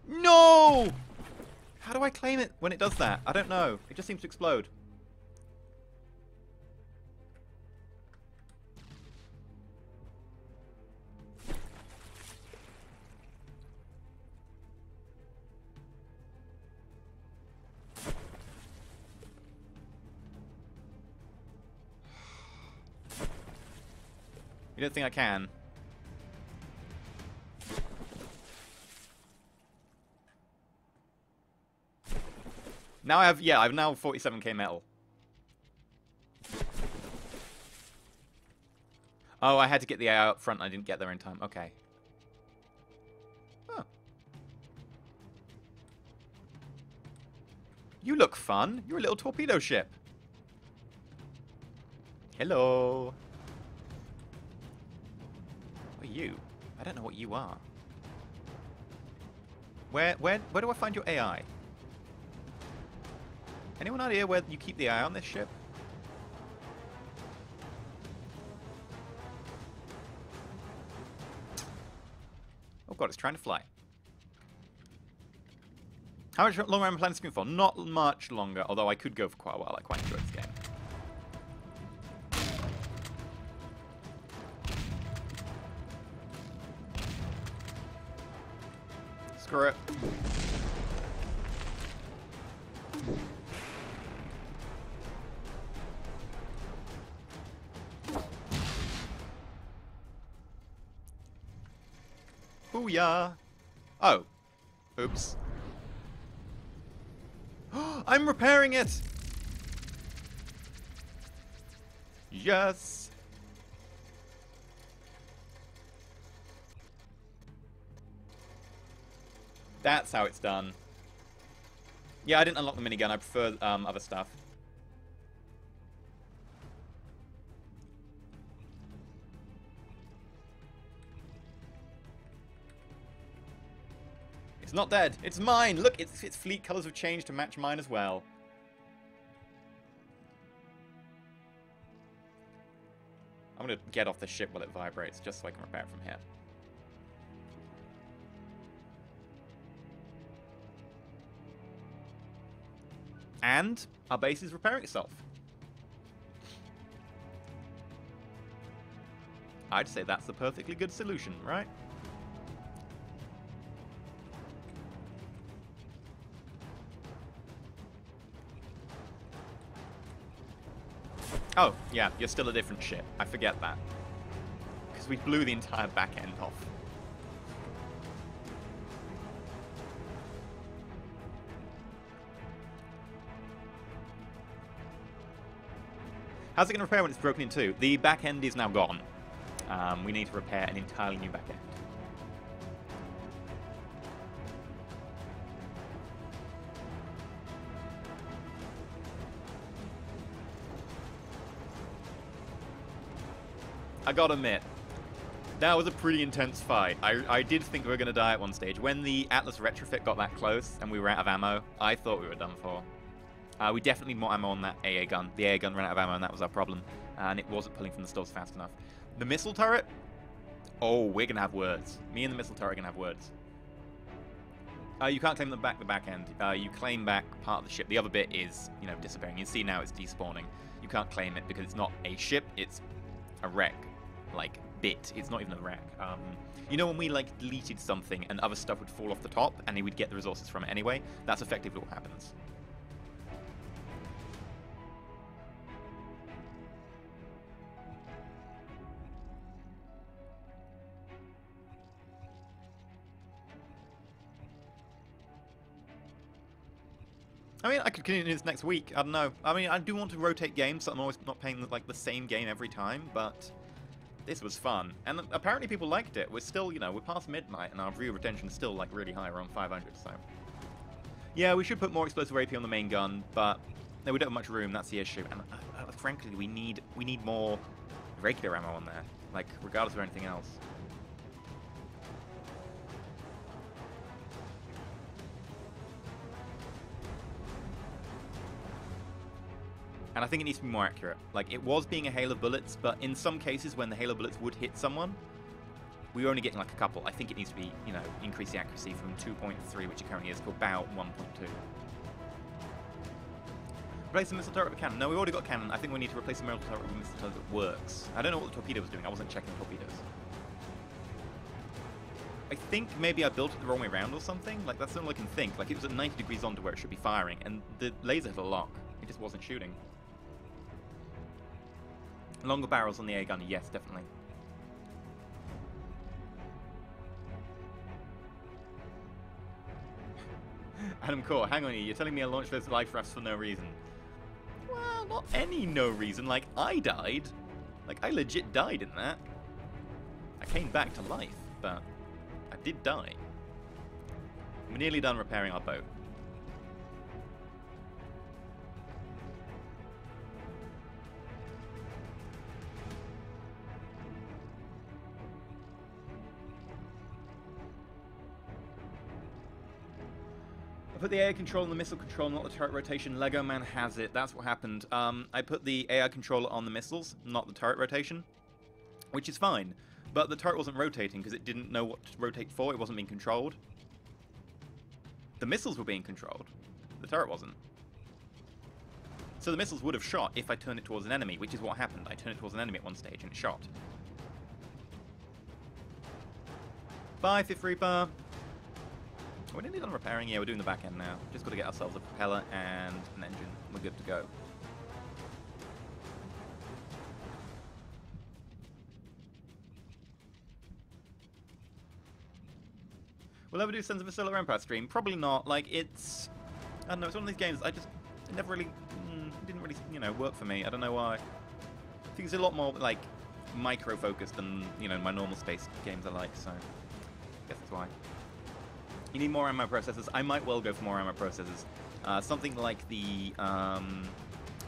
No! How do I claim it when it does that? I don't know. It just seems to explode. You don't think I can? Now I have, yeah, I've now 47k metal. Oh, I had to get the AI up front. I didn't get there in time. Okay. Oh. You look fun. You're a little torpedo ship. Hello. What are you? I don't know what you are. Where do I find your AI? Anyone idea where you keep the AI on this ship? Oh god, it's trying to fly. How much longer am I planning to spin for? Not much longer, although I could go for quite a while. I quite enjoy this game. Screw it. Booyah! Oh. Oops. I'm repairing it! Yes! That's how it's done. Yeah, I didn't unlock the minigun. I prefer other stuff. It's not dead. It's mine. Look, its fleet colors have changed to match mine as well. I'm going to get off the ship while it vibrates, just so I can repair it from here. And our base is repairing itself. I'd say that's a perfectly good solution, right? Oh, yeah, you're still a different ship. I forget that. Because we blew the entire back end off. How's it going to repair when it's broken in two? The back end is now gone. We need to repair an entirely new back end. I gotta admit, that was a pretty intense fight. I did think we were going to die at one stage. When the Atlas retrofit got that close and we were out of ammo, I thought we were done for. We definitely need more ammo on that AA gun. The AA gun ran out of ammo and that was our problem. And it wasn't pulling from the stores fast enough. The missile turret? Oh, we're going to have words. Me and the missile turret are going to have words. You can't claim the back end. You claim back part of the ship. The other bit is, you know, disappearing. You see now it's despawning. You can't claim it because it's not a ship. It's a wreck. Like, bit. It's not even a wreck. You know when we, like, deleted something and other stuff would fall off the top and he would get the resources from it anyway? That's effectively what happens. I mean, I could continue this next week. I don't know. I mean, I do want to rotate games, so I'm always not playing like the same game every time, but this was fun. And apparently people liked it. We're still, you know, we're past midnight, and our view retention is still, like, really high, around 500, so. Yeah, we should put more explosive AP on the main gun, but no, we don't have much room, that's the issue. And frankly, we need more regular ammo on there, like, regardless of anything else. And I think it needs to be more accurate. Like, it was being a hail of bullets, but in some cases when the hail of bullets would hit someone, we were only getting like a couple. I think it needs to be, you know, increase the accuracy from 2.3, which it currently is, to about 1.2. Replace the missile turret with a cannon. No, we already got a cannon. I think we need to replace the missile turret with a missile turret that works. I don't know what the torpedo was doing. I wasn't checking the torpedoes. I think maybe I built it the wrong way around or something. Like, that's all I can think. Like, it was at 90 degrees on to where it should be firing, and the laser had a lock. It just wasn't shooting. Longer barrels on the air gun, yes, definitely. Random core. Hang on, you're telling me I launched those life rafts for no reason? Well, not any no reason. Like, I died. Like, I legit died in that. I came back to life, but I did die. We're nearly done repairing our boat. I put the AI control on the missile control, not the turret rotation. Lego Man has it. That's what happened. I put the AI controller on the missiles, not the turret rotation, which is fine. But the turret wasn't rotating because it didn't know what to rotate for. It wasn't being controlled. The missiles were being controlled. The turret wasn't. So the missiles would have shot if I turned it towards an enemy, which is what happened. I turned it towards an enemy at one stage and it shot. Bye, Fifth Reaper. We're nearly done repairing. Yeah, we're doing the back end now. Just got to get ourselves a propeller and an engine. We're good to go. Will I ever do Sons of a Solar Empire stream? Probably not. Like, it's... I don't know, it's one of these games it never really... didn't really, you know, work for me. I don't know why. I think it's a lot more, like, micro-focused than, you know, my normal space games I like, so... I guess that's why. You need more ammo processors. I might well go for more ammo processors. Something like the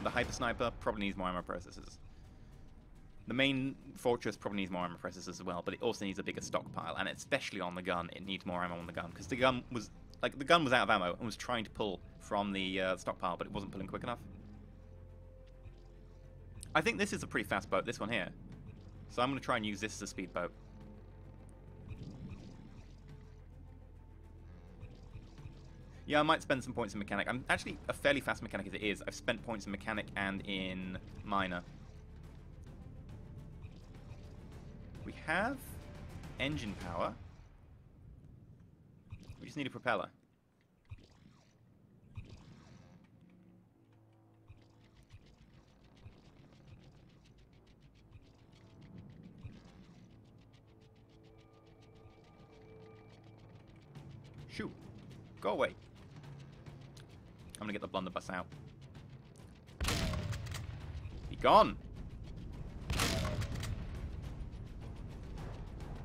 Hyper Sniper probably needs more ammo processors. The main Fortress probably needs more ammo processors as well, but it also needs a bigger stockpile, and especially on the gun, it needs more ammo on the gun, because the gun was out of ammo and was trying to pull from the stockpile, but it wasn't pulling quick enough. I think this is a pretty fast boat, this one here. So I'm going to try and use this as a speedboat. Yeah, I might spend some points in mechanic. I'm actually a fairly fast mechanic as it is. I've spent points in mechanic and in minor. We have engine power. We just need a propeller. Shoot. Go away. I'm gonna get the blunderbuss out. Be gone!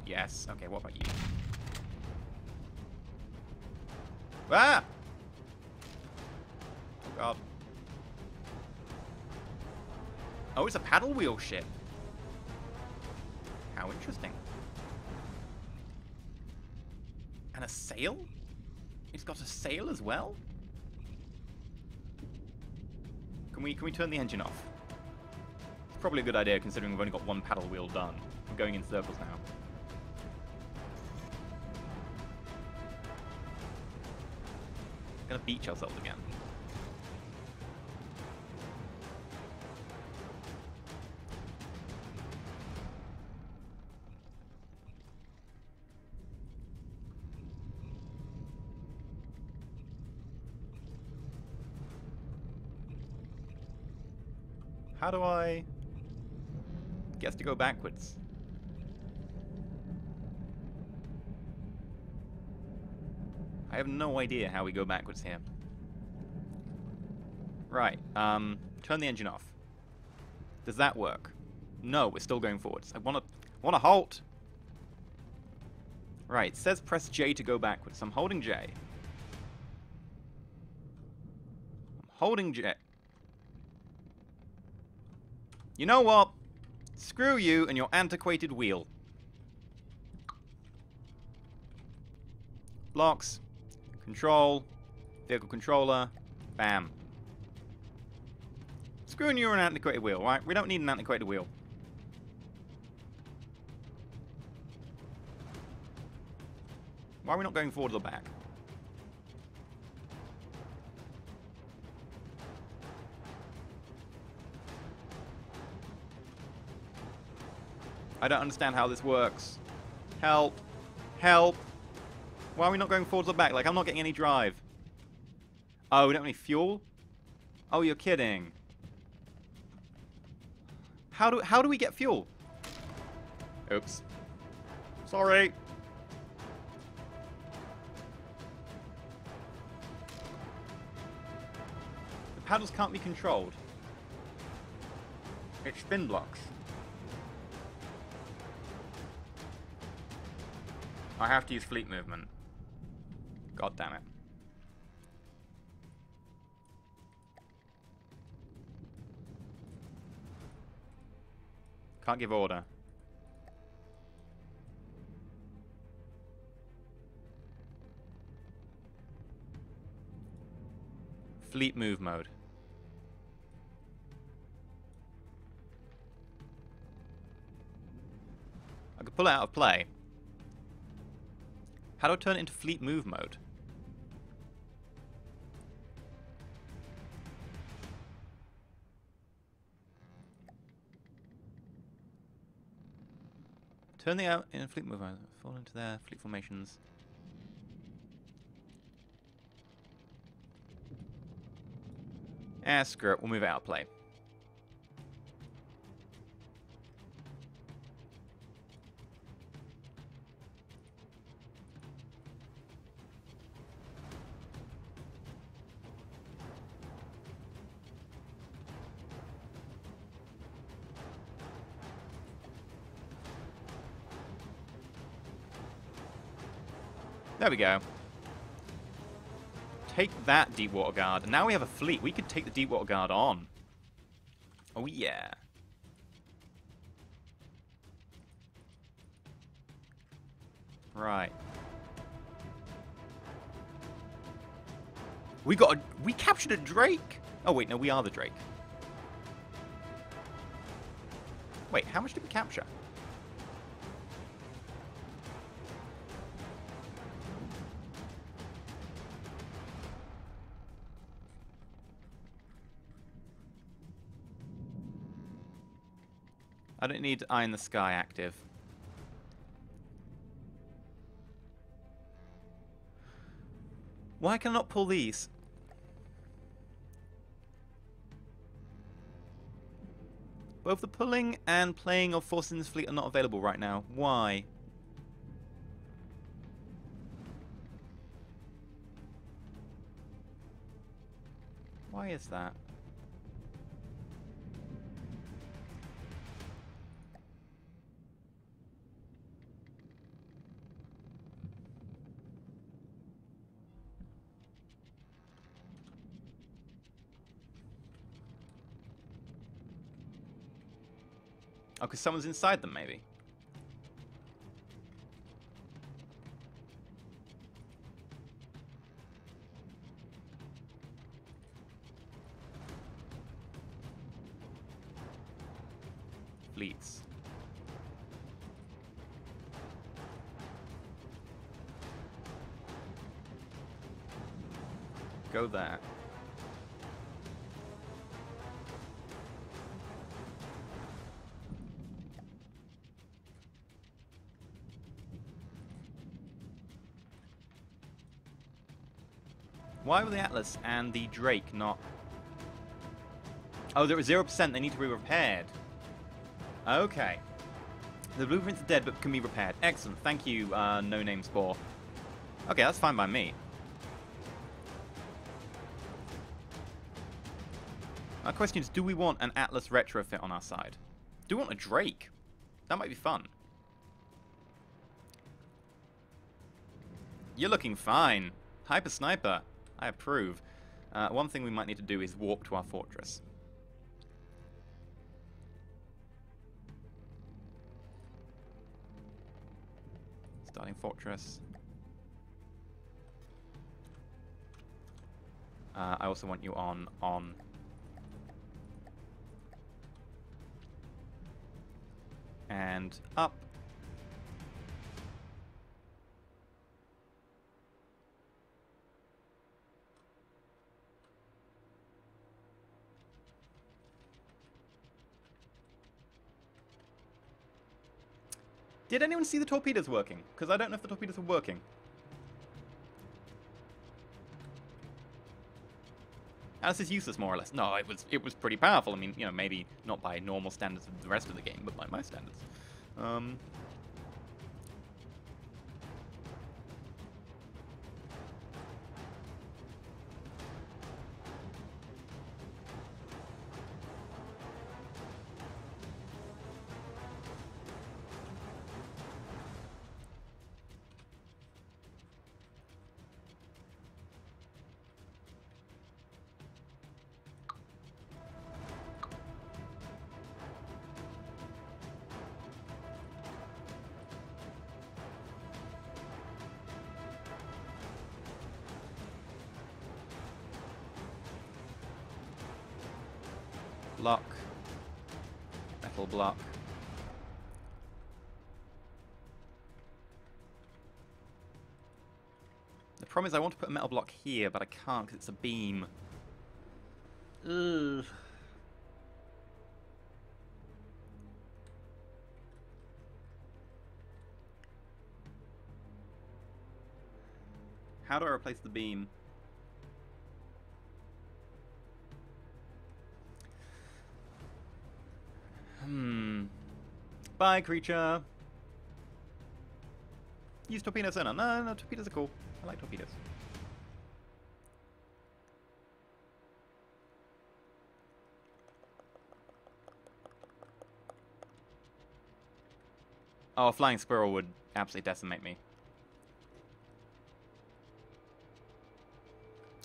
Yes. Okay, what about you? Ah! Oh, God. Oh, it's a paddle wheel ship. How interesting. And a sail? It's got a sail as well? Can we turn the engine off? It's probably a good idea considering we've only got one paddle wheel done. We're going in circles now. We're gonna beach ourselves again. How do I... Guess to go backwards. I have no idea how we go backwards here. Right, turn the engine off. Does that work? No, we're still going forwards. I wanna halt! Right, it says press J to go backwards. I'm holding J. I'm holding J. You know what? Screw you and your antiquated wheel. Locks. Control. Vehicle controller. Bam. Screw you and an antiquated wheel, right? We don't need an antiquated wheel. Why are we not going forward or back? I don't understand how this works. Help. Help. Why are we not going forwards or back? Like, I'm not getting any drive. Oh, we don't have any fuel? Oh, you're kidding. How do we get fuel? Oops. Sorry. Paddles can't be controlled. It's spin blocks. I have to use fleet movement. God damn it. Can't give order. Fleet move mode. I could pull it out of play. How do I turn it into fleet move mode? Turn the out in fleet move mode. Fall into their fleet formations. Screw it. We'll move it out of play. There we go. Take that, Deepwater Guard. And now we have a fleet. We could take the Deepwater Guard on. Oh, yeah. Right. We captured a Drake? Oh, wait, no, we are the Drake. Wait, how much did we capture? I don't need Eye in the Sky active. Why can I not pull these? Both the pulling and playing of forces in this fleet are not available right now. Why? Why is that? Oh, because someone's inside them, maybe. Fleets. Go there. Why were the Atlas and the Drake not... Oh, they're at 0%. They need to be repaired. Okay. The blueprints are dead, but can be repaired. Excellent. Thank you, No Name Spore. Okay, that's fine by me. My question is, do we want an Atlas retrofit on our side? Do we want a Drake? That might be fun. You're looking fine. Hyper Sniper. I approve. One thing we might need to do is warp to our fortress. Starting fortress. I also want you on. And up. Did anyone see the torpedoes working? Because I don't know if the torpedoes were working. Alice is useless, more or less. No, it was pretty powerful. I mean, you know, maybe not by normal standards of the rest of the game, but by my standards. Block. Metal block. The problem is I want to put a metal block here, but I can't because it's a beam. Ugh. How do I replace the beam? Bye, creature. Use torpedo sonar. No, torpedoes are cool. I like torpedoes. Oh, a flying squirrel would absolutely decimate me.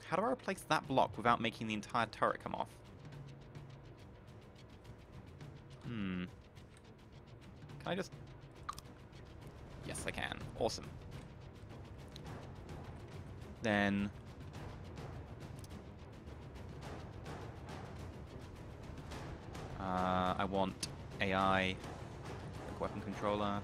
How do I replace that block without making the entire turret come off? Can I just... Yes, I can. Awesome. Then... I want AI, like weapon controller.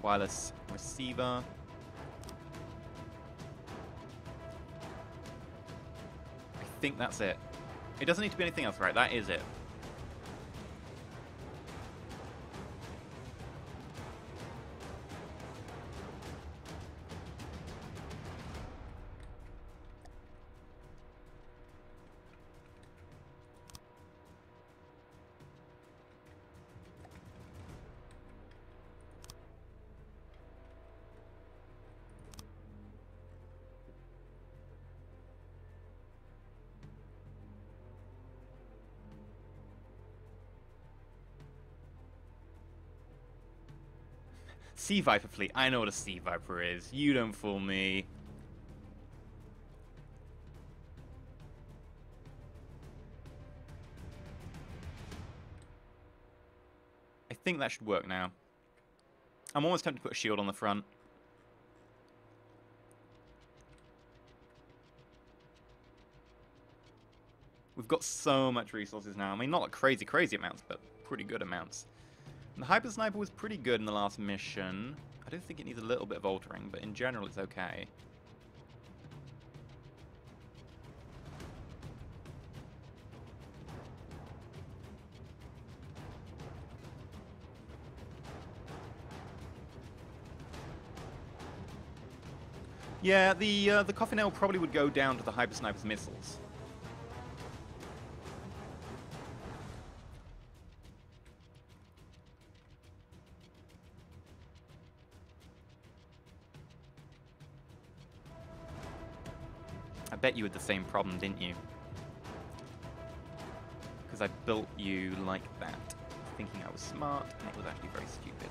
Wireless receiver. I think that's it. It doesn't need to be anything else, right? That is it. Sea Viper fleet. I know what a Sea Viper is. You don't fool me. I think that should work now. I'm almost tempted to put a shield on the front. We've got so much resources now. I mean, not like crazy amounts, but pretty good amounts. The Hyper Sniper was pretty good in the last mission. I do think it needs a little bit of altering, but in general it's okay. Yeah, the coffin nail probably would go down to the Hyper Sniper's missiles. I bet you had the same problem, didn't you? Because I built you like that, thinking I was smart, and it was actually very stupid.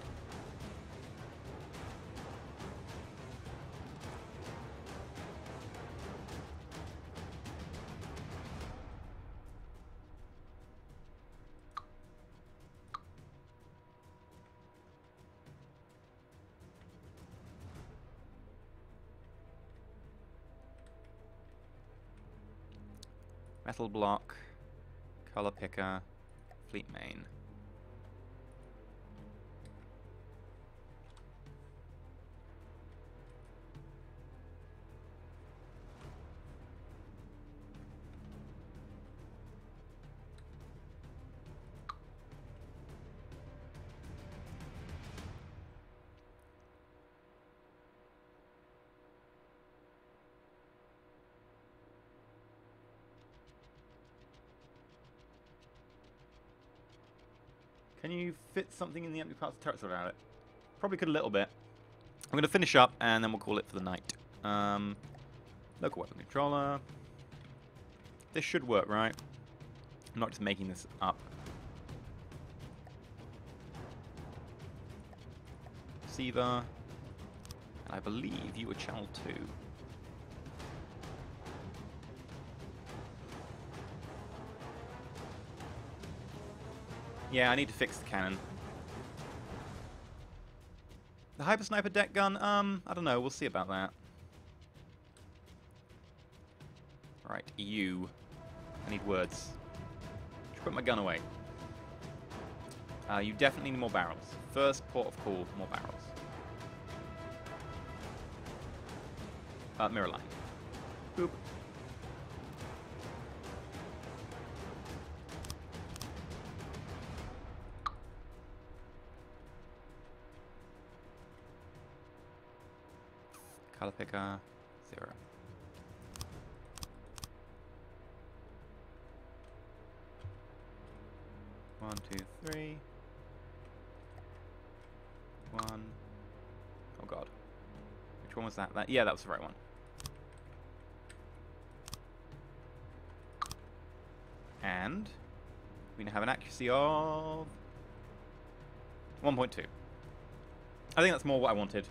Metal block, color picker, fleet main. Can you fit something in the empty parts of the turret sort out it? Probably could a little bit. I'm going to finish up and then we'll call it for the night. Local weapon controller. This should work, right? I'm not just making this up. Receiver. And I believe you were channel 2. Yeah, I need to fix the cannon. The Hyper Sniper deck gun, I don't know, we'll see about that. Right, you. I need words. Should put my gun away. You definitely need more barrels. First port of call, more barrels. Mirror line. Boop. Color picker, 0. One, two, three. 1. Oh god. Which one was that? Yeah, that was the right one. And we now have an accuracy of 1.2. I think that's more what I wanted.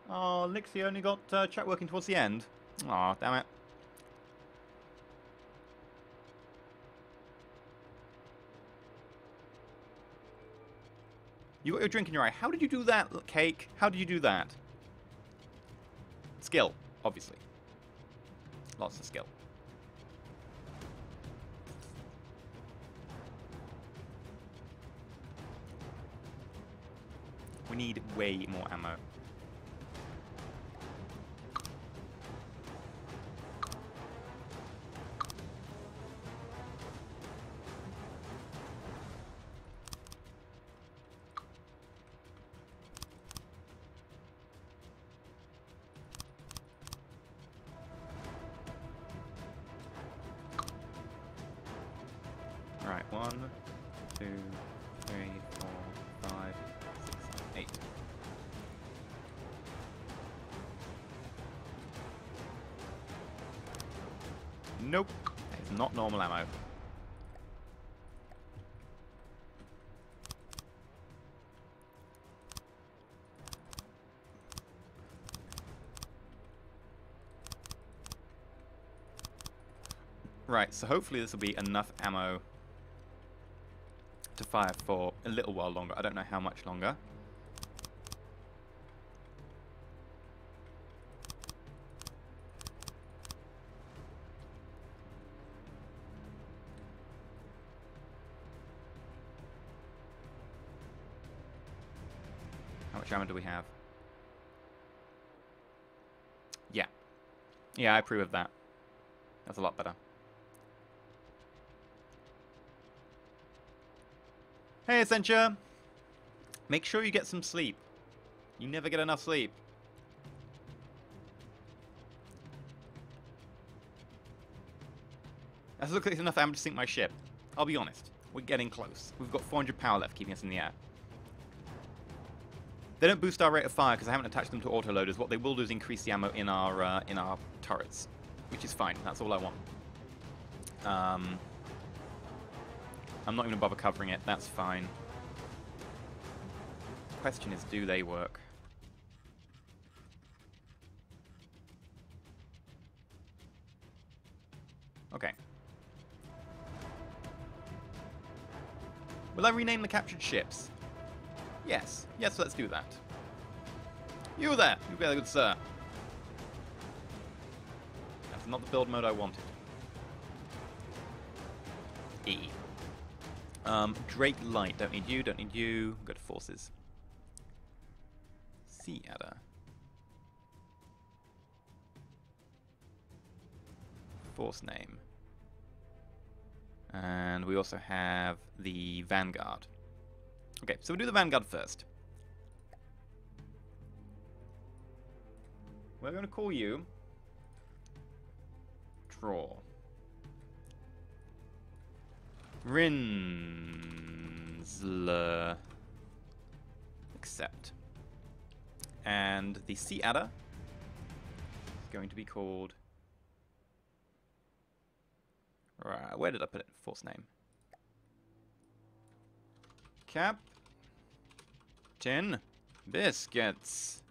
Oh, Lixie only got chat working towards the end. Aw, damn it. You got your drink in your eye. How did you do that, Cake? How did you do that? Skill, obviously. Lots of skill. We need way more ammo. Right, 1, 2, 3, 4, 5, 6, 7, 8. Nope, it's not normal ammo. Right, so hopefully this will be enough ammo to fire for a little while longer. I don't know how much longer. How much ammo do we have? Yeah. Yeah, I approve of that. That's a lot better. Hey, Essentia! Make sure you get some sleep. You never get enough sleep. That looks like it's enough ammo to sink my ship. I'll be honest. We're getting close. We've got 400 power left, keeping us in the air. They don't boost our rate of fire because I haven't attached them to autoloaders. What they will do is increase the ammo in our turrets, which is fine. That's all I want. I'm not going to bother covering it. That's fine. The question is, do they work? Okay. Will I rename the captured ships? Yes. Yes, let's do that. You there! You very good, sir. That's not the build mode I wanted. E. Drake Light. Don't need you, don't need you. Go to Forces. Sea Adder. Force name. And we also have the Vanguard. Okay, so we'll do the Vanguard first. We're going to call you Draw. Rinsler. Accept. And the Sea Adder is going to be called... Right, where did I put it? Force name. Captain Biscuits.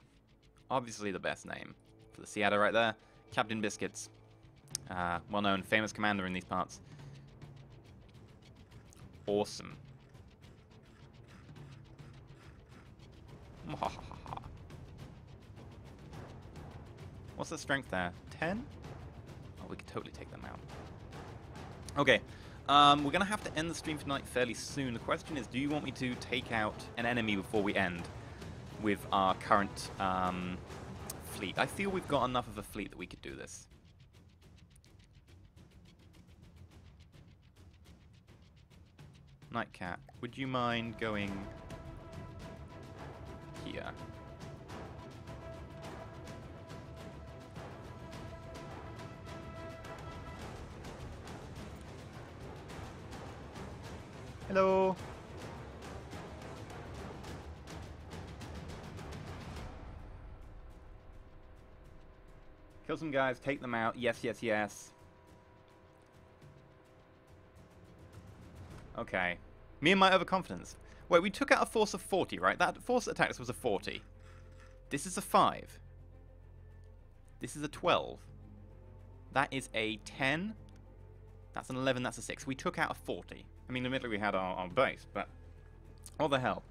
Obviously the best name for the Sea Adder right there. Captain Biscuits. Well-known, famous commander in these parts. Awesome. What's the strength there? 10? Oh, we could totally take them out. Okay. We're going to have to end the stream for tonight fairly soon. The question is, do you want me to take out an enemy before we end with our current fleet? I feel we've got enough of a fleet that we could do this. Nightcat, would you mind going here? Hello. Kill some guys, take them out. Yes, yes, yes. Okay. Me and my overconfidence. Wait, we took out a force of 40, right? That force that attacked us was a 40. This is a 5. This is a 12. That is a 10. That's an 11, that's a 6. We took out a 40. I mean, admittedly we had our base, but... what the hell?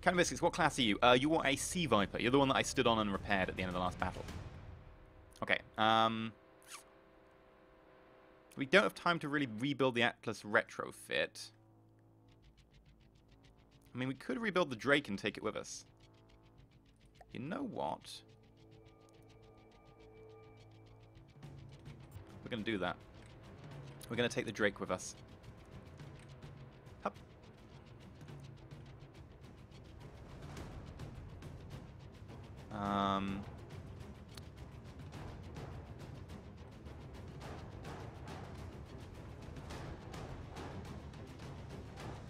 Captain Biscuits, what class are you? You are a Sea Viper. You're the one that I stood on and repaired at the end of the last battle. Okay, we don't have time to really rebuild the Atlas retrofit. I mean, we could rebuild the Drake and take it with us. You know what? We're going to do that. We're going to take the Drake with us. Hup.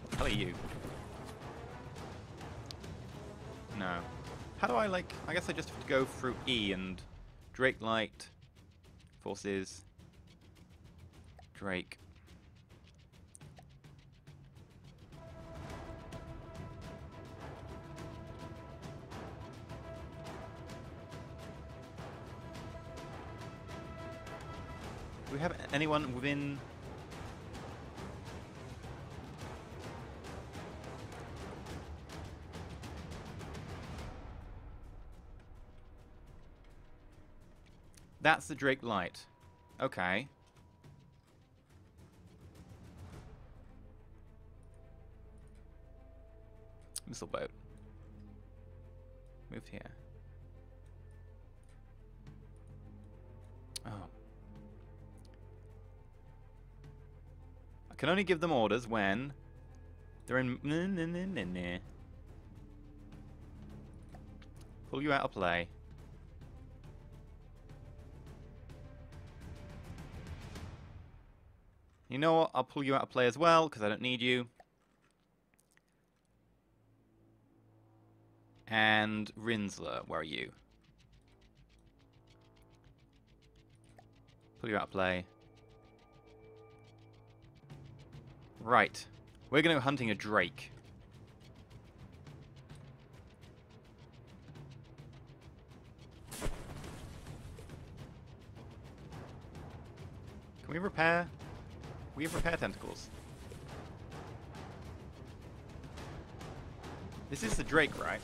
What the hell are you? No. How do I, like... I guess I just have to go through E and... Drake Light... Forces... Drake. Do we have anyone within... That's the Drake Light. Okay. Missile boat. Moved here. Oh. I can only give them orders when they're in... Pull you out of play. You know what? I'll pull you out of play as well, because I don't need you. And Rinsler, where are you? Pull you out of play. Right. We're going to go hunting a Drake. Can we repair? We have repair tentacles. This is the Drake, right?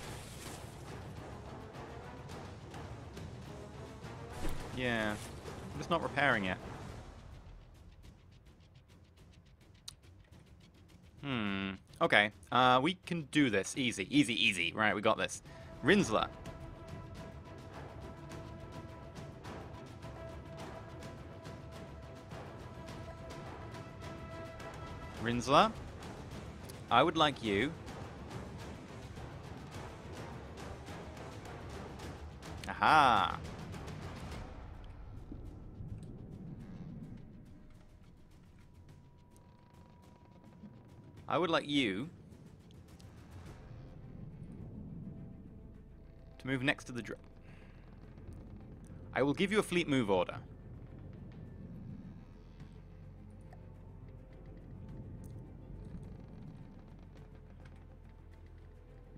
Yeah. I'm just not repairing it. Okay. We can do this. Easy. Easy, easy. Right, we got this. Rinsler. Rinsler. I would like you... Aha! I would like you to move next to the Drake. I will give you a fleet move order.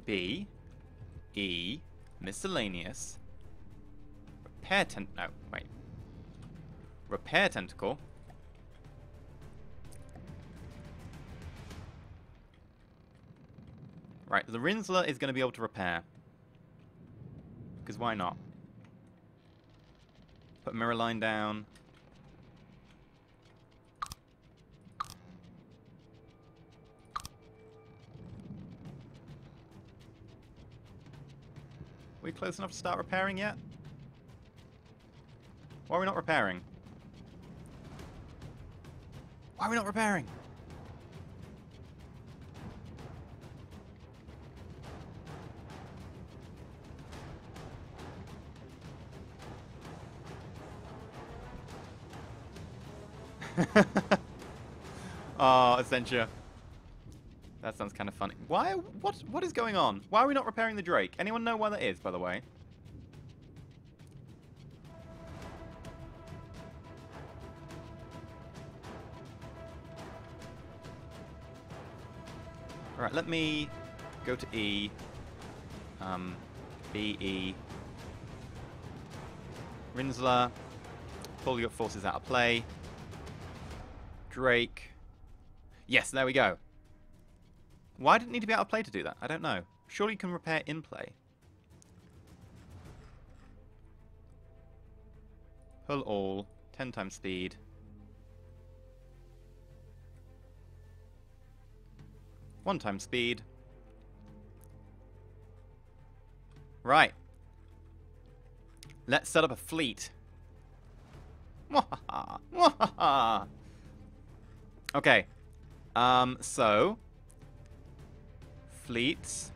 B E, miscellaneous, repair no, wait. Repair tentacle. Right, the Rinsler is going to be able to repair. Because why not? Put mirror line down. We close enough to start repairing yet? Why are we not repairing? Why are we not repairing? Oh, Essentia. That sounds kind of funny. Why? What is going on? Why are we not repairing the Drake? Anyone know why that is, by the way? Alright, let me go to E. B, E. Rinsler. Pull your forces out of play. Drake. Yes, there we go. Why did it need to be out of play to do that? I don't know. Surely you can repair in play. Pull all. 10 times speed. One time speed. Right. Let's set up a fleet. Okay. So fleets.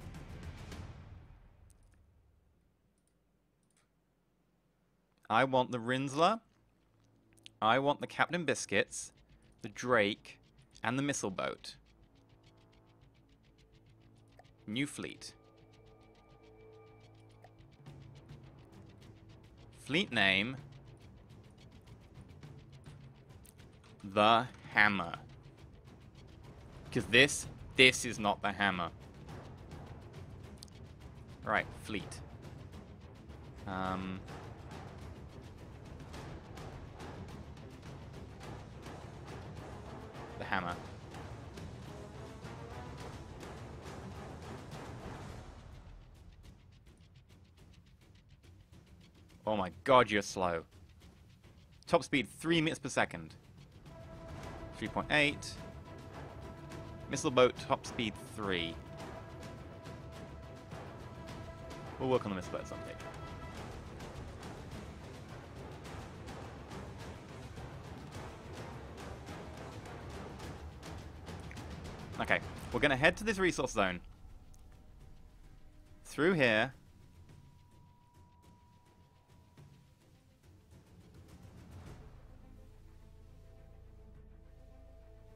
I want the Rinsler. I want the Captain Biscuits, the Drake, and the missile boat. New fleet. Fleet name. The Hammer. Because this is not the Hammer. Right, fleet. The Hammer. Oh my god, you're slow. Top speed 3 meters per second. 3.8. Missile boat, top speed 3. We'll work on the missile boat someday. Okay, we're going to head to this resource zone. Through here.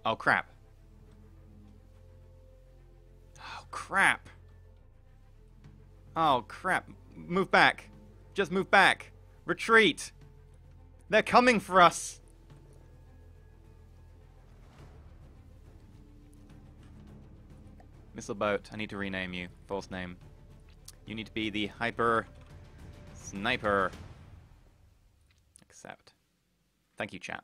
Oh, crap. Oh, crap. Oh, crap. Move back. Just move back. Retreat. They're coming for us. Missile boat. I need to rename you. False name. You need to be the Hyper Sniper. Accept. Thank you, chat.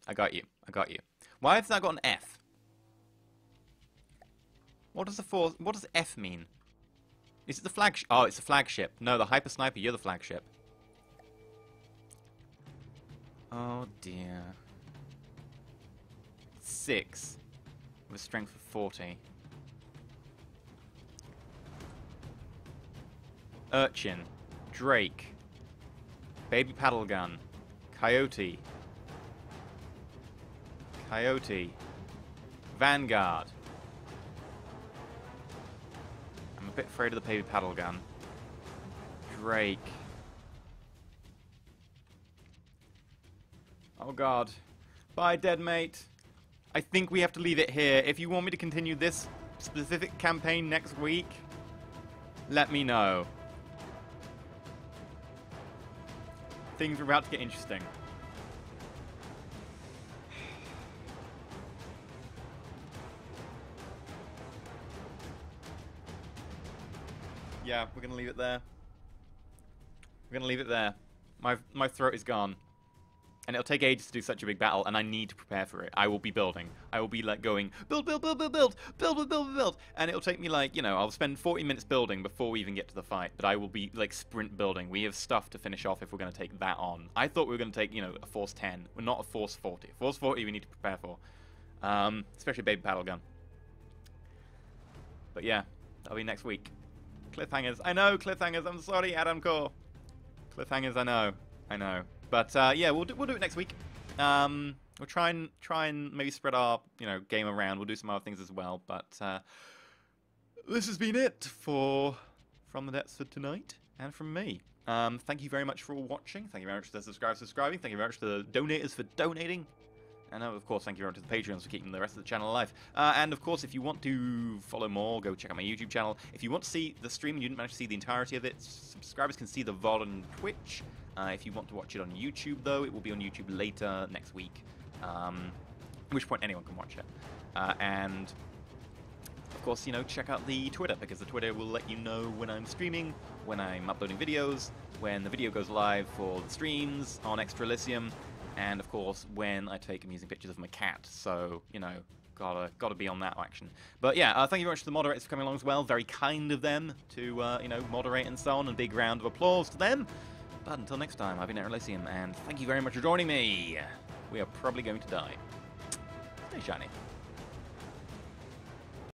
I got you. I got you. Why has that got an F? What does what does F mean? Is it the flagship? Oh, it's the flagship. No, the Hyper Sniper, you're the flagship. Oh dear. 6 with a strength of 40. Urchin, Drake, Baby Paddle Gun, Coyote, Vanguard. I'm a bit afraid of the Baby Paddle Gun. Drake. Oh god. Bye, dead mate. I think we have to leave it here. If you want me to continue this specific campaign next week, let me know. Things are about to get interesting. Yeah, we're gonna leave it there. We're gonna leave it there. My throat is gone. And it'll take ages to do such a big battle, and I need to prepare for it. I will be building. I will be like going, build, build, build, build, build, build, build, build, build. And it'll take me like, you know, I'll spend 40 minutes building before we even get to the fight. But I will be like sprint building. We have stuff to finish off if we're going to take that on. I thought we were going to take, you know, a Force 10. We're not a Force 40. Force 40 we need to prepare for. Especially Baby Paddle Gun. But yeah, that'll be next week. Cliffhangers. I know, cliffhangers. I'm sorry, Adam Core. Cliffhangers, I know. I know. But yeah, we'll do it next week. We'll try and maybe spread our game around. We'll do some other things as well. But this has been it from the depths for tonight and from me. Thank you very much for watching. Thank you very much to the subscribers for subscribing. Thank you very much to the donators for donating. And of course, thank you very much to the Patreons for keeping the rest of the channel alive. And of course, if you want to follow more, go check out my YouTube channel. If you want to see the stream and you didn't manage to see the entirety of it, subscribers can see the VOD on Twitch. If you want to watch it on YouTube, though, it will be on YouTube later next week. At which point anyone can watch it. And of course, check out the Twitter, because the Twitter will let you know when I'm streaming, when I'm uploading videos, when the video goes live for the streams on Extra Elysium, and of course when I take amusing pictures of my cat. So, gotta be on that action. But yeah, thank you very much to the moderators for coming along as well. Very kind of them to moderate and so on, and a big round of applause to them. But until next time, I've been Extra Elysium, and thank you very much for joining me. We are probably going to die. Stay shiny.